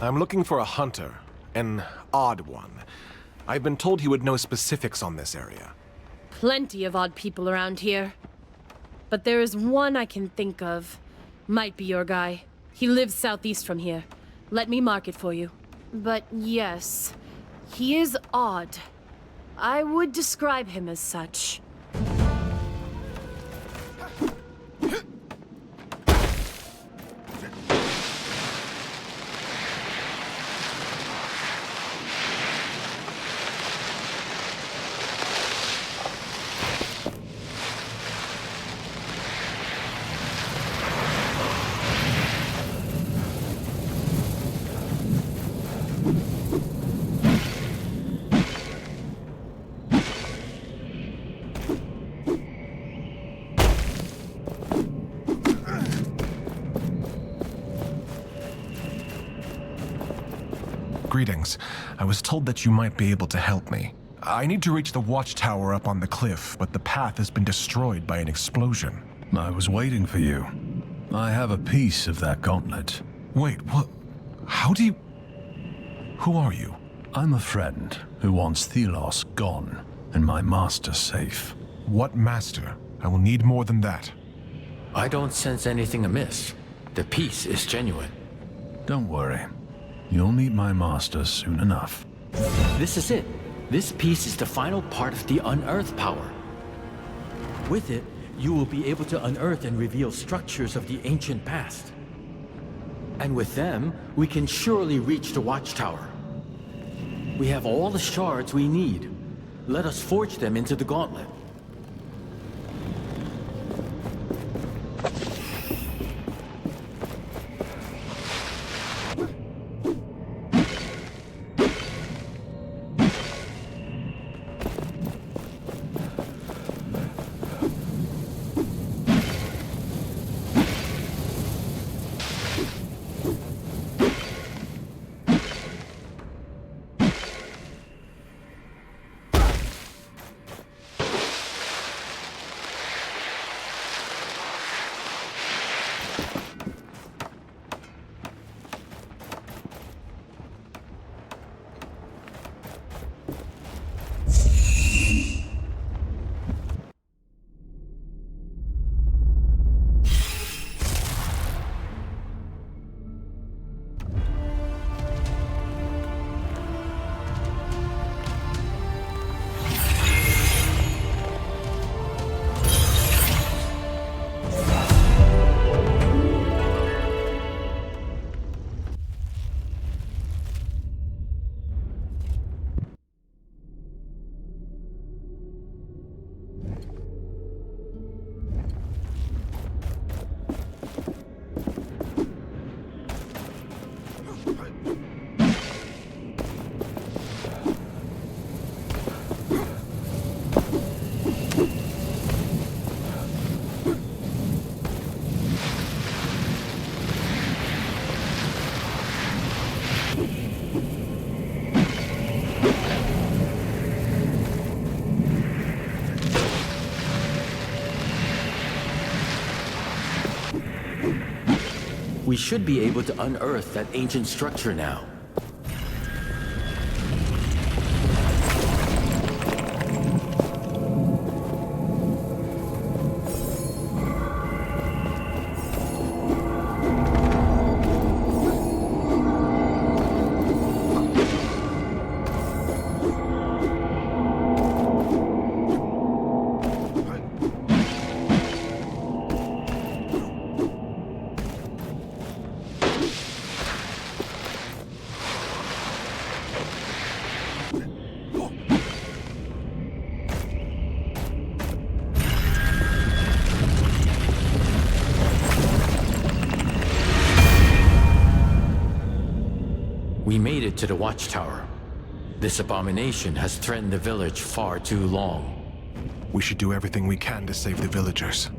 I'm looking for a hunter. An odd one. I've been told he would know specifics on this area. Plenty of odd people around here. But there is one I can think of. Might be your guy. He lives southeast from here. Let me mark it for you. But yes, he is odd. I would describe him as such. Greetings. I was told that you might be able to help me. I need to reach the watchtower up on the cliff, but the path has been destroyed by an explosion. I was waiting for you. I have a piece of that gauntlet. Wait, what? How do you... Who are you? I'm a friend who wants Thelos gone and my master safe. What master? I will need more than that. I don't sense anything amiss. The piece is genuine. Don't worry. You'll meet my master soon enough. This is it. This piece is the final part of the unearth power. With it, you will be able to unearth and reveal structures of the ancient past. And with them, we can surely reach the watchtower. We have all the shards we need. Let us forge them into the gauntlet. We should be able to unearth that ancient structure now. We made it to the watchtower. This abomination has threatened the village far too long. We should do everything we can to save the villagers.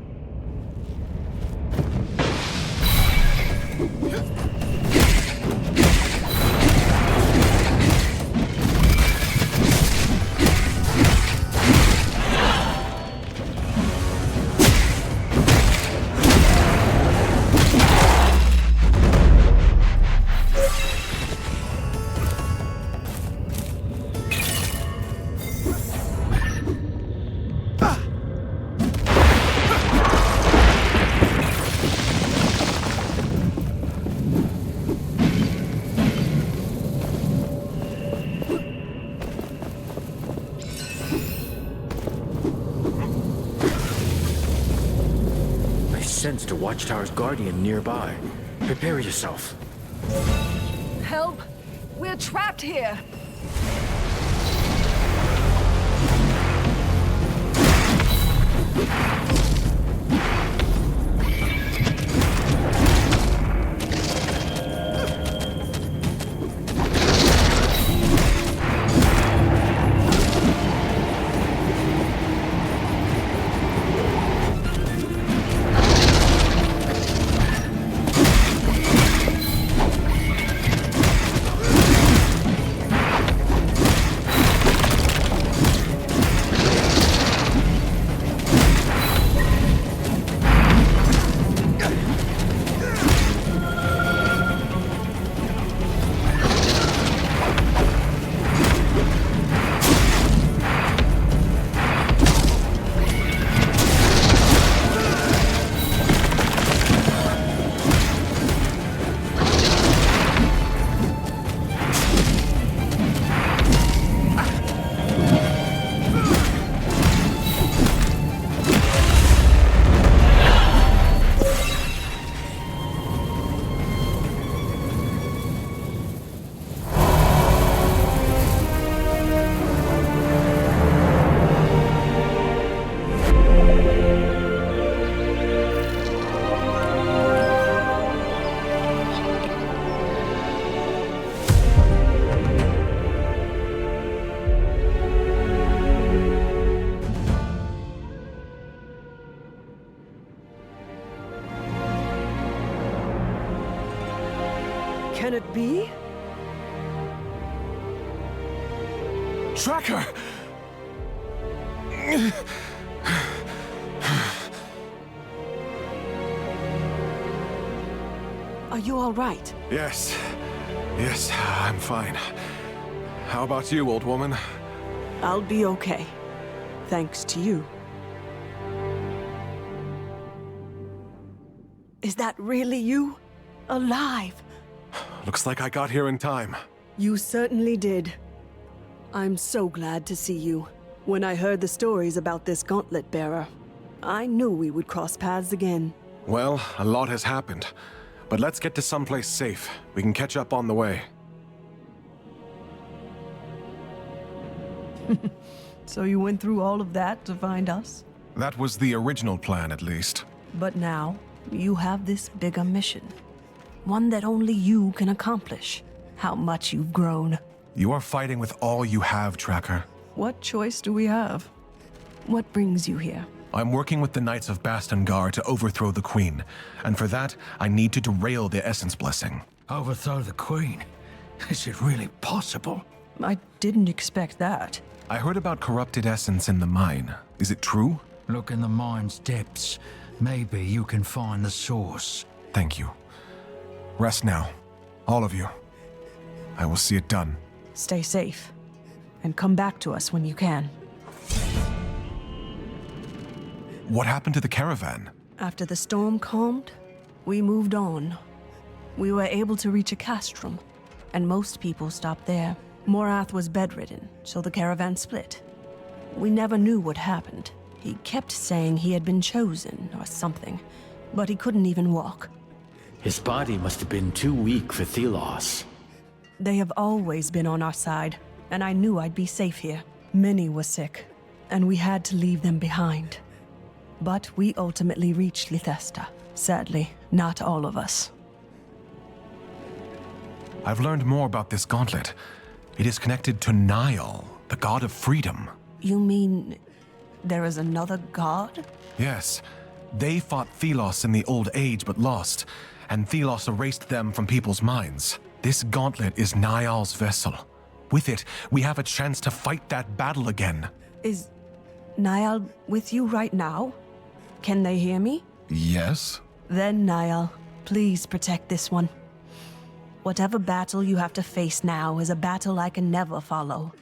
sensed a Watchtower's guardian nearby. Prepare yourself. Help! We're trapped here! Can it be? Tracker! Are you all right? Yes. Yes, I'm fine. How about you, old woman? I'll be okay. Thanks to you. Is that really you? Alive? Looks like I got here in time. You certainly did. I'm so glad to see you. When I heard the stories about this gauntlet bearer, I knew we would cross paths again. Well, a lot has happened. But let's get to someplace safe. We can catch up on the way. So you went through all of that to find us? That was the original plan, at least. But now, you have this bigger mission. One that only you can accomplish. How much you've grown. You are fighting with all you have, Tracker. What choice do we have? What brings you here? I'm working with the Knights of Bastengar to overthrow the Queen. And for that, I need to derail the Essence Blessing. Overthrow the Queen? Is it really possible? I didn't expect that. I heard about corrupted essence in the mine. Is it true? Look in the mine's depths. Maybe you can find the source. Thank you. Rest now. All of you. I will see it done. Stay safe. And come back to us when you can. What happened to the caravan? After the storm calmed, we moved on. We were able to reach a castrum, and most people stopped there. Morath was bedridden, so the caravan split. We never knew what happened. He kept saying he had been chosen or something, but he couldn't even walk. His body must have been too weak for Thelos. They have always been on our side, and I knew I'd be safe here. Many were sick, and we had to leave them behind. But we ultimately reached Lithesta. Sadly, not all of us. I've learned more about this gauntlet. It is connected to Niall, the god of freedom. You mean there is another god? Yes. They fought Thelos in the Old Age but lost, and Thelos erased them from people's minds. This gauntlet is Niall's vessel. With it, we have a chance to fight that battle again. Is Niall with you right now? Can they hear me? Yes? Then, Niall, please protect this one. Whatever battle you have to face now is a battle I can never follow.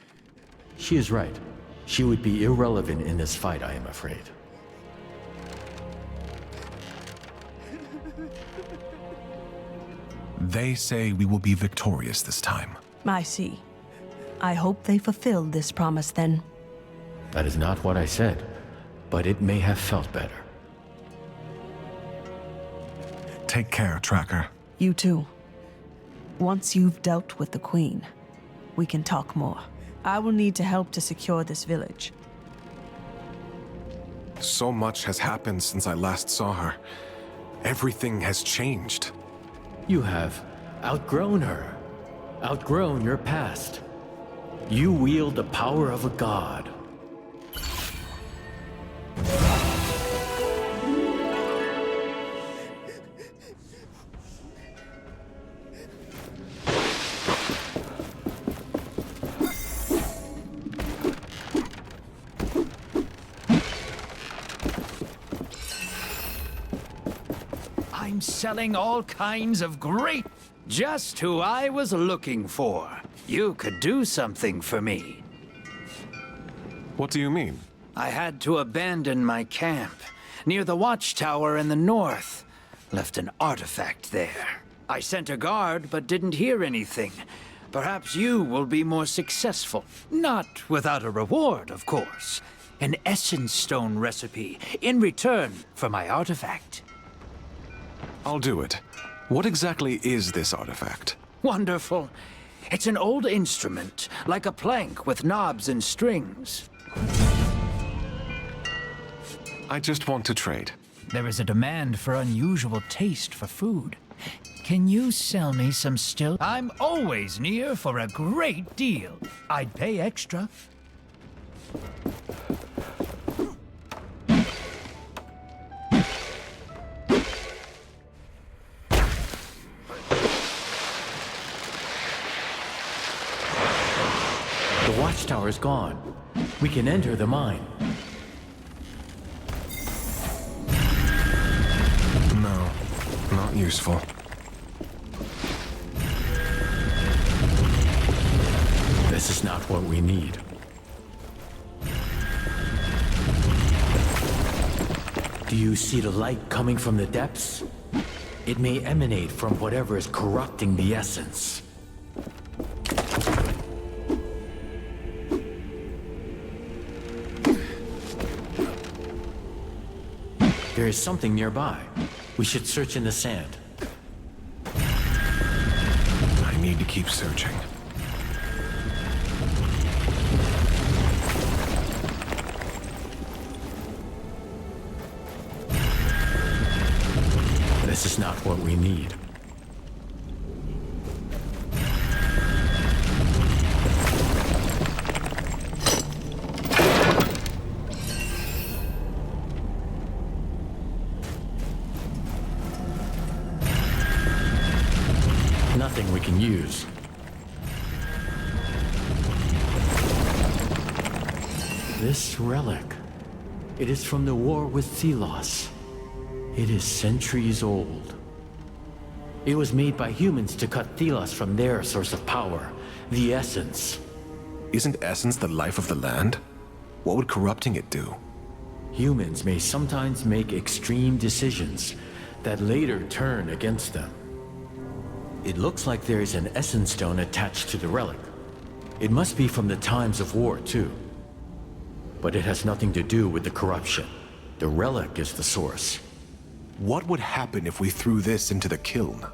She is right. She would be irrelevant in this fight, I am afraid. They say we will be victorious this time. I see. I hope they fulfill this promise then. That is not what I said, but it may have felt better. Take care, Tracker. You too. Once you've dealt with the Queen, we can talk more. I will need to help to secure this village. So much has happened since I last saw her. Everything has changed. You have outgrown her, outgrown your past. You wield the power of a god. I'm selling all kinds of great... Just who I was looking for. You could do something for me. What do you mean? I had to abandon my camp near the watchtower in the north. Left an artifact there. I sent a guard, but didn't hear anything. Perhaps you will be more successful. Not without a reward, of course. An essence stone recipe in return for my artifact. I'll do it. What exactly is this artifact? Wonderful. It's an old instrument, like a plank with knobs and strings. I just want to trade. There is a demand for unusual taste for food. Can you sell me some still? I'm always near for a great deal. I'd pay extra. The watchtower's gone. We can enter the mine. No, not useful. This is not what we need. Do you see the light coming from the depths? It may emanate from whatever is corrupting the essence. There is something nearby. We should search in the sand. I need to keep searching. This is not what we need. Nothing we can use. This relic. It is from the war with Thelos. It is centuries old. It was made by humans to cut Thelos from their source of power, the Essence. Isn't Essence the life of the land? What would corrupting it do? Humans may sometimes make extreme decisions that later turn against them. It looks like there is an Essence Stone attached to the relic. It must be from the times of war, too. But it has nothing to do with the corruption. The relic is the source. What would happen if we threw this into the kiln?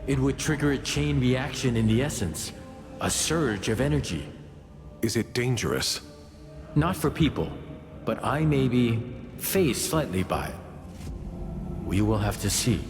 It would trigger a chain reaction in the essence, a surge of energy. Is it dangerous? Not for people, but I may be phased slightly by it. We will have to see.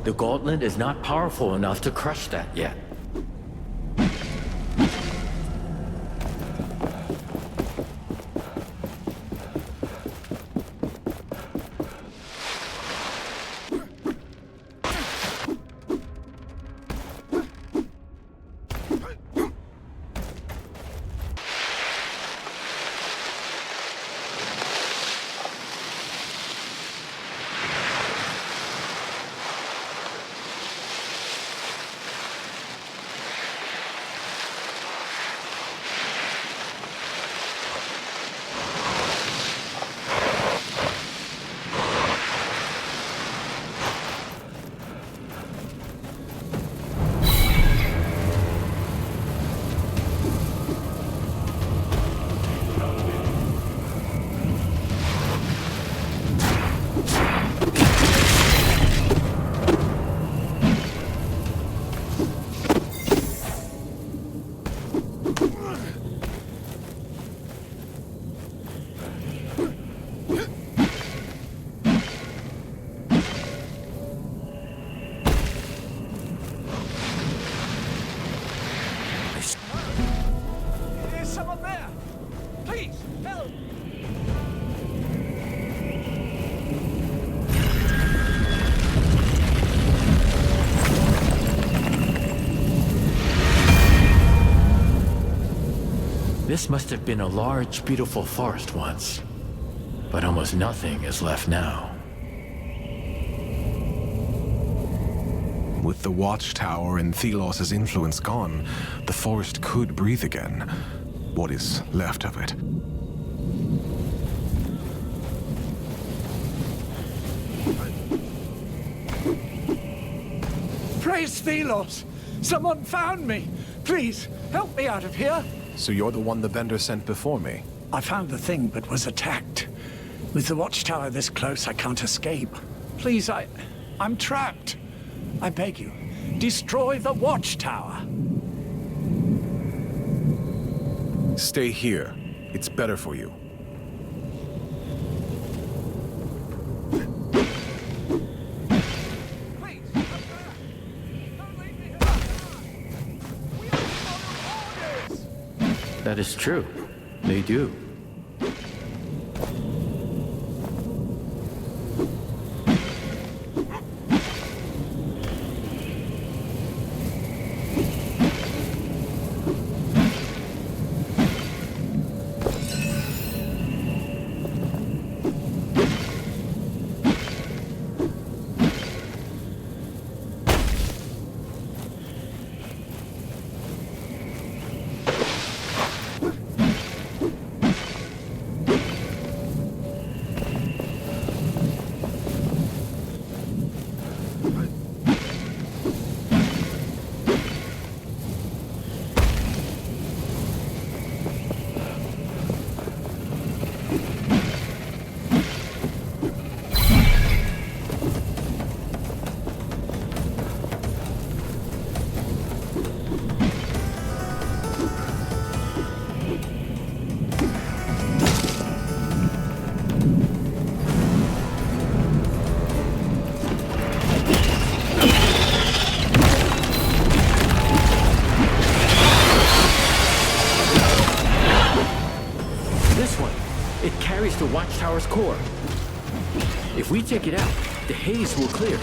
The gauntlet is not powerful enough to crush that yet. Is someone there? Please, help! This must have been a large, beautiful forest once, but almost nothing is left now. With the watchtower and Thelos' influence gone, the forest could breathe again. What is left of it. Praise Thelos! Someone found me! Please, help me out of here! So you're the one the Bender sent before me? I found the thing, but was attacked. With the watchtower this close, I can't escape. Please, I'm trapped. I beg you, destroy the watchtower. Stay here. It's better for you. That is true. They do. The watchtower's core. If we take it out, the haze will clear.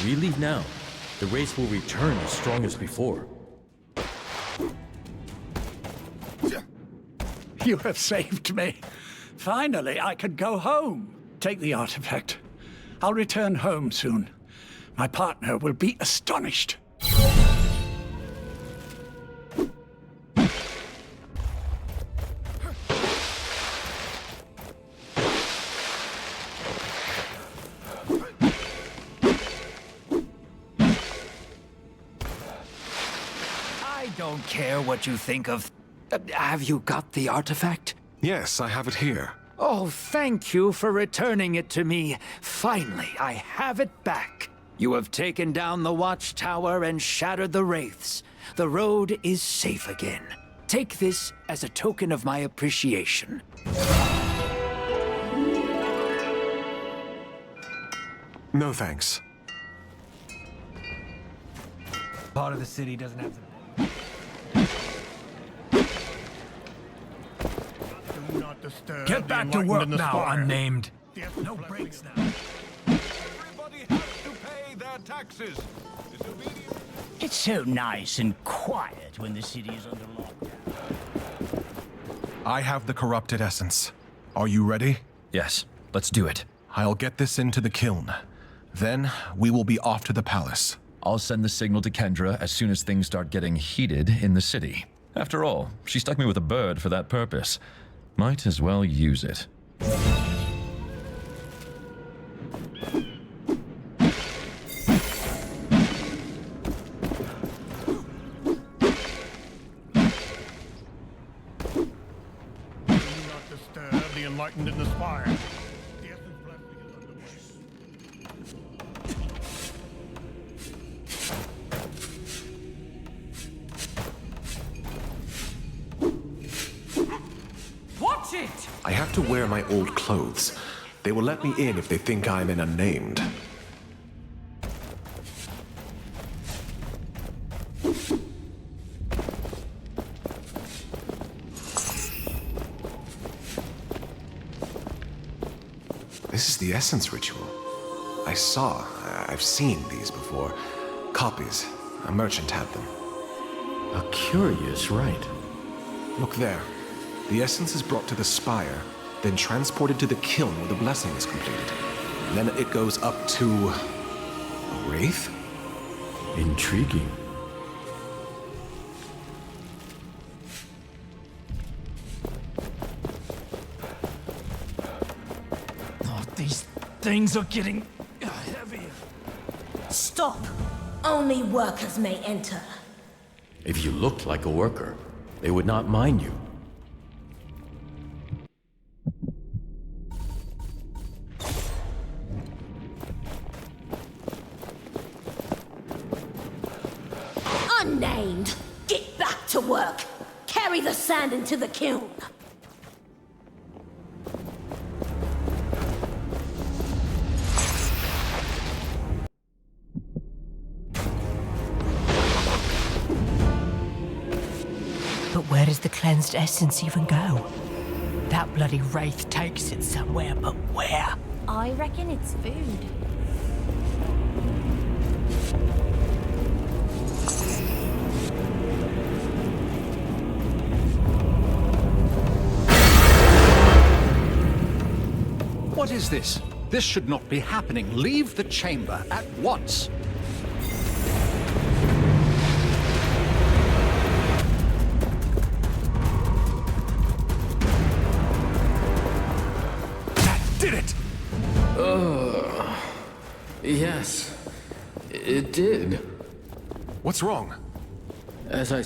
We leave now. The race will return as strong as before. You have saved me. Finally, I can go home. Take the artifact. I'll return home soon. My partner will be astonished. I don't care what you think of... have you got the artifact? Yes, I have it here. Oh, thank you for returning it to me. Finally, I have it back. You have taken down the watchtower and shattered the wraiths. The road is safe again. Take this as a token of my appreciation. No thanks. Part of the city doesn't have to... Get back to work now, unnamed. No breaks now. Everybody has to pay their taxes. It's so nice and quiet when the city is under lockdown. I have the corrupted essence. Are you ready? Yes, let's do it. I'll get this into the kiln. Then we will be off to the palace. I'll send the signal to Kendra as soon as things start getting heated in the city. After all, she stuck me with a bird for that purpose. Might as well use it. The enlightened in the spire. The essence blessing is underway. Watch it! I have to wear my old clothes. They will let me in if they think I'm an unnamed. This is the Essence ritual. I've seen these before. Copies. A merchant had them. A curious rite. Look there. The Essence is brought to the spire, then transported to the kiln where the blessing is completed. Then it goes up to... a wraith? Intriguing. Oh, these Things are getting heavier. Stop! Only workers may enter. If you looked like a worker, they would not mind you. Unnamed! Get back to work! Carry the sand into the kiln! But where does the cleansed essence even go? That bloody wraith takes it somewhere, but where? I reckon it's food. What is this? This should not be happening. Leave the chamber at once. That did it! Yes. It did. What's wrong? As I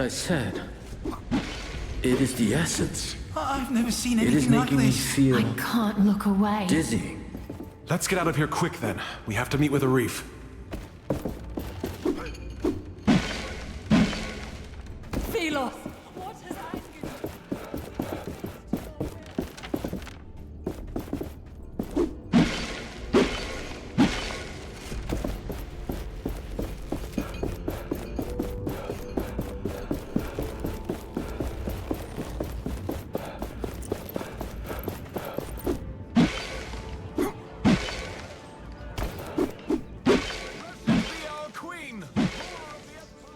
said, it is the essence. I've never seen It is anything like making me this. feel I can't look away. dizzy. Let's get out of here quick then. We have to meet with a reef. Philos!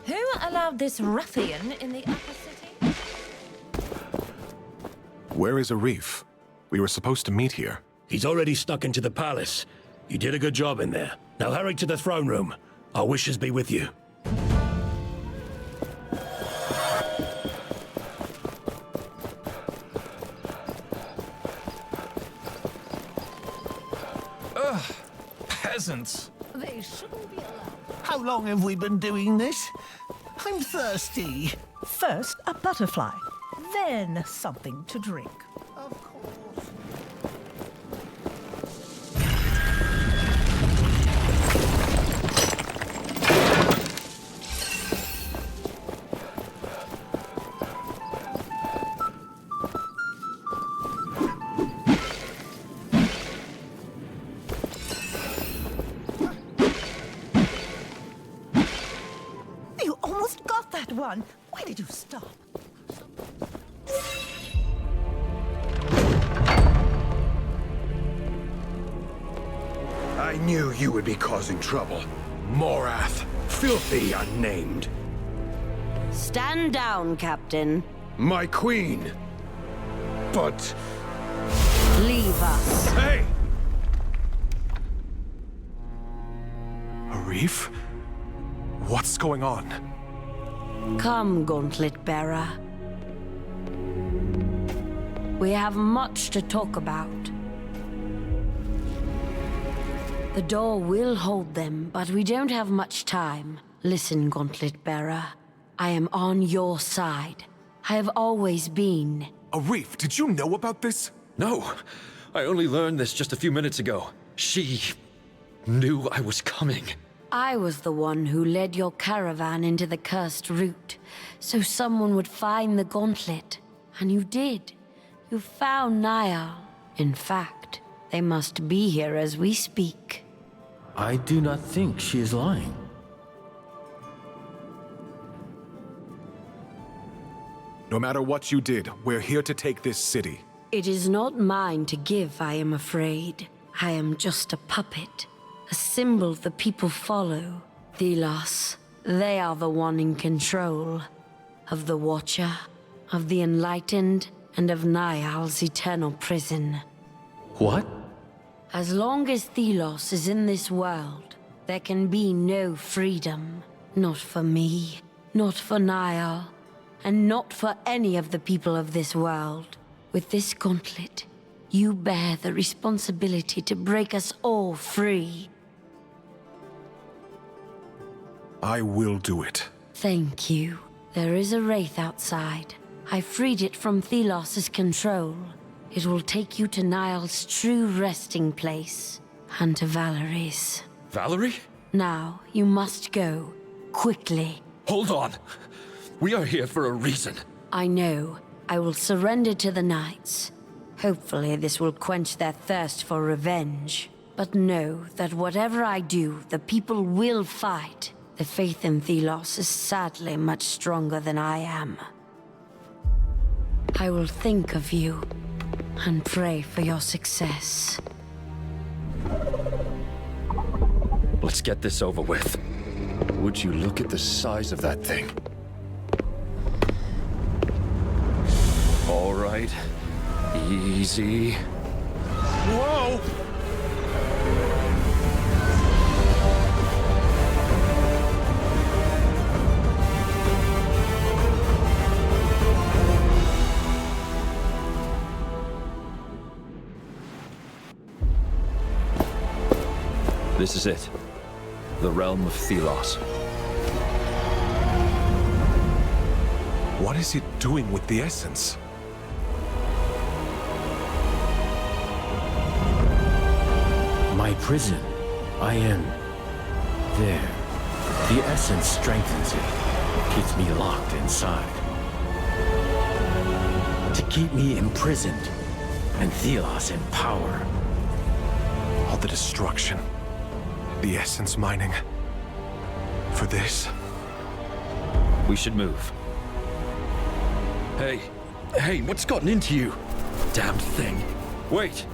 Who allowed this ruffian in the upper city? Where is a reef? We were supposed to meet here. He's already snuck into the palace. You did a good job in there. Now hurry to the throne room. Our wishes be with you. Ugh, peasants. They shouldn't be allowed. How long have we been doing this? I'm thirsty. First, a butterfly, then something to drink. Of course. You almost got that one. Why did you stop? I knew you would be causing trouble. Morath, filthy unnamed. Stand down, Captain. My queen. But... Leave us. Hey! A reef? What's going on? Come, Gauntlet Bearer. We have much to talk about. The door will hold them, but we don't have much time. Listen, Gauntlet Bearer. I am on your side. I have always been. A reef, did you know about this? No, I only learned this just a few minutes ago. She knew I was coming. I was the one who led your caravan into the cursed route, so someone would find the gauntlet. And you did. You found Niall. In fact, they must be here as we speak. I do not think she is lying. No matter what you did, we're here to take this city. It is not mine to give, I am afraid. I am just a puppet. A symbol the people follow. Thelos. They are the one in control. Of the Watcher, of the Enlightened, and of Niall's eternal prison. What? As long as Thelos is in this world, there can be no freedom. Not for me, not for Niall, and not for any of the people of this world. With this gauntlet, you bear the responsibility to break us all free. I will do it. Thank you. There is a wraith outside. I freed it from Thelos's control. It will take you to Niall's true resting place, and to Valerie's. Valerie? Now, you must go. Quickly. Hold on. We are here for a reason. I know. I will surrender to the knights. Hopefully this will quench their thirst for revenge. But know that whatever I do, the people will fight. The faith in Thelos is sadly much stronger than I am. I will think of you and pray for your success. Let's get this over with. Would you look at the size of that thing? All right. Easy. Whoa! This is it. The realm of Thelos. What is it doing with the essence? My prison. I am there. The essence strengthens it, keeps me locked inside. To keep me imprisoned, and Thelos in power. All the destruction. The essence mining. For this? We should move. Hey, what's gotten into you? Damned thing. Wait!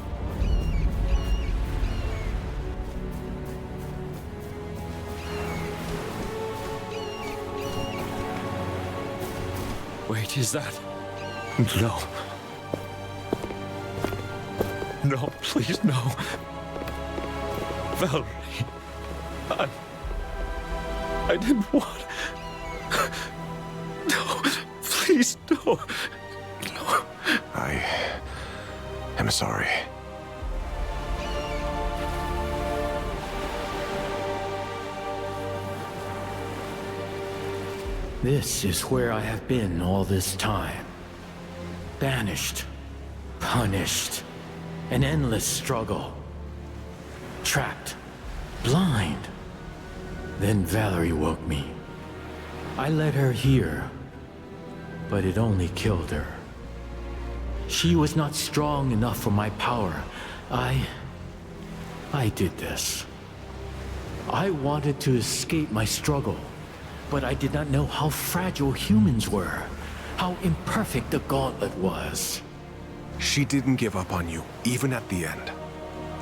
Wait, is that... No. No, please, no. Valerie. I didn't want... No, please, no. No. I am sorry. This is where I have been all this time. Banished, punished, an endless struggle. Trapped, blind. Then Valerie woke me. I led her here, but it only killed her. She was not strong enough for my power. I did this. I wanted to escape my struggle, but I did not know how fragile humans were, how imperfect the gauntlet was. She didn't give up on you, even at the end.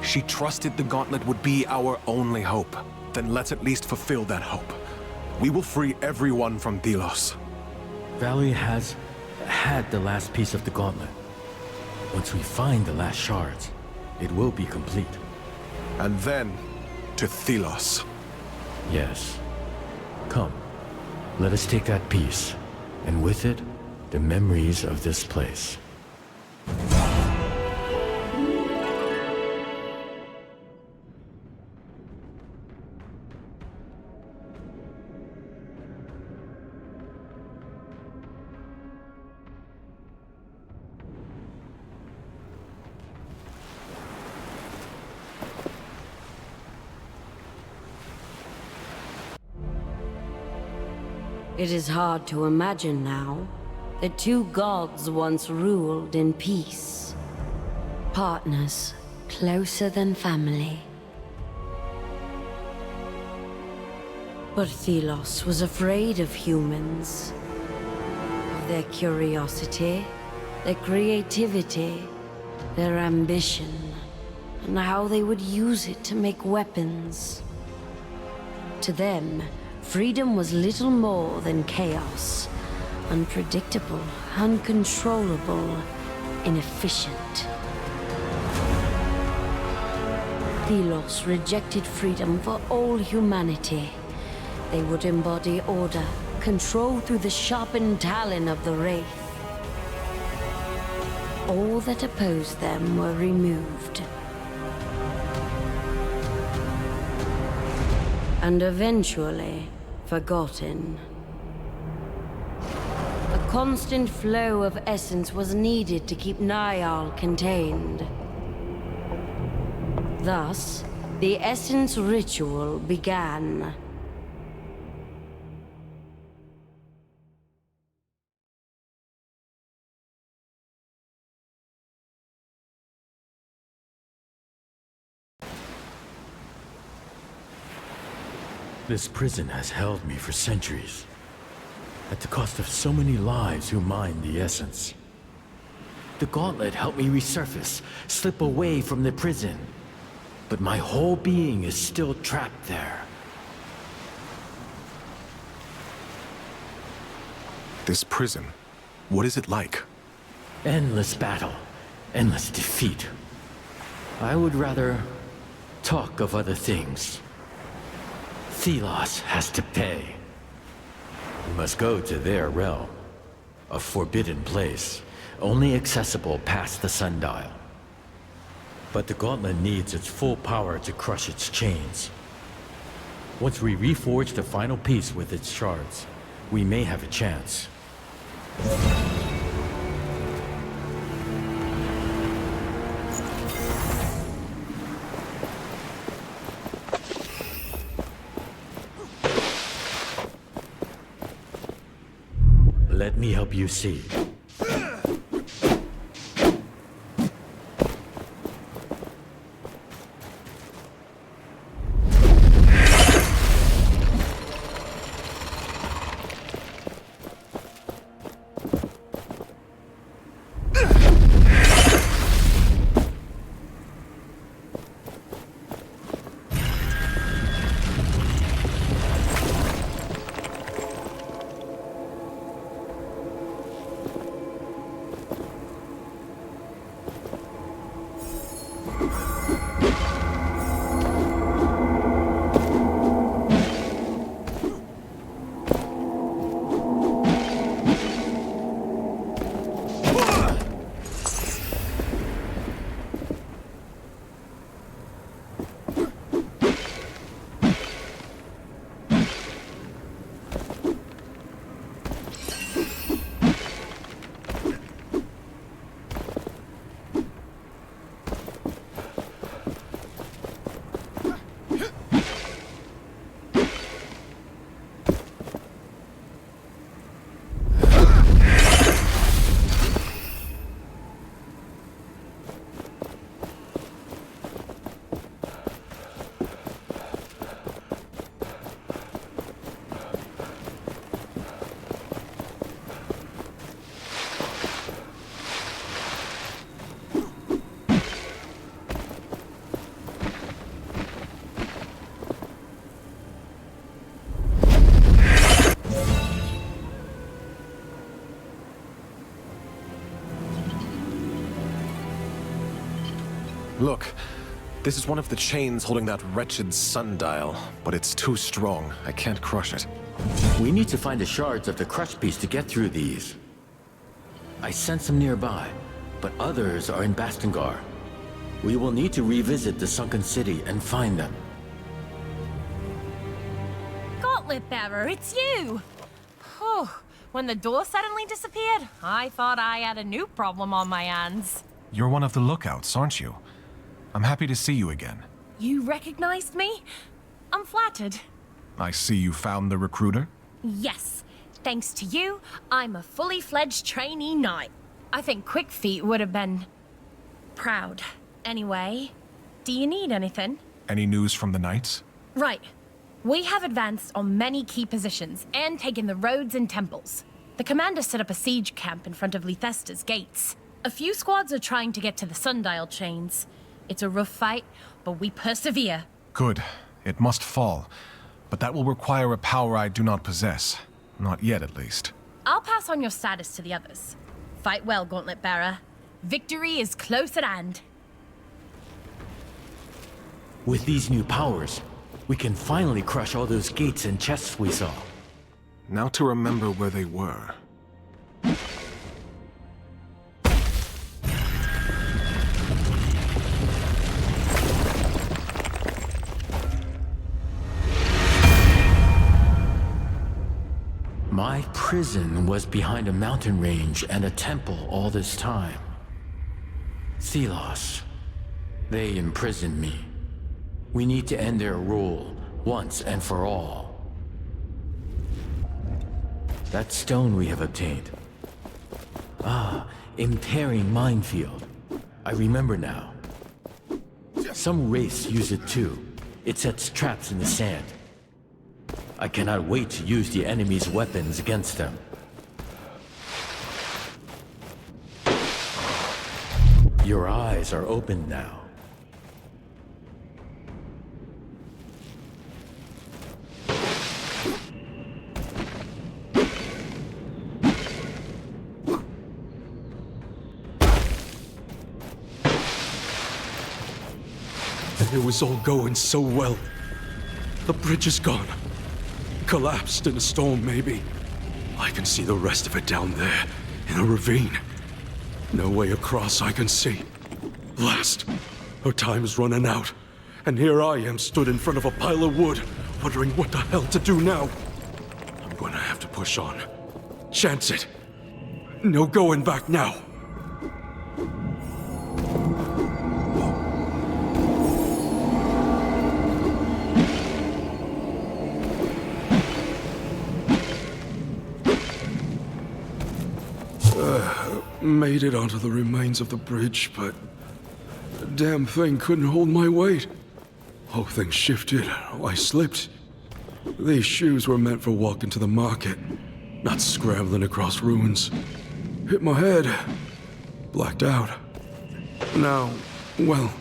She trusted the gauntlet would be our only hope. Then let's at least fulfill that hope. We will free everyone from Thelos. Valerie has had the last piece of the gauntlet. Once we find the last shards, it will be complete. And then, to Thelos. Yes. Come, let us take that piece, and with it, the memories of this place. It is hard to imagine now. The two gods once ruled in peace. Partners, closer than family. But Thelos was afraid of humans. Of their curiosity, their creativity, their ambition, and how they would use it to make weapons. To them, freedom was little more than chaos. Unpredictable, uncontrollable, inefficient. Thelos rejected freedom for all humanity. They would embody order, control through the sharpened talon of the Wraith. All that opposed them were removed. And eventually forgotten. A constant flow of essence was needed to keep Niall contained. Thus, the essence ritual began. This prison has held me for centuries, at the cost of so many lives who mined the essence. The gauntlet helped me resurface, slip away from the prison, but my whole being is still trapped there. This prison, what is it like? Endless battle, endless defeat. I would rather talk of other things. Thelos has to pay. We must go to their realm, a forbidden place, only accessible past the sundial. But the gauntlet needs its full power to crush its chains. Once we reforge the final piece with its shards, we may have a chance. Let me help you see. Look, this is one of the chains holding that wretched sundial, but it's too strong. I can't crush it. We need to find the shards of the crushed piece to get through these. I sense them nearby, but others are in Bastengar. We will need to revisit the sunken city and find them. Gauntlet Bearer, it's you! Whew. When the door suddenly disappeared, I thought I had a new problem on my hands. You're one of the lookouts, aren't you? I'm happy to see you again. You recognized me? I'm flattered. I see you found the recruiter? Yes. Thanks to you, I'm a fully fledged trainee knight. I think Quick Feet would have been proud. Anyway, do you need anything? Any news from the knights? Right. We have advanced on many key positions and taken the roads and temples. The commander set up a siege camp in front of Lethesta's gates. A few squads are trying to get to the sundial chains. It's a rough fight, but we persevere. Good. It must fall. But that will require a power I do not possess. Not yet, at least. I'll pass on your status to the others. Fight well, Gauntlet Bearer. Victory is close at hand. With these new powers, we can finally crush all those gates and chests we saw. Now to remember where they were. My prison was behind a mountain range and a temple all this time. Thelos. They imprisoned me. We need to end their rule, once and for all. That stone we have obtained. Ah, impairing minefield. I remember now. Some wraiths use it too. It sets traps in the sand. I cannot wait to use the enemy's weapons against them. Your eyes are open now. It was all going so well. The bridge is gone. Collapsed in a storm, maybe. I can see the rest of it down there, in a ravine. No way across I can see. Blast! Our time is running out. And here I am stood in front of a pile of wood, wondering what the hell to do now. I'm gonna have to push on. Chance it. No going back now. Made it onto the remains of the bridge, but the damn thing couldn't hold my weight. Whole thing shifted. I slipped. These shoes were meant for walking to the market, not scrambling across ruins. Hit my head. Blacked out. Now, well,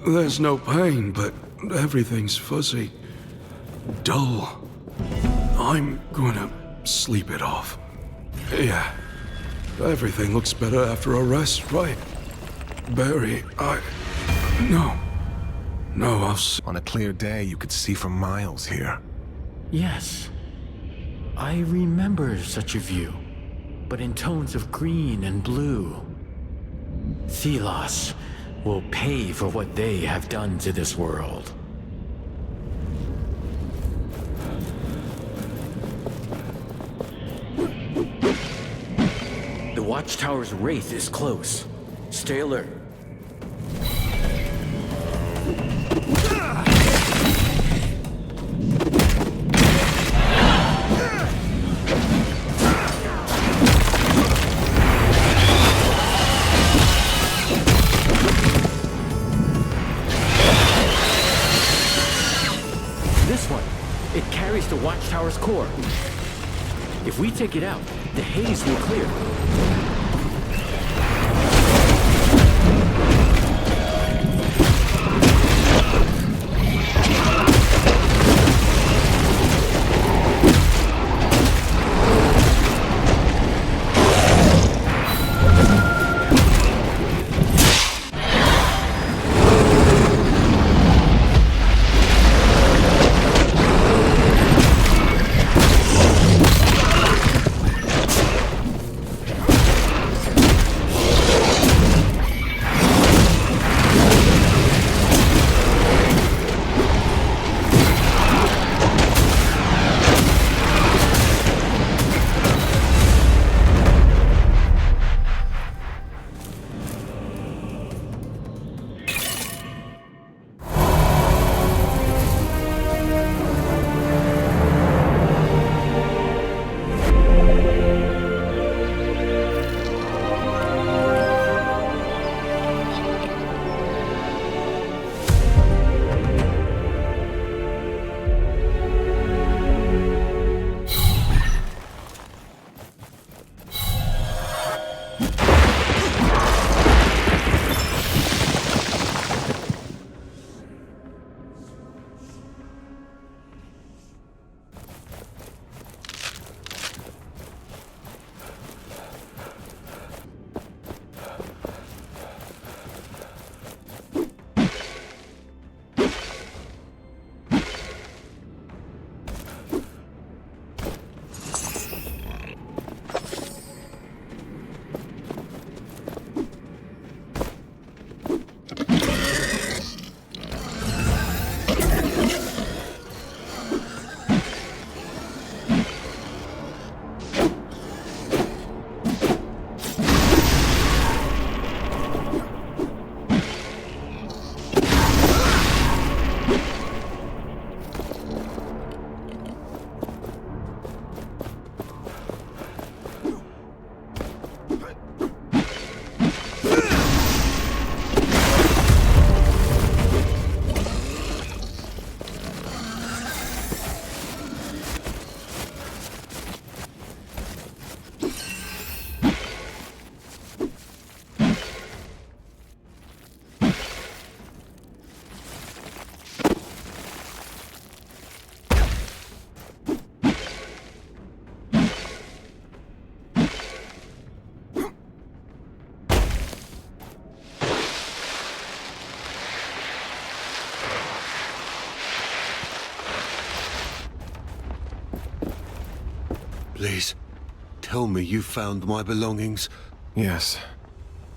there's no pain, but everything's fuzzy. Dull. I'm gonna sleep it off. Yeah. Everything looks better after a rest, right? Barry, No, I'll On a clear day, you could see for miles here. Yes. I remember such a view, but in tones of green and blue. Thelos will pay for what they have done to this world. The Watchtower's wraith is close. Stay alert. This one, it carries the Watchtower's core. If we take it out, the haze will clear. Please, tell me you found my belongings. Yes.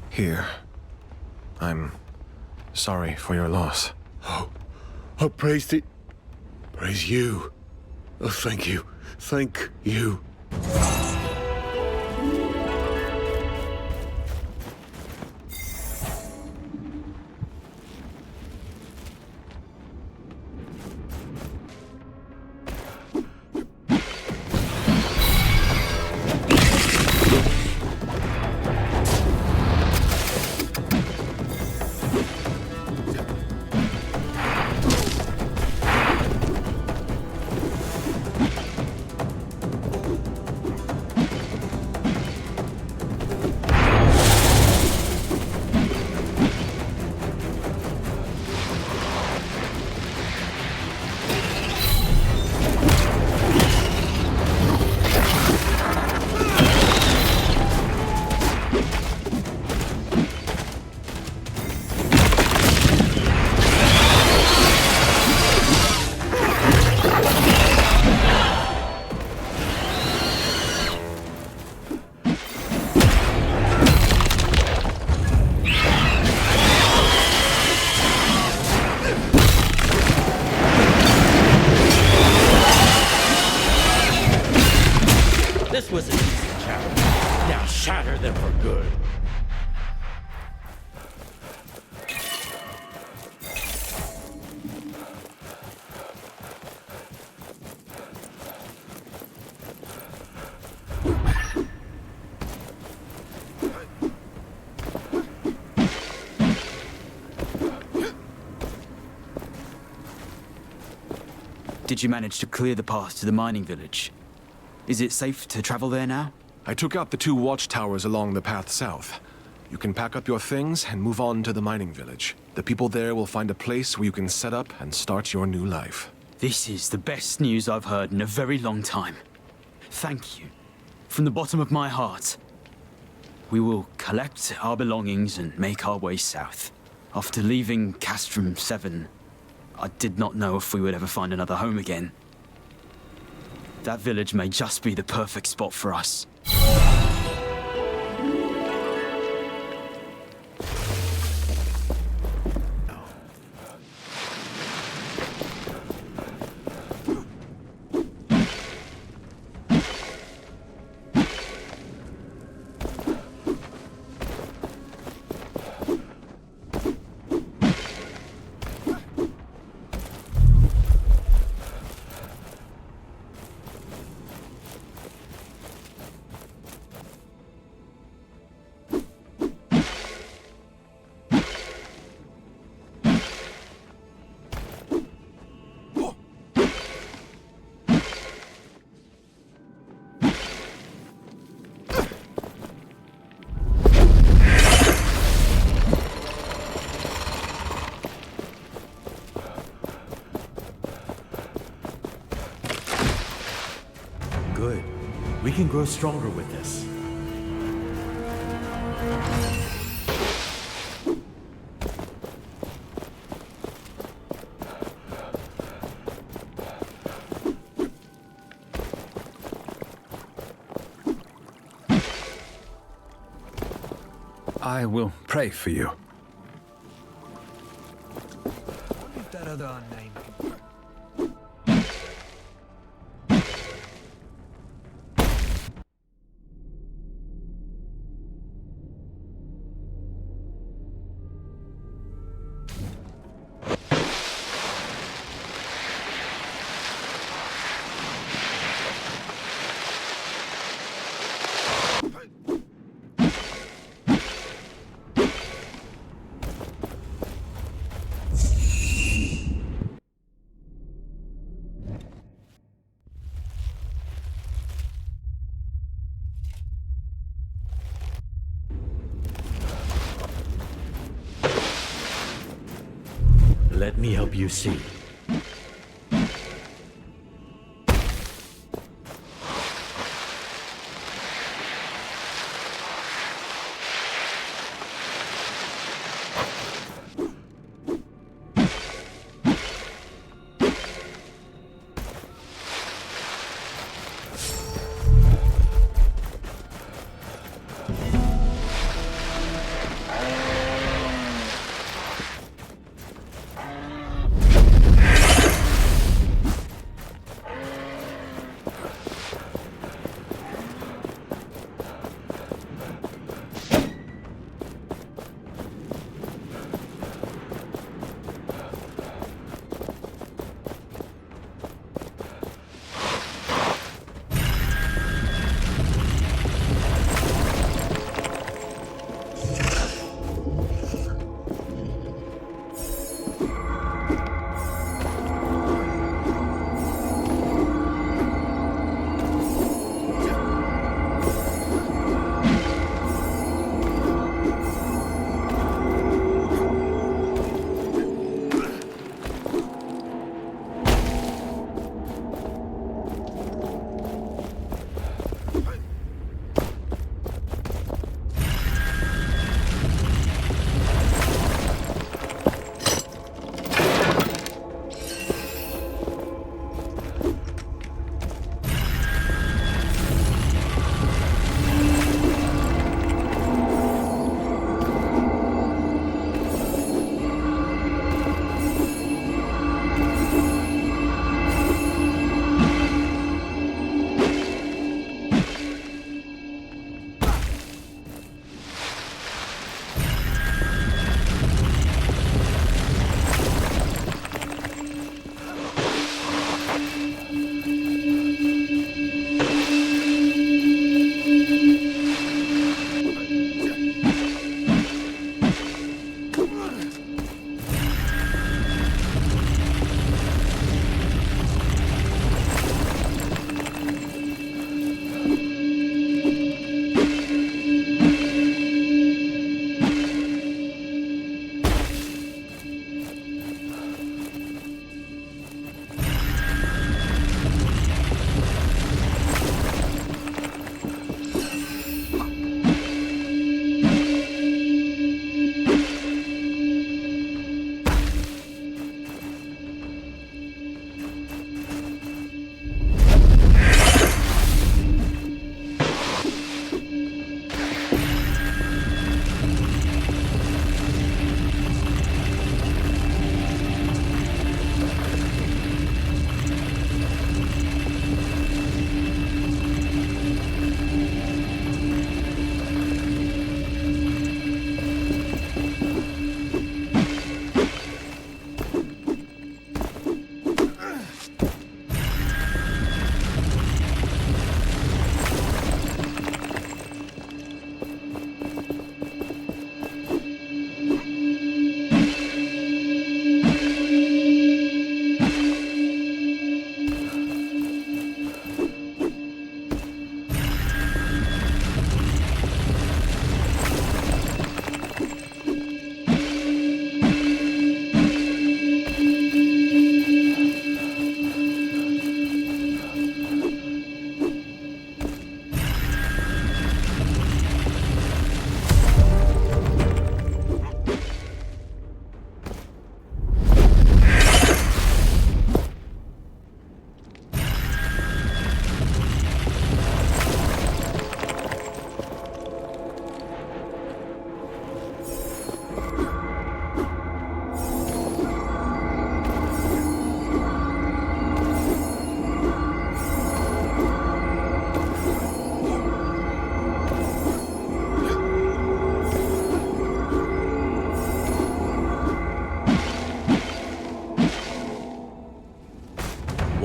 Here. I'm sorry for your loss. Oh, I praised it. Praise you. Oh, thank you. Thank you. This was an easy challenge. Now shatter them for good. Did you manage to clear the path to the mining village? Is it safe to travel there now? I took out the 2 watchtowers along the path south. You can pack up your things and move on to the mining village. The people there will find a place where you can set up and start your new life. This is the best news I've heard in a very long time. Thank you. From the bottom of my heart. We will collect our belongings and make our way south. After leaving Castrum 7, I did not know if we would ever find another home again. That village may just be the perfect spot for us. Good. We can grow stronger with this. I will pray for you. What is that other name? Let me help you see.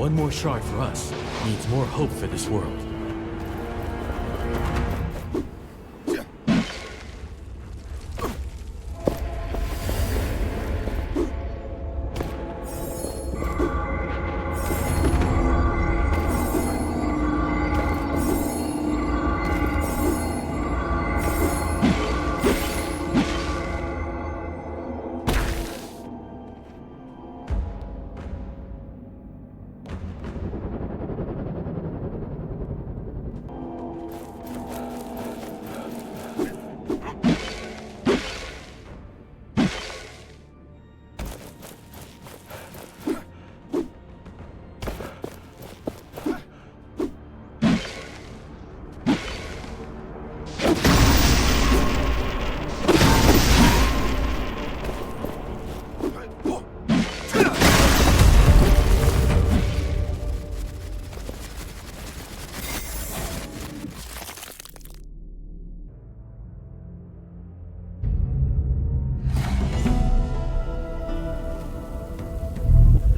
One more shard for us means more hope for this world.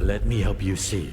Let me help you see.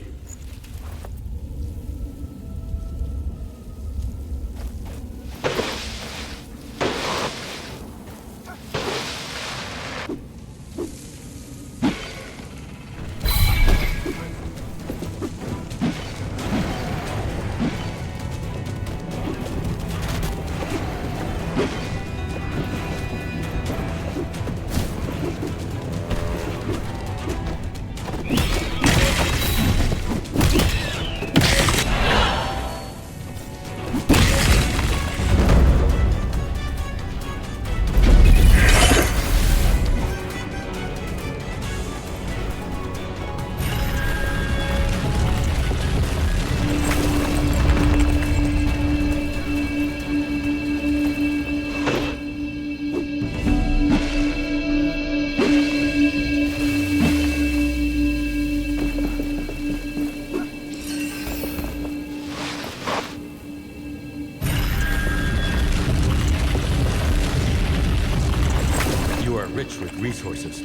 With resources.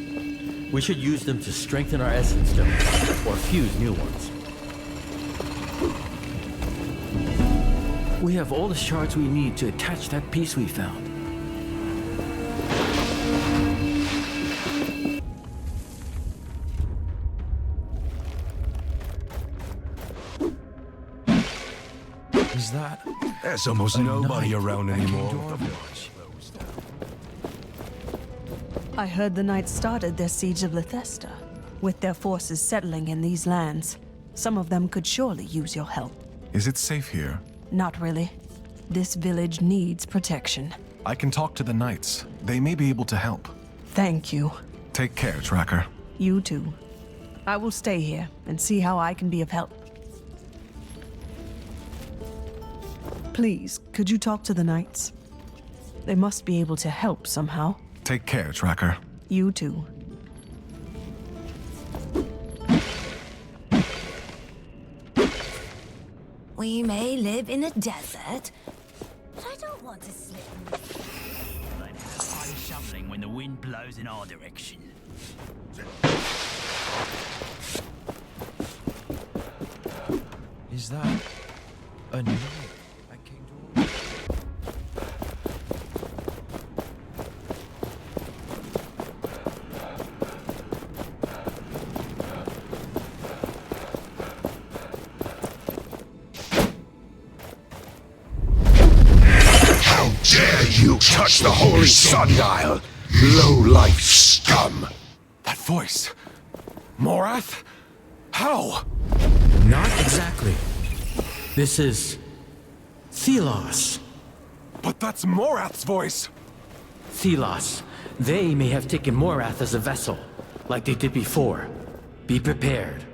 We should use them to strengthen our essence stones, or fuse new ones. We have all the shards we need to attach that piece we found. Is that? There's almost nobody around anymore. I heard the Knights started their siege of Lethesta, with their forces settling in these lands. Some of them could surely use your help. Is it safe here? Not really. This village needs protection. I can talk to the Knights. They may be able to help. Thank you. Take care, Tracker. You too. I will stay here and see how I can be of help. Please, could you talk to the Knights? They must be able to help somehow. Take care, Tracker. You too. We may live in a desert, but I don't want to slip in the... I'm shoveling when the wind blows in our direction. Is that a new... Dare you touch the holy sundial, low-life scum! That voice! Morath? How? Not exactly. This is... Thelos. But that's Morath's voice! Thelos. They may have taken Morath as a vessel, like they did before. Be prepared.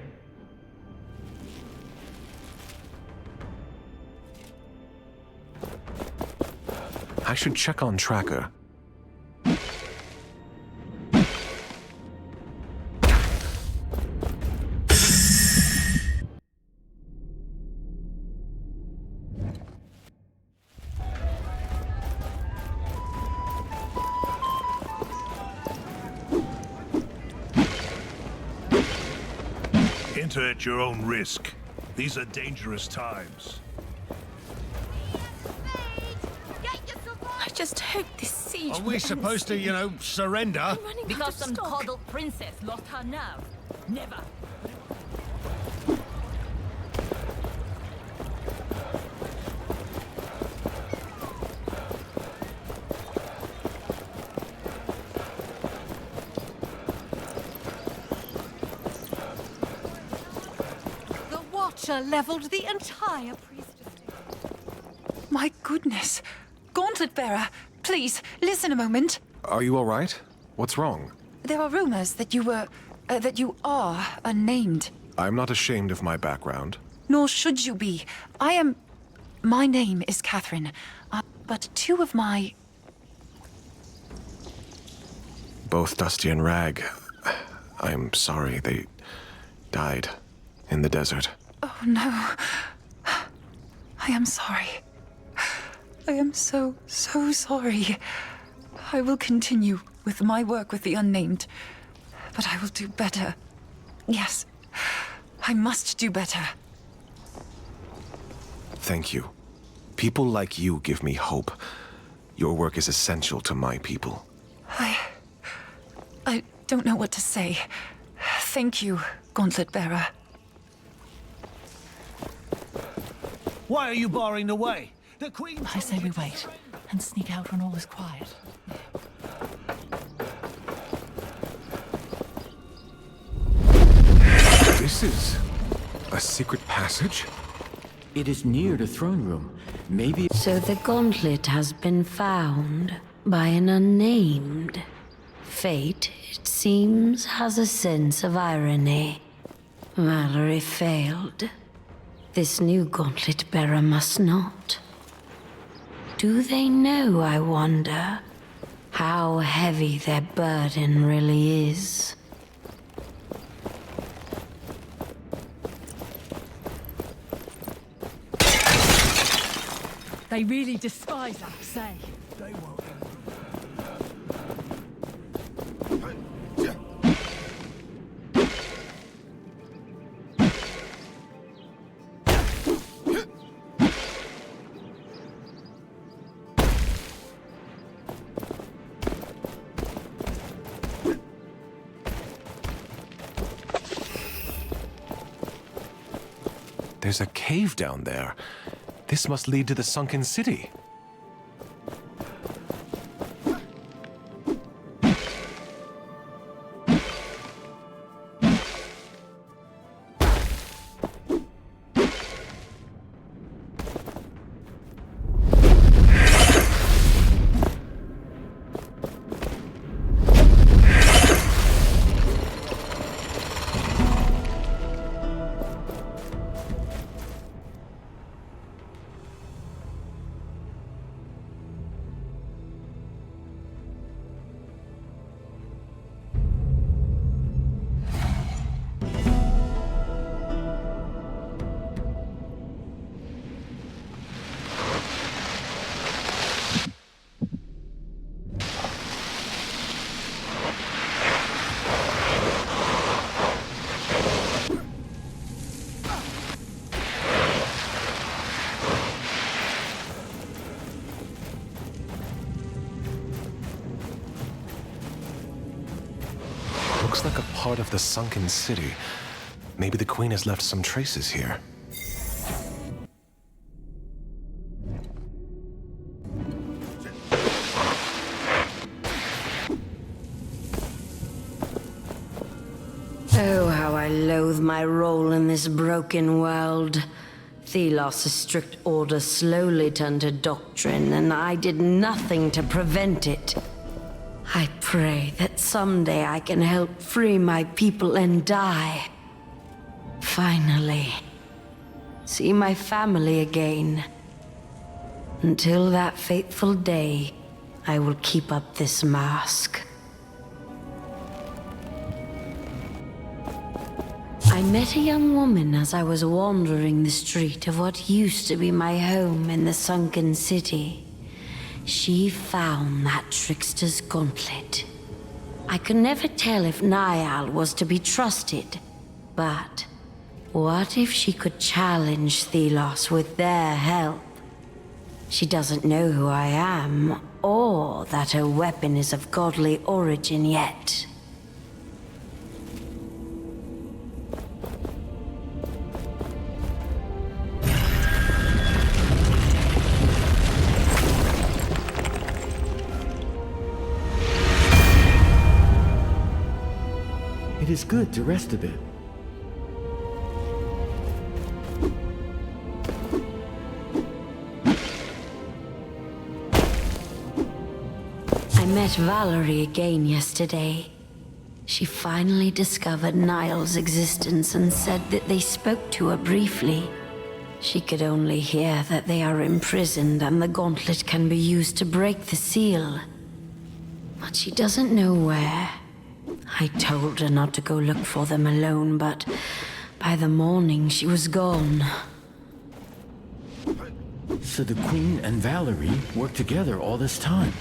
I should check on Tracker. Enter at your own risk. These are dangerous times. I just hope this siege. Are we supposed to, you know, surrender? Because some coddled princess lost her nerve. Never. The Watcher leveled the entire priestess. My goodness. Gauntlet Bearer, please, listen a moment. Are you all right? What's wrong? There are rumors that you are unnamed. I'm not ashamed of my background. Nor should you be. My name is Catherine, but two of my... Both Dusty and Rag. I'm sorry, they died in the desert. Oh no. I am sorry. I am so sorry. I will continue with my work with the unnamed, but I will do better. Yes, I must do better. Thank you. People like you give me hope. Your work is essential to my people. I don't know what to say. Thank you, Gauntlet Bearer. Why are you barring the way? The Queen... I say we wait and sneak out when all is quiet. This is a secret passage? It is near the throne room. Maybe... So the gauntlet has been found by an unnamed. Fate, it seems, has a sense of irony. Valerie failed. This new gauntlet bearer must not. Do they know, I wonder, how heavy their burden really is? They really despise us, eh? They won't. There's a cave down there. This must lead to the sunken city. Looks like a part of the sunken city. Maybe the Queen has left some traces here. Oh, how I loathe my role in this broken world. Thelos' strict order slowly turned to doctrine, and I did nothing to prevent it. I pray that someday I can help free my people and die. Finally, see my family again. Until that fateful day, I will keep up this mask. I met a young woman as I was wandering the street of what used to be my home in the sunken city. She found that trickster's gauntlet. I could never tell if Niall was to be trusted, but What if she could challenge Thelos with their help? She doesn't know who I am, or that her weapon is of godly origin yet. It is good to rest a bit. I met Valerie again yesterday. She finally discovered Niall's existence and said that they spoke to her briefly. She could only hear that they are imprisoned and the gauntlet can be used to break the seal. But she doesn't know where. I told her not to go look for them alone, but by the morning she was gone. So the Queen and Valerie worked together all this time.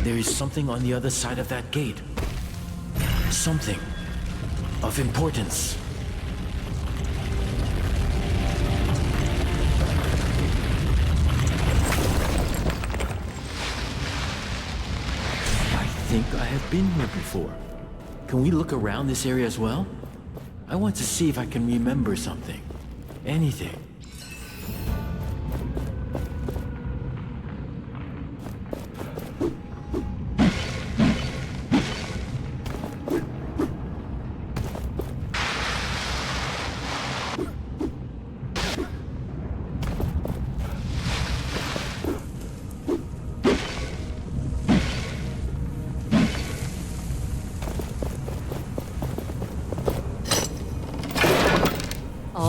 There is something on the other side of that gate. Something of importance. I think I have been here before. Can we look around this area as well? I want to see if I can remember something. Anything.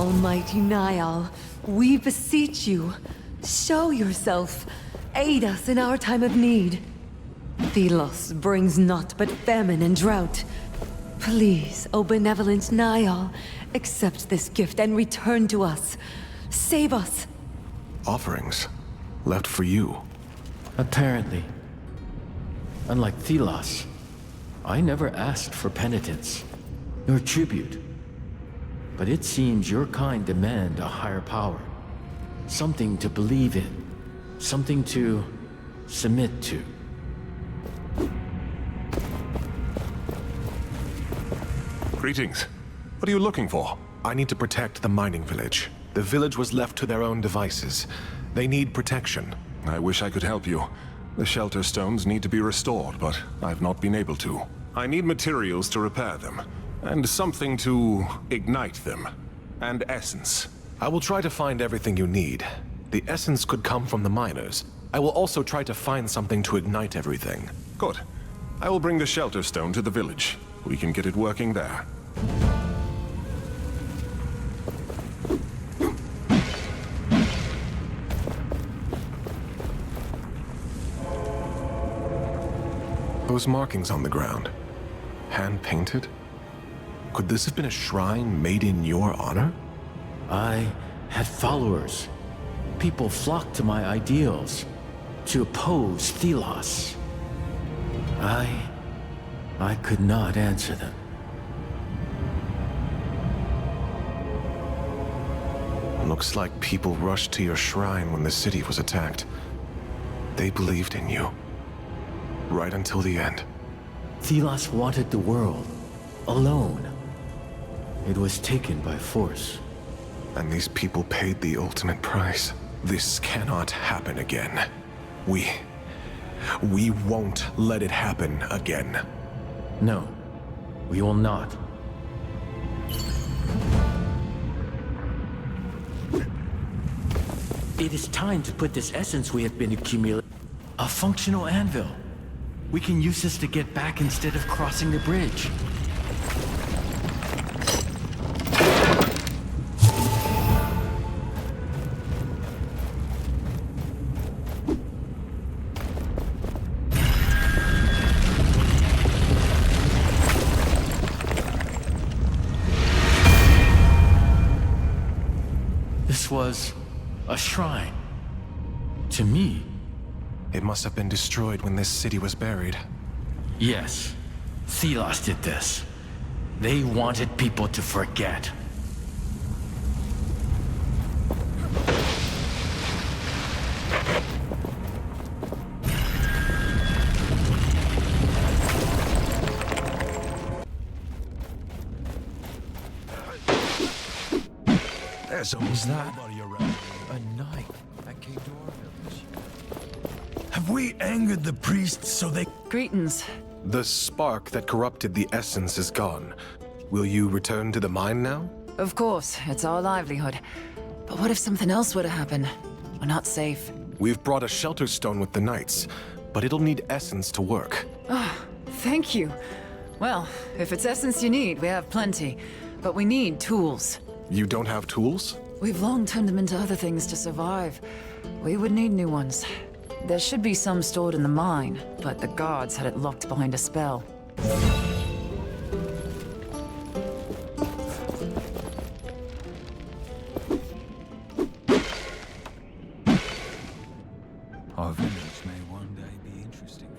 Almighty Niall, we beseech you, show yourself. Aid us in our time of need. Thelos brings naught but famine and drought. Please, O benevolent Niall, accept this gift and return to us. Save us. Offerings left for you. Apparently. Unlike Thelos, I never asked for penitence, nor tribute. But it seems your kind demand a higher power. Something to believe in. Something to submit to. Greetings. What are you looking for? I need to protect the mining village. The village was left to their own devices. They need protection. I wish I could help you. The shelter stones need to be restored, but I've not been able to. I need materials to repair them, and something to ignite them, and essence. I will try to find everything you need. The essence could come from the miners. I will also try to find something to ignite everything. Good. I will bring the shelter stone to the village. We can get it working there. Those markings on the ground, hand-painted? Could this have been a shrine made in your honor? I had followers. People flocked to my ideals, to oppose Thelos. I could not answer them. Looks like people rushed to your shrine when the city was attacked. They believed in you. Right until the end. Thelos wanted the world, alone. It was taken by force. And these people paid the ultimate price. This cannot happen again. We won't let it happen again. No, we will not. It is time to put this essence we have been accumulating. A functional anvil. We can use this to get back instead of crossing the bridge. This was a shrine. To me. It must have been destroyed when this city was buried. Yes. Thelos did this. They wanted people to forget. There's almost that nobody around. a knight that came to our village? Have we angered the priests so they... Greetings. The spark that corrupted the essence is gone. Will you return to the mine now? Of course, it's our livelihood. But what if something else were to happen? We're not safe. We've brought a shelter stone with the knights, but it'll need essence to work. Ah, thank you. Well, if it's essence you need, we have plenty. But we need tools. You don't have tools? We've long turned them into other things to survive. We would need new ones. There should be some stored in the mine, but the guards had it locked behind a spell. Our village may one day be interesting.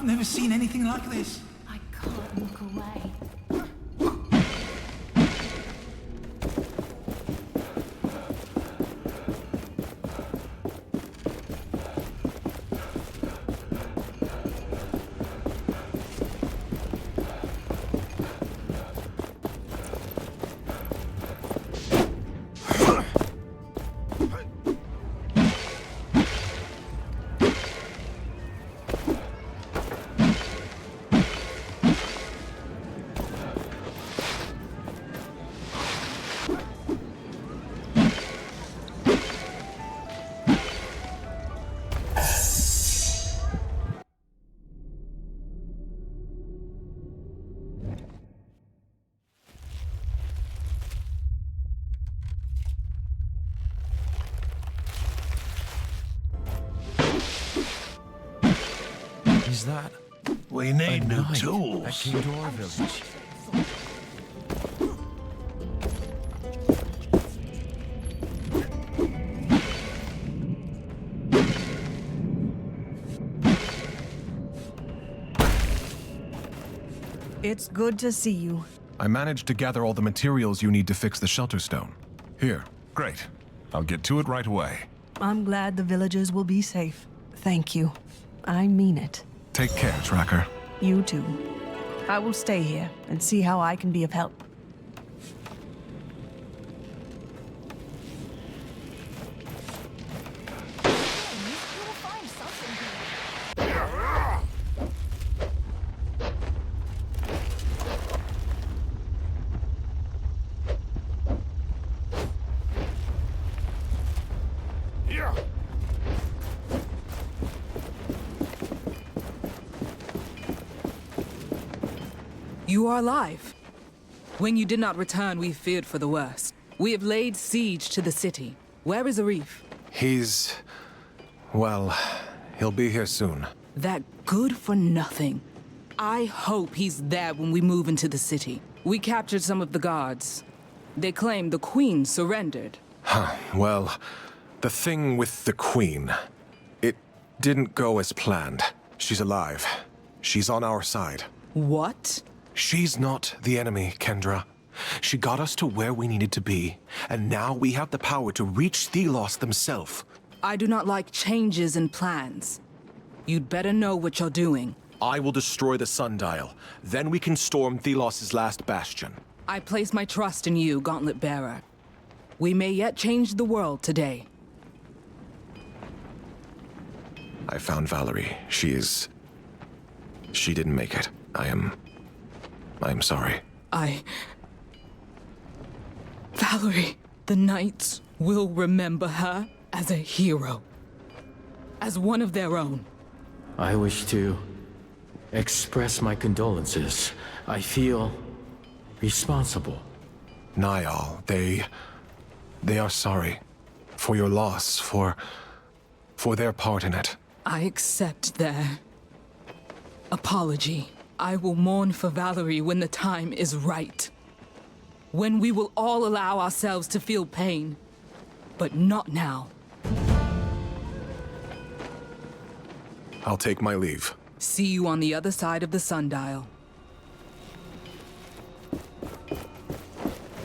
I've never seen anything like this. I can't look away. Is that We need new knight tools. that came to our village? It's good to see you. I managed to gather all the materials you need to fix the shelter stone. Here. Great. I'll get to it right away. I'm glad the villagers will be safe. Thank you. I mean it. Take care, Tracker. You too. I will stay here and see how I can be of help. You are alive. When you did not return, we feared for the worst. We have laid siege to the city. Where is Arif? He's... well, he'll be here soon. That good for nothing. I hope he's there when we move into the city. We captured some of the guards. They claim the Queen surrendered. Huh. Well, the thing with the Queen... it didn't go as planned. She's alive. She's on our side. What? She's not the enemy, Kendra. She got us to where we needed to be, and now we have the power to reach Thelos themselves. I do not like changes in plans. You'd better know what you're doing. I will destroy the sundial. Then we can storm Thelos' last bastion. I place my trust in you, Gauntlet Bearer. We may yet change the world today. I found Valerie. She didn't make it. I am sorry. Valerie, the Knights will remember her as a hero. As one of their own. I wish to express my condolences. I feel responsible. Niall, they are sorry. For your loss, for their part in it. I accept their apology. I will mourn for Valerie when the time is right. When we will all allow ourselves to feel pain. But not now. I'll take my leave. See you on the other side of the sundial.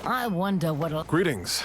I wonder what'll... Greetings.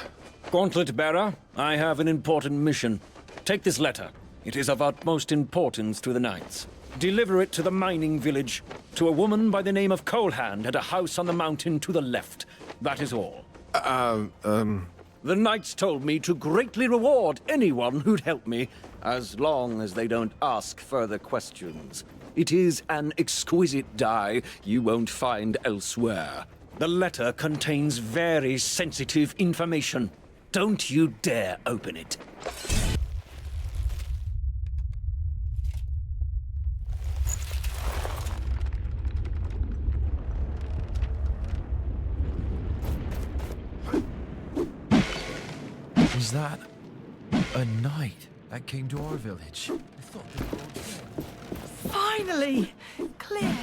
Gauntlet Bearer, I have an important mission. Take this letter. It is of utmost importance to the Knights. Deliver it to the mining village, to a woman by the name of Colehand at a house on the mountain to the left. That is all. The Knights told me to greatly reward anyone who'd help me, as long as they don't ask further questions. It is an exquisite dye you won't find elsewhere. The letter contains very sensitive information. Don't you dare open it. Is that a knight that came to our village? I thought they were all dead. Finally! Clear.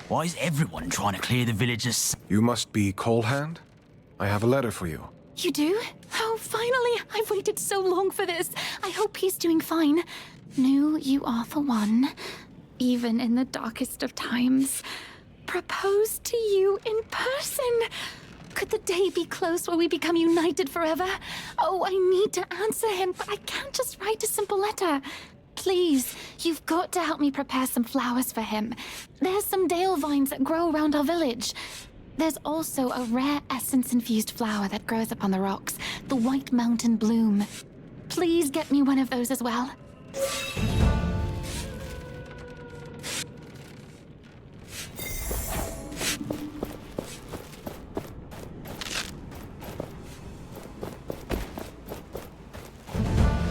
Why is everyone trying to clear the villagers? You must be Colehand? I have a letter for you. You do? Oh, finally! I've waited so long for this. I hope he's doing fine. Knew you are the one. even in the darkest of times, propose to you in person. Could the day be close where we become united forever? Oh, I need to answer him, but I can't just write a simple letter. Please, you've got to help me prepare some flowers for him. There's some dale vines that grow around our village. There's also a rare essence-infused flower that grows up on the rocks, the White Mountain Bloom. Please get me one of those as well.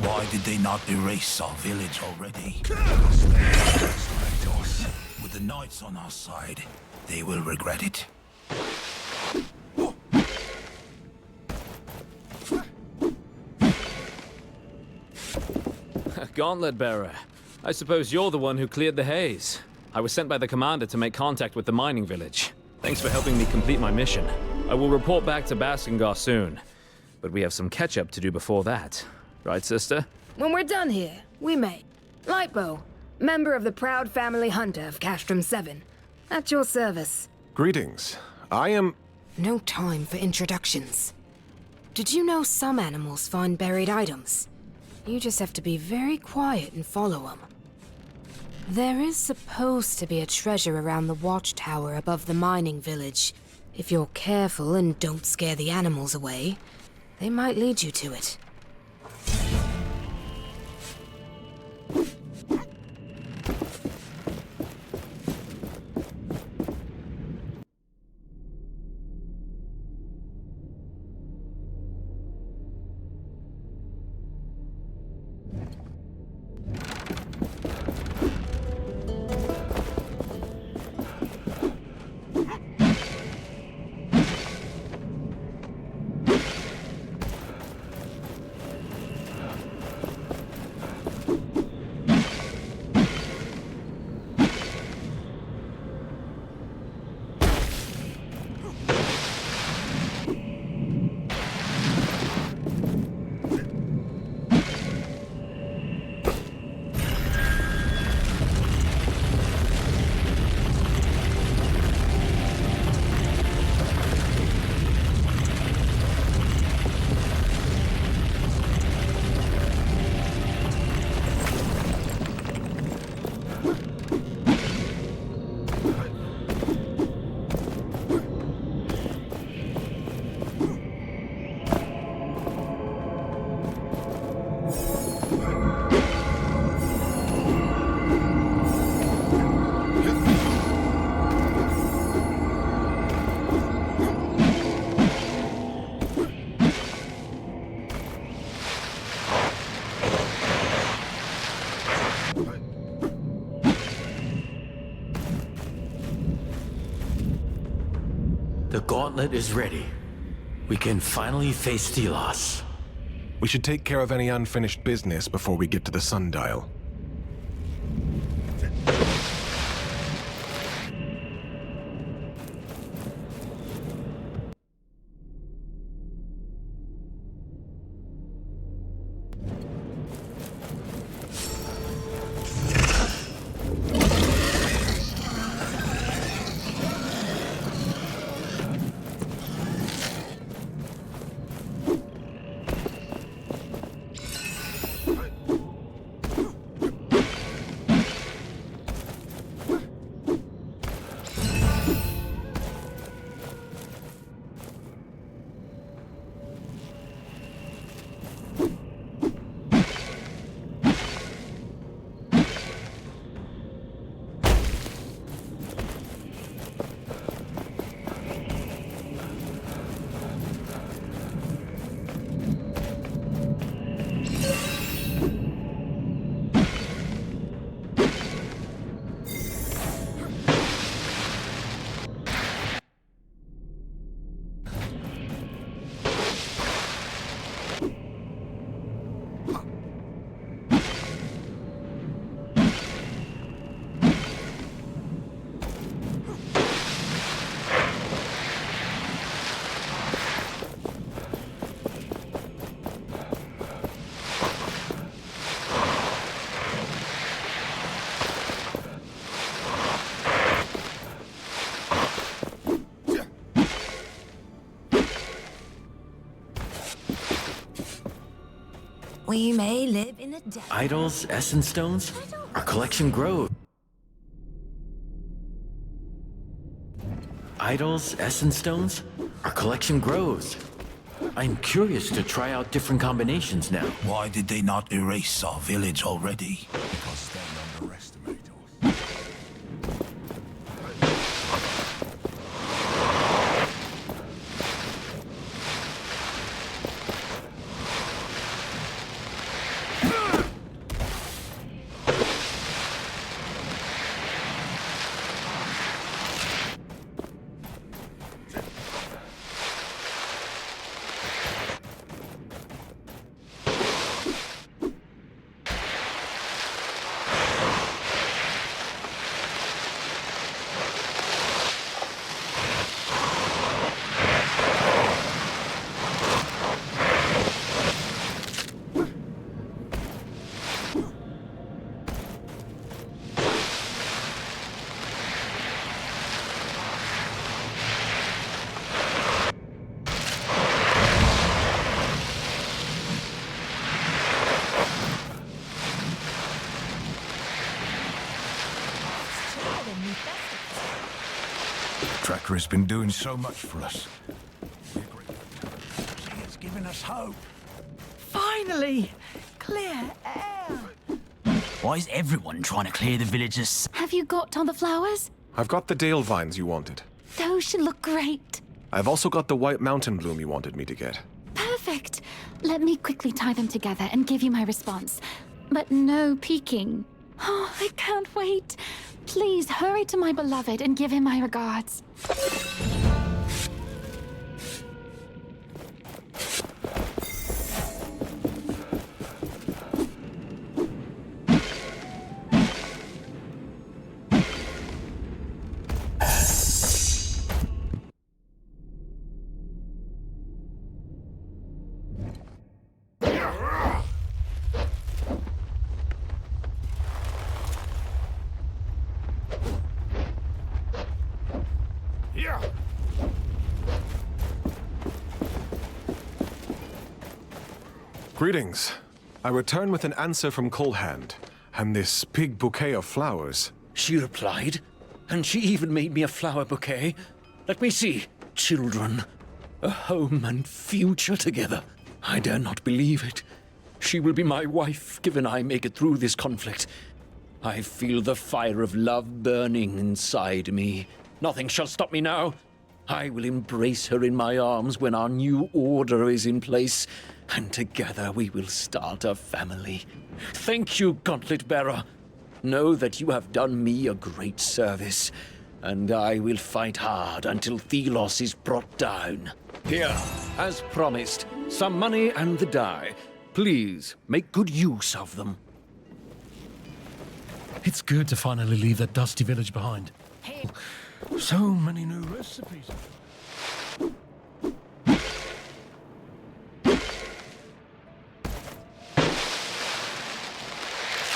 Why did they not erase our village already? With the knights on our side, they will regret it. Gauntlet bearer. I suppose you're the one who cleared the haze. I was sent by the commander to make contact with the mining village. Thanks for helping me complete my mission. I will report back to Baskingar soon. But we have some catch-up to do before that. Right, sister? When we're done here, we may. Lightbow, member of the proud family hunter of Castrum 7. At your service. Greetings. I am... No time for introductions. Did you know some animals find buried items? You just have to be very quiet and follow them. There is supposed to be a treasure around the watchtower above the mining village. If you're careful and don't scare the animals away, they might lead you to it. The gauntlet is ready. We can finally face Delos. We should take care of any unfinished business before we get to the sundial. We may live in a day. Idols, essence stones? Our collection grows. Idols, essence stones? Our collection grows. I'm curious to try out different combinations now. Why did they not erase our village already? Because they underestimate us. Tracker has been doing so much for us. He has given us hope. Finally! Clear air! Why is everyone trying to clear the villages? Have you got all the flowers? I've got the Dale vines you wanted. Those should look great. I've also got the white mountain bloom you wanted me to get. Perfect. Let me quickly tie them together and give you my response. But no peeking. Oh, I can't wait. Please hurry to my beloved and give him my regards. Greetings. I return with an answer from Colehand, and this big bouquet of flowers. She replied, and she even made me a flower bouquet. Let me see. Children, a home and future together. I dare not believe it. She will be my wife, given I make it through this conflict. I feel the fire of love burning inside me. Nothing shall stop me now. I will embrace her in my arms when our new order is in place, and together we will start a family. Thank you, Gauntlet Bearer. Know that you have done me a great service, and I will fight hard until Thelos is brought down. Here, as promised, some money and the die. Please, make good use of them. It's good to finally leave that dusty village behind. So many new recipes.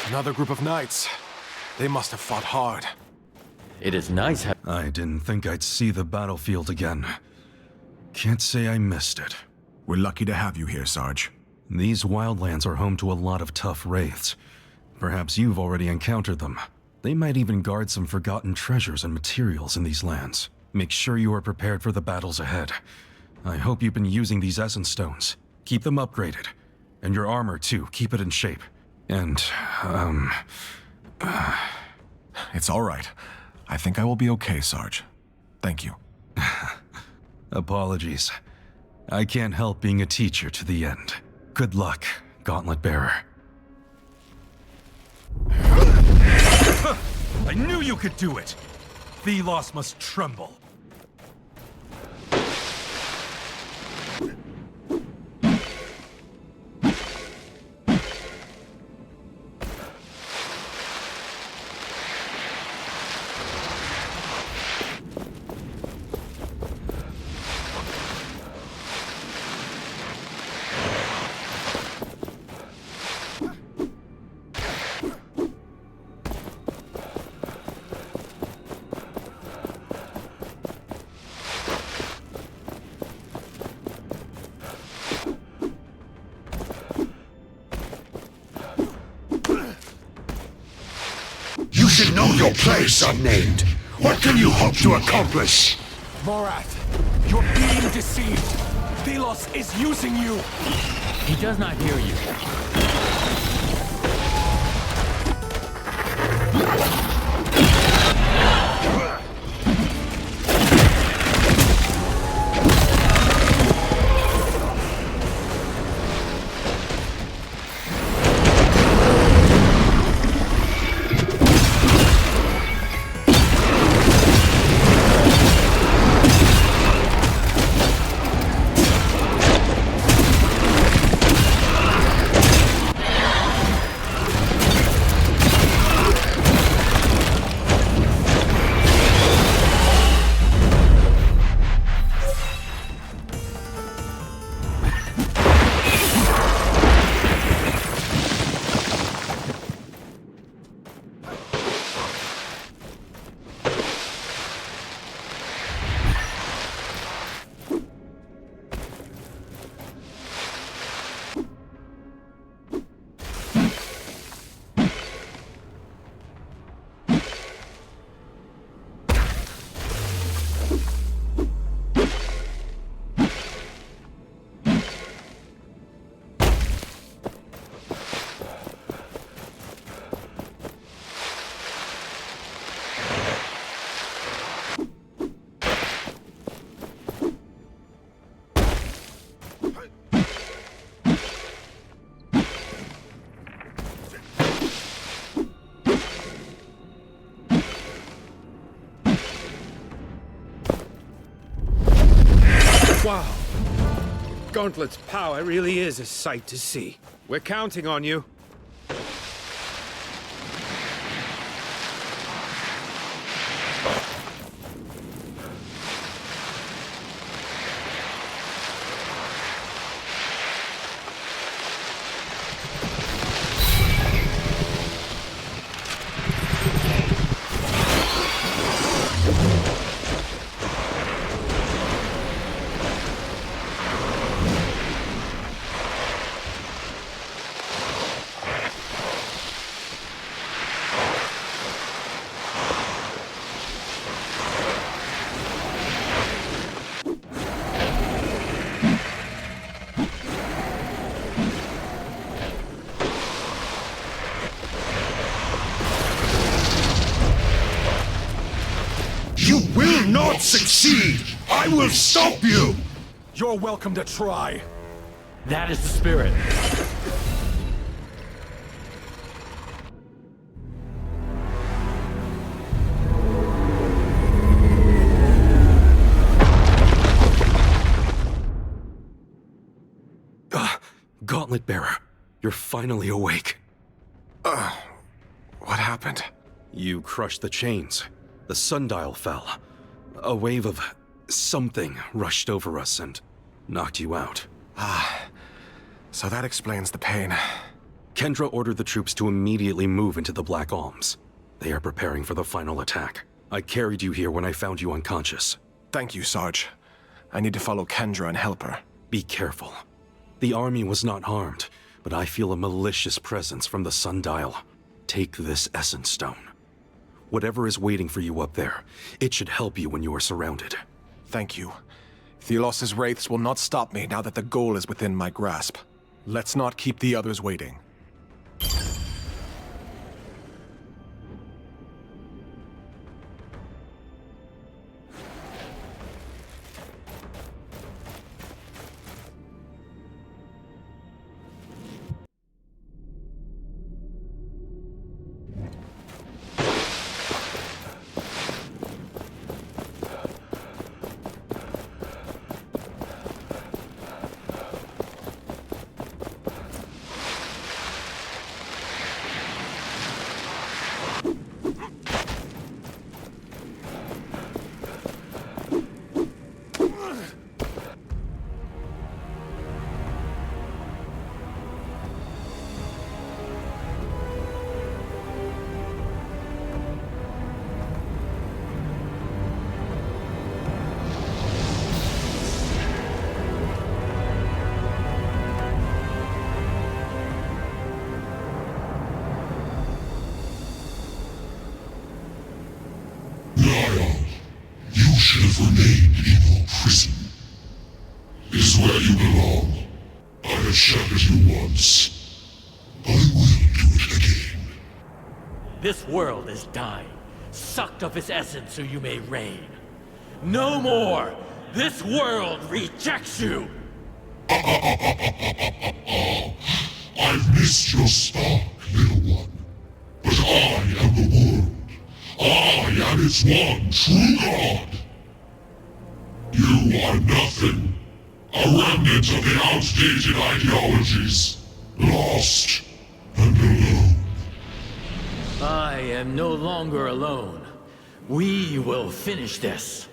Another group of knights. They must have fought hard. It is nice. I didn't think I'd see the battlefield again. Can't say I missed it. We're lucky to have you here, Sarge. These wildlands are home to a lot of tough wraiths. Perhaps you've already encountered them. They might even guard some forgotten treasures and materials in these lands. Make sure you are prepared for the battles ahead. I hope you've been using these essence stones. Keep them upgraded. And your armor, too. Keep it in shape. And, It's all right. I think I will be okay, Sarge. Thank you. Apologies. I can't help being a teacher to the end. Good luck, Gauntlet Bearer. I knew you could do it! Thelos must tremble. your place, unnamed. What can you hope to accomplish? Morath, you're being deceived. Thelos is using you. He does not hear you. Wow. Gauntlet's power really is a sight to see. We're counting on you. You will not succeed! I will stop you! You're welcome to try. That is the spirit. Gauntlet Bearer, you're finally awake. What happened? You crushed the chains. The sundial fell. A wave of something rushed over us and knocked you out. So that explains the pain. Kendra ordered the troops to immediately move into the Black Alms. They are preparing for the final attack. I carried you here when I found you unconscious. Thank you, Sarge. I need to follow Kendra and help her. Be careful. The army was not harmed, but I feel a malicious presence from the sundial. Take this Essence Stone. Whatever is waiting for you up there, it should help you when you are surrounded. Thank you. Thelos' wraiths will not stop me now that the goal is within my grasp. Let's not keep the others waiting. have remained in your prison. It is where you belong. I have shattered you once. I will do it again. This world is dying, sucked of its essence so you may reign. No more! This world rejects you! I've missed your spark, little one. But I am the world. I am its one true God. You are nothing. A remnant of the outdated ideologies. Lost and alone. I am no longer alone. We will finish this.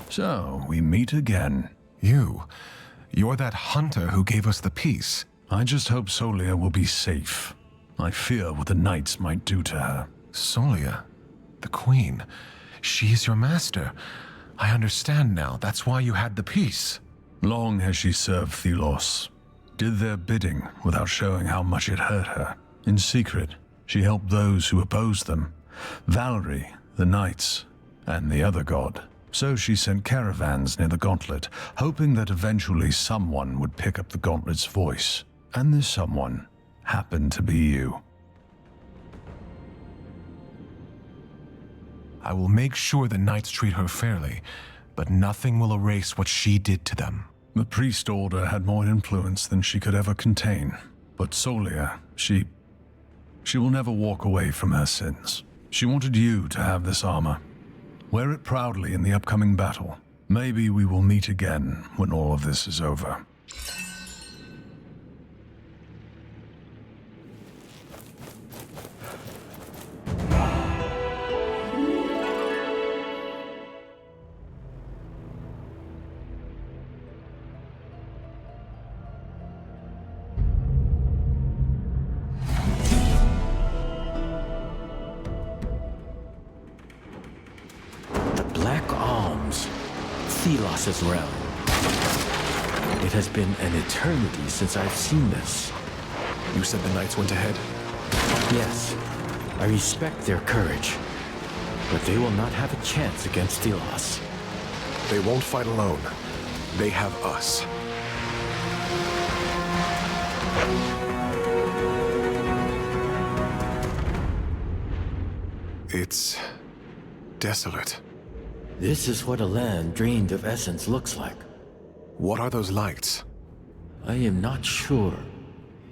So, we meet again. You're that hunter who gave us the peace. I just hope Solia will be safe. I fear what the Knights might do to her. Solia? The Queen? She is your master. I understand now. That's why you had the peace. Long has she served Thelos. Did their bidding without showing how much it hurt her. In secret, she helped those who opposed them. Valerie, the Knights, and the other god. So she sent caravans near the Gauntlet, hoping that eventually someone would pick up the Gauntlet's voice. And this someone happened to be you. I will make sure the Knights treat her fairly, but nothing will erase what she did to them. The Priest Order had more influence than she could ever contain. But Solia, she will never walk away from her sins. She wanted you to have this armor. Wear it proudly in the upcoming battle. Maybe we will meet again when all of this is over. Thelos' realm. It has been an eternity since I've seen this. You said the Knights went ahead? Yes. I respect their courage. But they will not have a chance against Thelos. They won't fight alone. They have us. It's desolate. This is what a land drained of essence looks like. What are those lights? I am not sure.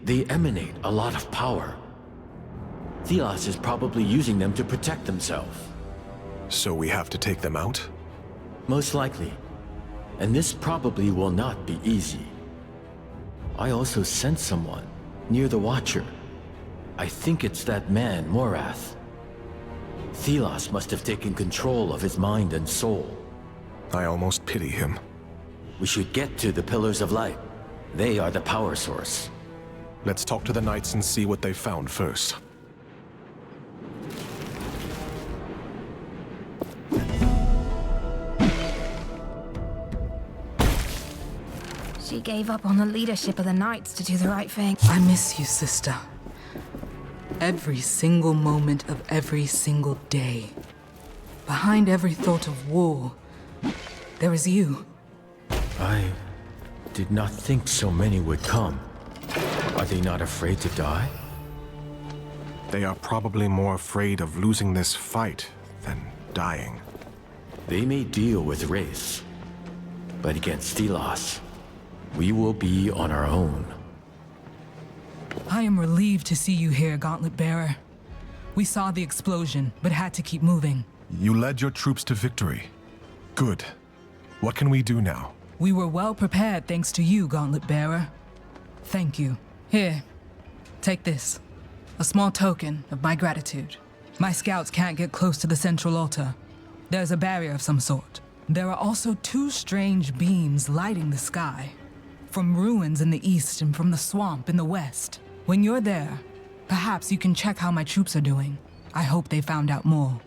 They emanate a lot of power. Thelos is probably using them to protect themselves. So we have to take them out? Most likely. And this probably will not be easy. I also sent someone near the Watcher. I think it's that man, Morath. Thelos must have taken control of his mind and soul. I almost pity him. We should get to the Pillars of Light. They are the power source. Let's talk to the Knights and see what they found first. She gave up on the leadership of the Knights to do the right thing. I miss you, sister. Every single moment of every single day. Behind every thought of war, there is you. I did not think so many would come. Are they not afraid to die? They are probably more afraid of losing this fight than dying. They may deal with race, but against Thelos, we will be on our own. I am relieved to see you here, Gauntlet Bearer. We saw the explosion, but had to keep moving. You led your troops to victory. Good. What can we do now? We were well prepared thanks to you, Gauntlet Bearer. Thank you. Here, take this. A small token of my gratitude. My scouts can't get close to the central altar. There's a barrier of some sort. There are also two strange beams lighting the sky. From ruins in the east and from the swamp in the west. When you're there, perhaps you can check how my troops are doing. I hope they found out more.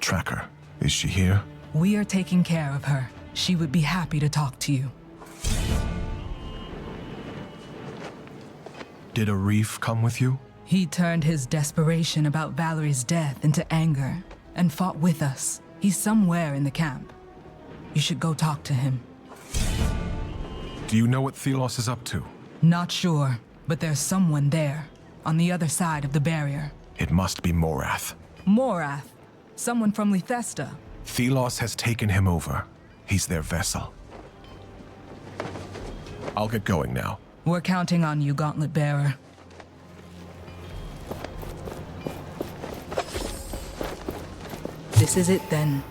Tracker, is she here? We are taking care of her. She would be happy to talk to you. Did Arif come with you? He turned his desperation about Valerie's death into anger and fought with us. He's somewhere in the camp. You should go talk to him. Do you know what Thelos is up to? Not sure, but there's someone there, on the other side of the barrier. It must be Morath. Morath? Someone from Lethesta? Thelos has taken him over. He's their vessel. I'll get going now. We're counting on you, Gauntlet Bearer. This is it then.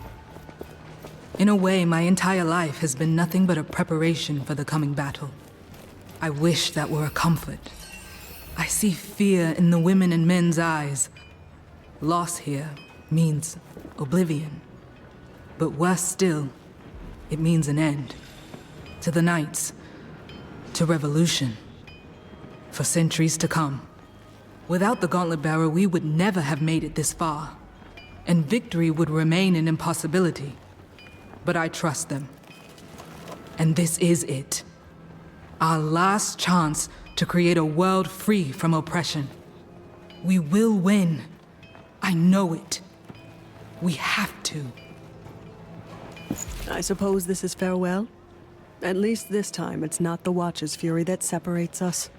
In a way, my entire life has been nothing but a preparation for the coming battle. I wish that were a comfort. I see fear in the women and men's eyes. Loss here means oblivion. But worse still, it means an end. To the Knights. To revolution. For centuries to come. Without the Gauntlet Bearer, we would never have made it this far. And victory would remain an impossibility. But I trust them. And this is it. Our last chance to create a world free from oppression. We will win. I know it. We have to. I suppose this is farewell? At least this time it's not the Watcher's fury that separates us.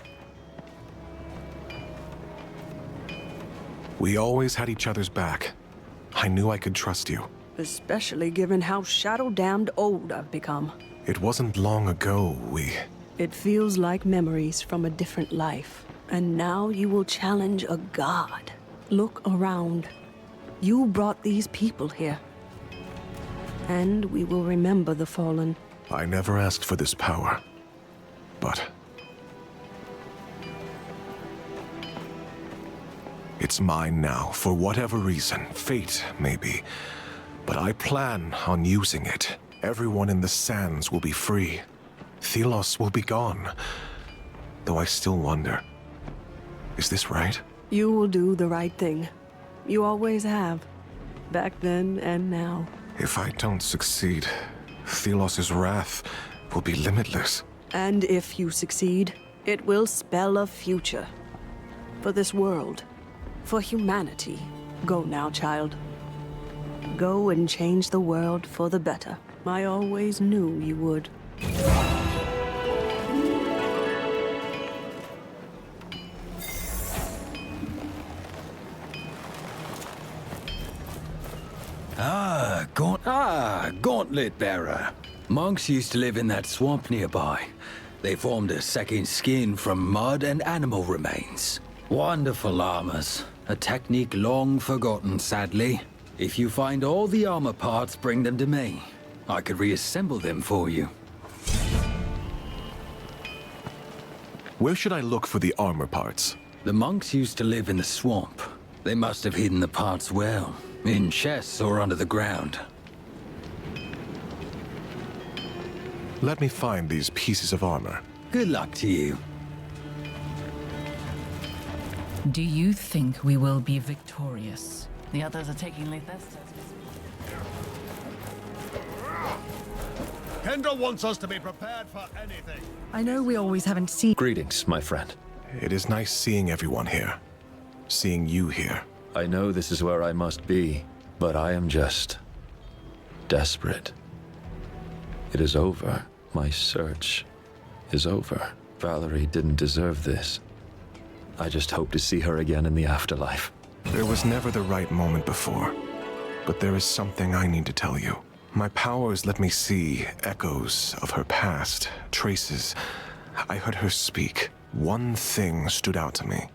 We always had each other's back. I knew I could trust you. Especially given how shadow-damned old I've become. It wasn't long ago It feels like memories from a different life. And now you will challenge a god. Look around. You brought these people here. And we will remember the fallen. I never asked for this power. But it's mine now, for whatever reason. Fate, maybe. But I plan on using it. Everyone in the sands will be free. Thelos will be gone. Though I still wonder, is this right? You will do the right thing. You always have. Back then and now. If I don't succeed, Thelos' wrath will be limitless. And if you succeed, it will spell a future. For this world. For humanity. Go now, child. Go and change the world for the better. I always knew you would. Gauntlet Bearer. Monks used to live in that swamp nearby. They formed a second skin from mud and animal remains. Wonderful armors. A technique long forgotten, sadly. If you find all the armor parts, bring them to me. I could reassemble them for you. Where should I look for the armor parts? The monks used to live in the swamp. They must have hidden the parts well, in chests or under the ground. Let me find these pieces of armor. Good luck to you. Do you think we will be victorious? The others are taking Lethesta. Kendra wants us to be prepared for anything. I know we always haven't seen... Greetings, my friend. It is nice seeing everyone here. Seeing you here. I know this is where I must be, but I am just desperate. It is over. My search is over. Valerie didn't deserve this. I just hope to see her again in the afterlife. There was never the right moment before, but there is something I need to tell you. My powers let me see echoes of her past, traces. I heard her speak. One thing stood out to me.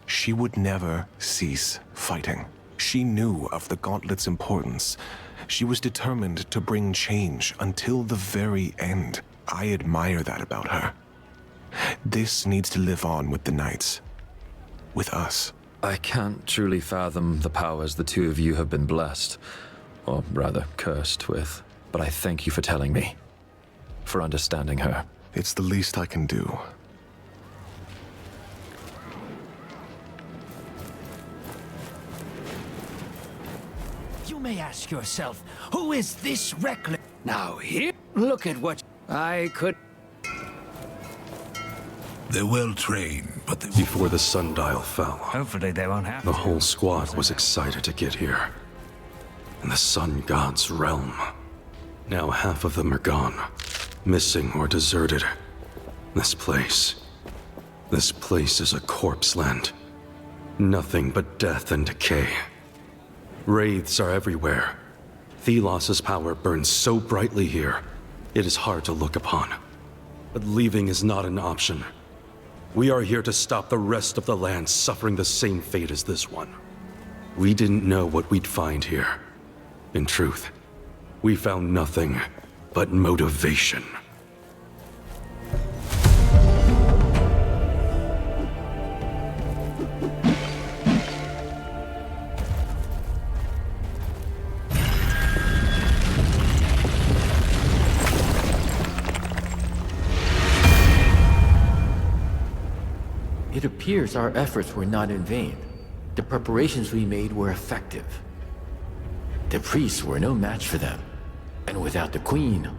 She would never cease fighting. She knew of the Gauntlet's importance. She was determined to bring change until the very end. I admire that about her. This needs to live on with the Knights. With us. I can't truly fathom the powers the two of you have been blessed, or rather cursed with, but I thank you for telling me, for understanding her. It's the least I can do. You may ask yourself, who is this reckless? Now here, look at what I could... They're well trained, but they... Before the sundial fell, Hopefully they won't have the to. whole squad was excited to get here. In the sun god's realm. Now half of them are gone. Missing or deserted. This place is a corpse land. Nothing but death and decay. Wraiths are everywhere. Thelos' power burns so brightly here, it is hard to look upon. But leaving is not an option. We are here to stop the rest of the land suffering the same fate as this one. We didn't know what we'd find here. In truth, we found nothing but motivation. It appears our efforts were not in vain. The preparations we made were effective. The priests were no match for them. And without the Queen...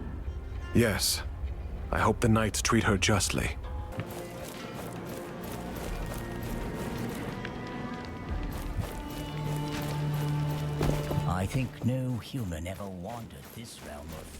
Yes. I hope the Knights treat her justly. I think no human ever wandered this realm of...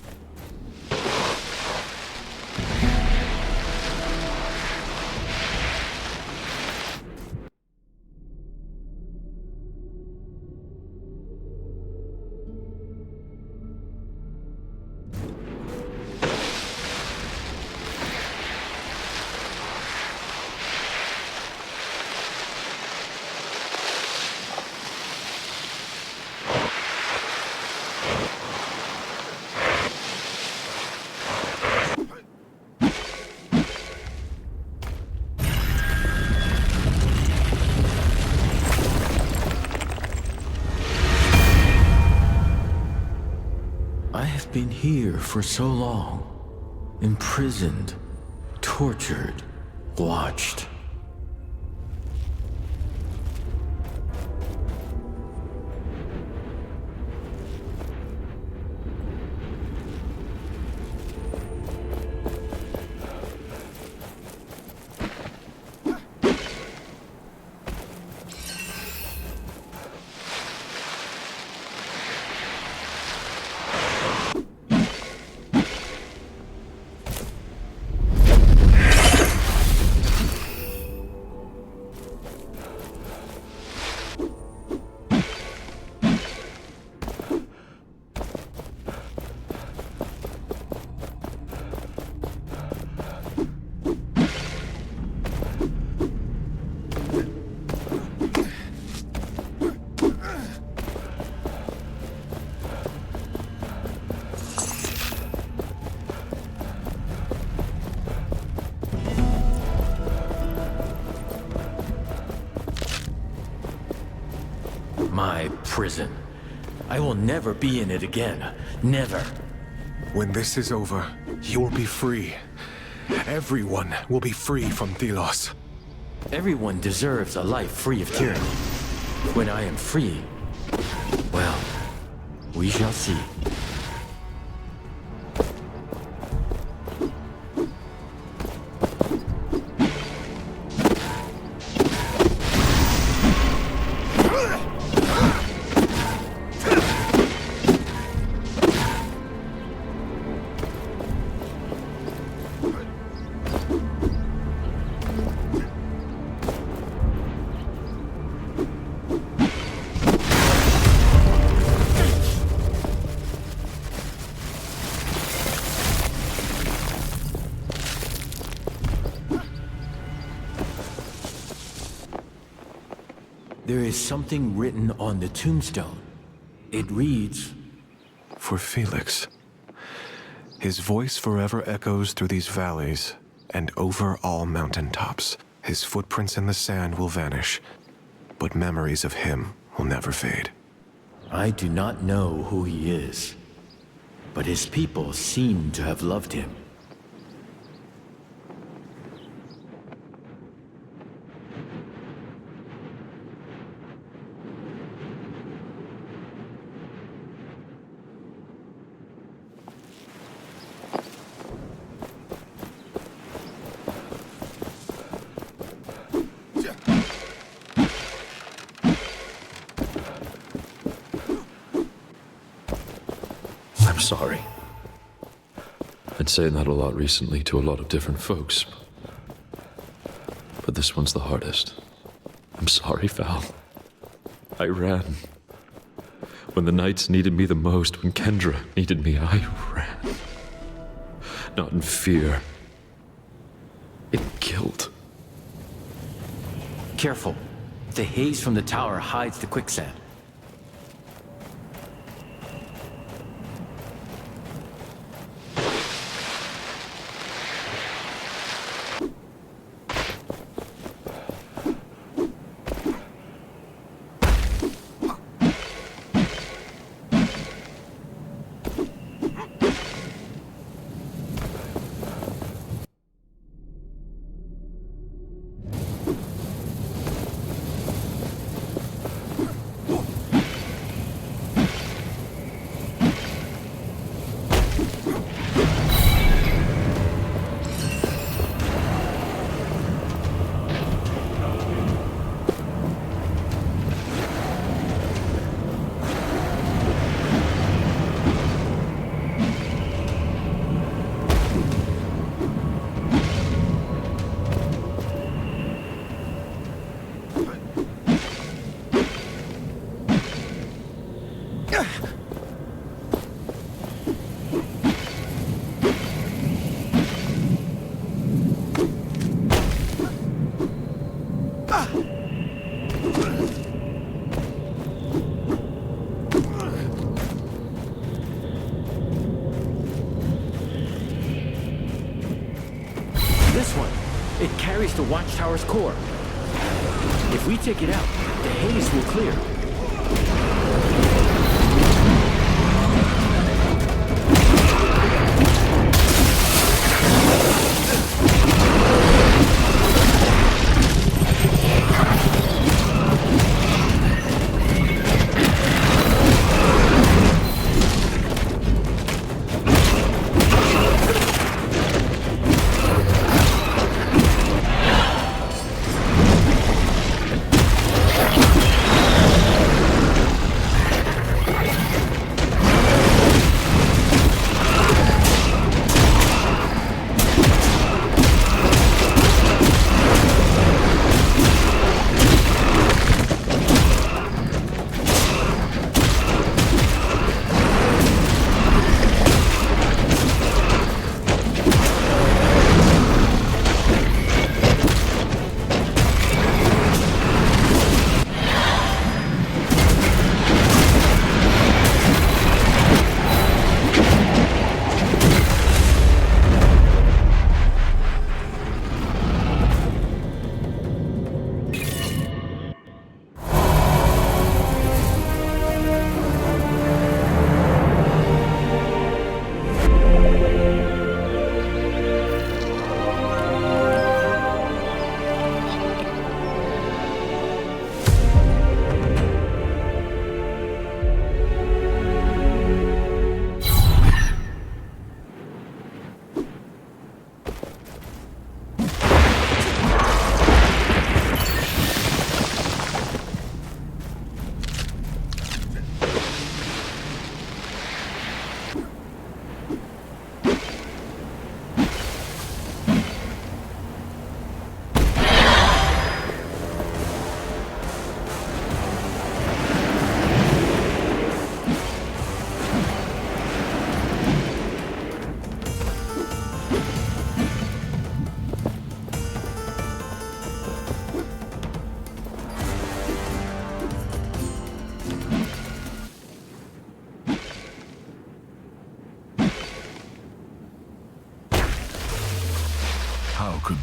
I have been here for so long. Imprisoned, tortured, watched. My prison. I will never be in it again. Never. When this is over, you'll be free. Everyone will be free from Thelos. Everyone deserves a life free of tyranny. When I am free, well, we shall see. There is something written on the tombstone. It reads, For Felix. His voice forever echoes through these valleys and over all mountaintops. His footprints in the sand will vanish, but memories of him will never fade. I do not know who he is, but his people seem to have loved him. I'm sorry. I'd say that a lot recently to a lot of different folks. But this one's the hardest. I'm sorry, Val. I ran. When the Knights needed me the most, when Kendra needed me, I ran. Not in fear. In guilt. Careful. The haze from the tower hides the quicksand. This one. It carries the Watchtower's core. If we take it out, the haze will clear.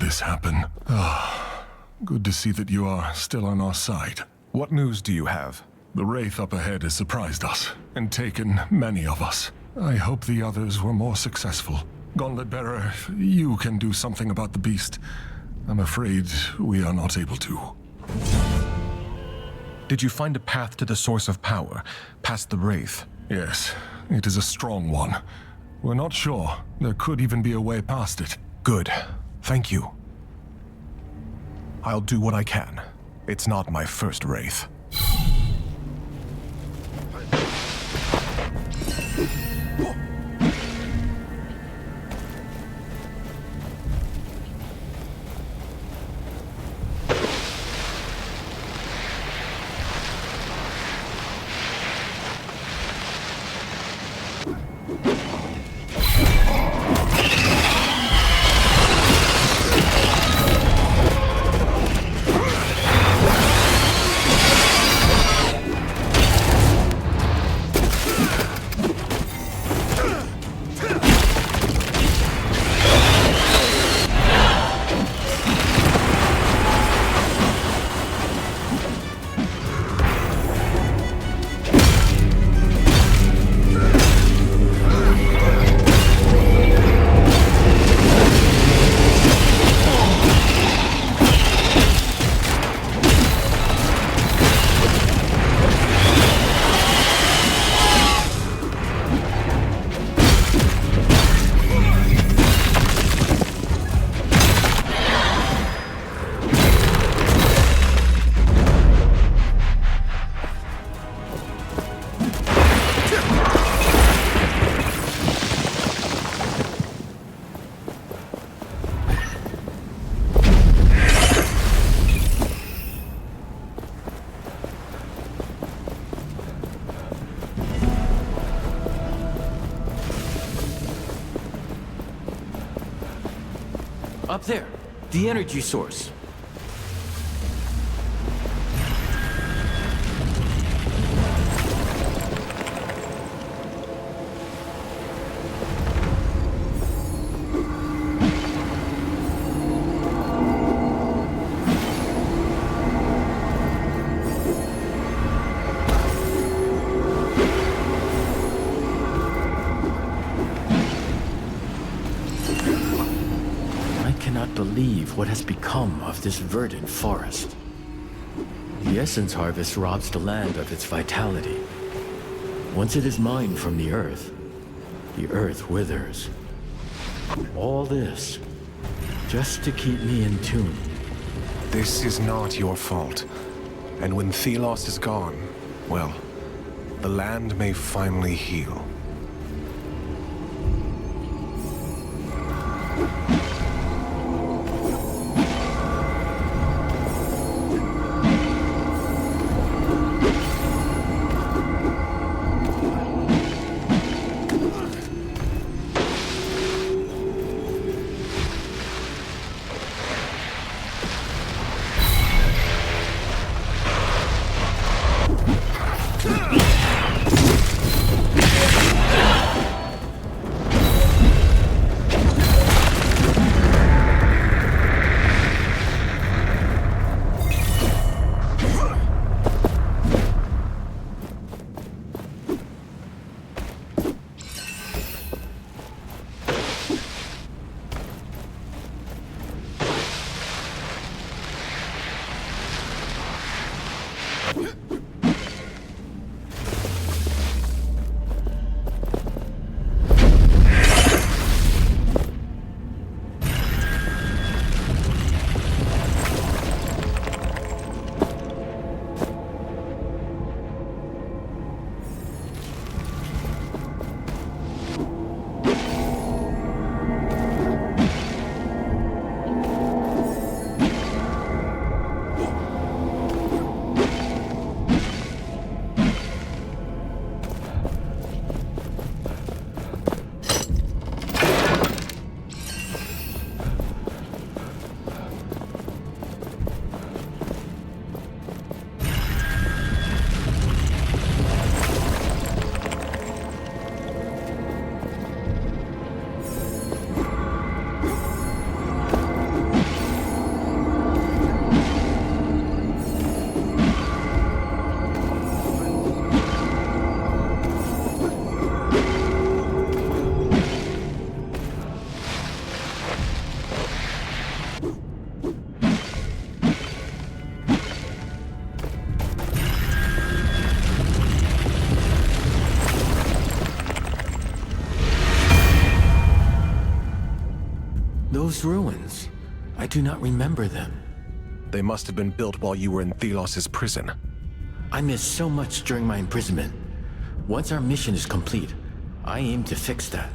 this happen. Good to see that you are still on our side. What news do you have? The Wraith up ahead has surprised us, and taken many of us. I hope the others were more successful. Gauntlet Bearer, you can do something about the beast. I'm afraid we are not able to. Did you find a path to the source of power, past the Wraith? Yes, it is a strong one. We're not sure. There could even be a way past it. Good. Thank you. I'll do what I can. It's not my first Wraith. Up there, the energy source. Believe what has become of this verdant forest. The essence harvest robs the land of its vitality. Once it is mined from the earth withers. All this, just to keep me in tune. This is not your fault. And when Thelos is gone, well, the land may finally heal. Those ruins. I do not remember them. They must have been built while you were in Thelos's prison. I missed so much during my imprisonment. Once our mission is complete, I aim to fix that.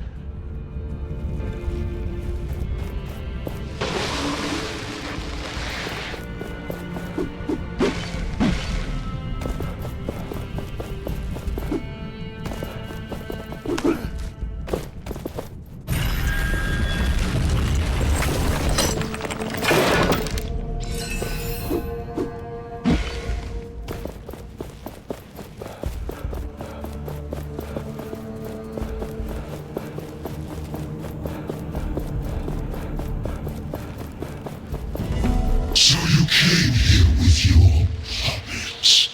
So you came here with your puppet.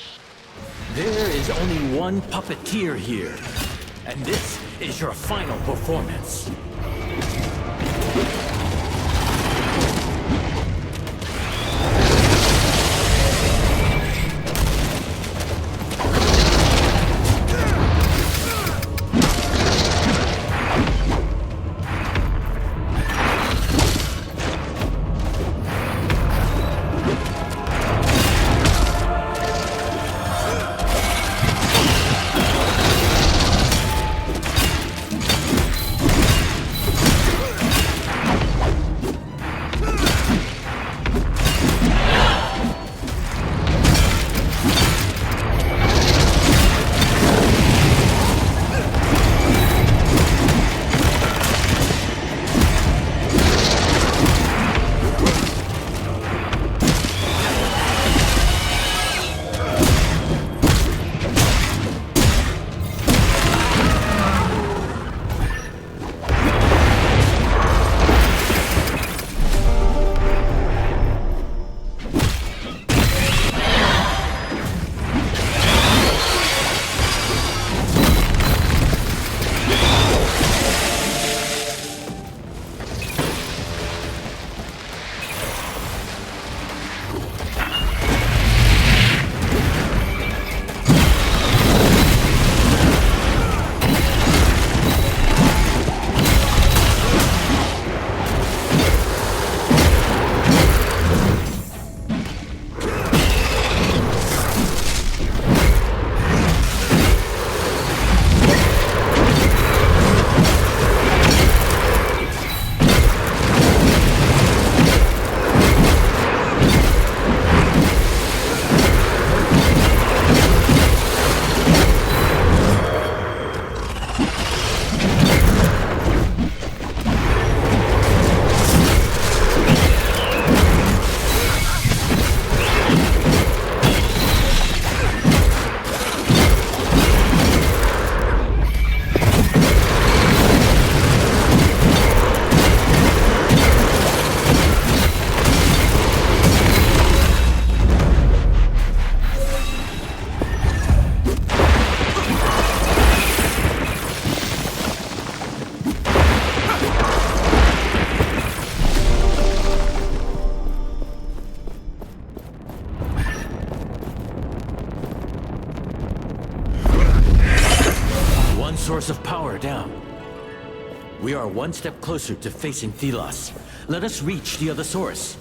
There is only one puppeteer here, and this is your final performance. Source of power down. We are one step closer to facing Thelos. Let us reach the other source.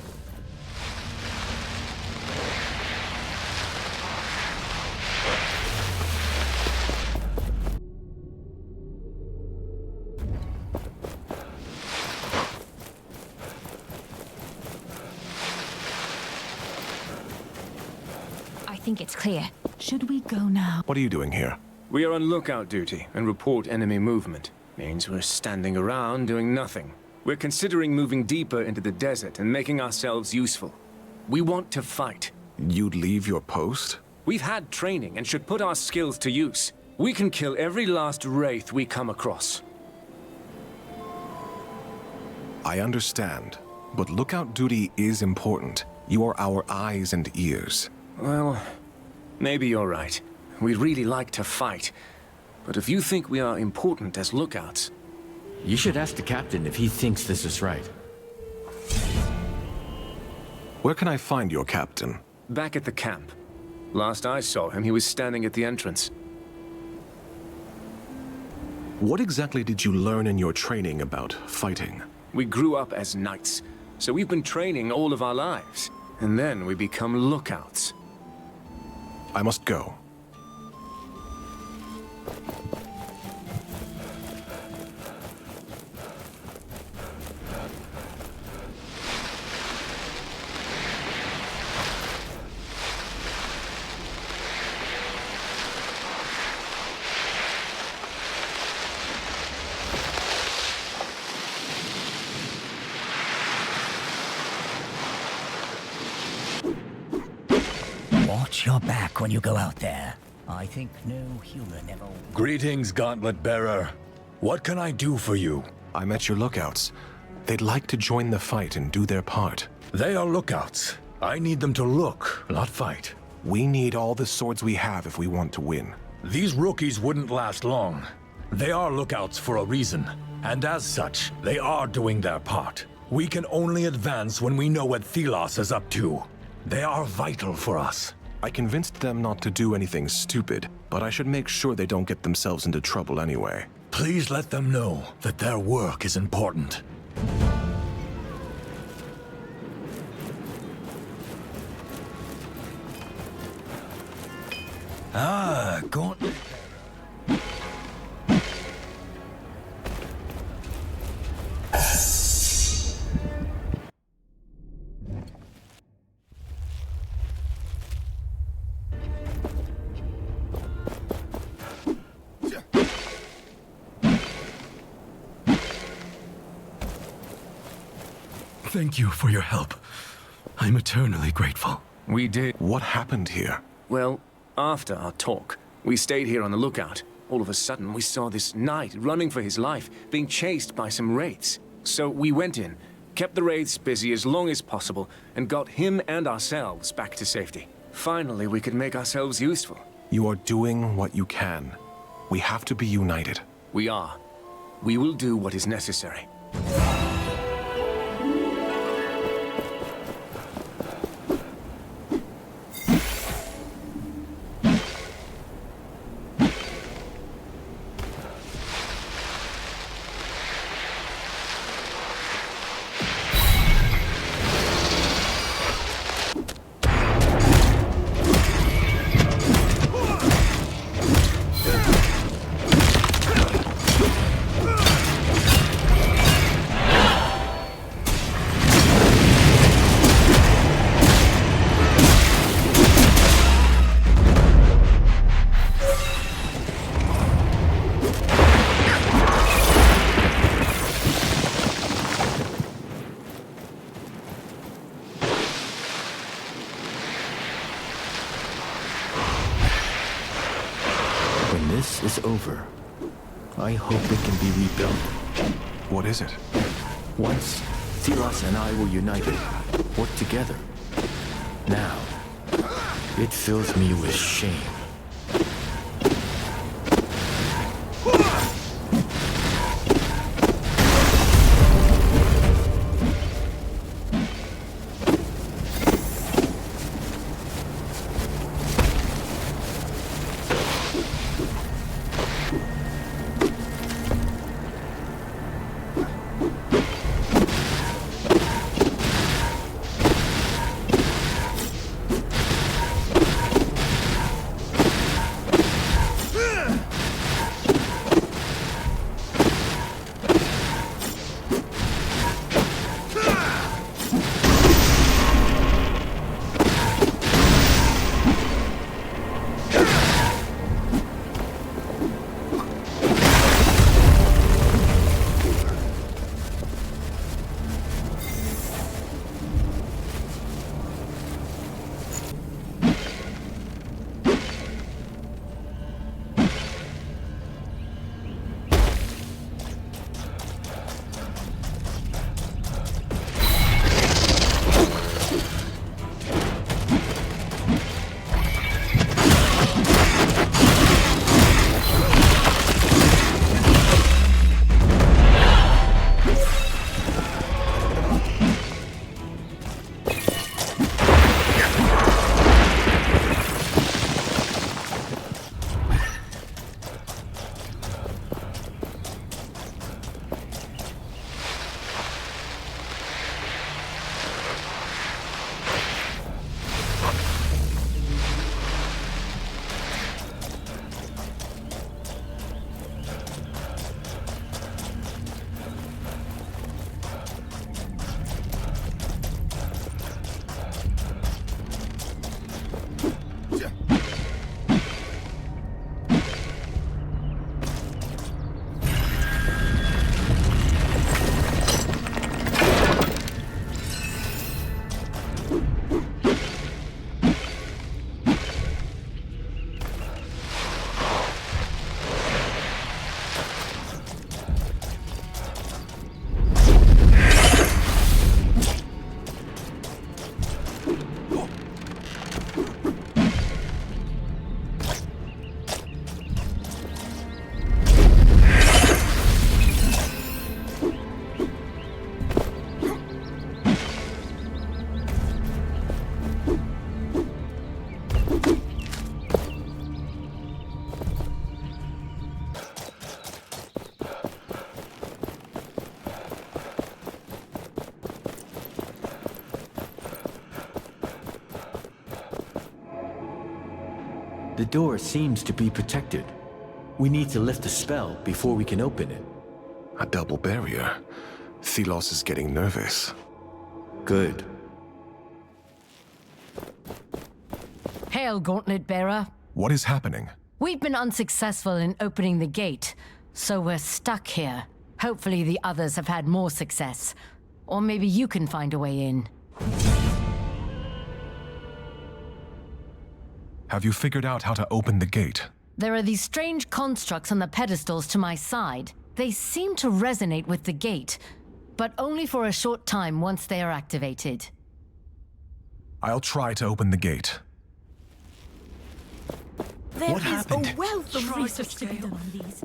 I think it's clear. Should we go now? What are you doing here? We are on lookout duty and report enemy movement. Means we're standing around doing nothing. We're considering moving deeper into the desert and making ourselves useful. We want to fight. You'd leave your post? We've had training and should put our skills to use. We can kill every last wraith we come across. I understand, but lookout duty is important. You are our eyes and ears. Well, maybe you're right. We'd really like to fight. But if you think we are important as lookouts... You should ask the captain if he thinks this is right. Where can I find your captain? Back at the camp. Last I saw him, he was standing at the entrance. What exactly did you learn in your training about fighting? We grew up as knights, so we've been training all of our lives. And then we become lookouts. I must go. Watch your back when you go out there. I think no human ever... Greetings, Gauntlet Bearer. What can I do for you? I met your lookouts. They'd like to join the fight and do their part. They are lookouts. I need them to look, not fight. We need all the swords we have if we want to win. These rookies wouldn't last long. They are lookouts for a reason, and as such, they are doing their part. We can only advance when we know what Thelos is up to. They are vital for us. I convinced them not to do anything stupid, but I should make sure they don't get themselves into trouble anyway. Please let them know that their work is important. Ah, Gauntlet. Thank you for your help. I'm eternally grateful. We did. What happened here? Well, after our talk, we stayed here on the lookout. All of a sudden, we saw this knight running for his life, being chased by some wraiths. So we went in, kept the wraiths busy as long as possible, and got him and ourselves back to safety. Finally, we could make ourselves useful. You are doing what you can. We have to be united. We are. We will do what is necessary. When this is over, I hope it can be rebuilt. What is it? Once, Thelos and I were united, worked together. Now, it fills me with shame. The door seems to be protected. We need to lift the spell before we can open it. A double barrier. Thelos is getting nervous. Good. Hail, Gauntlet Bearer. What is happening? We've been unsuccessful in opening the gate, so we're stuck here. Hopefully the others have had more success. Or maybe you can find a way in. Have you figured out how to open the gate? There are these strange constructs on the pedestals to my side. They seem to resonate with the gate, but only for a short time once they are activated. I'll try to open the gate. There What happened? a wealth of research to be done on these.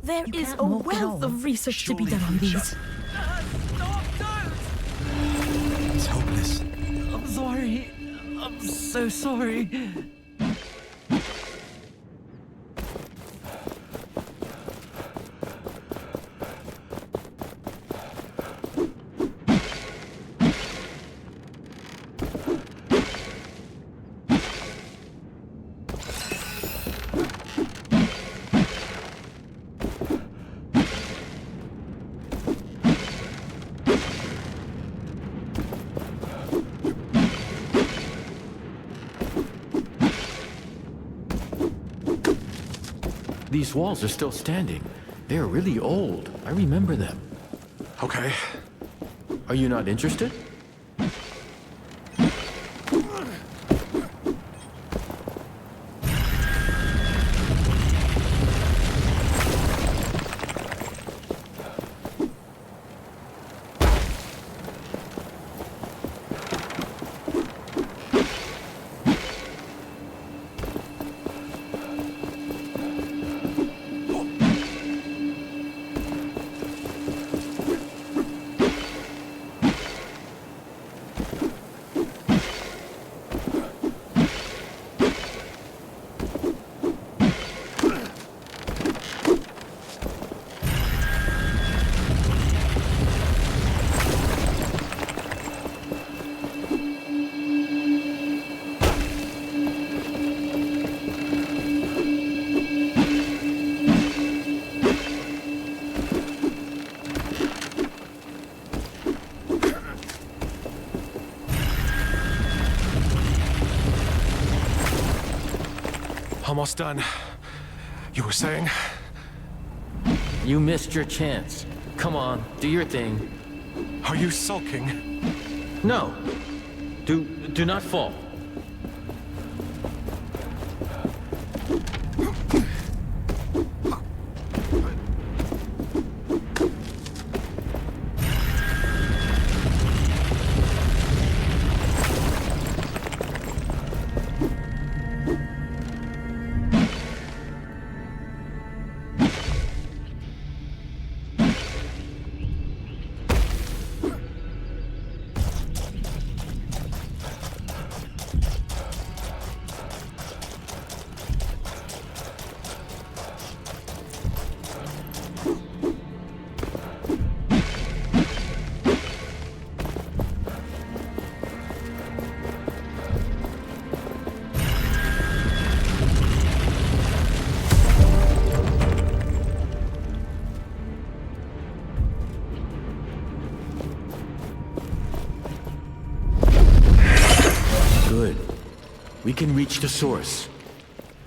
There is a wealth of research to be done on these. It's hopeless. I'm sorry. I'm so sorry. These walls are still standing. They're really old. I remember them. Okay. Are you not interested? Almost done. You were saying? You missed your chance. Come on, do your thing. Are you sulking? No. Do not fall. Good. We can reach the source.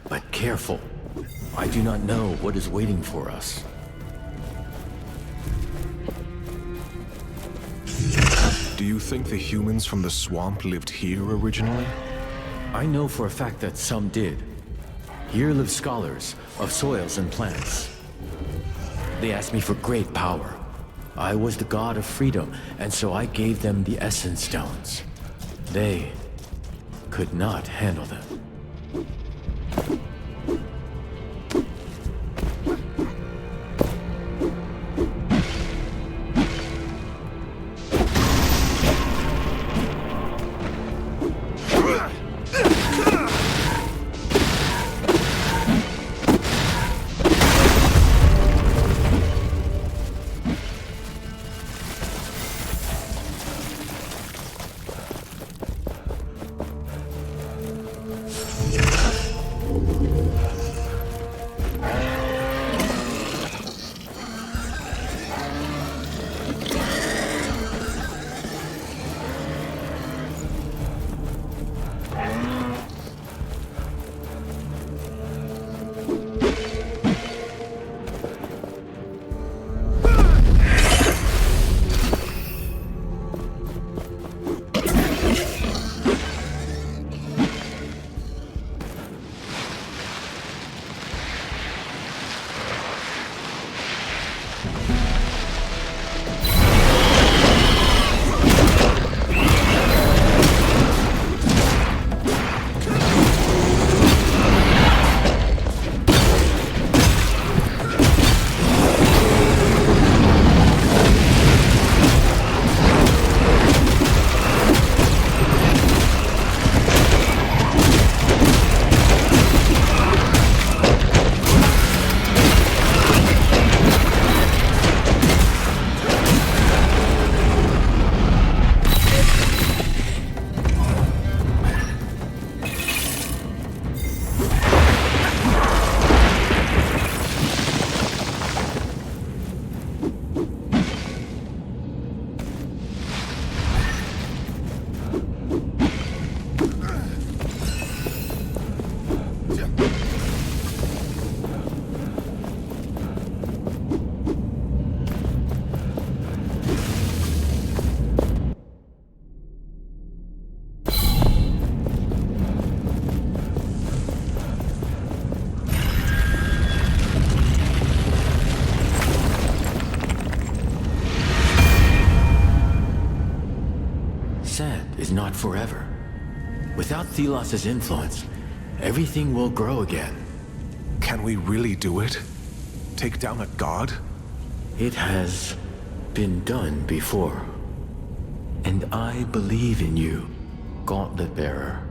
But careful. I do not know what is waiting for us. Do you think the humans from the swamp lived here originally? I know for a fact that some did. Here live scholars of soils and plants. They asked me for great power. I was the god of freedom, and so I gave them the essence stones. They could not handle them. not forever. Without Thelos' influence, everything will grow again. Can we really do it? Take down a god? It has been done before. And I believe in you, Gauntlet Bearer.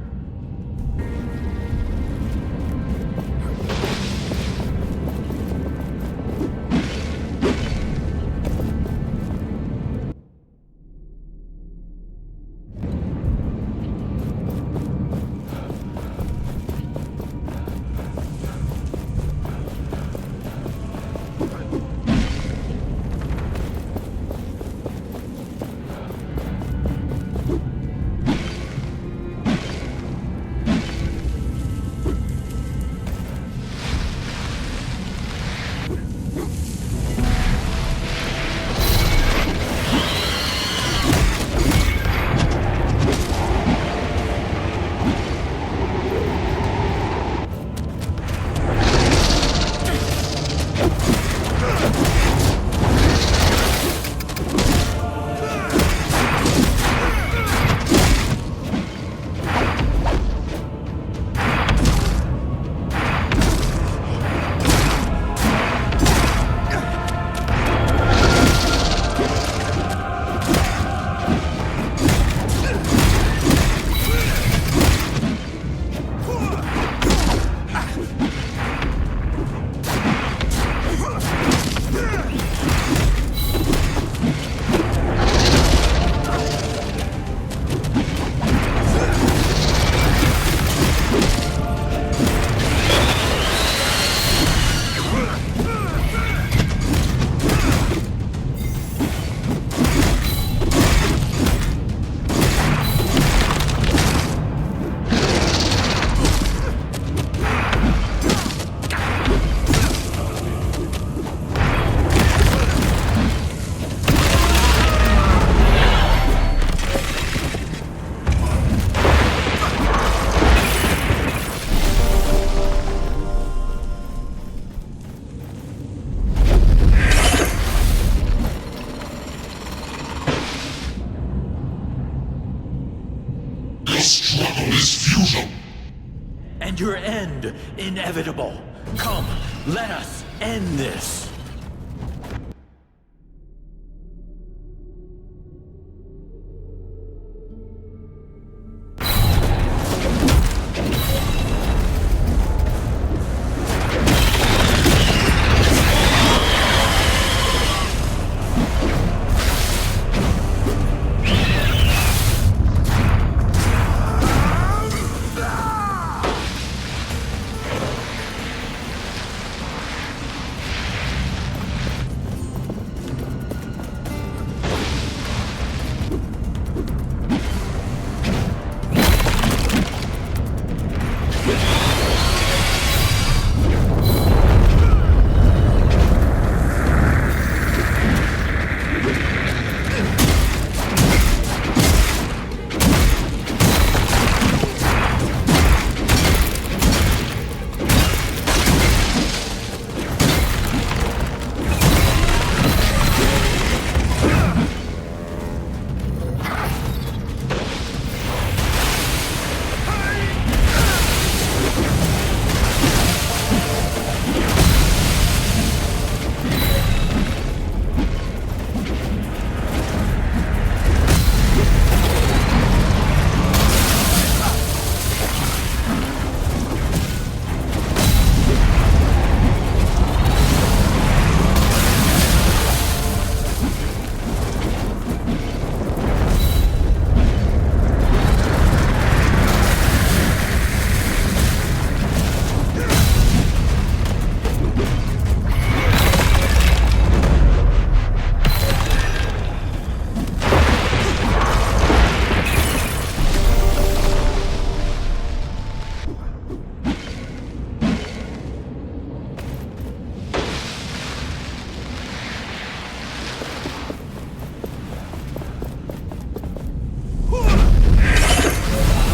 And your end inevitable. Come, let us end this.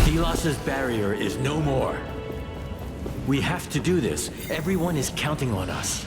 Thelos' barrier is no more. We have to do this. Everyone is counting on us.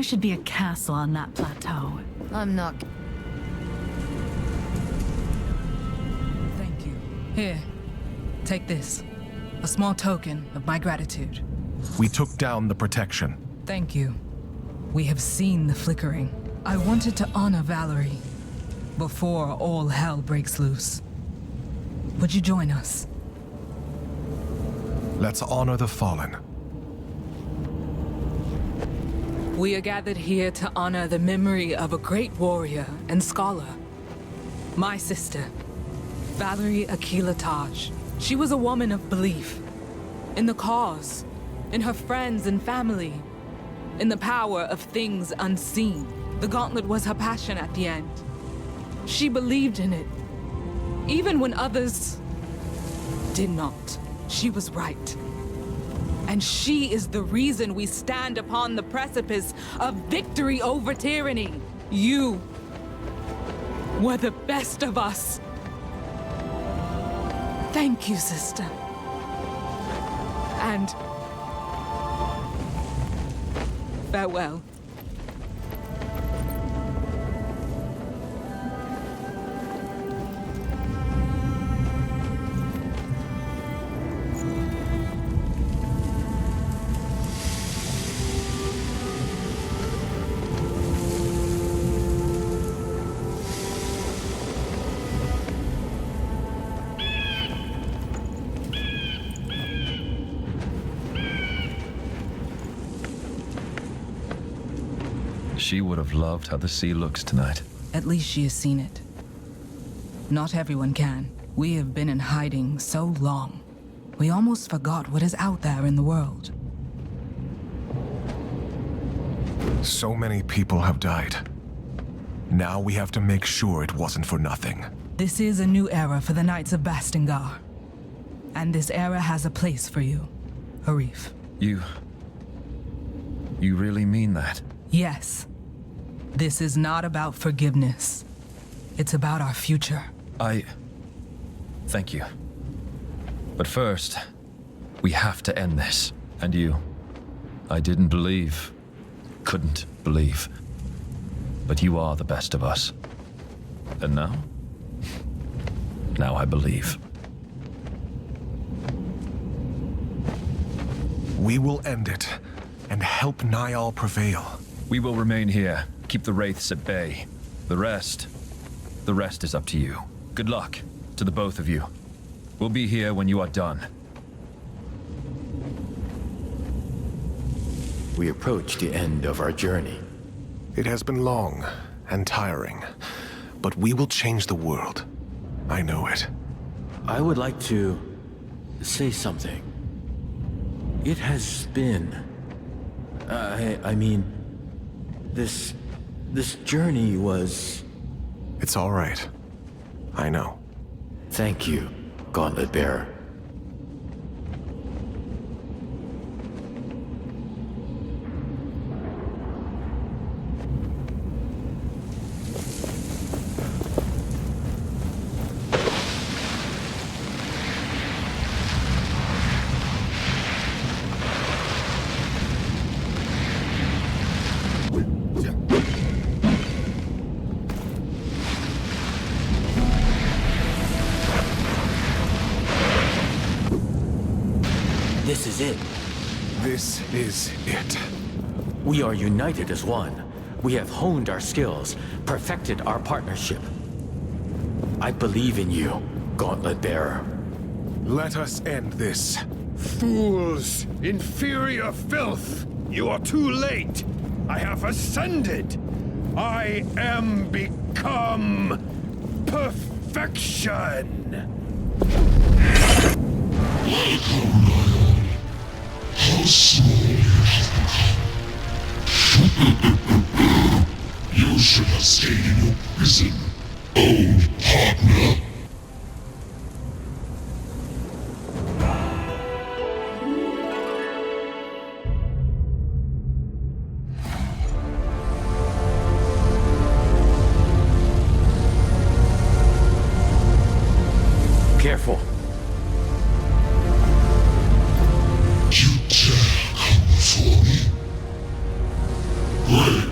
should be a castle on that plateau. I'm not. Thank you. Here, take this. A small token of my gratitude. We took down the protection. Thank you. We have seen the flickering. I wanted to honor Valerie before all hell breaks loose. Would you join us? Let's honor the fallen. We are gathered here to honor the memory of a great warrior and scholar. My sister, Valerie Akila Taj. She was a woman of belief. In the cause, in her friends and family, in the power of things unseen. The gauntlet was her passion at the end. She believed in it, even when others did not. She was right. And she is the reason we stand upon the precipice of victory over tyranny. You were the best of us. Thank you, sister. And farewell. She would have loved how the sea looks tonight. At least she has seen it. Not everyone can. We have been in hiding so long. We almost forgot what is out there in the world. So many people have died. Now we have to make sure it wasn't for nothing. This is a new era for the Knights of Bastingar. And this era has a place for you, Harif. You really mean that? Yes. This is not about forgiveness. It's about our future. Thank you. But first, we have to end this. And you. I didn't believe. Couldn't believe. But you are the best of us. And now? Now I believe. We will end it, and help Niall prevail. We will remain here, keep the Wraiths at bay. The rest is up to you. Good luck to the both of you. We'll be here when you are done. We approach the end of our journey. It has been long and tiring, but we will change the world. I know it. I would like to say something. It has been... I mean... This journey was... It's all right. I know. Thank you, Gauntlet Bearer. This is it. This is it. We are united as one. We have honed our skills, perfected our partnership. I believe in you, Gauntlet Bearer. Let us end this. Fools! Inferior filth! You are too late! I have ascended! I am become perfection! Welcome, Niall. How small you have become. You should have stayed in your prison, old partner. Careful. You dare come before me? Great.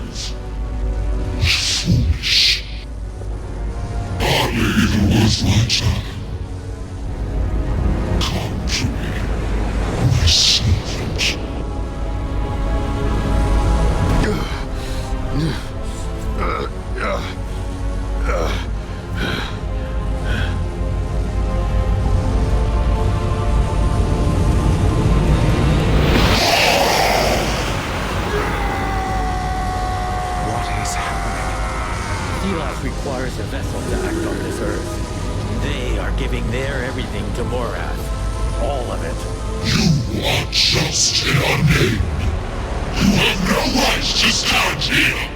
to stand here!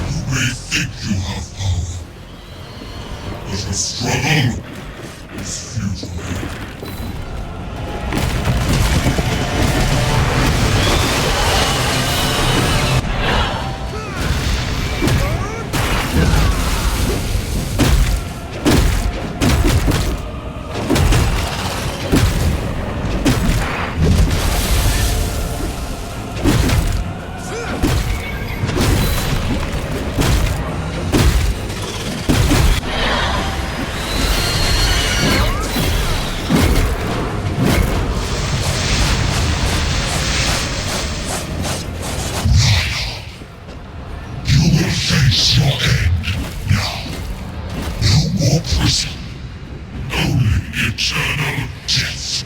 You may think you have power, but a struggle is futile. Face your end now. No more prison. Only eternal death.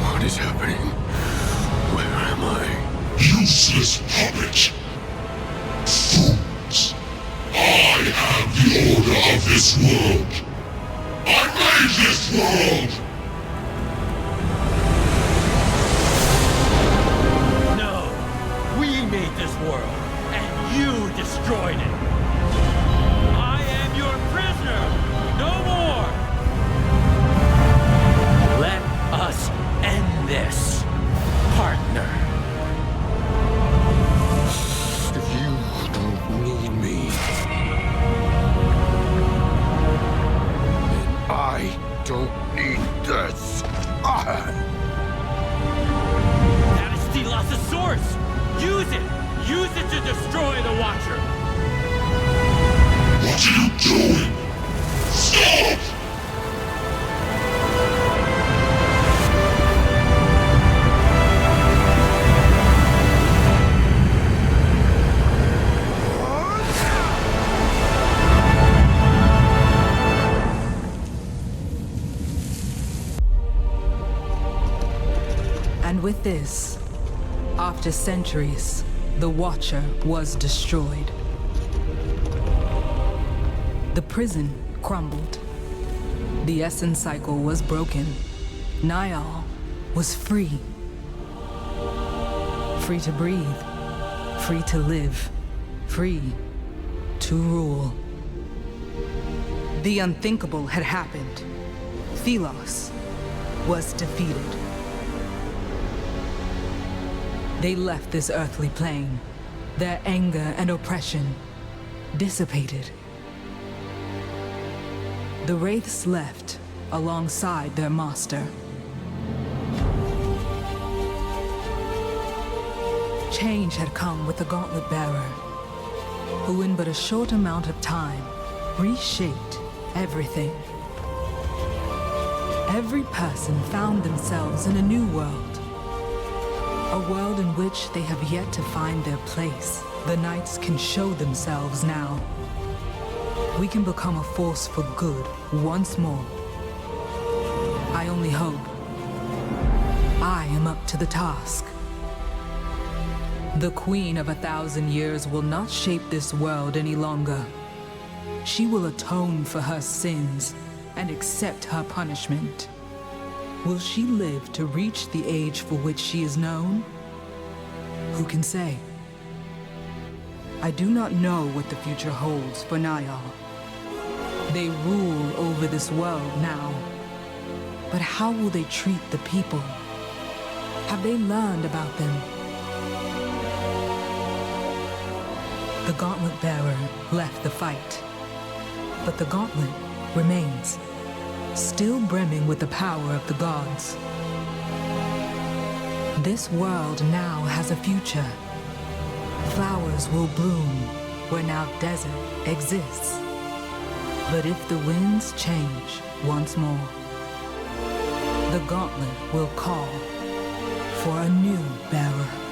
What is happening? Where am I? Useless puppet! Fools! I am the order of this world! I made this world! No! We made this world, and you destroyed it! I am your prisoner! No more! Let us end this, partner. You don't need me. And I don't need this. That is Stilas' source! Use it! Use it to destroy the Watcher! What are you doing? Stop! And with this, after centuries, the Watcher was destroyed. The prison crumbled. The essence cycle was broken. Niall was free. Free to breathe. Free to live. Free to rule. The unthinkable had happened. Thelos was defeated. They left this earthly plane. Their anger and oppression dissipated. The Wraiths left alongside their master. Change had come with the Gauntlet Bearer, who in but a short amount of time reshaped everything. Every person found themselves in a new world. A world in which they have yet to find their place. The Knights can show themselves now. we can become a force for good once more. I only hope I am up to the task. The Queen of 1,000 Years will not shape this world any longer. She will atone for her sins and accept her punishment. Will she live to reach the age for which she is known? Who can say? I do not know what the future holds for Nyal. They rule over this world now. But how will they treat the people? Have they learned about them? The Gauntlet Bearer left the fight. But the Gauntlet remains, still brimming with the power of the gods. This world now has a future. Flowers will bloom where now desert exists. But if the winds change once more, the Gauntlet will call for a new bearer.